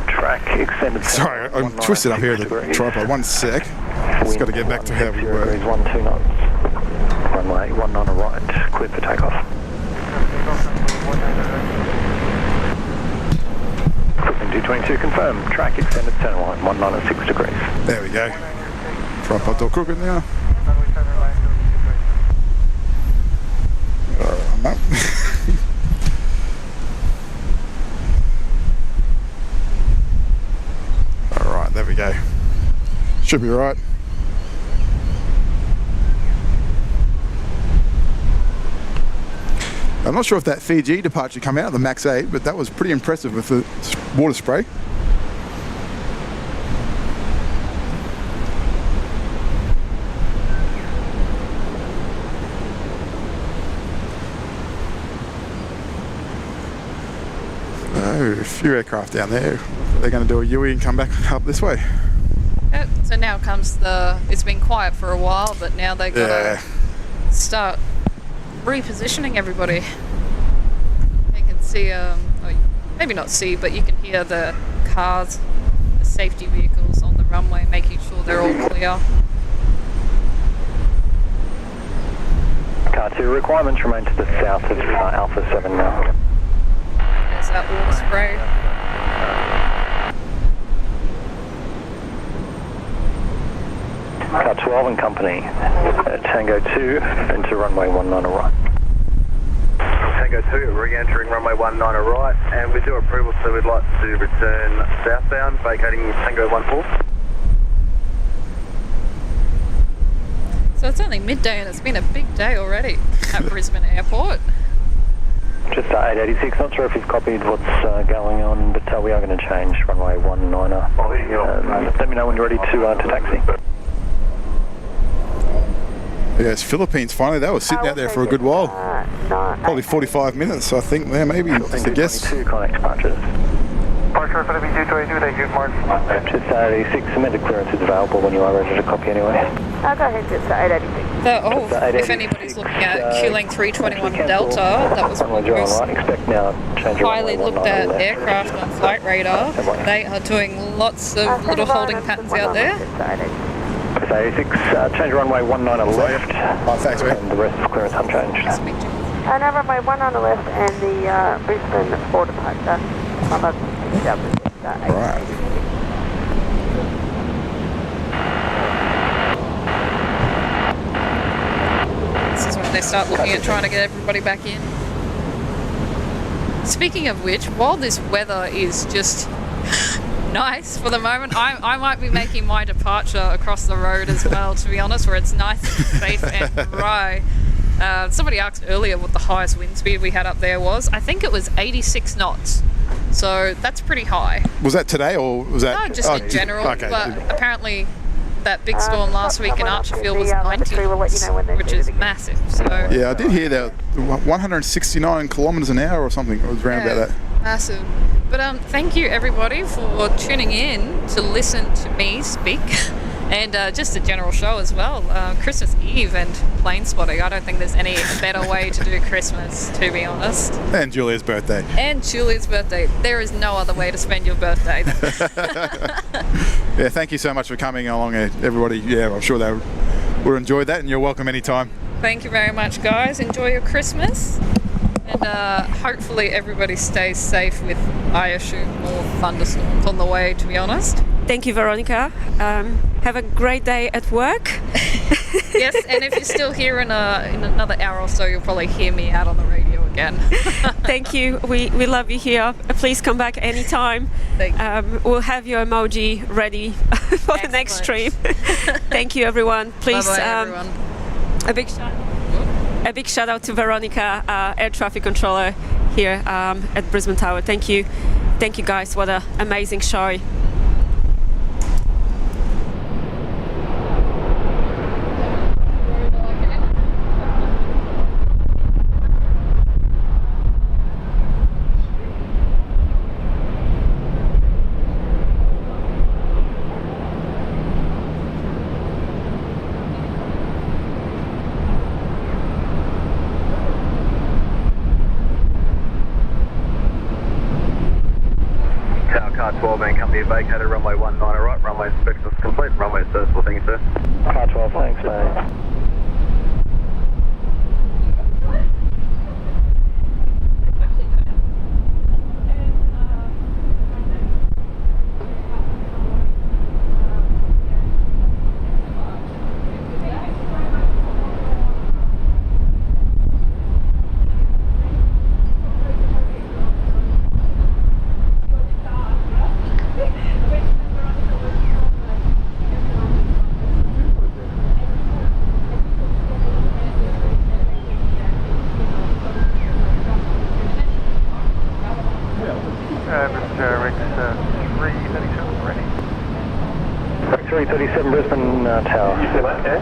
track extended. sorry, I'm twisted up here at the tripod. 1 sec. Just got to get back to how we were. 12 knots. Runway 19 right, clear for takeoff. Crosswind 222 confirmed. Track extended center line 19 at 6 degrees. There we go. Tripod all crooked now. I'm up. Alright, there we go. Should be right. I'm not sure if that Fiji departure come out, the Max 8, but that was pretty impressive with the water spray. Oh, a few aircraft down there. They're going to do a U-E and come back up this way. Yep, so now comes it's been quiet for a while, but now they got to start repositioning everybody. You can see, maybe not see, but you can hear the cars, the safety vehicles on the runway, making sure they're all clear. Car 2 requirements remain to the south of Alpha 7 now. There's that water spray. Car 12 and company, Tango 2 into runway 19 right. Tango 2, re-entering runway 19 right, and with your approval, so we'd like to return southbound, vacating Tango 14. So it's only midday and it's been a big day already at Brisbane Airport. Just 886, not sure if you've copied what's going on, but we are going to change runway 19. Let me know when you're ready to taxi. Yes, Philippines finally. They were sitting out there for a good while. Probably 45 minutes, I think, there, maybe, just a guess. 2 connect departures. Departure for the B222, thank you, Mark. Just 886, submitted clearance is available when you are ready to copy anyway. I'll go ahead, just 886. If anybody's looking at Q-Link 321 Delta, that was one of the most highly looked at aircraft on Flight Radar. They are doing lots of little holding patterns out there. 886, change runway 19 left. Thanks, mate. And the rest of clearance unchanged. Now runway 19 left and the Brisbane 4 departure. Right. This is when they start looking at trying to get everybody back in. Speaking of which, while this weather is just nice for the moment, I might be making my departure across the road as well, to be honest, where it's nice and safe and dry. Somebody asked earlier what the highest wind speed we had up there was. I think it was 86 knots. So that's pretty high. Was that today or was that? No, just in general. Okay. But apparently that big storm last week in Archerfield was 90, which is massive. So yeah, I did hear that 169 kilometres an hour or something. It was around about that. Massive. But thank you everybody for tuning in to listen to me speak. And just a general show as well. Christmas Eve and plane spotting. I don't think there's any better way to do Christmas, to be honest. And Julia's birthday. And Julia's birthday. There is no other way to spend your birthday. Yeah, thank you so much for coming along, everybody. Yeah, I'm sure they would enjoy that, and you're welcome anytime. Thank you very much, guys. Enjoy your Christmas. And hopefully everybody stays safe with, I assume, more thunderstorms on the way, to be honest. Thank you, Veronica. Have a great day at work. Yes, and if you're still here in another hour or so, you'll probably hear me out on the radio again. Thank you. We love you here. Please come back anytime. Thank you. We'll have your emoji ready for the next stream. Thank you, everyone. Please, bye-bye, everyone. A big shout out to Veronica, air traffic controller here at Brisbane Tower. Thank you, guys. What an amazing show. you vacated runway 19 right, runway inspections complete, runway serviceable, thank you sir. Car 12, thanks mate. Rex 337 ready. 337 Brisbane Tower. Okay.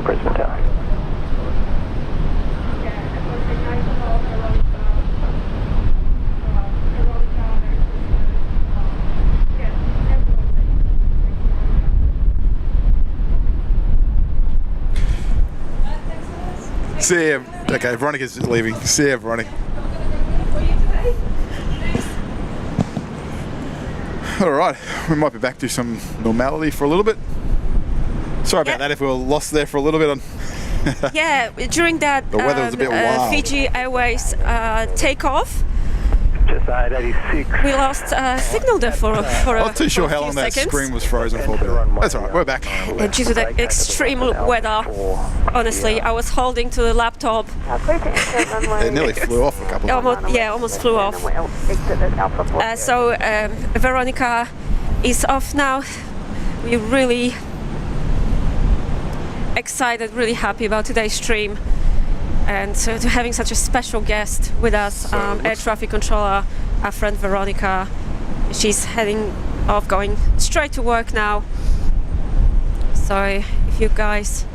Brisbane Tower. See ya. Okay, Veronica's leaving. See ya, Veronica. Alright, we might be back to some normality for a little bit. Sorry about that if we were lost there for a little bit on. Yeah, during that the weather was a bit wild. Fiji Airways takeoff, Just 886. we lost signal there for a I'm not too sure how long that seconds. screen was frozen for. But that's alright, we're back. And due to the extreme weather, honestly, I was holding to the laptop. It nearly flew off a couple of times. Almost flew off. So Veronica is off now. We're really excited, really happy about today's stream, and so to having such a special guest with us, air traffic controller, our friend Veronica. She's heading off, going straight to work now. So if you guys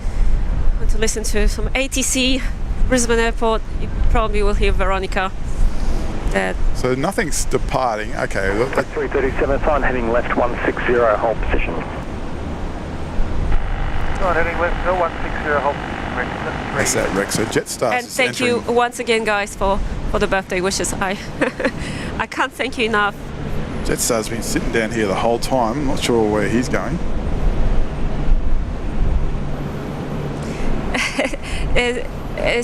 want to listen to some ATC Brisbane Airport, you probably will hear Veronica. So nothing's departing. Okay. 337, sign heading left 160, hold position. Heading left 160, hold Rex. That's that, Rex. So Jetstar. And thank you once again, guys, for the birthday wishes. I can't thank you enough. Jetstar's been sitting down here the whole time. I'm not sure where he's going.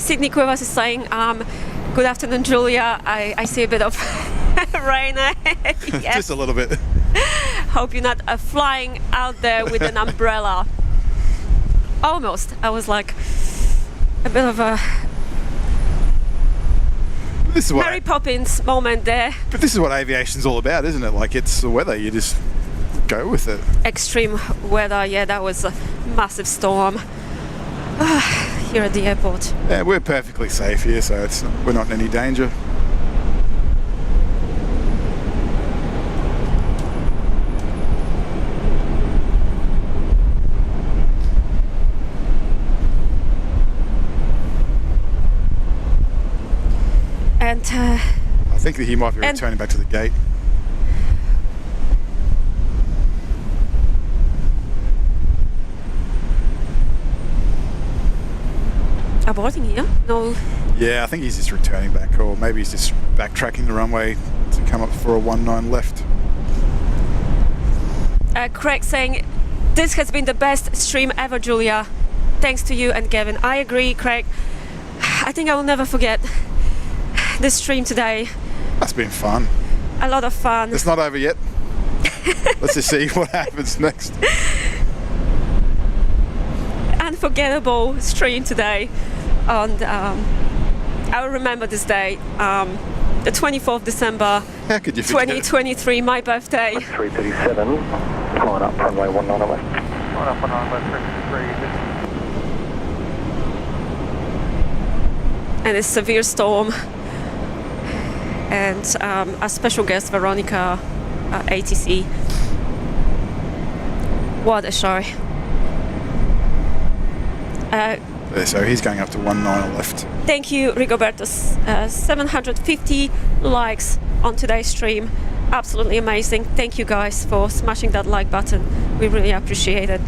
Sydney Cuevas is saying, good afternoon, Julia. I see a bit of rain. Yes. Just a little bit. Hope you're not flying out there with an umbrella. Almost. I was like a bit of a Mary Poppins moment there. But this is what aviation's all about, isn't it? Like, it's the weather. You just go with it. Extreme weather. Yeah, that was a massive storm here at the airport. Yeah, we're perfectly safe here, so we're not in any danger. And I think that he might be returning back to the gate. Aborting here? No. Yeah, I think he's just returning back, or maybe he's just backtracking the runway to come up for a 19 left. Craig saying, this has been the best stream ever, Julia. Thanks to you and Gavin. I agree, Craig. I think I will never forget this stream today. That's been fun. A lot of fun. It's not over yet. Let's just see what happens next. Unforgettable stream today. And I will remember this day, the 24th of December, How could you forget? 2023, my birthday. 337, line up runway 19 left. Line up 19 left, 333. And a severe storm. And our special guest, Veronica, ATC. What a show. So he's going up to 19 left. Thank you, Rigoberto. 750 likes on today's stream. Absolutely amazing. Thank you guys for smashing that like button. We really appreciate it.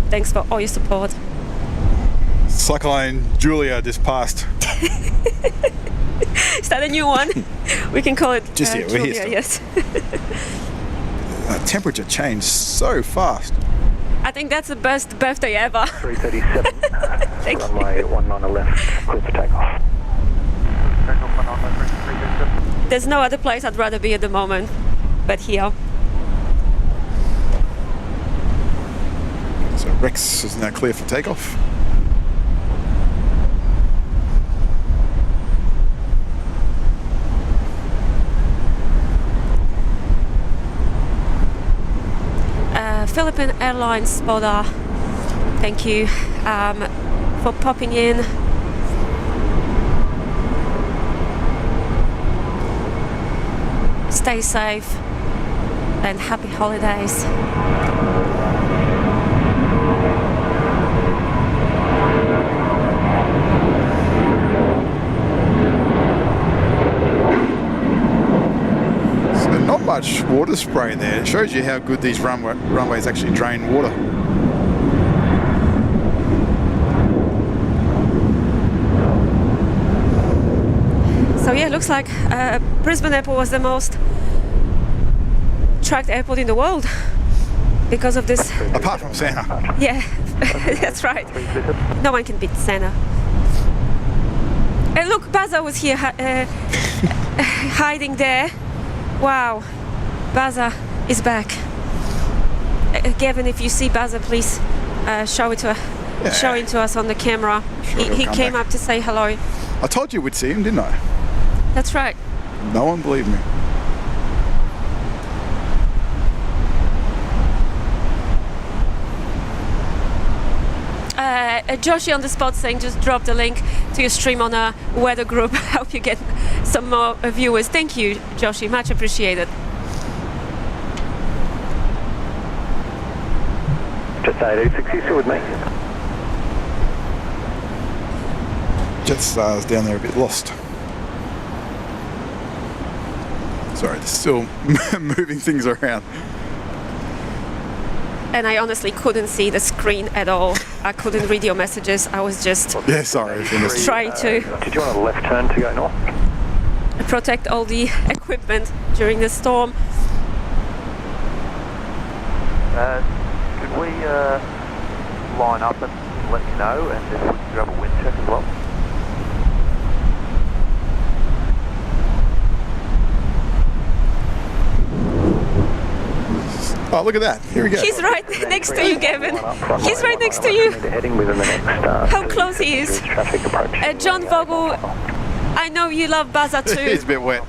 Thanks for all your support. Cyclone Julia just passed. Is that a new one? We can call it Just here, we're here Julia, still. yes. Temperature changed so fast. I think that's the best birthday ever. 337, Thank runway 19 left, clear for takeoff. Takeoff 19 left, 337. There's no other place I'd rather be at the moment, but here. So Rex is now clear for takeoff. Philippine Airlines spotter, thank you for popping in. Stay safe and happy holidays. Not much water spray there. It shows you how good these runways actually drain water. So yeah, it looks like Brisbane Airport was the most tracked airport in the world because of this. Apart from Santa. Yeah, that's right. No one can beat Santa. And look, Baza was here hiding there. Wow, Baza is back. Gavin, if you see Baza, please show it to us on the camera. Sure, he come came back. up to say hello. I told you we'd see him, didn't I? That's right. No one believed me. Joshi on the spot saying just drop the link to your stream on a weather group. Hope you get some more viewers. Thank you, Joshi. Much appreciated. Jetstar 886, you still with me? Jetstar's down there a bit lost. Sorry, they're still moving things around. And I honestly couldn't see the screen at all. I couldn't read your messages. I was just Yeah, sorry. trying to Did you want a left turn to go north? protect all the equipment during the storm. Could we line up and let you know, and if we can grab a wind check as well? Oh, look at that. Here we go. He's right next to you, Gavin. He's right next to you. Heading within the next, How close he is. Traffic approach. John Vogel, I know you love Baza too. It's a bit wet.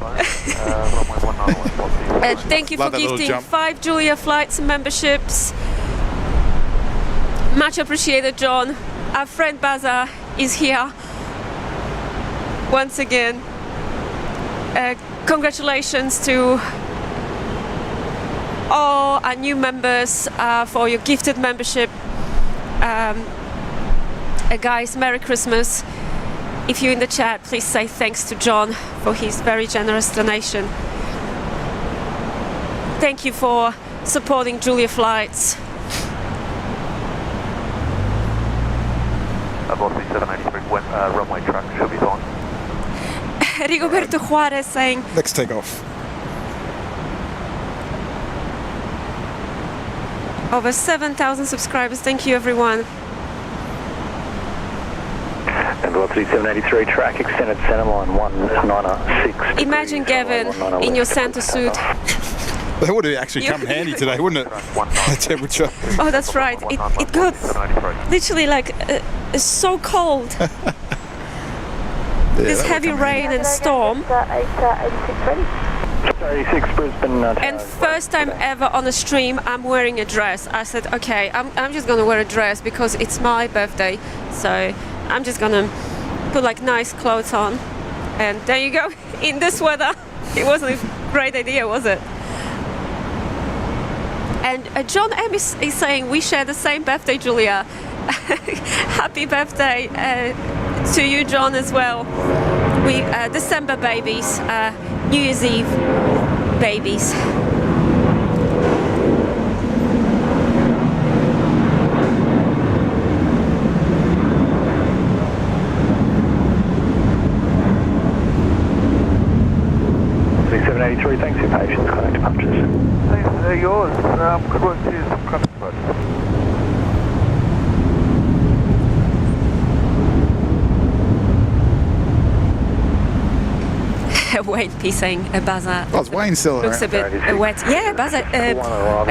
Thank you for Love that little gifting jump. 5 Julia Flights memberships. Much appreciated, John. Our friend Baza is here once again. Congratulations to all our new members for your gifted membership. Guys, Merry Christmas. If you're in the chat, please say thanks to John for his very generous donation. Thank you for supporting Julia Flights. Velocity 783, runway track should be fine. Rigoberto Juarez saying, Next takeoff. over 7,000 subscribers. Thank you, everyone. And velocity 783, track extended center line 196. Imagine Gavin in your Santa suit. That would have actually come handy today, wouldn't it? The temperature. Oh, that's right. It got literally like so cold. this heavy rain and storm. 86 Brisbane. And first time ever on a stream, I'm wearing a dress. I said, okay, I'm just gonna wear a dress because it's my birthday. So I'm just gonna put like nice clothes on. And there you go, in this weather. It wasn't a great idea, was it? And John M is saying we share the same birthday, Julia. Happy birthday to you, John, as well. We December babies, New Year's Eve babies. Thanks for your patience, connect departures. Thanks, they're yours. Good work to you, some kind of Wayne P saying Baza. Oh, is Wayne still looks around? a bit wet. Yeah, Baza.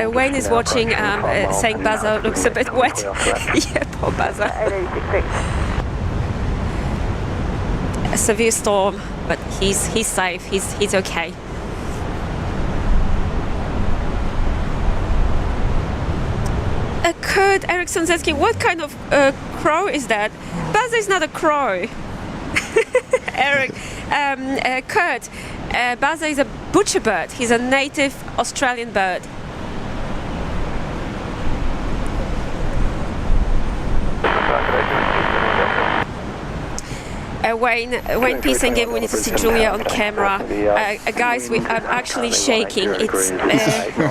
Wayne is watching, saying Baza looks a bit wet. Yeah, poor Baza. A severe storm, but he's safe. He's okay. Kurt Ericsson's asking, what kind of crow is that? Baza is not a crow. Eric, Kurt, Baza is a butcher bird. He's a native Australian bird. Wayne P saying we need to see Julia on camera. Guys, I'm actually shaking.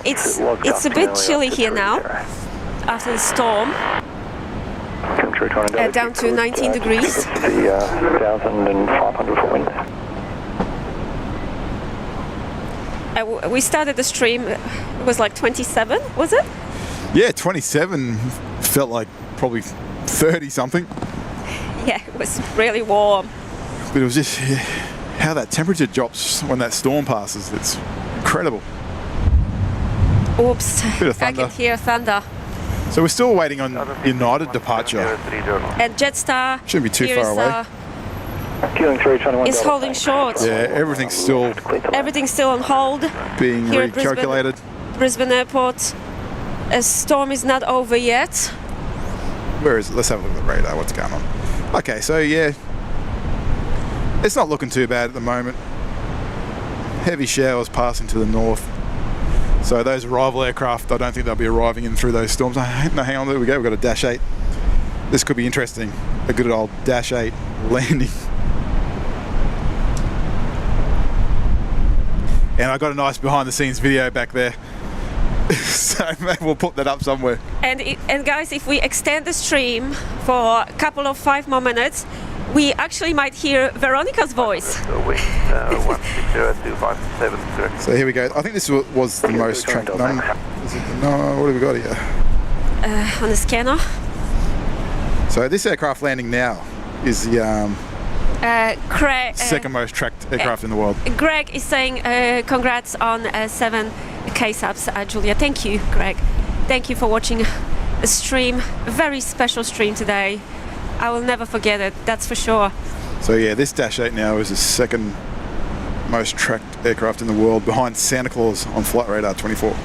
It's a bit chilly here now after the storm. Down to 19 degrees. 1,500 foot wind. We started the stream, it was like 27, was it? Yeah, 27 felt like probably 30 something. Yeah, it was really warm. But it was just how that temperature drops when that storm passes. It's incredible. Oops, Bit of I thunder. can hear thunder. So we're still waiting on United departure. And Jetstar Shouldn't be too here far away. Is holding short. Yeah, everything's still on hold. being Here at recalculated. Brisbane Airport. A storm is not over yet. Where is it? Let's have a look at the radar. What's going on? Okay, so yeah, it's not looking too bad at the moment. Heavy showers passing to the north. So those arrival aircraft, I don't think they'll be arriving in through those storms. No, hang on, there we go. We've got a Dash 8. This could be interesting. A good old Dash 8 landing. And I got a nice behind-the-scenes video back there. So maybe we'll put that up somewhere. And guys, if we extend the stream for a couple of 5 more minutes, we actually might hear Veronica's voice. So here we go. I think this was the most tracked number. No, what have we got here? On the scanner. So this aircraft landing now is the Craig, second most tracked aircraft in the world. Greg is saying congrats on 7 K-subs, Julia. Thank you, Greg. Thank you for watching the stream. A very special stream today. I will never forget it, that's for sure. So yeah, this Dash 8 now is the second most tracked aircraft in the world, behind Santa Claus on Flight Radar 24.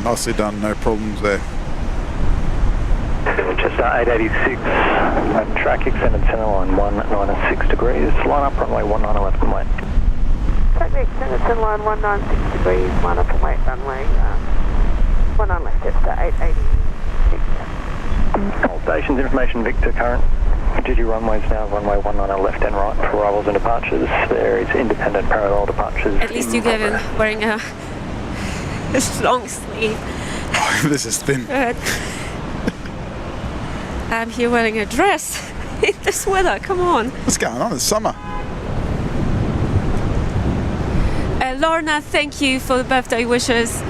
Nicely done, no problems there. Jetstar 886, track extended centre line 196 degrees, line up runway 19 left and wait. Track extended centre line 196 degrees, line up and wait, runway 19 left, Jetstar 886. All stations, information Victor, current duty runways now, runway 19 left and right for arrivals and departures. There is independent parallel departures. At least you get in wearing a long sleeve. Oh, this is thin. I'm here wearing a dress in this weather, come on. What's going on? It's summer. Lorna, thank you for the birthday wishes.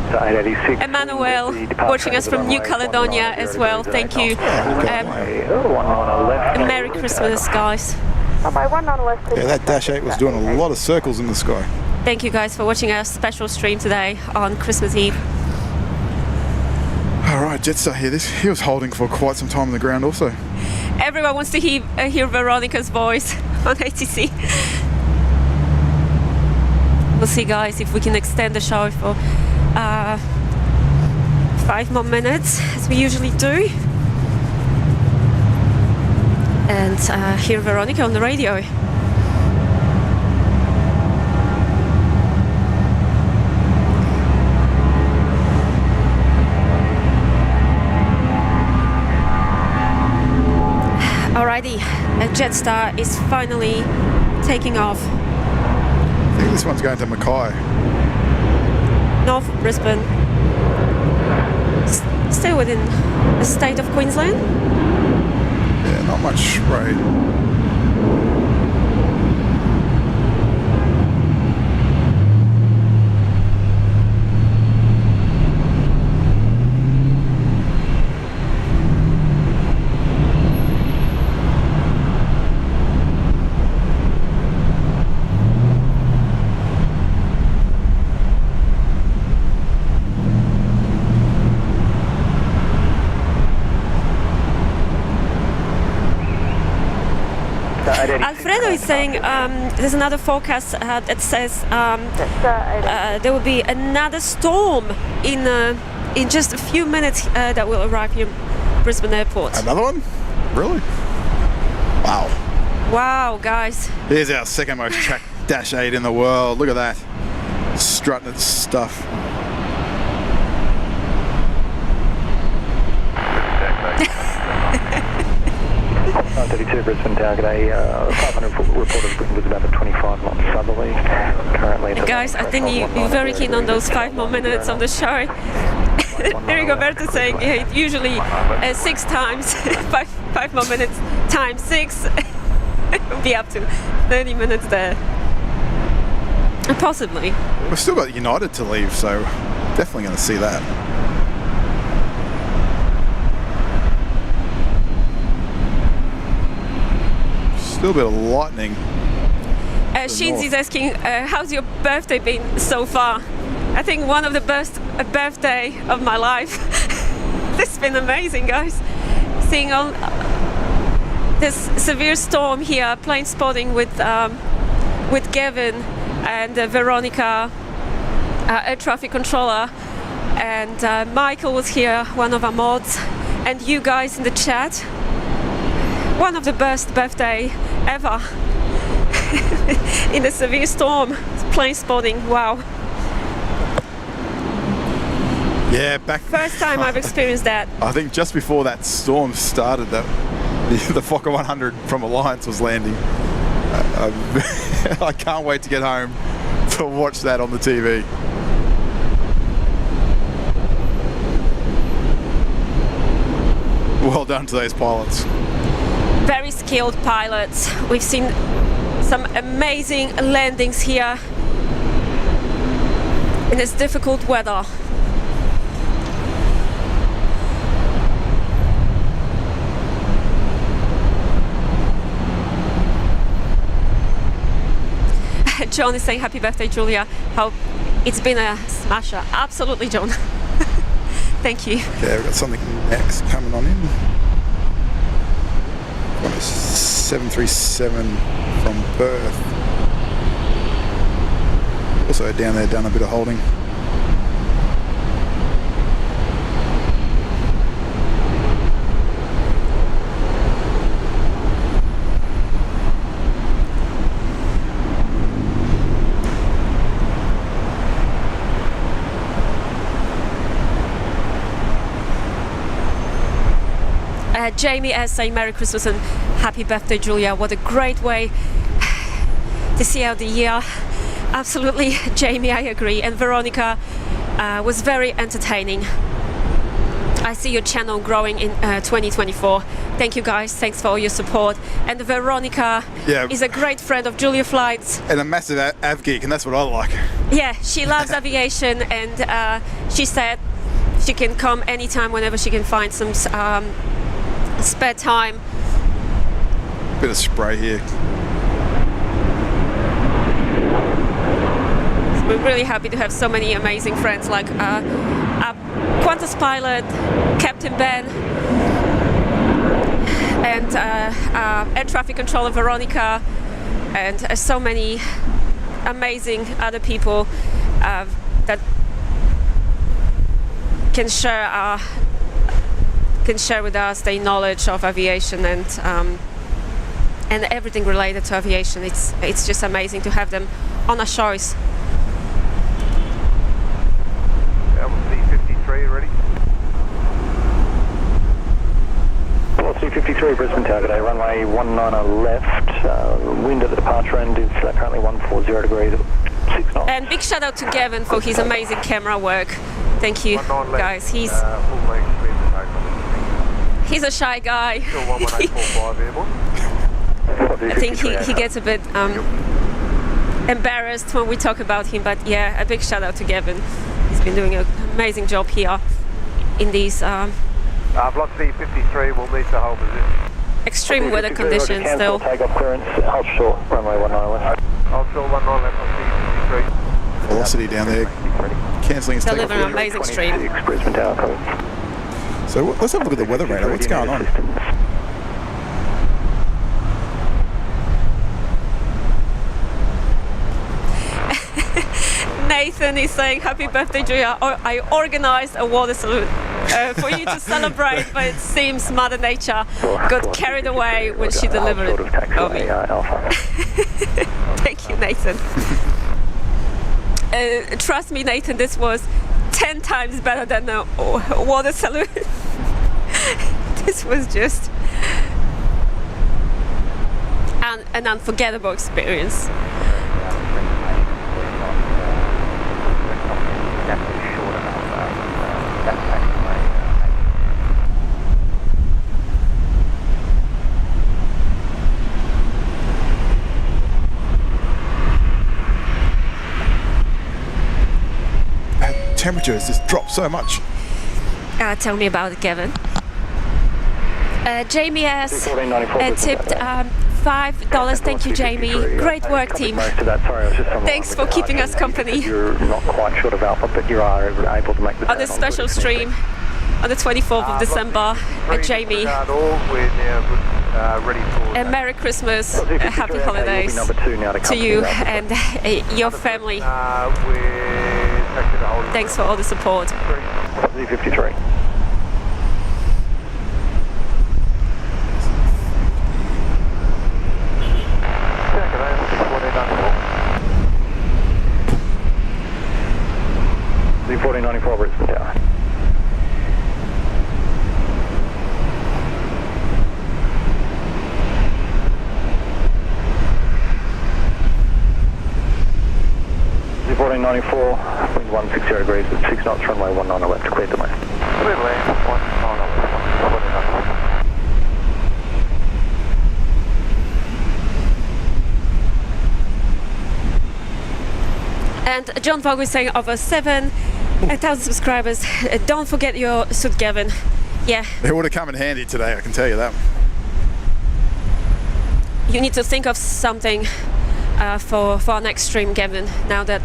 Emmanuel, watching us from New Caledonia as well. Thank you. Merry Christmas, guys. Yeah, that Dash 8 was doing a lot of circles in the sky. Thank you guys for watching our special stream today on Christmas Eve. All right, Jetstar here. He was holding for quite some time on the ground also. Everyone wants to hear Veronica's voice on ATC. We'll see, guys, if we can extend the show for 5 more minutes, as we usually do. And hear Veronica on the radio. Alrighty, Jetstar is finally taking off. I think this one's going to Mackay. North of Brisbane. Still within the state of Queensland. Yeah, not much spray. Alfredo is saying there's another forecast that says there will be another storm in just a few minutes that will arrive here at Brisbane Airport. Another one? Really? Wow. Wow, guys. Here's our second most tracked Dash 8 in the world. Look at that. Strutting its stuff. 32 Brisbane Tower, g'day. 500 reported wind was about a 25 knot southerly. Currently, guys, I think you're very keen on those 5 more minutes of the show. There you go, Berto saying usually 6 times, 5 more minutes times 6. It'll be up to 30 minutes there. Possibly. We've still got United to leave, so definitely going to see that. Still a bit of lightning. Shinzi's asking, how's your birthday been so far? I think one of the best birthday of my life. This has been amazing, guys. Seeing all this severe storm here, plane spotting with Gavin and Veronica, air traffic controller, and Michael was here, one of our mods, and you guys in the chat. One of the best birthday ever. In a severe storm, plane spotting, wow. Yeah, first time I've experienced that. I think just before that storm started, the Fokker 100 from Alliance was landing. I can't wait to get home to watch that on the TV. Well done to those pilots. Very skilled pilots. We've seen some amazing landings here in this difficult weather. John is saying happy birthday, Julia. Hope it's been a smasher. Absolutely, John. Thank you. Okay, we've got something next coming on in. Got a 737 from Perth. Also down there, done a bit of holding. Jamie S saying Merry Christmas and happy birthday, Julia. What a great way to see out the year. Absolutely, Jamie, I agree. And Veronica was very entertaining. I see your channel growing in 2024. Thank you, guys. Thanks for all your support. And Veronica is a great friend of Julia Flights. And a massive av geek, and that's what I like. Yeah, she loves aviation, and she said she can come anytime whenever she can find some spare time. Bit of spray here. So we're really happy to have so many amazing friends like our Qantas pilot, Captain Ben, and air traffic controller Veronica, and so many amazing other people that can share with us their knowledge of aviation and everything related to aviation. It's just amazing to have them on our shows. C53 ready? C53 Brisbane tower today, runway 19 left, wind at the departure end is currently 140 degrees at 6 knots. And big shout out to Gavin for his amazing camera work. Thank you, guys. He's a shy guy. I think he gets a bit embarrassed when we talk about him, but yeah, a big shout out to Gavin. He's been doing an amazing job here in these Velocity 53 will meet the whole position. extreme weather conditions still. Takeoff clearance, hold short, runway 19 left. Hold short 19 left on C53. Velocity down there, cancelling his takeoff. Delivering an amazing stream. Brisbane tower code. So let's have a look at the weather radar. What's going on? Nathan is saying, happy birthday, Julia. I organised a water salute for you to celebrate, but it seems Mother Nature got carried away when she delivered it. Thank you, Nathan. Trust me, Nathan, this was 10 times better than the water salute. This was just an unforgettable experience. Temperature has just dropped so much. Tell me about it, Kevin. Jamie S. Tipped $5. Thank you, Jamie. Great work, team. Thanks for keeping us company. You're not quite short of Alpha, but you are able to make the on this special stream on the 24th of December. Jamie. And Merry Christmas, Happy Holidays to you and your family. Thanks for all the support. Z53. Z1494 Brisbane Tower. Z1494, wind 160 degrees at 6 knots, runway 19 left, clear to land. Clear to land, 19 left, 14 And John Fogg is saying over 7,000 subscribers. Don't forget your suit, Gavin. Yeah. It would have come in handy today, I can tell you that. You need to think of something for our next stream, Gavin, now that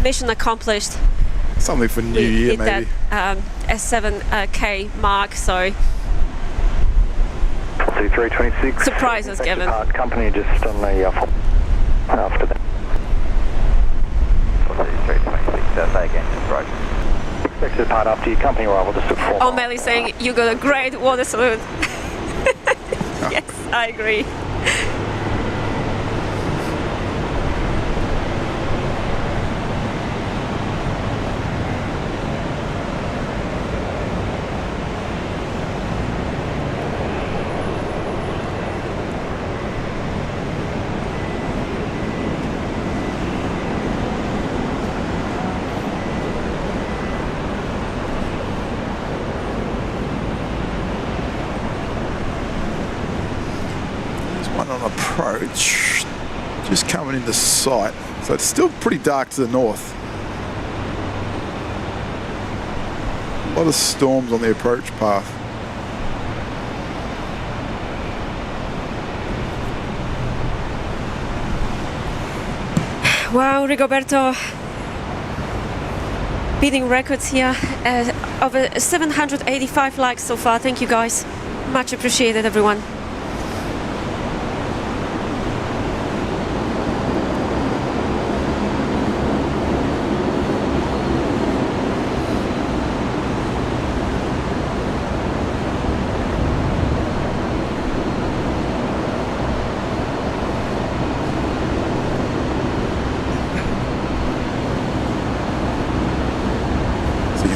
mission accomplished. Something for New Year, maybe. That S7K mark, so C326. surprise us, Gavin. Company just on the after that. C326, say again, surprise. Expected part after your company arrival, just at 4 Oh, Melly's saying you got a great water salute. Yes, I agree. Approach just coming into sight. So it's still pretty dark to the north. A lot of storms on the approach path. Wow, Rigoberto beating records here. Over 785 likes so far. Thank you guys. Much appreciated, everyone.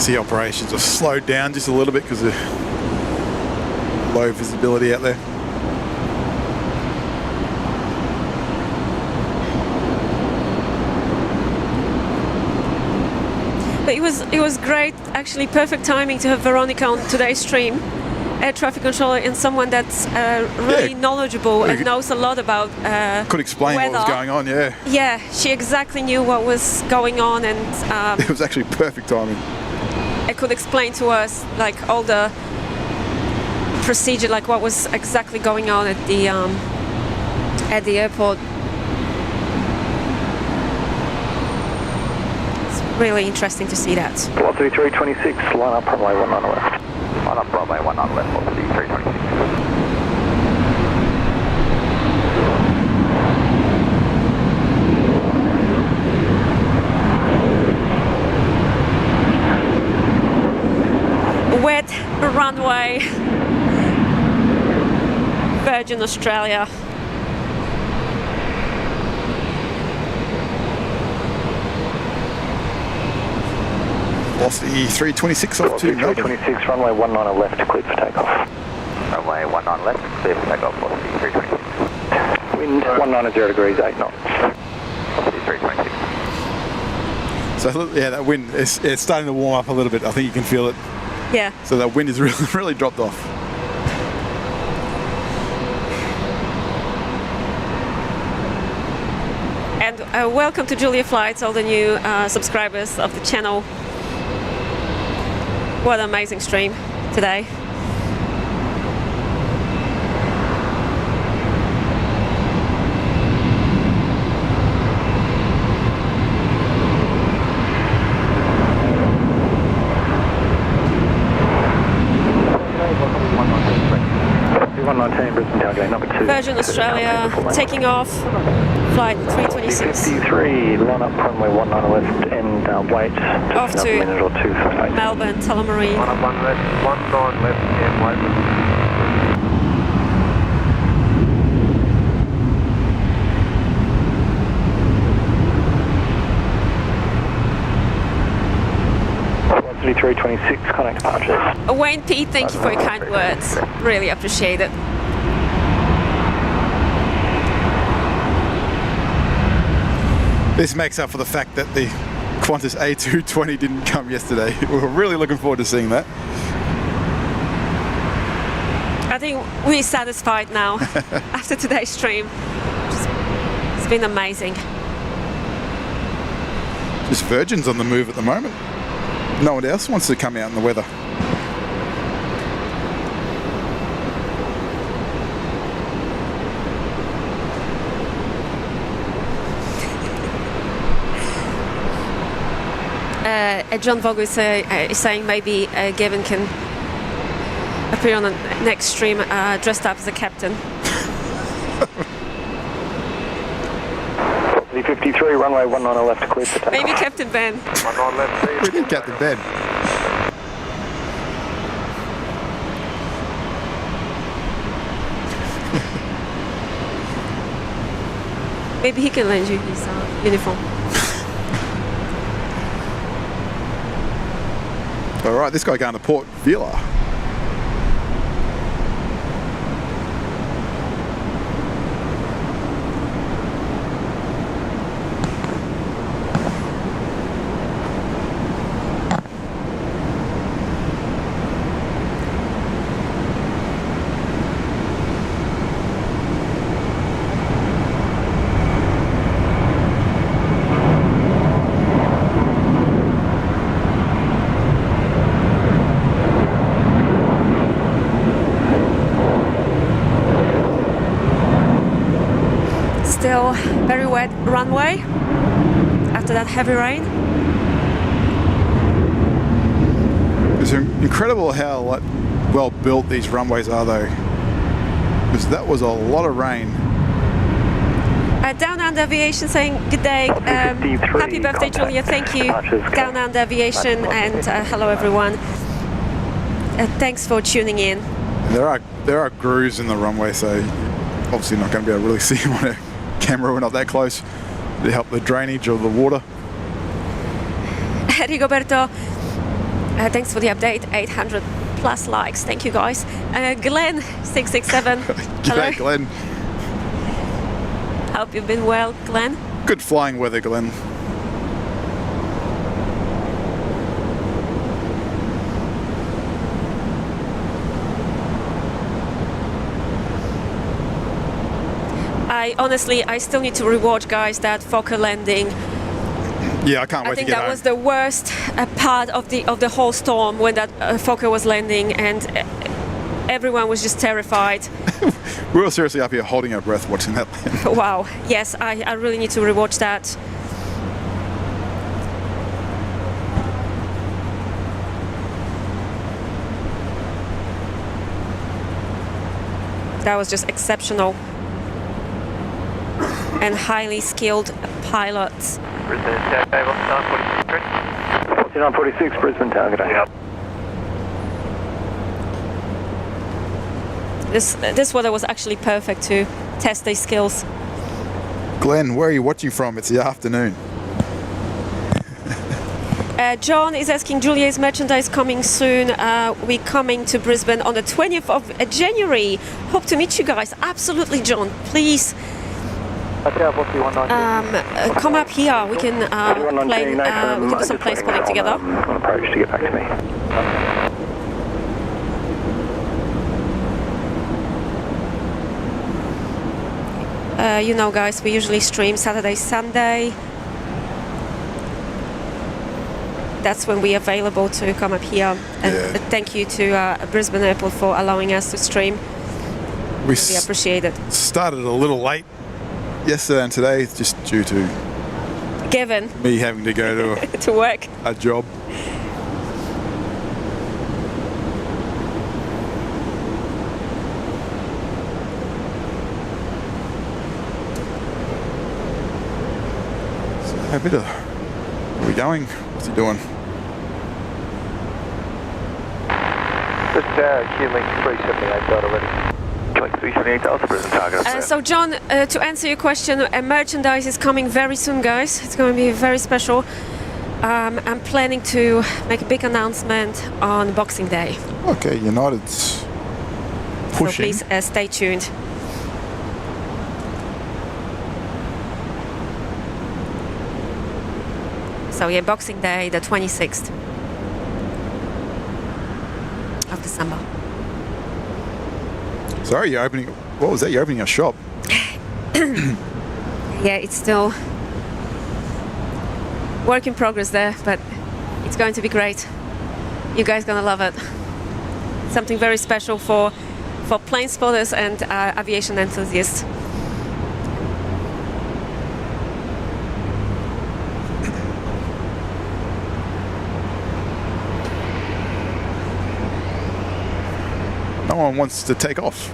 See, operations have slowed down just a little bit because of low visibility out there. But it was great, actually perfect timing to have Veronica on today's stream, air traffic controller, and someone that's really knowledgeable and knows a lot about could explain weather. what was going on. Yeah, she exactly knew what was going on, and it was actually perfect timing. It could explain to us like all the procedure, like what was exactly going on at the airport. It's really interesting to see that. Velocity 326, line up runway 19 left. Line up runway 19 left, velocity 326. Wet runway, Virgin Australia. Velocity 326 off to Melbourne. 326, runway 19 left, cleared for takeoff. Runway 19 left, clear for takeoff, velocity 326. Wind 190 degrees, 8 knots. Velocity 326. So yeah, that wind it's starting to warm up a little bit. I think you can feel it. Yeah. So that wind is really dropped off. And welcome to Julia Flights, all the new subscribers of the channel. What an amazing stream today. Virgin Australia taking off, flight 326. 53, line up runway 19 left and wait off just to another minute or two for flight. Melbourne, Tullamarine. Line up 19 left and wait. Velocity 326, connect departures. Wayne P, thank you for your kind words. Really appreciate it. This makes up for the fact that the Qantas A220 didn't come yesterday. We were really looking forward to seeing that. I think we're satisfied now after today's stream. It's been amazing. Just Virgin's on the move at the moment. No one else wants to come out in the weather. John Vogel is saying maybe Gavin can appear on the next stream dressed up as a captain. 53, runway 19 left, cleared for takeoff. Maybe Captain Ben. 19 left, We did Captain Ben. Maybe he can lend you his uniform. All right, this guy going to Port Vila. still very wet runway after that heavy rain. It's incredible how well built these runways are though, because that was a lot of rain. Down Under Aviation saying good day, happy birthday Julia, thank you. Down Under Aviation, and hello everyone. Thanks for tuning in. There are grooves in the runway, so obviously not going to be able to really see them on a camera. We're not that close to help the drainage of the water. Rigoberto, thanks for the update. 800 plus likes. Thank you guys. Glenn 667. Hello. G'day, Glenn. Hope you've been well, Glenn. Good flying weather, Glenn. I still need to rewatch, guys, that Fokker landing. Yeah, I can't wait to get home. I think that was the worst part of the whole storm, when that Fokker was landing, and everyone was just terrified. We were seriously up here holding our breath watching that land. Wow. Yes, I really need to rewatch that. That was just exceptional. And highly skilled pilots. Brisbane, 4946, Brisbane target. This weather was actually perfect to test their skills. Glenn, where are you watching from? It's the afternoon. John is asking, Julia, is merchandise coming soon? We're coming to Brisbane on the 20th of January. Hope to meet you guys. Absolutely, John. Please come up here. We can play. We can do some play spotting together. On approach to get back to me. You know, guys, we usually stream Saturday, Sunday. That's when we're available to come up here. And thank you to Brisbane Airport for allowing us to stream. We appreciate it. Started a little late yesterday and today, just due to Gavin. Me having to go to to work. A job. So a bit of, where are we going? What's he doing? Just Q-Link 378 already. So John, to answer your question, merchandise is coming very soon, guys. It's going to be very special. I'm planning to make a big announcement on Boxing Day. Okay, United's pushing. So please stay tuned. So yeah, Boxing Day, the 26th of December. Sorry, you're opening. What was that? You're opening a shop. Yeah, it's still work in progress there, but it's going to be great. You guys gonna love it. Something very special for plane spotters and aviation enthusiasts. No one wants to take off.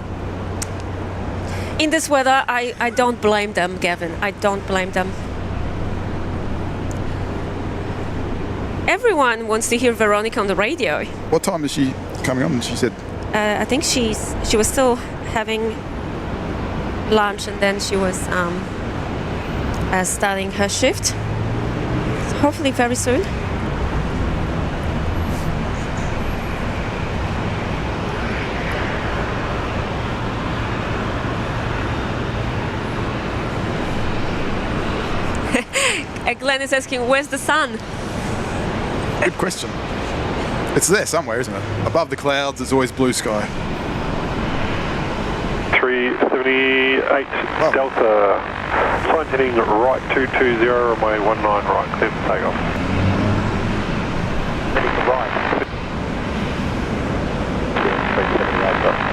In this weather, I don't blame them, Gavin. I don't blame them. Everyone wants to hear Veronica on the radio. What time is she coming on? She said. I think she was still having lunch, and then she was starting her shift. So hopefully very soon. Glenn is asking, where's the sun? Good question. It's there somewhere, isn't it? Above the clouds, there's always blue sky. 378 Delta. Sign heading right 220, runway 19 right, clear for takeoff. Heading to right. Yeah, 378 Delta.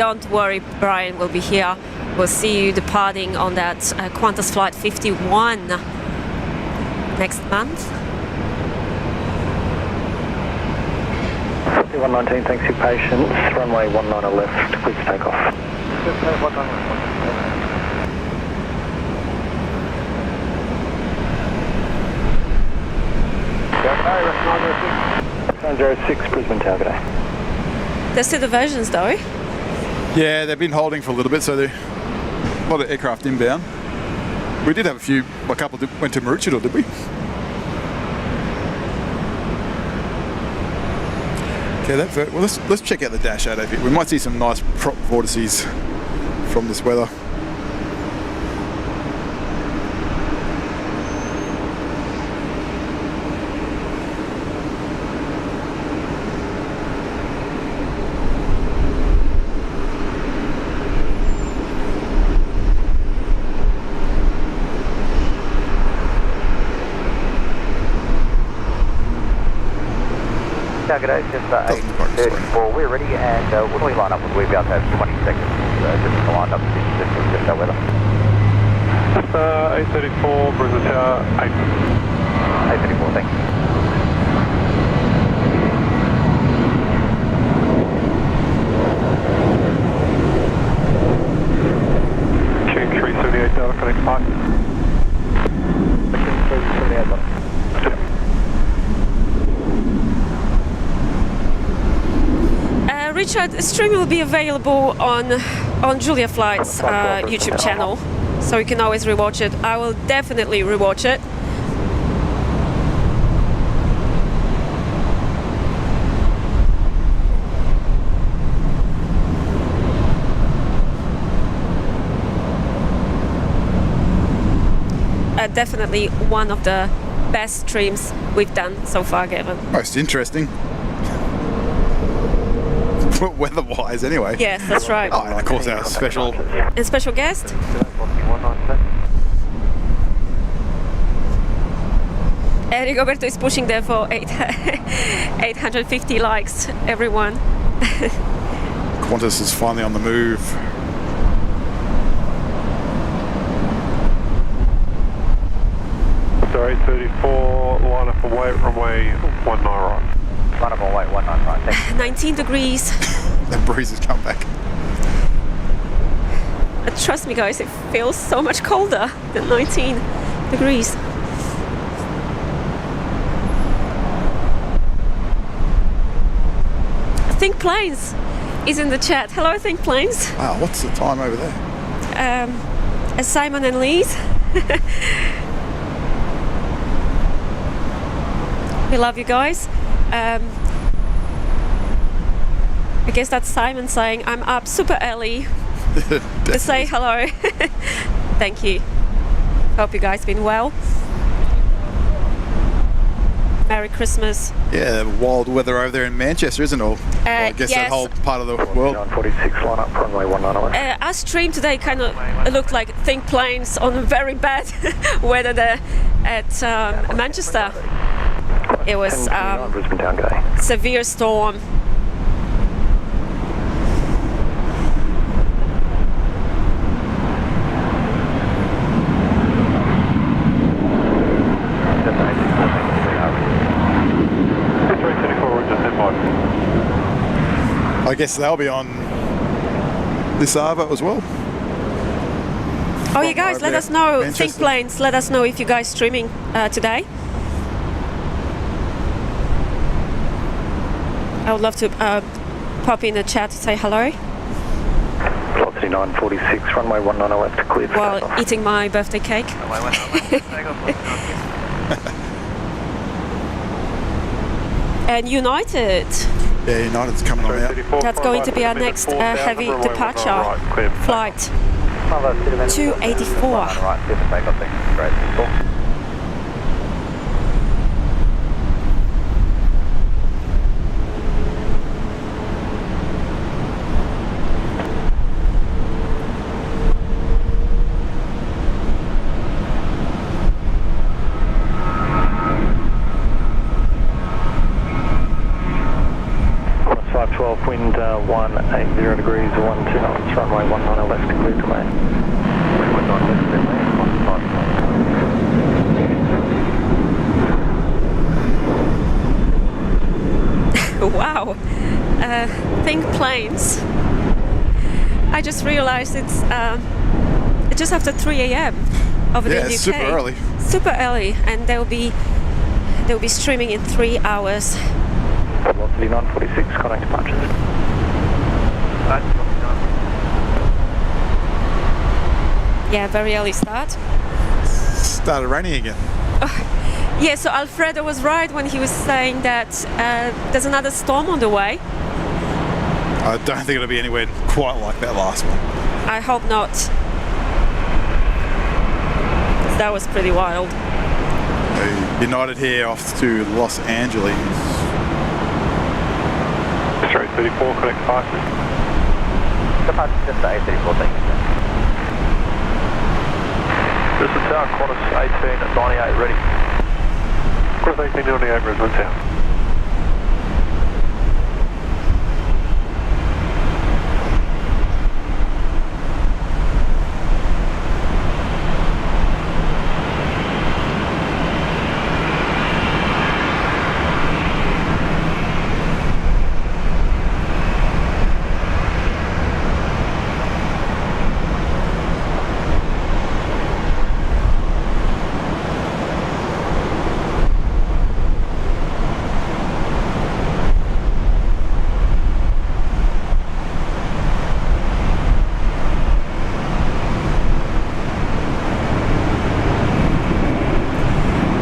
don't worry, Brian will be here. We'll see you departing on that Qantas flight 51 next month. 119, thanks for your patience. Runway 19 left, clear to take off. Zero 06, Brisbane Tower, good day. There's still diversions though. Yeah, they've been holding for a little bit, so a lot of aircraft inbound. We did have a couple went to Maroochydore, did we? Okay, well, let's check out the Dash 8 bit. We might see some nice prop vortices from this weather. Good day, just 8:34. We're ready, and when we line up, we'll be able to have 20 seconds just to line up just our weather. 8:34, Brisbane Tower, 8:34, thanks. King 378 Delta, connect 5. King 378 Delta. Richard, streaming will be available on Julia Flight's YouTube channel, so you can always rewatch it. I will definitely rewatch it. Definitely one of the best streams we've done so far, Gavin. Most interesting. Weather-wise, anyway. Yes, that's right. Oh, and of course our special guest. And Roberto is pushing there for 850 likes, everyone. Qantas is finally on the move. Sorry, 34, line up away, runway 19 right. Line up away, 19 right, thanks. 19 degrees. The breeze has come back. Trust me guys, it feels so much colder than 19 degrees. Think Planes is in the chat. Hello, Think Planes. Wow, what's the time over there? Simon and Lee's. We love you guys. I guess that's Simon saying, I'm up super early to say hello. Thank you. Hope you guys been well. Merry Christmas. Yeah, wild weather over there in Manchester, isn't it? Well, I guess yes. that whole part of the world. 946, line up, runway 19. Our stream today kind of looked like Think Planes on very bad weather there at Manchester. It was Brisbane Town, good day. severe storm. I guess they'll be on this Ava as well. Oh, you guys, let us know. Manchester. Think Planes, let us know if you guys streaming today. I would love to pop in the chat to say hello. Velocity 946, runway 19 left, cleared. While eating my birthday cake. And United. Yeah, United's coming on out. That's going to be our next heavy departure flight. 284. Right, clear to take off, thanks. Great, cool. wind 180 degrees, 12 knots, runway 19 left, clear to land. 19 left, then land, Wow. Think planes. I just realized it's just after 3 a.m. over there in the UK. Yeah, it's super early. Super early, and they'll be streaming in 3 hours. Velocity 946, contact departures. Yeah, very early start. Started raining again. Yeah, so Alfredo was right when he was saying that there's another storm on the way. I don't think it'll be anywhere quite like that last one. I hope not. That was pretty wild. United here off to Los Angeles. Straight 34, connect departures. Departure just A34, thank you. This is Tower Qantas 18 at 98, ready. Qantas 18 98, Brisbane Tower.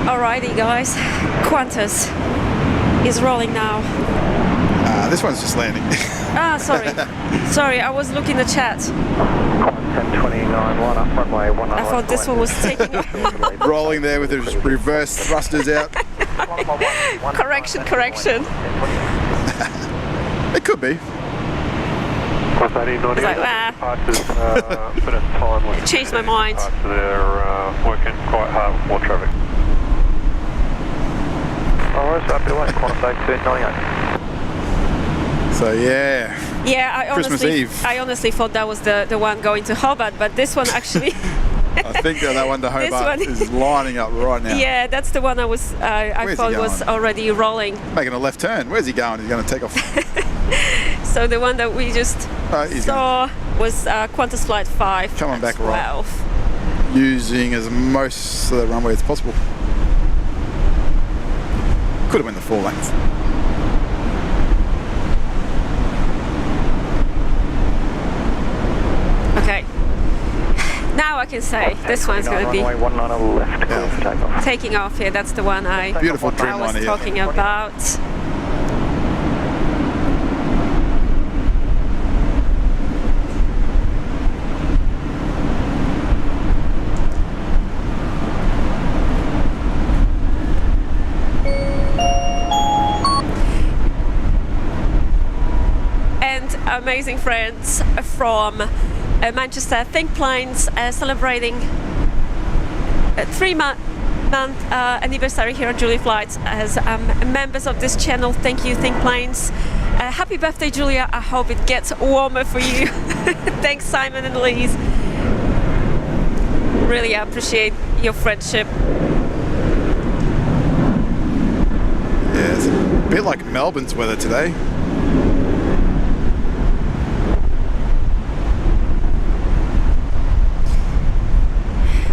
Alrighty guys, Qantas is rolling now. This one's just landing. Sorry, I was looking at the chat. Qantas 1029, up runway 19 I thought this one was taking off. Rolling there with the reverse thrusters out. Correction. It could be. Qantas 18 98, like, departures, bit of time with Changed my mind. They're working quite hard with more traffic. Alright, so happy to wait, Qantas 18 98. So yeah. Yeah, Christmas Eve. I honestly thought that was the one going to Hobart, but this one actually. I think that one to Hobart is lining up right now. Yeah, that's the one I thought was already rolling. Making a left turn. Where's he going? He's going to take off. So the one that we just saw was Qantas Flight 5. Coming back 12. right. Using as most of the runway as possible. Could have been the 4 lanes. Okay. Now I can say this one's going to be left, for takeoff. taking off here. That's the one I was talking about. Amazing friends from Manchester, Think Planes, celebrating a 3-month anniversary here on Julia Flights as members of this channel. Thank you, Think Planes. Happy birthday, Julia. I hope it gets warmer for you. Thanks, Simon and Lise. Really appreciate your friendship. Yeah, it's a bit like Melbourne's weather today.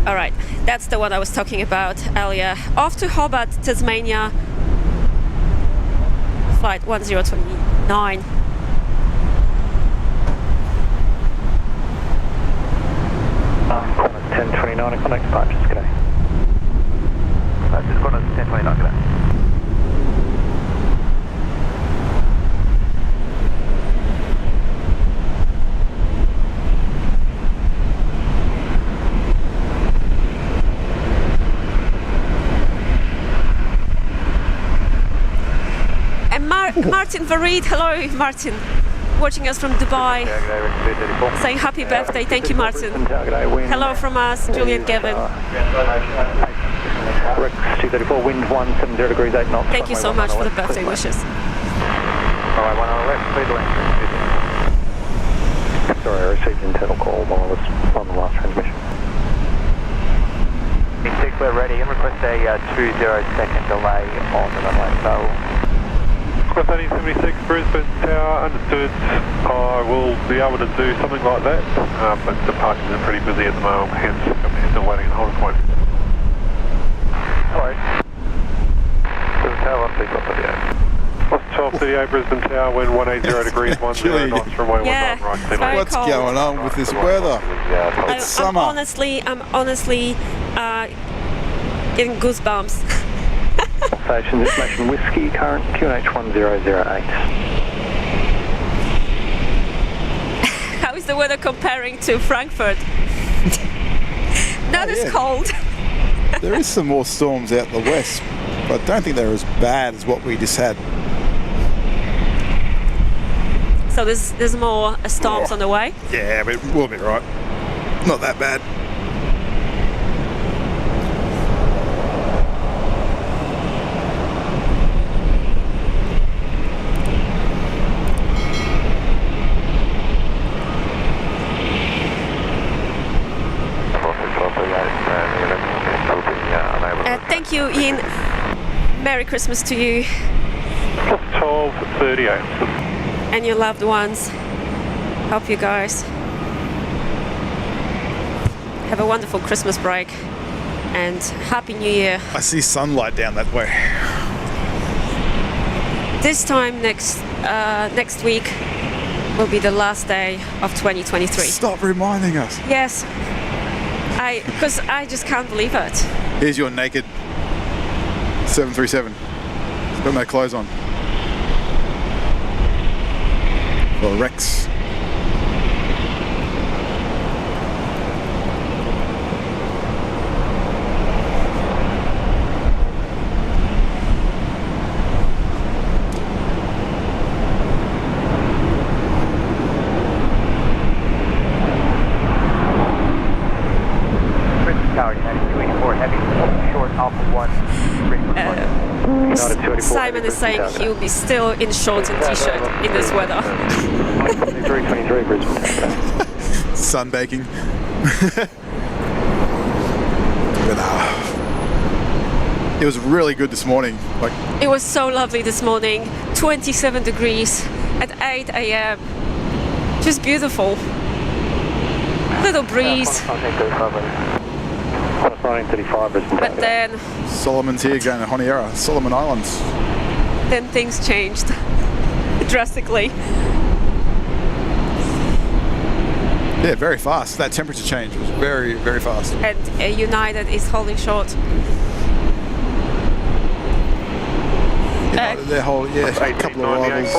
All right, that's the one I was talking about earlier. Off to Hobart, Tasmania, flight 1029. Qantas 1029, contact departures, g'day. This is Qantas 1029, g'day. Martin Farid, hello Martin, watching us from Dubai, saying happy birthday. Thank you, Martin. Hello from us, Julian Gavin. Rex 234, wind 170 degrees 8 knots. Thank you so much for the birthday wishes. Runway 19 left, clear to land. Sorry, I received an internal call while I was on the last transmission. We're ready and request a 20-second delay on the runway. So, Cross 1876 Brisbane Tower, understood. I will be able to do something like that, but departures are pretty busy at the moment, hence I'm still waiting on hold point. hello. Brisbane Tower, 1238. Lost 1238 Brisbane Tower, wind 180 degrees, 10 knots, runway 19 right, clear land. What's going on with this weather? It's summer. I'm honestly getting goosebumps. Station destination Whiskey, current QNH 1008. How is the weather comparing to Frankfurt? Not as cold. There is some more storms out the west, but I don't think they're as bad as what we just had. So there's more storms on the way? Yeah, but we'll be right. Not that bad. Thank you, Ian. Merry Christmas to you. 1238. And your loved ones. Hope you guys have a wonderful Christmas break and Happy New Year. I see sunlight down that way. This time next week will be the last day of 2023. Stop reminding us. Yes, because I just can't believe it. Here's your naked 737. It's got no clothes on. Or Rex. Simon is saying he'll be still in shorts and t-shirt in this weather. 2323 Brisbane. Sunbaking. It was really good this morning. It was so lovely this morning. 27 degrees at 8 a.m. Just beautiful. Little breeze. 1935 Brisbane. But then Solomon's here going to Honiara, Solomon Islands. Then things changed drastically. Yeah, very fast. That temperature change was very, very fast. And United is holding short. Their whole, a couple of rivals.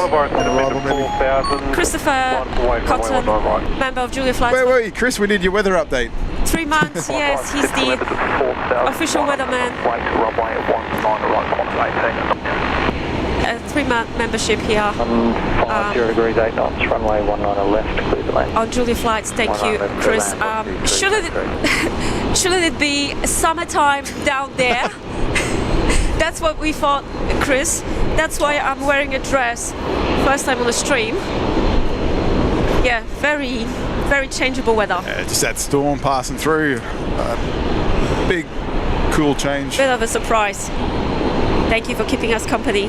Christopher Cotton, member of Julia Flight. Where were you, Chris? We need your weather update. 3 months, yes, he's the official weatherman. 3-month membership here. 50 degrees, 8 knots, runway 19 left, clear to land. On Julia Flights, thank you, Chris. Shouldn't it be summertime down there? That's what we thought, Chris. That's why I'm wearing a dress. First time on the stream. Yeah, very, very changeable weather. Yeah, just that storm passing through. Big, cool change. Bit of a surprise. Thank you for keeping us company.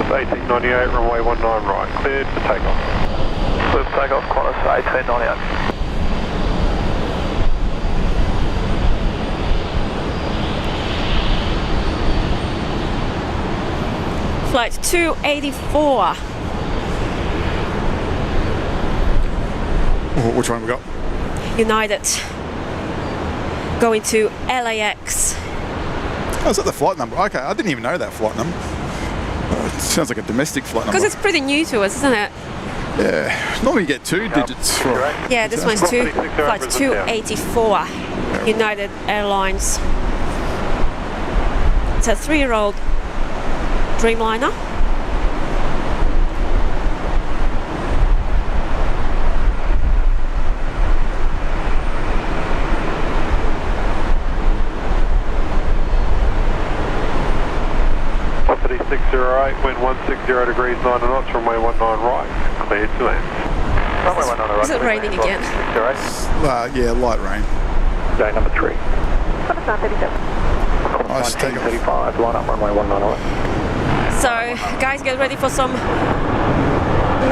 1898, runway 19 right, cleared for takeoff. Cleared for takeoff, Qantas 1898. Flight 284. Which one we got? United. Going to LAX. Oh, is that the flight number? Okay, I didn't even know that flight number. It sounds like a domestic flight number. Because it's pretty new to us, isn't it? Yeah. Normally you get 2 digits for... Yeah, this one's flight 284. United Airlines. It's a 3-year-old Dreamliner. Charlie 608, wind 160 degrees 9 knots, runway 19 right, clear to land. Runway 19 right. Is it raining again? Yeah, light rain. Day number 3. Qantas 937. Nice, take off. 1935, line up runway 19 right. So, guys, get ready for some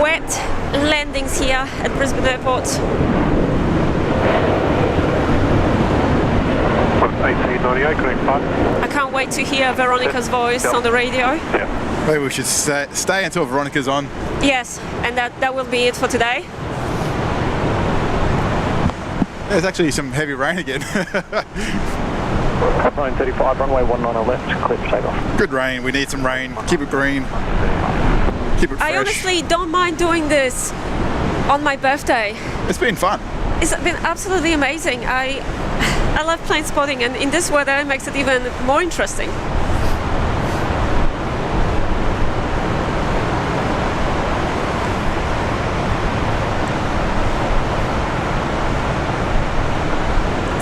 wet landings here at Brisbane Airport. 1898, connect 5. I can't wait to hear Veronica's voice on the radio. Yeah. Maybe we should stay until Veronica's on. Yes, and that will be it for today. There's actually some heavy rain again. 935, runway 19 left, clear for takeoff. Good rain. We need some rain. Keep it green. Keep it fresh. I honestly don't mind doing this on my birthday. It's been fun. It's been absolutely amazing. I love plane spotting, and in this weather it makes it even more interesting.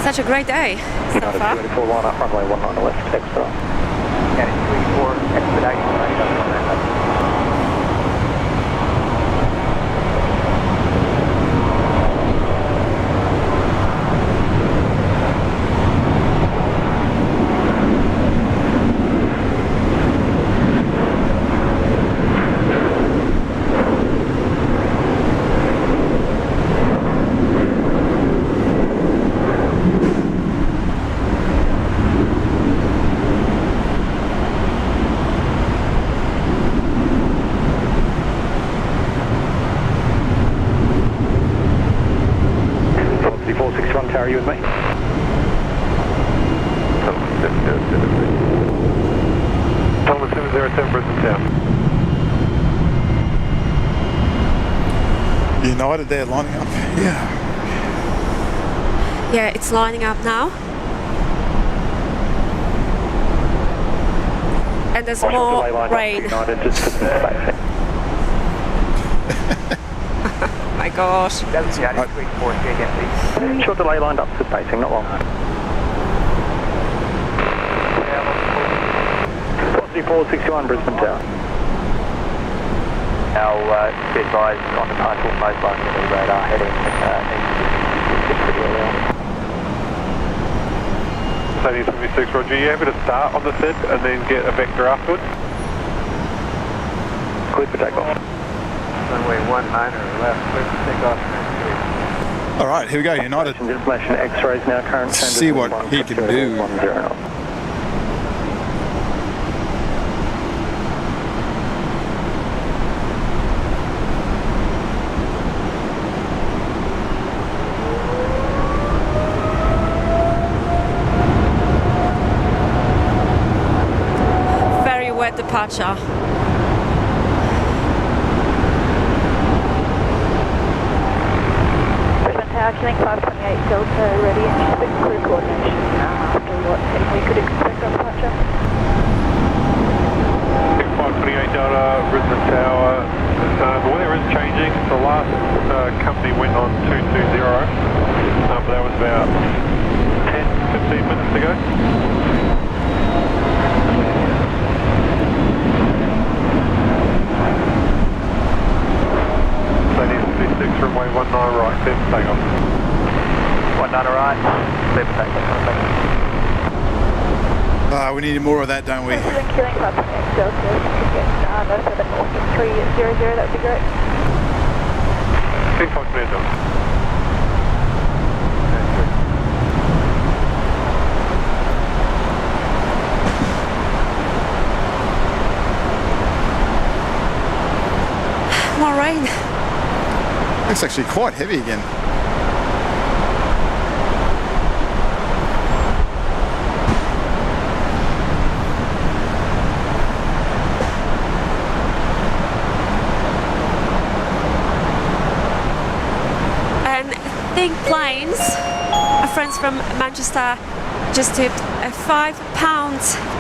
Such a great day so far. 24, line up runway 19 left, extra. County 24, expedition ready up on that. Are you with me? Thomas 707, Brisbane Town. United there lining up. Yeah. Yeah, it's lining up now. And there's more rain. United, just for some spacing. Oh my gosh. That's the only 24 again, please. Short delay lined up for spacing, not long. 461 Brisbane Tower. Our be advised on the departure will most likely be radar heading needs to pretty early on. 76, Roger. Are you able to start on the set and then get a vector afterwards? Clear for takeoff. Runway 19 left, clear for takeoff. All right, here we go, United. Information X-rays now, current See what he can do. 10 Very wet departure. Killing 528 Delta ready and expect crew coordination after what we could expect on departure. 528 Delta, Brisbane Tower. The weather is changing. The last company went on 220, but that was about 10-15 minutes ago. Runway 19 right, clear for takeoff. 19 right, clear for takeoff. We need more of that, don't we? Killing 528 Delta, if you could get no further north of 300, that would be great. King Fox clear down. More rain. It's actually quite heavy again. And Think Planes, our friends from Manchester, just tipped £5.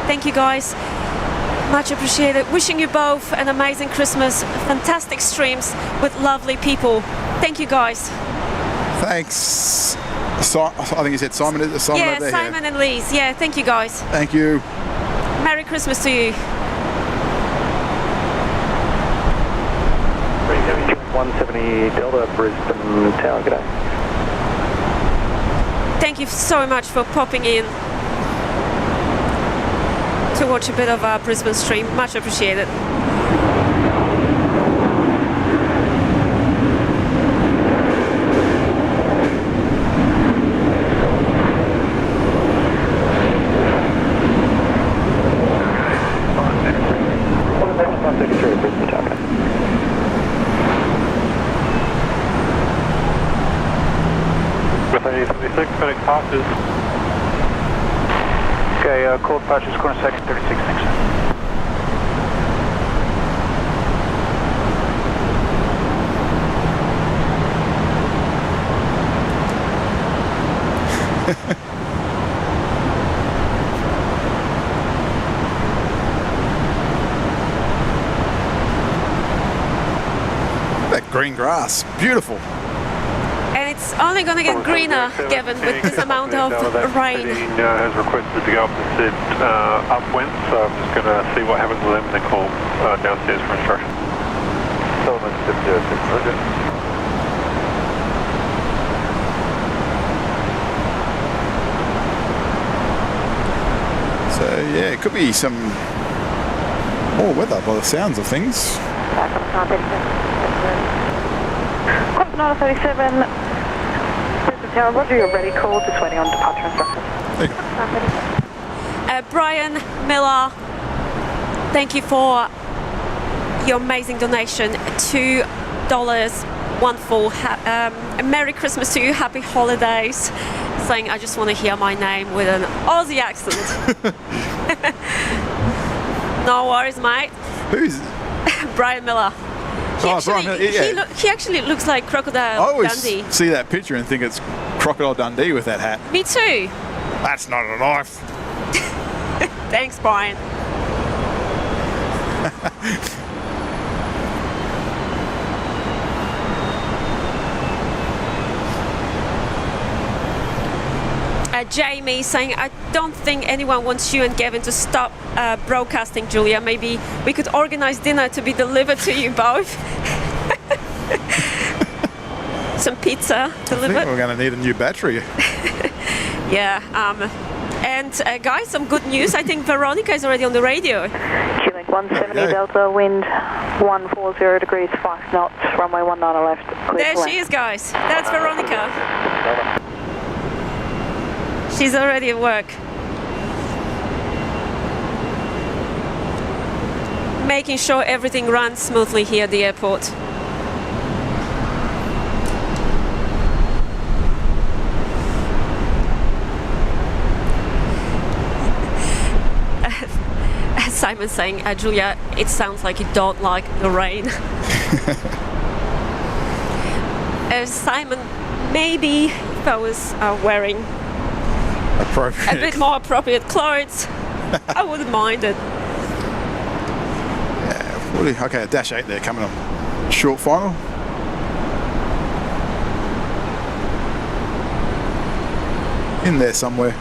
Thank you guys. Much appreciated. Wishing you both an amazing Christmas, fantastic streams with lovely people. Thank you guys. Thanks. I think you said Simon. Simon Yeah, over there. Simon and Lise. Yeah, thank you guys. Thank you. Merry Christmas to you. 170 Delta, Brisbane Tower, g'day. Thank you so much for popping in to watch a bit of our Brisbane stream. Much appreciated. Okay, call departures, corner second 36, thanks. That green grass, beautiful. And it's only going to get greener, Gavin, with this amount of rain. Has requested to go up the SID upwind, so I'm just going to see what happens with them and then call downstairs for instruction. Solomon 606, roger. So yeah, it could be some more weather by the sounds of things. Crosswind 937, Brisbane Tower, roger, you're ready, call, just waiting on departure instructions. Brian Miller, thank you for your amazing donation, $2.14. Merry Christmas to you, happy holidays. Saying I just want to hear my name with an Aussie accent. No worries, mate. Who's Brian Miller. He Brian Miller, yeah. He actually looks like Crocodile I always Dundee. see that picture and think it's Crocodile Dundee with that hat. Me too. That's not a knife. Thanks, Brian. Jamie saying, I don't think anyone wants you and Gavin to stop broadcasting, Julia. Maybe we could organise dinner to be delivered to you both. Some pizza delivered. I think we're going to need a new battery. Yeah. And guys, some good news. I think Veronica is already on the radio. Chilling 170 Delta, wind 140 degrees, 5 knots, runway 19 left. There she is, guys. That's Veronica. She's already at work. Making sure everything runs smoothly here at the airport. Simon saying, Julia, it sounds like you don't like the rain. Simon, maybe if I was wearing a bit more appropriate clothes, I wouldn't mind it. Yeah, okay, dash 8 there coming on. Short final. In there somewhere.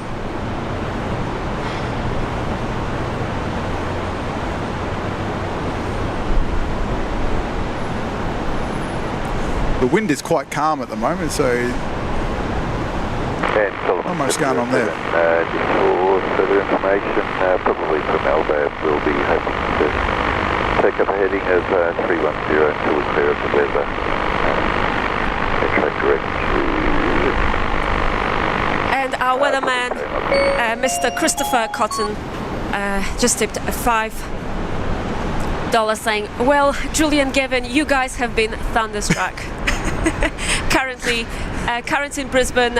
The wind is quite calm at the moment, so not much going on there. Just for further information, probably from Alba, we'll be hoping to take up a heading of 310 until we clear up the weather. Track direct and our weatherman, Mr. Christopher Cotton, just tipped $5 saying, well, Julian, Gavin, you guys have been thunderstruck. Currently in Brisbane,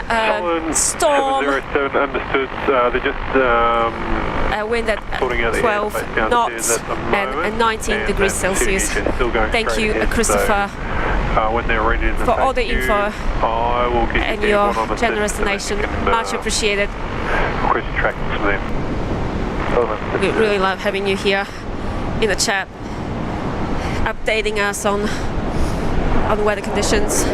storm. 707 understood. They're just wind at 12 knots and 19 degrees Celsius. Thank you, Christopher, when they're ready to for all the info I will get and your generous donation. Much appreciated. Request tracking from them. We really love having you here in the chat, updating us on weather conditions.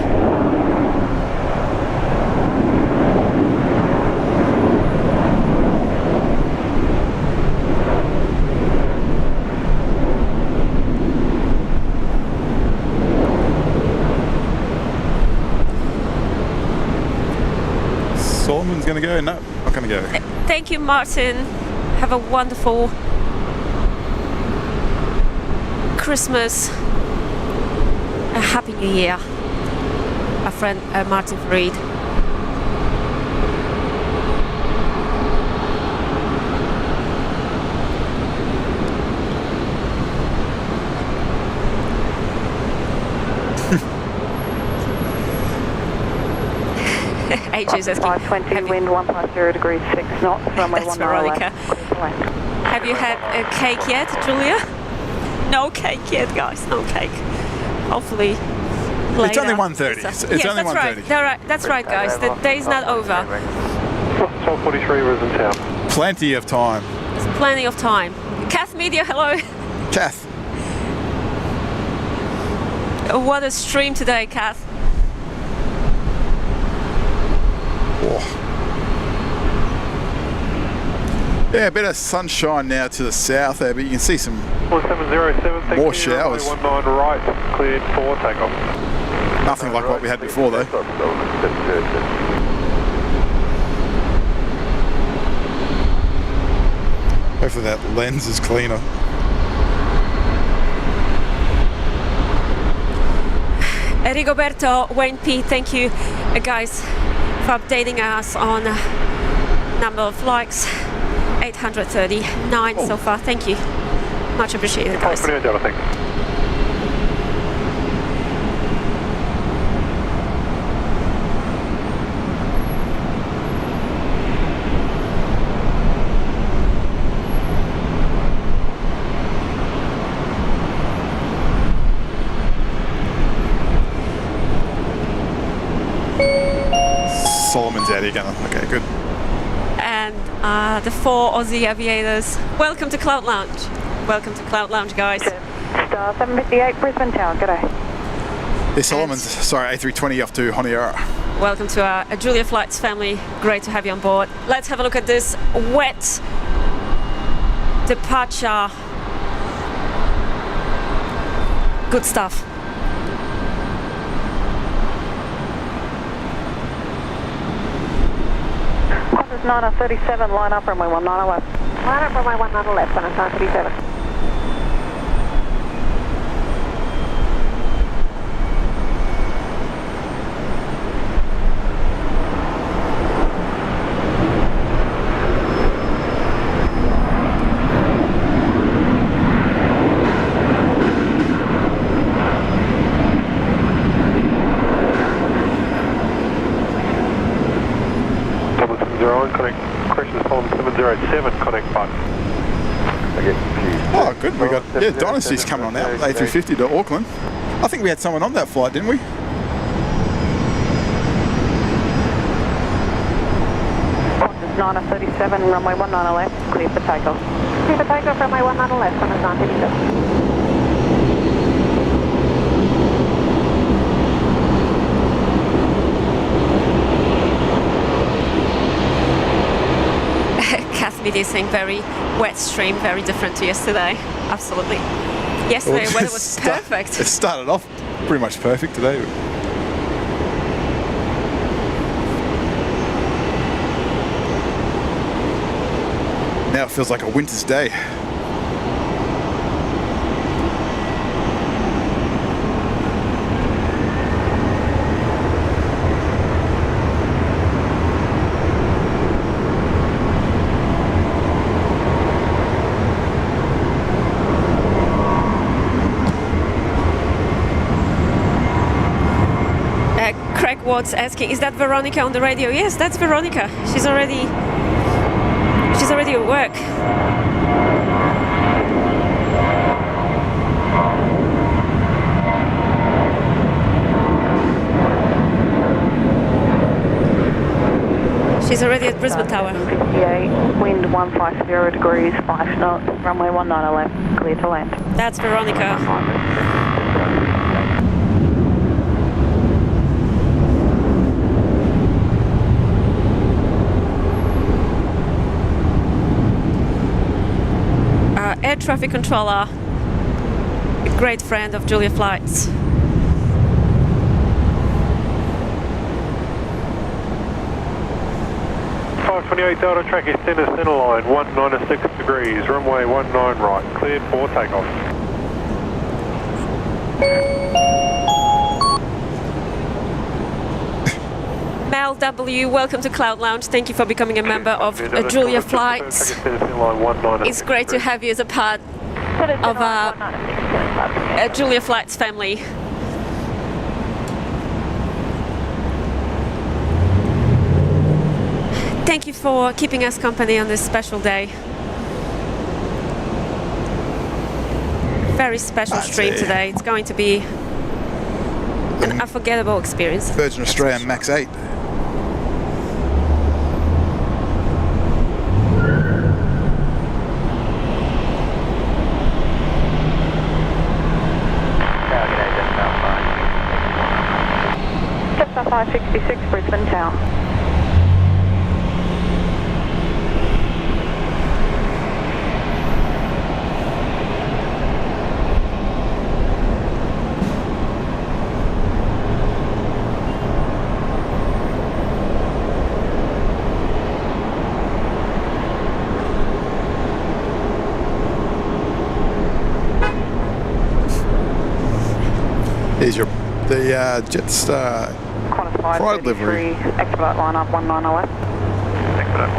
going to go? No, not going to go. Thank you, Martin. Have a wonderful Christmas. A Happy New Year. Our friend Martin Farid. AJ's asking. 520, wind 150 degrees 6 knots, runway 19 Veronica. Have you had a cake yet, Julia? No cake yet, guys. No cake. Hopefully later. It's only 1:30. It's only 1:30. That's right, guys. The day's not over. 12:43 Brisbane Town. Plenty of time. There's plenty of time. Kath Media, hello. Kath. What a stream today, Kath. Oh. Yeah, a bit of sunshine now to the south there, but you can see some 4707, more showers. 19 right, cleared for takeoff. Nothing like what we had before though. Hopefully that lens is cleaner. Rigoberto, Wayne P, thank you guys for updating us on number of likes. 839 so far. Thank you. Much appreciated, guys. Solomon's out here going, okay, good. And the 4 Aussie aviators. Welcome to Cloud Lounge. Welcome to Cloud Lounge, guys. Star 758 Brisbane Town, g'day. Yeah, Solomon's, sorry, A320 off to Honiara. Welcome to our Julia Flights family. Great to have you on board. Let's have a look at this wet departure. Good stuff. Qantas 937, line up runway 19 left. Line up runway 19 left, Qantas 937. Oh, good. We got, yeah, Dynasty's coming on now. A350 to Auckland. I think we had someone on that flight, didn't we? Qantas 937, runway 19 left, clear for takeoff. Clear for takeoff, runway 19 left, Qantas 937. Media saying very wet stream, very different to yesterday. Absolutely. Yesterday Well, weather was perfect. It started off pretty much perfect today. Now it feels like a winter's day. Watts asking, is that Veronica on the radio? Yes, that's Veronica. She's already at work. She's already at Brisbane Tower. 58, wind 150 degrees, 5 knots, runway 19 left, clear to land. That's Veronica. Air traffic controller, a great friend of Julia Flights. 528 Delta track is center line, 196 degrees, runway 19 right, cleared for takeoff. Mel W, welcome to Cloud Lounge. Thank you for becoming a member of Julia Flights. It's great to have you as a part of Julia Flights family. Thank you for keeping us company on this special day. Very special stream today. It's going to be an unforgettable experience. Virgin Australia Max 8. Jetstar 566 Brisbane Town. Here's your Jetstar Qantas pride livery. Expedite line up 1908. Expedite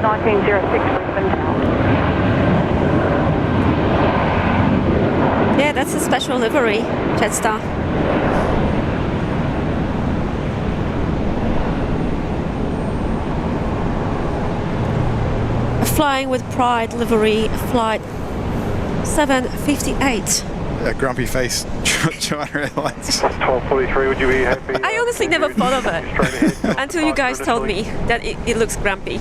1906 Brisbane Town. Yeah, that's a special livery, Jetstar. Flying with Pride livery, flight 758. Yeah, grumpy face China Airlines. 1243, would you be happy? I honestly never thought of it until you guys told me that it looks grumpy.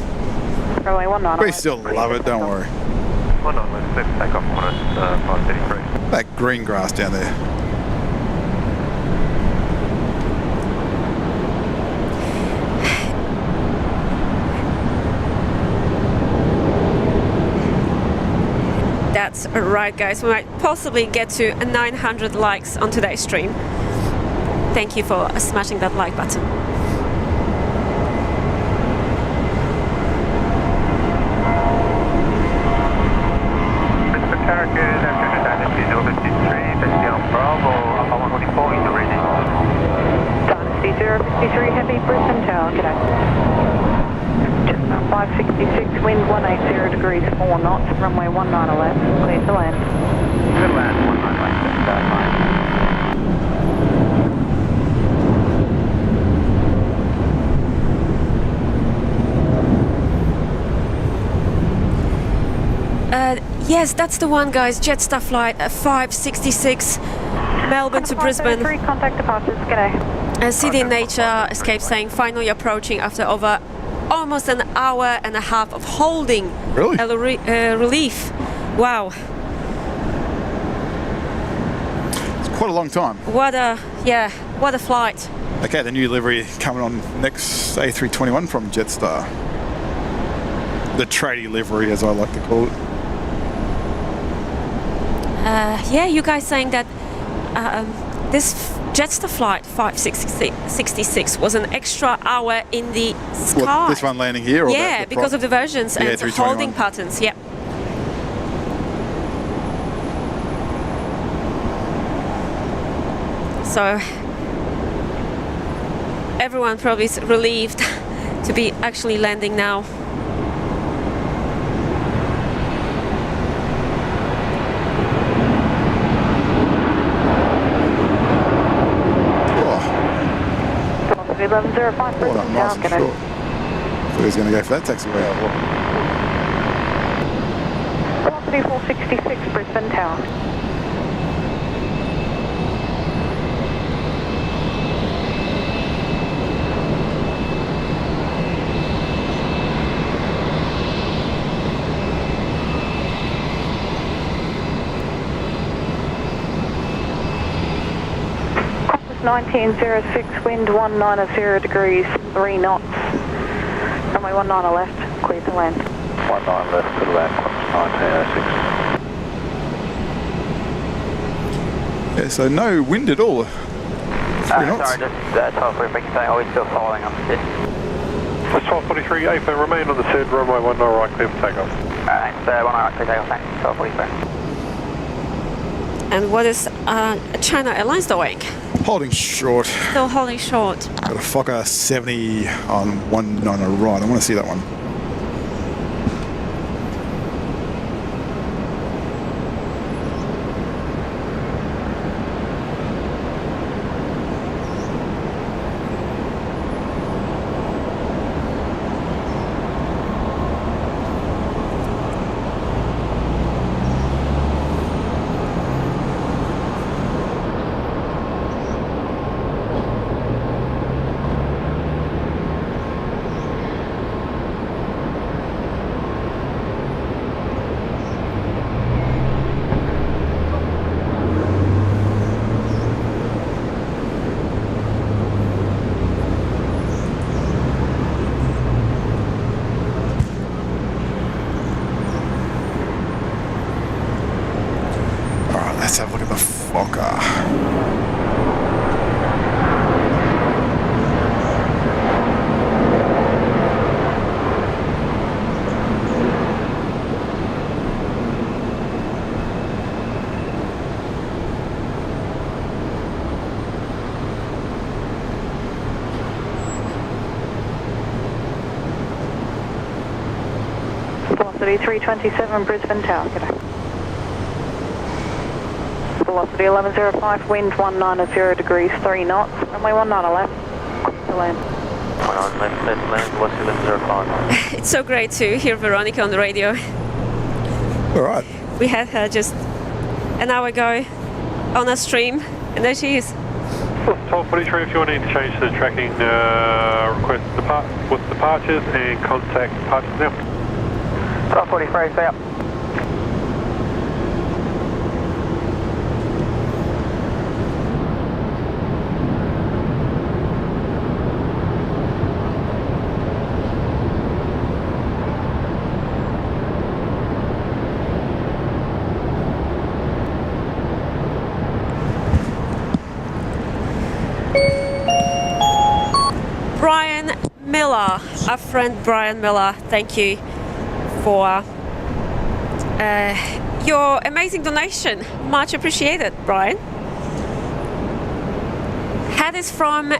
Runway 1908. We still love it, don't worry. 19, let's take off on us, 533. That green grass down there. That's right, guys. We might possibly get to 900 likes on today's stream. Thank you for smashing that like button. Mr. Carrickers, after Dynasty 053, that's Young Bravo, Alpha 144 in the region. Dynasty 053 Heavy Brisbane Tower, g'day. Jetstar 566, wind 180 degrees 4 knots, runway 19 left, clear to land. Good land, 19 left, that's fine. Yes, that's the one, guys. Jetstar flight 566, Melbourne to Brisbane. Contact departures, g'day. City Nature escape saying finally approaching after over almost an hour and a half of holding. Really? Relief. Wow. It's quite a long time. What a flight. Okay, the new livery coming on next A321 from Jetstar. The tradie livery, as I like to call it. Yeah, you guys saying that this Jetstar flight 566 was an extra hour in the sky. What, this one landing here? Or yeah, because of the versions and the holding patterns. Yeah. So everyone probably is relieved to be actually landing now. Oh, nice and short. So he's going to go for that taxiway. Velocity 466 Brisbane Tower. Qantas 1906, wind 190 degrees, 3 knots. Runway 19 left, clear to land. 19 left to land, Qantas 1906. Yeah, so no wind at all. 3 knots. Sorry, just 1243, are we still following on the SID? That's 1243, APA, remain on the SID, runway 19 right, clear for takeoff. Alright, so 19 right, clear takeoff, thanks, 1243. And what is China Airlines doing? Holding short. Still holding short. Got a Fokker 70 on 19 right. I want to see that one. Let's have a look at the Fokker. Velocity 327, Brisbane Tower. G'day. Velocity 1105, wind 190 degrees, 3 knots, runway 19 left, to land. 19 left, land, velocity 1105. It's so great to hear Veronica on the radio. All right. We had her just an hour ago on a stream, and there she is. 1243, if you want to change the tracking, request with departures and contact departures now. 1243, stay up. Brian Miller, our friend Brian Miller, thank you for your amazing donation. Much appreciated, Brian. Hat is from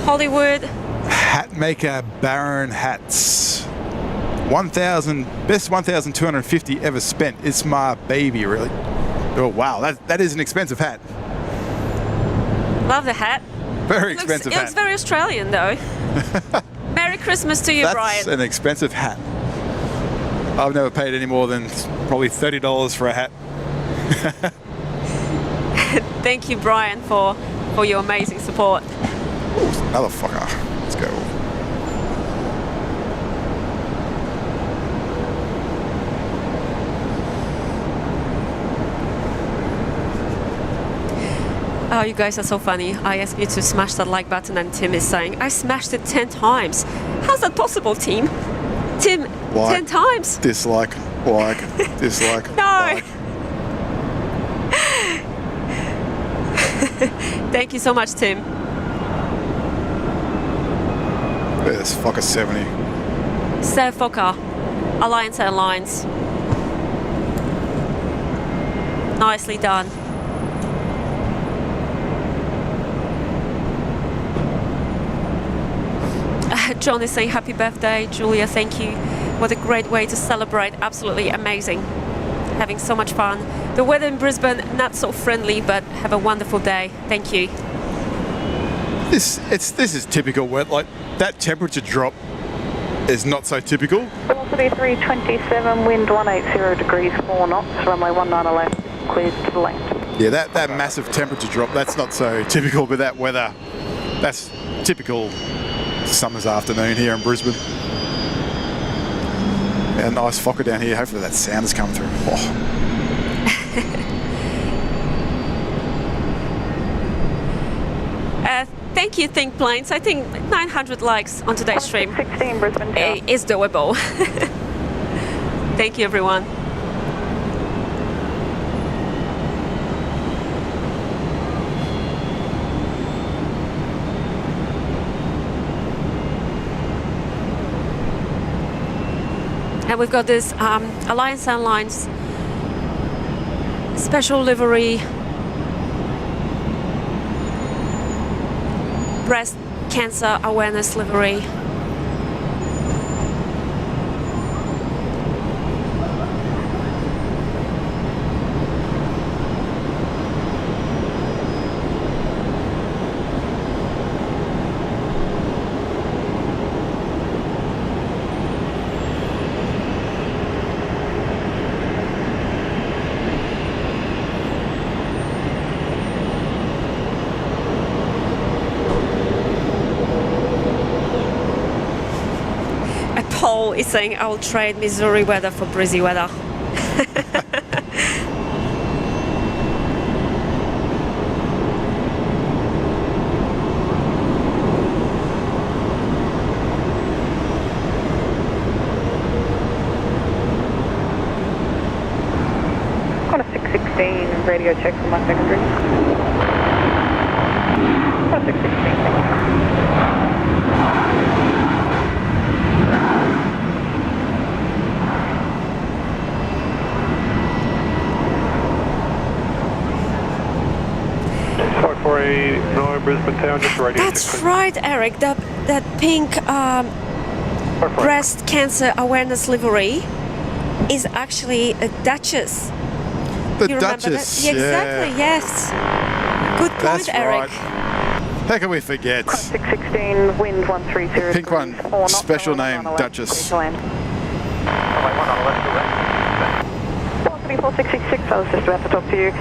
Hollywood. Hat maker Baron Hats. 1,250 ever spent. It's my baby, really. Oh wow, that is an expensive hat. Love the hat. Very expensive hat. It looks very Australian though. Merry Christmas to you, Brian. That's an expensive hat. I've never paid any more than probably $30 for a hat. Thank you, Brian, for your amazing support. Ooh, another Fokker. Let's go. Oh, you guys are so funny. I asked you to smash that like button and Tim is saying, I smashed it 10 times. How's that possible, Tim? Tim, like, 10 times. Dislike, like, dislike. No. Like. Thank you so much, Tim. There's Fokker 70. Sir Fokker, Alliance Airlines. Nicely done. John is saying happy birthday. Julia, thank you. What a great way to celebrate. Absolutely amazing. Having so much fun. The weather in Brisbane, not so friendly, but have a wonderful day. Thank you. This is typical weather. Like, that temperature drop is not so typical. Velocity 327, wind 180 degrees, 4 knots, runway 19 left, cleared to land. Yeah, that massive temperature drop, that's not so typical, but that weather, that's typical summer's afternoon here in Brisbane. Yeah, nice Fokker down here. Hopefully that sound has come through. Oh. Thank you, Think Planes. I think 900 likes on today's stream 16 Brisbane is doable. Thank you, everyone. And we've got this Alliance Airlines special livery breast cancer awareness livery. Paul is saying I will trade Missouri weather for breezy weather. On a 616 radio check for my secondary. On a 616. Brisbane Town, just radio. That's right, Eric. That pink breast cancer awareness livery is actually a Duchess. The you Duchess, that? Exactly, yes. Good point, That's Eric. Right. How can we forget? 616, wind 130. The pink one, special name, Duchess. Velocity 4666, I was just about to talk to you.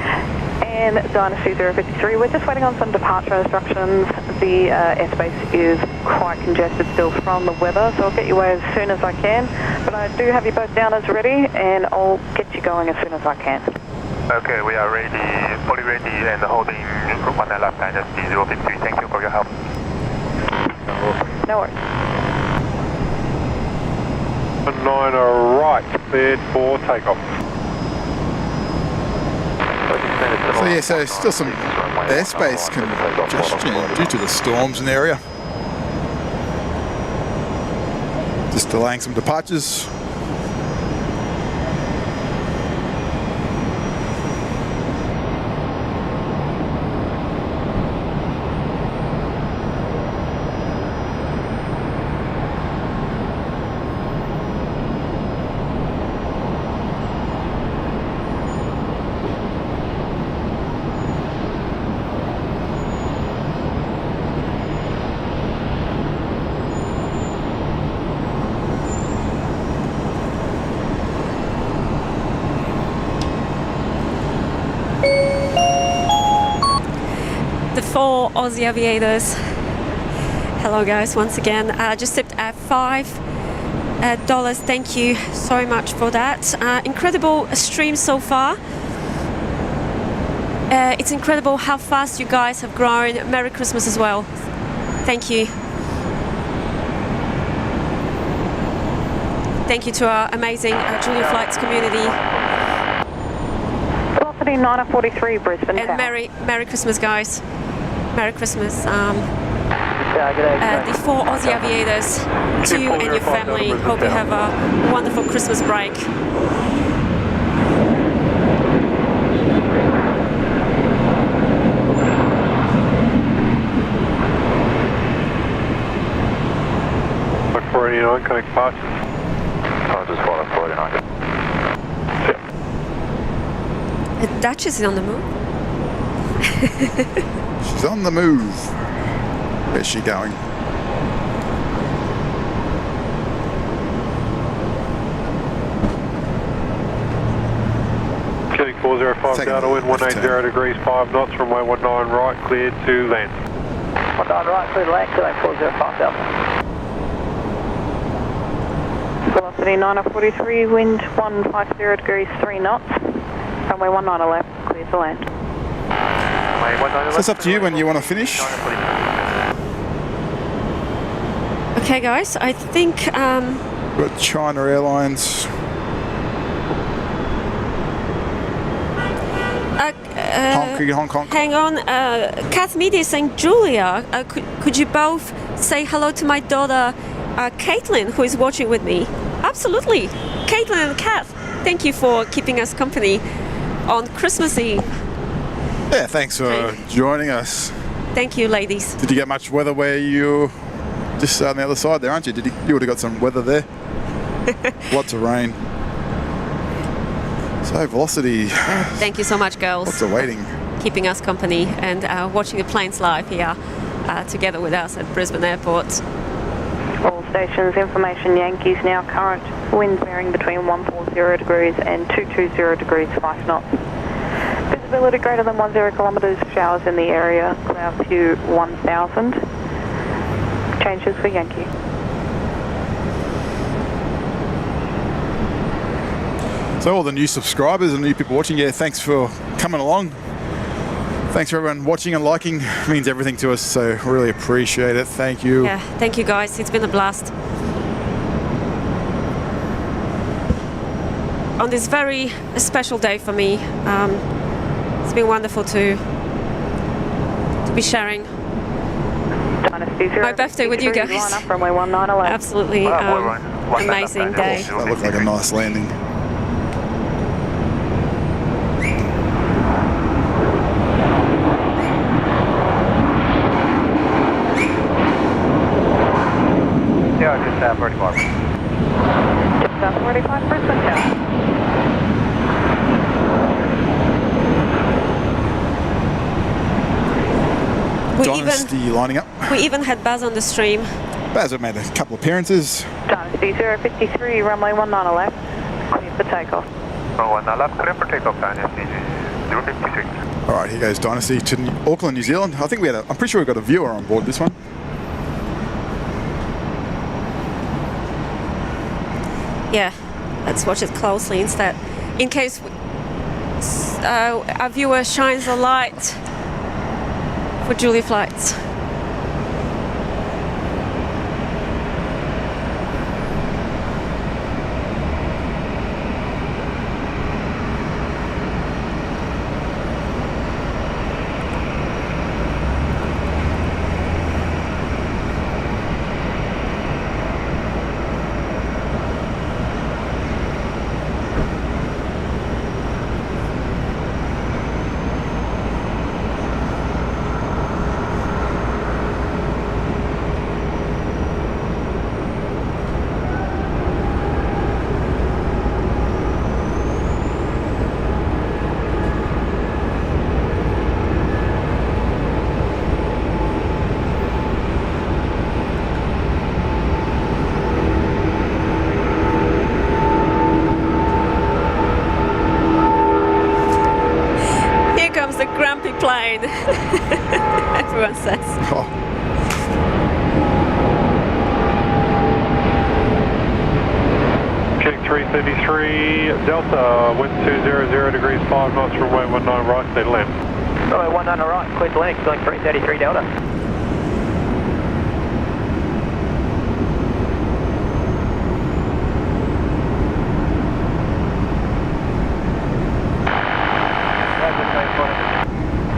And Dynasty 053, we're just waiting on some departure instructions. The airspace is quite congested still from the weather, so I'll get you away as soon as I can. But I do have you both down as ready, and I'll get you going as soon as I can. Okay, we are ready, fully ready, and holding group 1 left Dynasty 053. Thank you for your help. No worries. 9 right, cleared for takeoff. So yeah, so still some airspace congestion due to the storms in the area. Just delaying some departures. For Aussie Aviators. Hello guys, once again. Just tipped at $5. Thank you so much for that. Incredible stream so far. It's incredible how fast you guys have grown. Merry Christmas as well. Thank you. Thank you to our amazing Julia Flights community. Velocity 943 Brisbane. And Merry Christmas, guys. Merry Christmas. The 4 Aussie Aviators, to you and your family. Hope you have a wonderful Christmas break. Like 489, connect departures. Just 449. The Duchess is on the move. She's on the move. Where's she going? Killing 405 downwind, 180 degrees, 5 knots, runway 19 right, cleared to land. 19 right, clear to land, killing 405 Delta. Velocity 943, wind 150 degrees, 3 knots. Runway 19 left, clear to land. So it's up to you when you want to finish. Okay guys, I think We've got China Airlines. Hong Kong. Hang on, Kath Media is saying, Julia, could you both say hello to my daughter, Caitlin, who is watching with me? Absolutely. Caitlin and Kath, thank you for keeping us company on Christmas Eve. Yeah, thanks for joining us. Thank you, ladies. Did you get much weather where you just on the other side there, aren't you? You would have got some weather there. Lots of rain. So velocity. Thank you so much, girls. Lots of waiting. Keeping us company and watching the planes live here together with us at Brisbane Airport. All stations, information Yankees now current. Wind bearing between 140 degrees and 220 degrees, 5 knots. Visibility greater than 10 kilometres, showers in the area, cloud view 1000. Changes for Yankee. So all the new subscribers and new people watching, yeah, thanks for coming along. Thanks for everyone watching and liking. It means everything to us, so really appreciate it. Thank you. Yeah, thank you guys. It's been a blast. On this very special day for me, it's been wonderful to be sharing my birthday with you guys. Absolutely amazing day. That looked like a nice landing. Yeah, just 45. Just 45, Brisbane Tower. Dynasty lining up. We even had Baz on the stream. Baz have made a couple of appearances. Dynasty 053, runway 19 left, clear for takeoff. Runway 19 left, clear for takeoff, Dynasty 053. All right, here goes Dynasty to Auckland, New Zealand. I think I'm pretty sure we've got a viewer on board this one. Yeah, let's watch it closely instead. In case our viewer shines a light for Julie flights. Plane. Everyone says. Oh. Check 333, Delta, wind 200 degrees, 5 knots, runway 19 right, steady land. Runway 19 right, clear to land, going 333 Delta.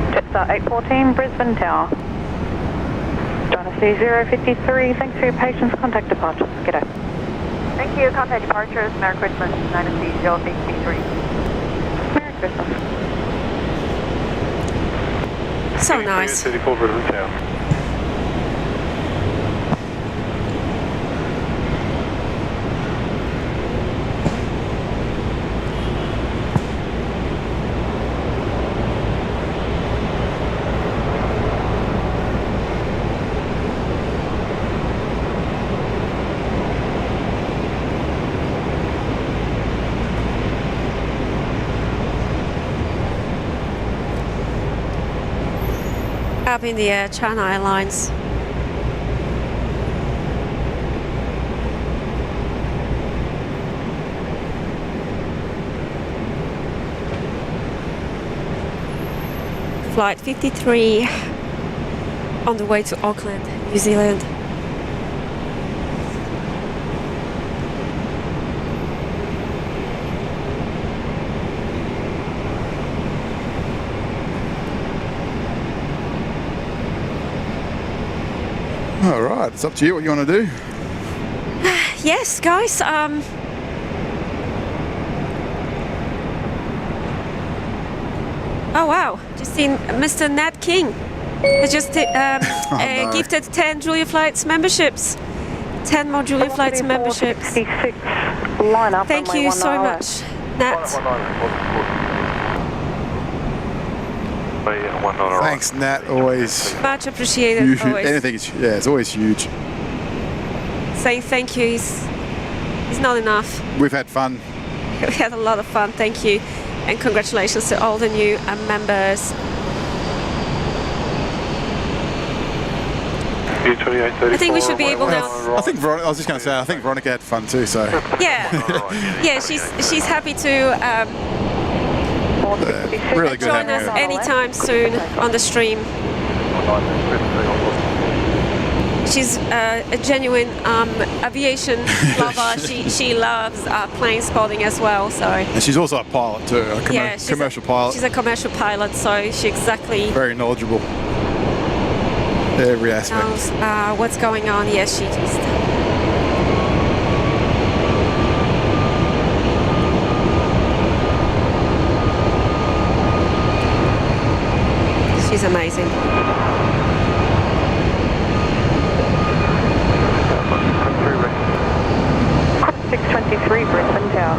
Jetstar 814, Brisbane Tower. Dynasty 053, thanks for your patience. Contact departure. G'day. Thank you. Contact departures. Merry Christmas. Dynasty 053. Merry Christmas. So nice. 34 Brisbane Tower. Up in the air, China Airlines. Flight 53 on the way to Auckland, New Zealand. All right, it's up to you what you want to do. Yes, guys. Oh wow, just seen Mr. Nat King has just no. gifted 10 Julia Flights memberships. 10 more Julia Flights memberships. Line up. Thank you so much, Nat. Thanks, Nat. Always Much appreciated. huge. Always. Anything is, yeah, it's always huge. Saying thank you is not enough. We've had fun. We had a lot of fun. Thank you, and congratulations to all the new members. I think we should be able now. I think I was just going to say, I think Veronica had fun too. So Yeah, she's happy to really good join having us her. anytime soon on the stream. She's a genuine aviation lover. She loves plane spotting as well. So And she's also a pilot too, a commercial pilot. She's a commercial pilot, so she exactly Very knowledgeable. Every aspect. knows what's going on. Yes, she just. She's amazing. Cross 623 Brisbane Tower.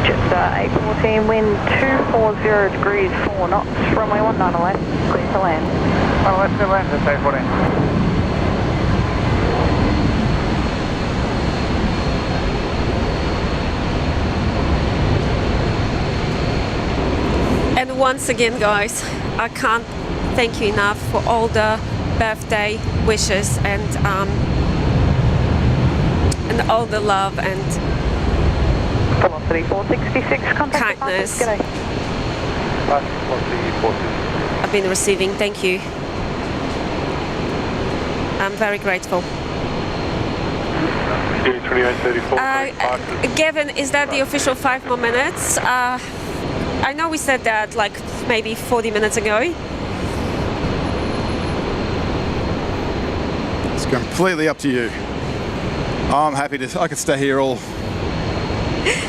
Jetstar 814, wind 240 degrees 4 knots, runway 19 left, clear to land. Left to land, it's 814. And once again, guys, I can't thank you enough for all the birthday wishes and all the love and Velocity 466, contact kindness department. G'day. I've been receiving. Thank you. I'm very grateful. Gavin, is that the official 5 more minutes? I know we said that like maybe 40 minutes ago. It's completely up to you. I'm happy I could stay here all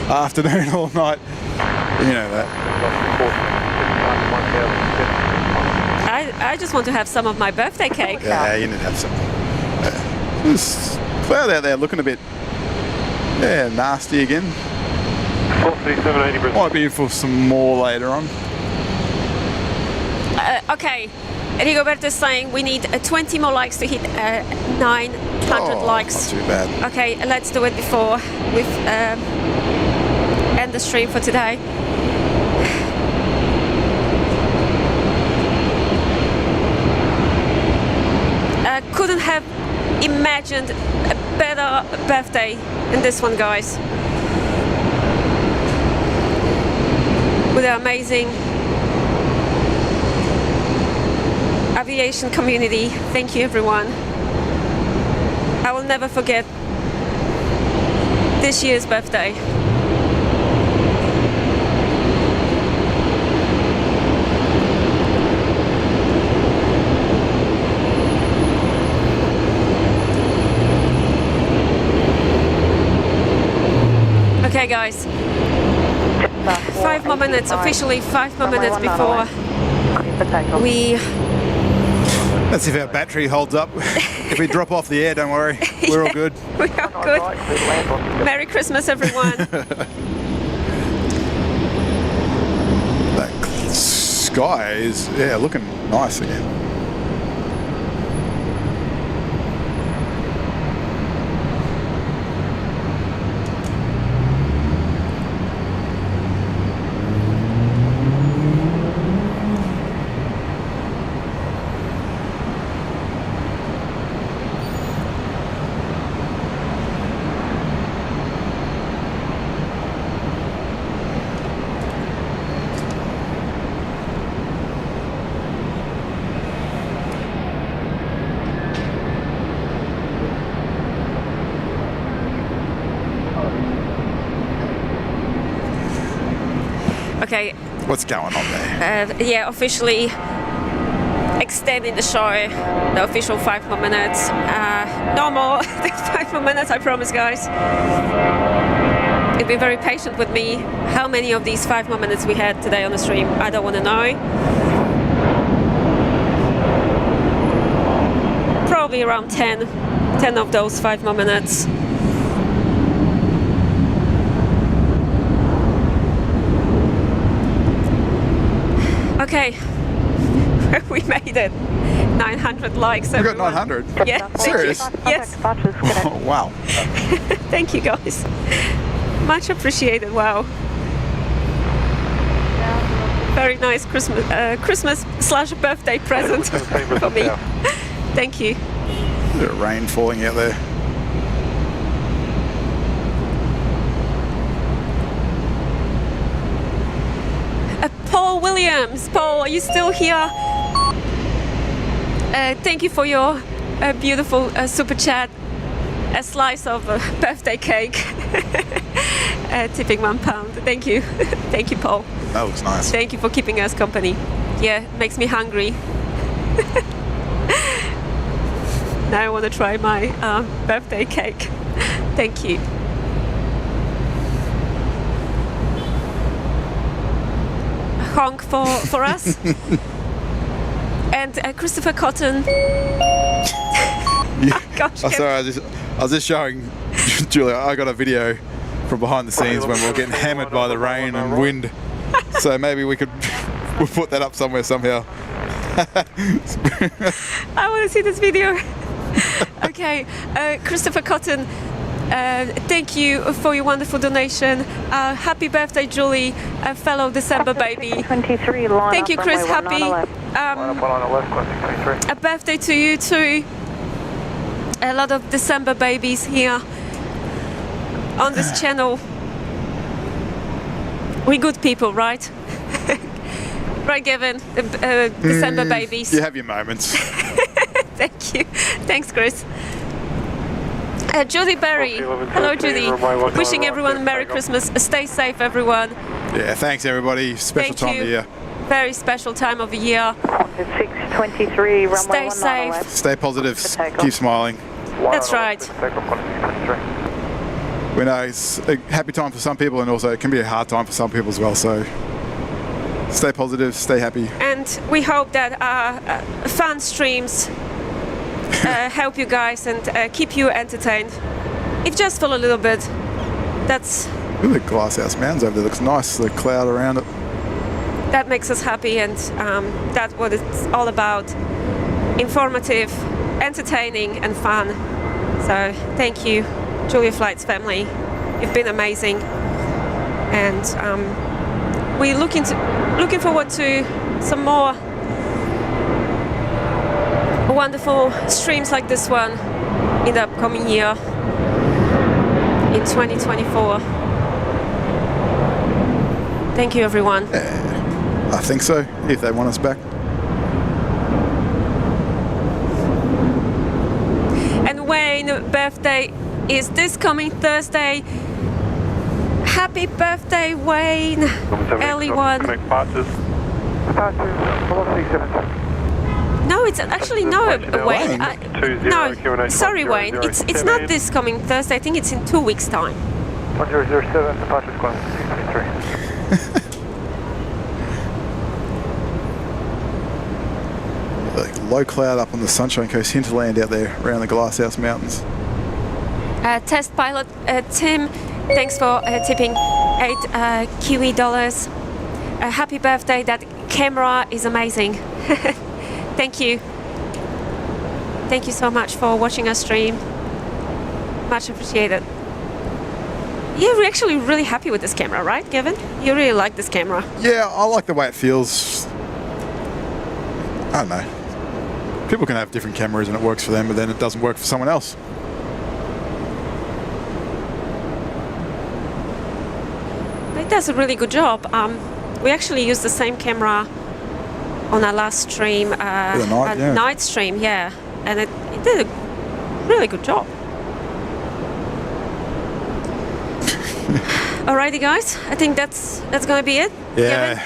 afternoon, all night. You know that. I just want to have some of my birthday cake. Yeah, you need to have some. There's cloud out there looking a bit, nasty again. 43780 Brisbane. Might be for some more later on. Okay, Rigoberto is saying we need 20 more likes to hit 900 likes. Not too bad. Okay, let's do it before we end the stream for today. Couldn't have imagined a better birthday than this one, guys. With the amazing aviation community. Thank you, everyone. I will never forget this year's birthday. Okay, guys. 5 more minutes, officially 5 more minutes before we... Let's see if our battery holds up. If we drop off the air, don't worry. We're all good. We are good. Merry Christmas, everyone. That sky is, looking nice again. Okay. What's going on there? Officially extending the show, the official 5 more minutes. No more than 5 more minutes, I promise, guys. You've been very patient with me. How many of these 5 more minutes we had today on the stream, I don't want to know. Probably around 10 of those 5 more minutes. Okay, we made it. 900 likes. We got 900? Yeah. Serious? Yes. Oh, wow. Thank you guys. Much appreciated. Wow. Very nice Christmas/birthday present for me. Thank you. A bit of rain falling out there. Paul Williams. Paul, are you still here? Thank you for your beautiful super chat. A slice of birthday cake. Tipping £1. Thank you. Thank you, Paul. That looks nice. Thank you for keeping us company. Yeah, makes me hungry. Now I want to try my birthday cake. Thank you. Honk for us. And Christopher Cotton. Yeah. Gosh, Oh, sorry, I was just showing Julia. I got a video from behind the scenes when we were getting hammered by the rain and wind. So maybe we'll put that up somewhere somehow. I want to see this video. Okay, Christopher Cotton, thank you for your wonderful donation. Happy birthday, Julie, a fellow December baby. 23, line Thank up, you, Chris. runway Happy a birthday to you too. A lot of December babies here on this channel. We good people, right? Right, Gavin? December babies. You have your moments. Thank you. Thanks, Chris. Judy Berry. Hello, Judy. Wishing everyone a Merry Christmas. Stay safe, everyone. Yeah, thanks everybody. Special time of the year. Very special time of the year. 623, runway Stay safe. Stay positive. Keep smiling. That's right. We know it's a happy time for some people, and also it can be a hard time for some people as well. So stay positive, stay happy. And we hope that fun streams help you guys and keep you entertained. If just for a little bit. That's. Look at the Glasshouse Mountains over there. Looks nice. The cloud around it. That makes us happy, and that's what it's all about. Informative, entertaining, and fun. So thank you, Julia Flight's family. You've been amazing, and we're looking forward to some more wonderful streams like this one in the upcoming year, in 2024. Thank you, everyone. I think so, if they want us back. And Wayne's birthday is this coming Thursday. Happy birthday, Wayne. Early one. No, it's actually no, Wayne. No, sorry, Wayne. It's not this coming Thursday. I think it's in 2 weeks' time. 1007, departure Qantas 623. Low cloud up on the Sunshine Coast hinterland out there around the Glasshouse Mountains. Test pilot Tim, thanks for tipping $8 Kiwi dollars. Happy birthday. That camera is amazing. Thank you. Thank you so much for watching our stream. Much appreciated. Yeah, we're actually really happy with this camera, right, Gavin? You really like this camera? Yeah, I like the way it feels. I don't know. People can have different cameras and it works for them, but then it doesn't work for someone else. It does a really good job. We actually used the same camera on our last stream, night stream, yeah, and it did a really good job. Alrighty, guys, I think that's going to be it. Yeah.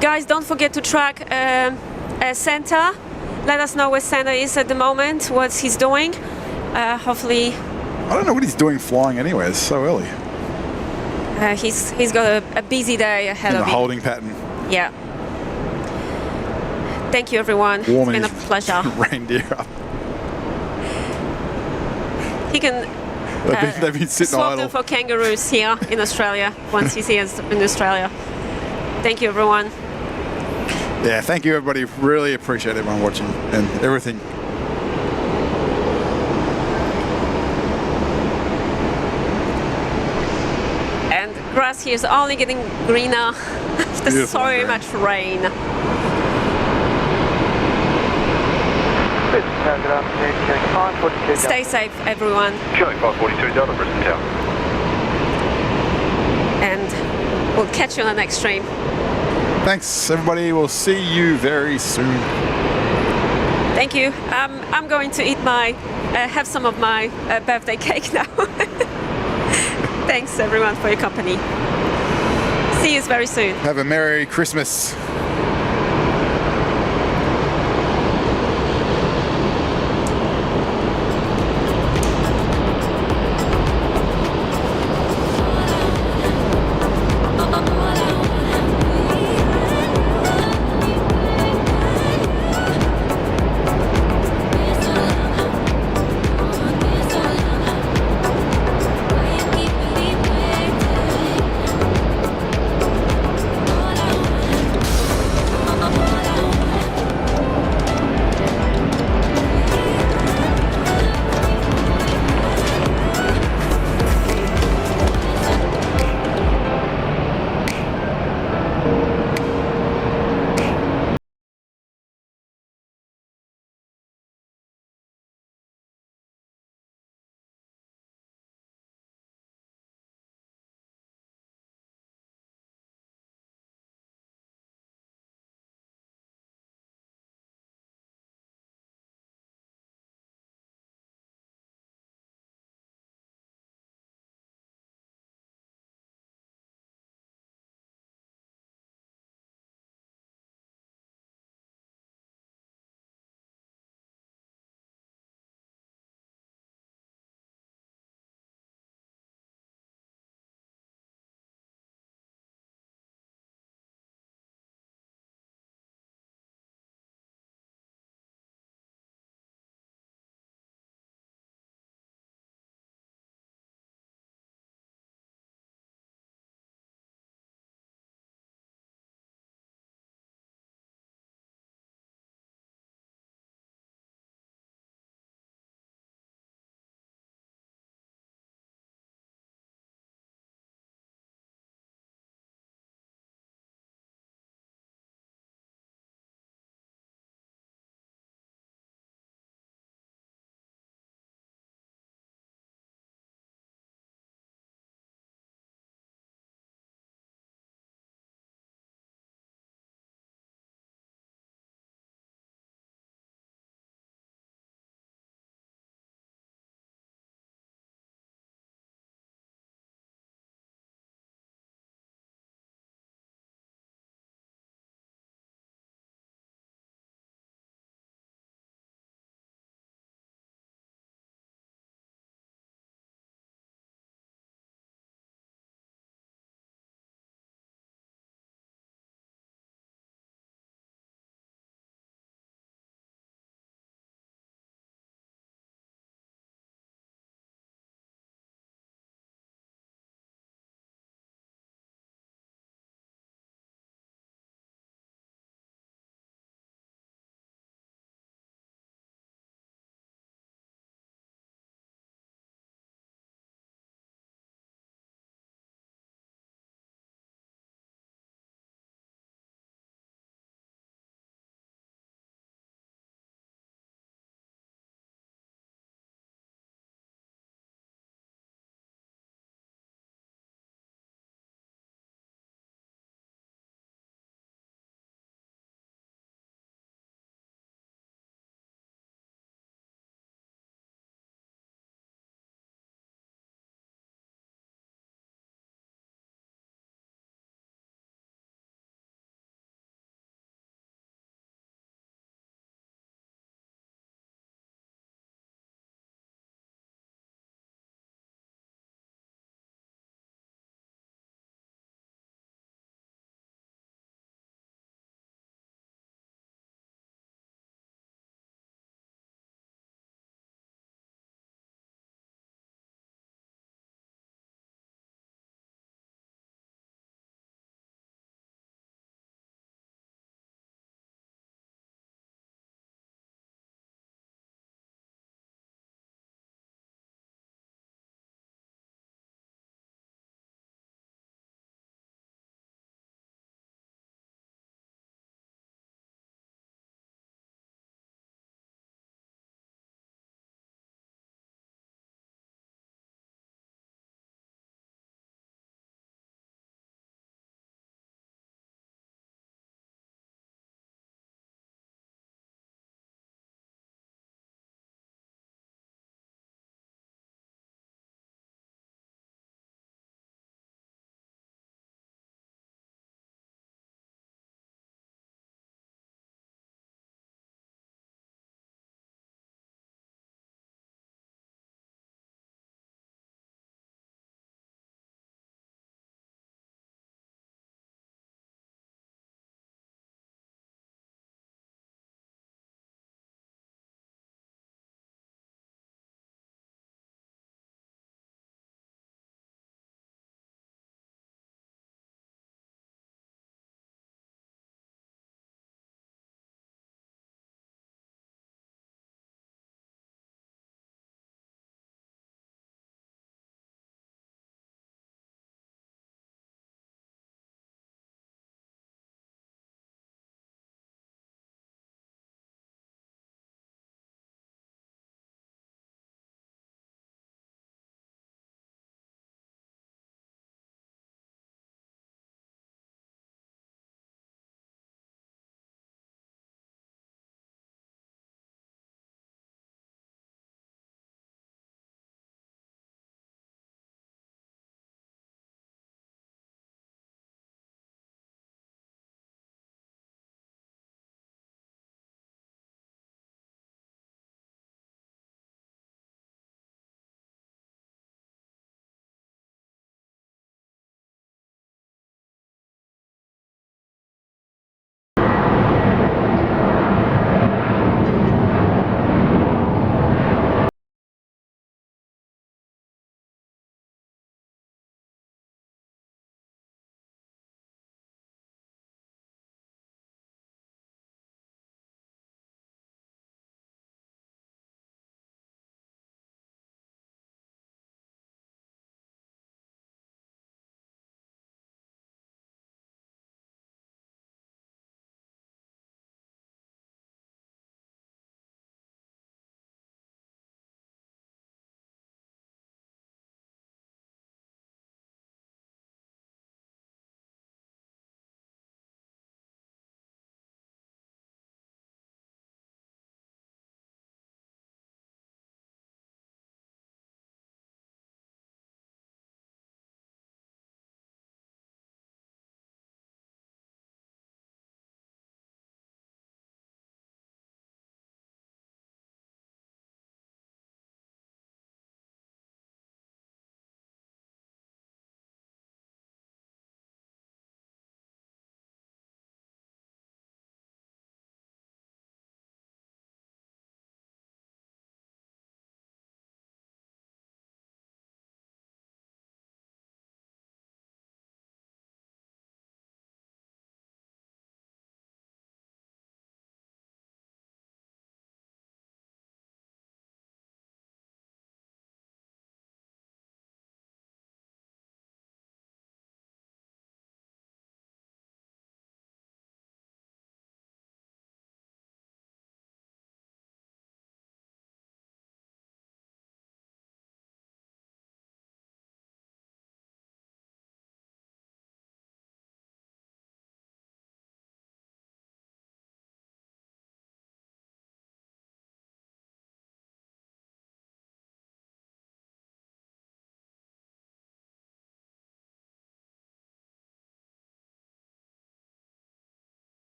Guys, don't forget to track Santa. Let us know where Santa is at the moment, what he's doing. Hopefully. I don't know what he's doing flying anywhere. It's so early. He's got a busy day ahead In of the him. holding pattern. Yeah. Thank you, everyone. Warming It's been a pleasure. reindeer up. He can They've been sitting swap idle. them for kangaroos here in Australia once he's here in Australia. Thank you, everyone. Yeah, thank you, everybody. Really appreciate everyone watching and everything. And grass here is only getting greener after Beautiful so green. much rain. Good afternoon, King 542. Stay safe, everyone. Charlie 542 Delta, Brisbane Tower. And we'll catch you on the next stream. Thanks, everybody. We'll see you very soon. Thank you. I'm going to eat have some of my birthday cake now. Thanks, everyone, for your company. See you very soon. Have a Merry Christmas.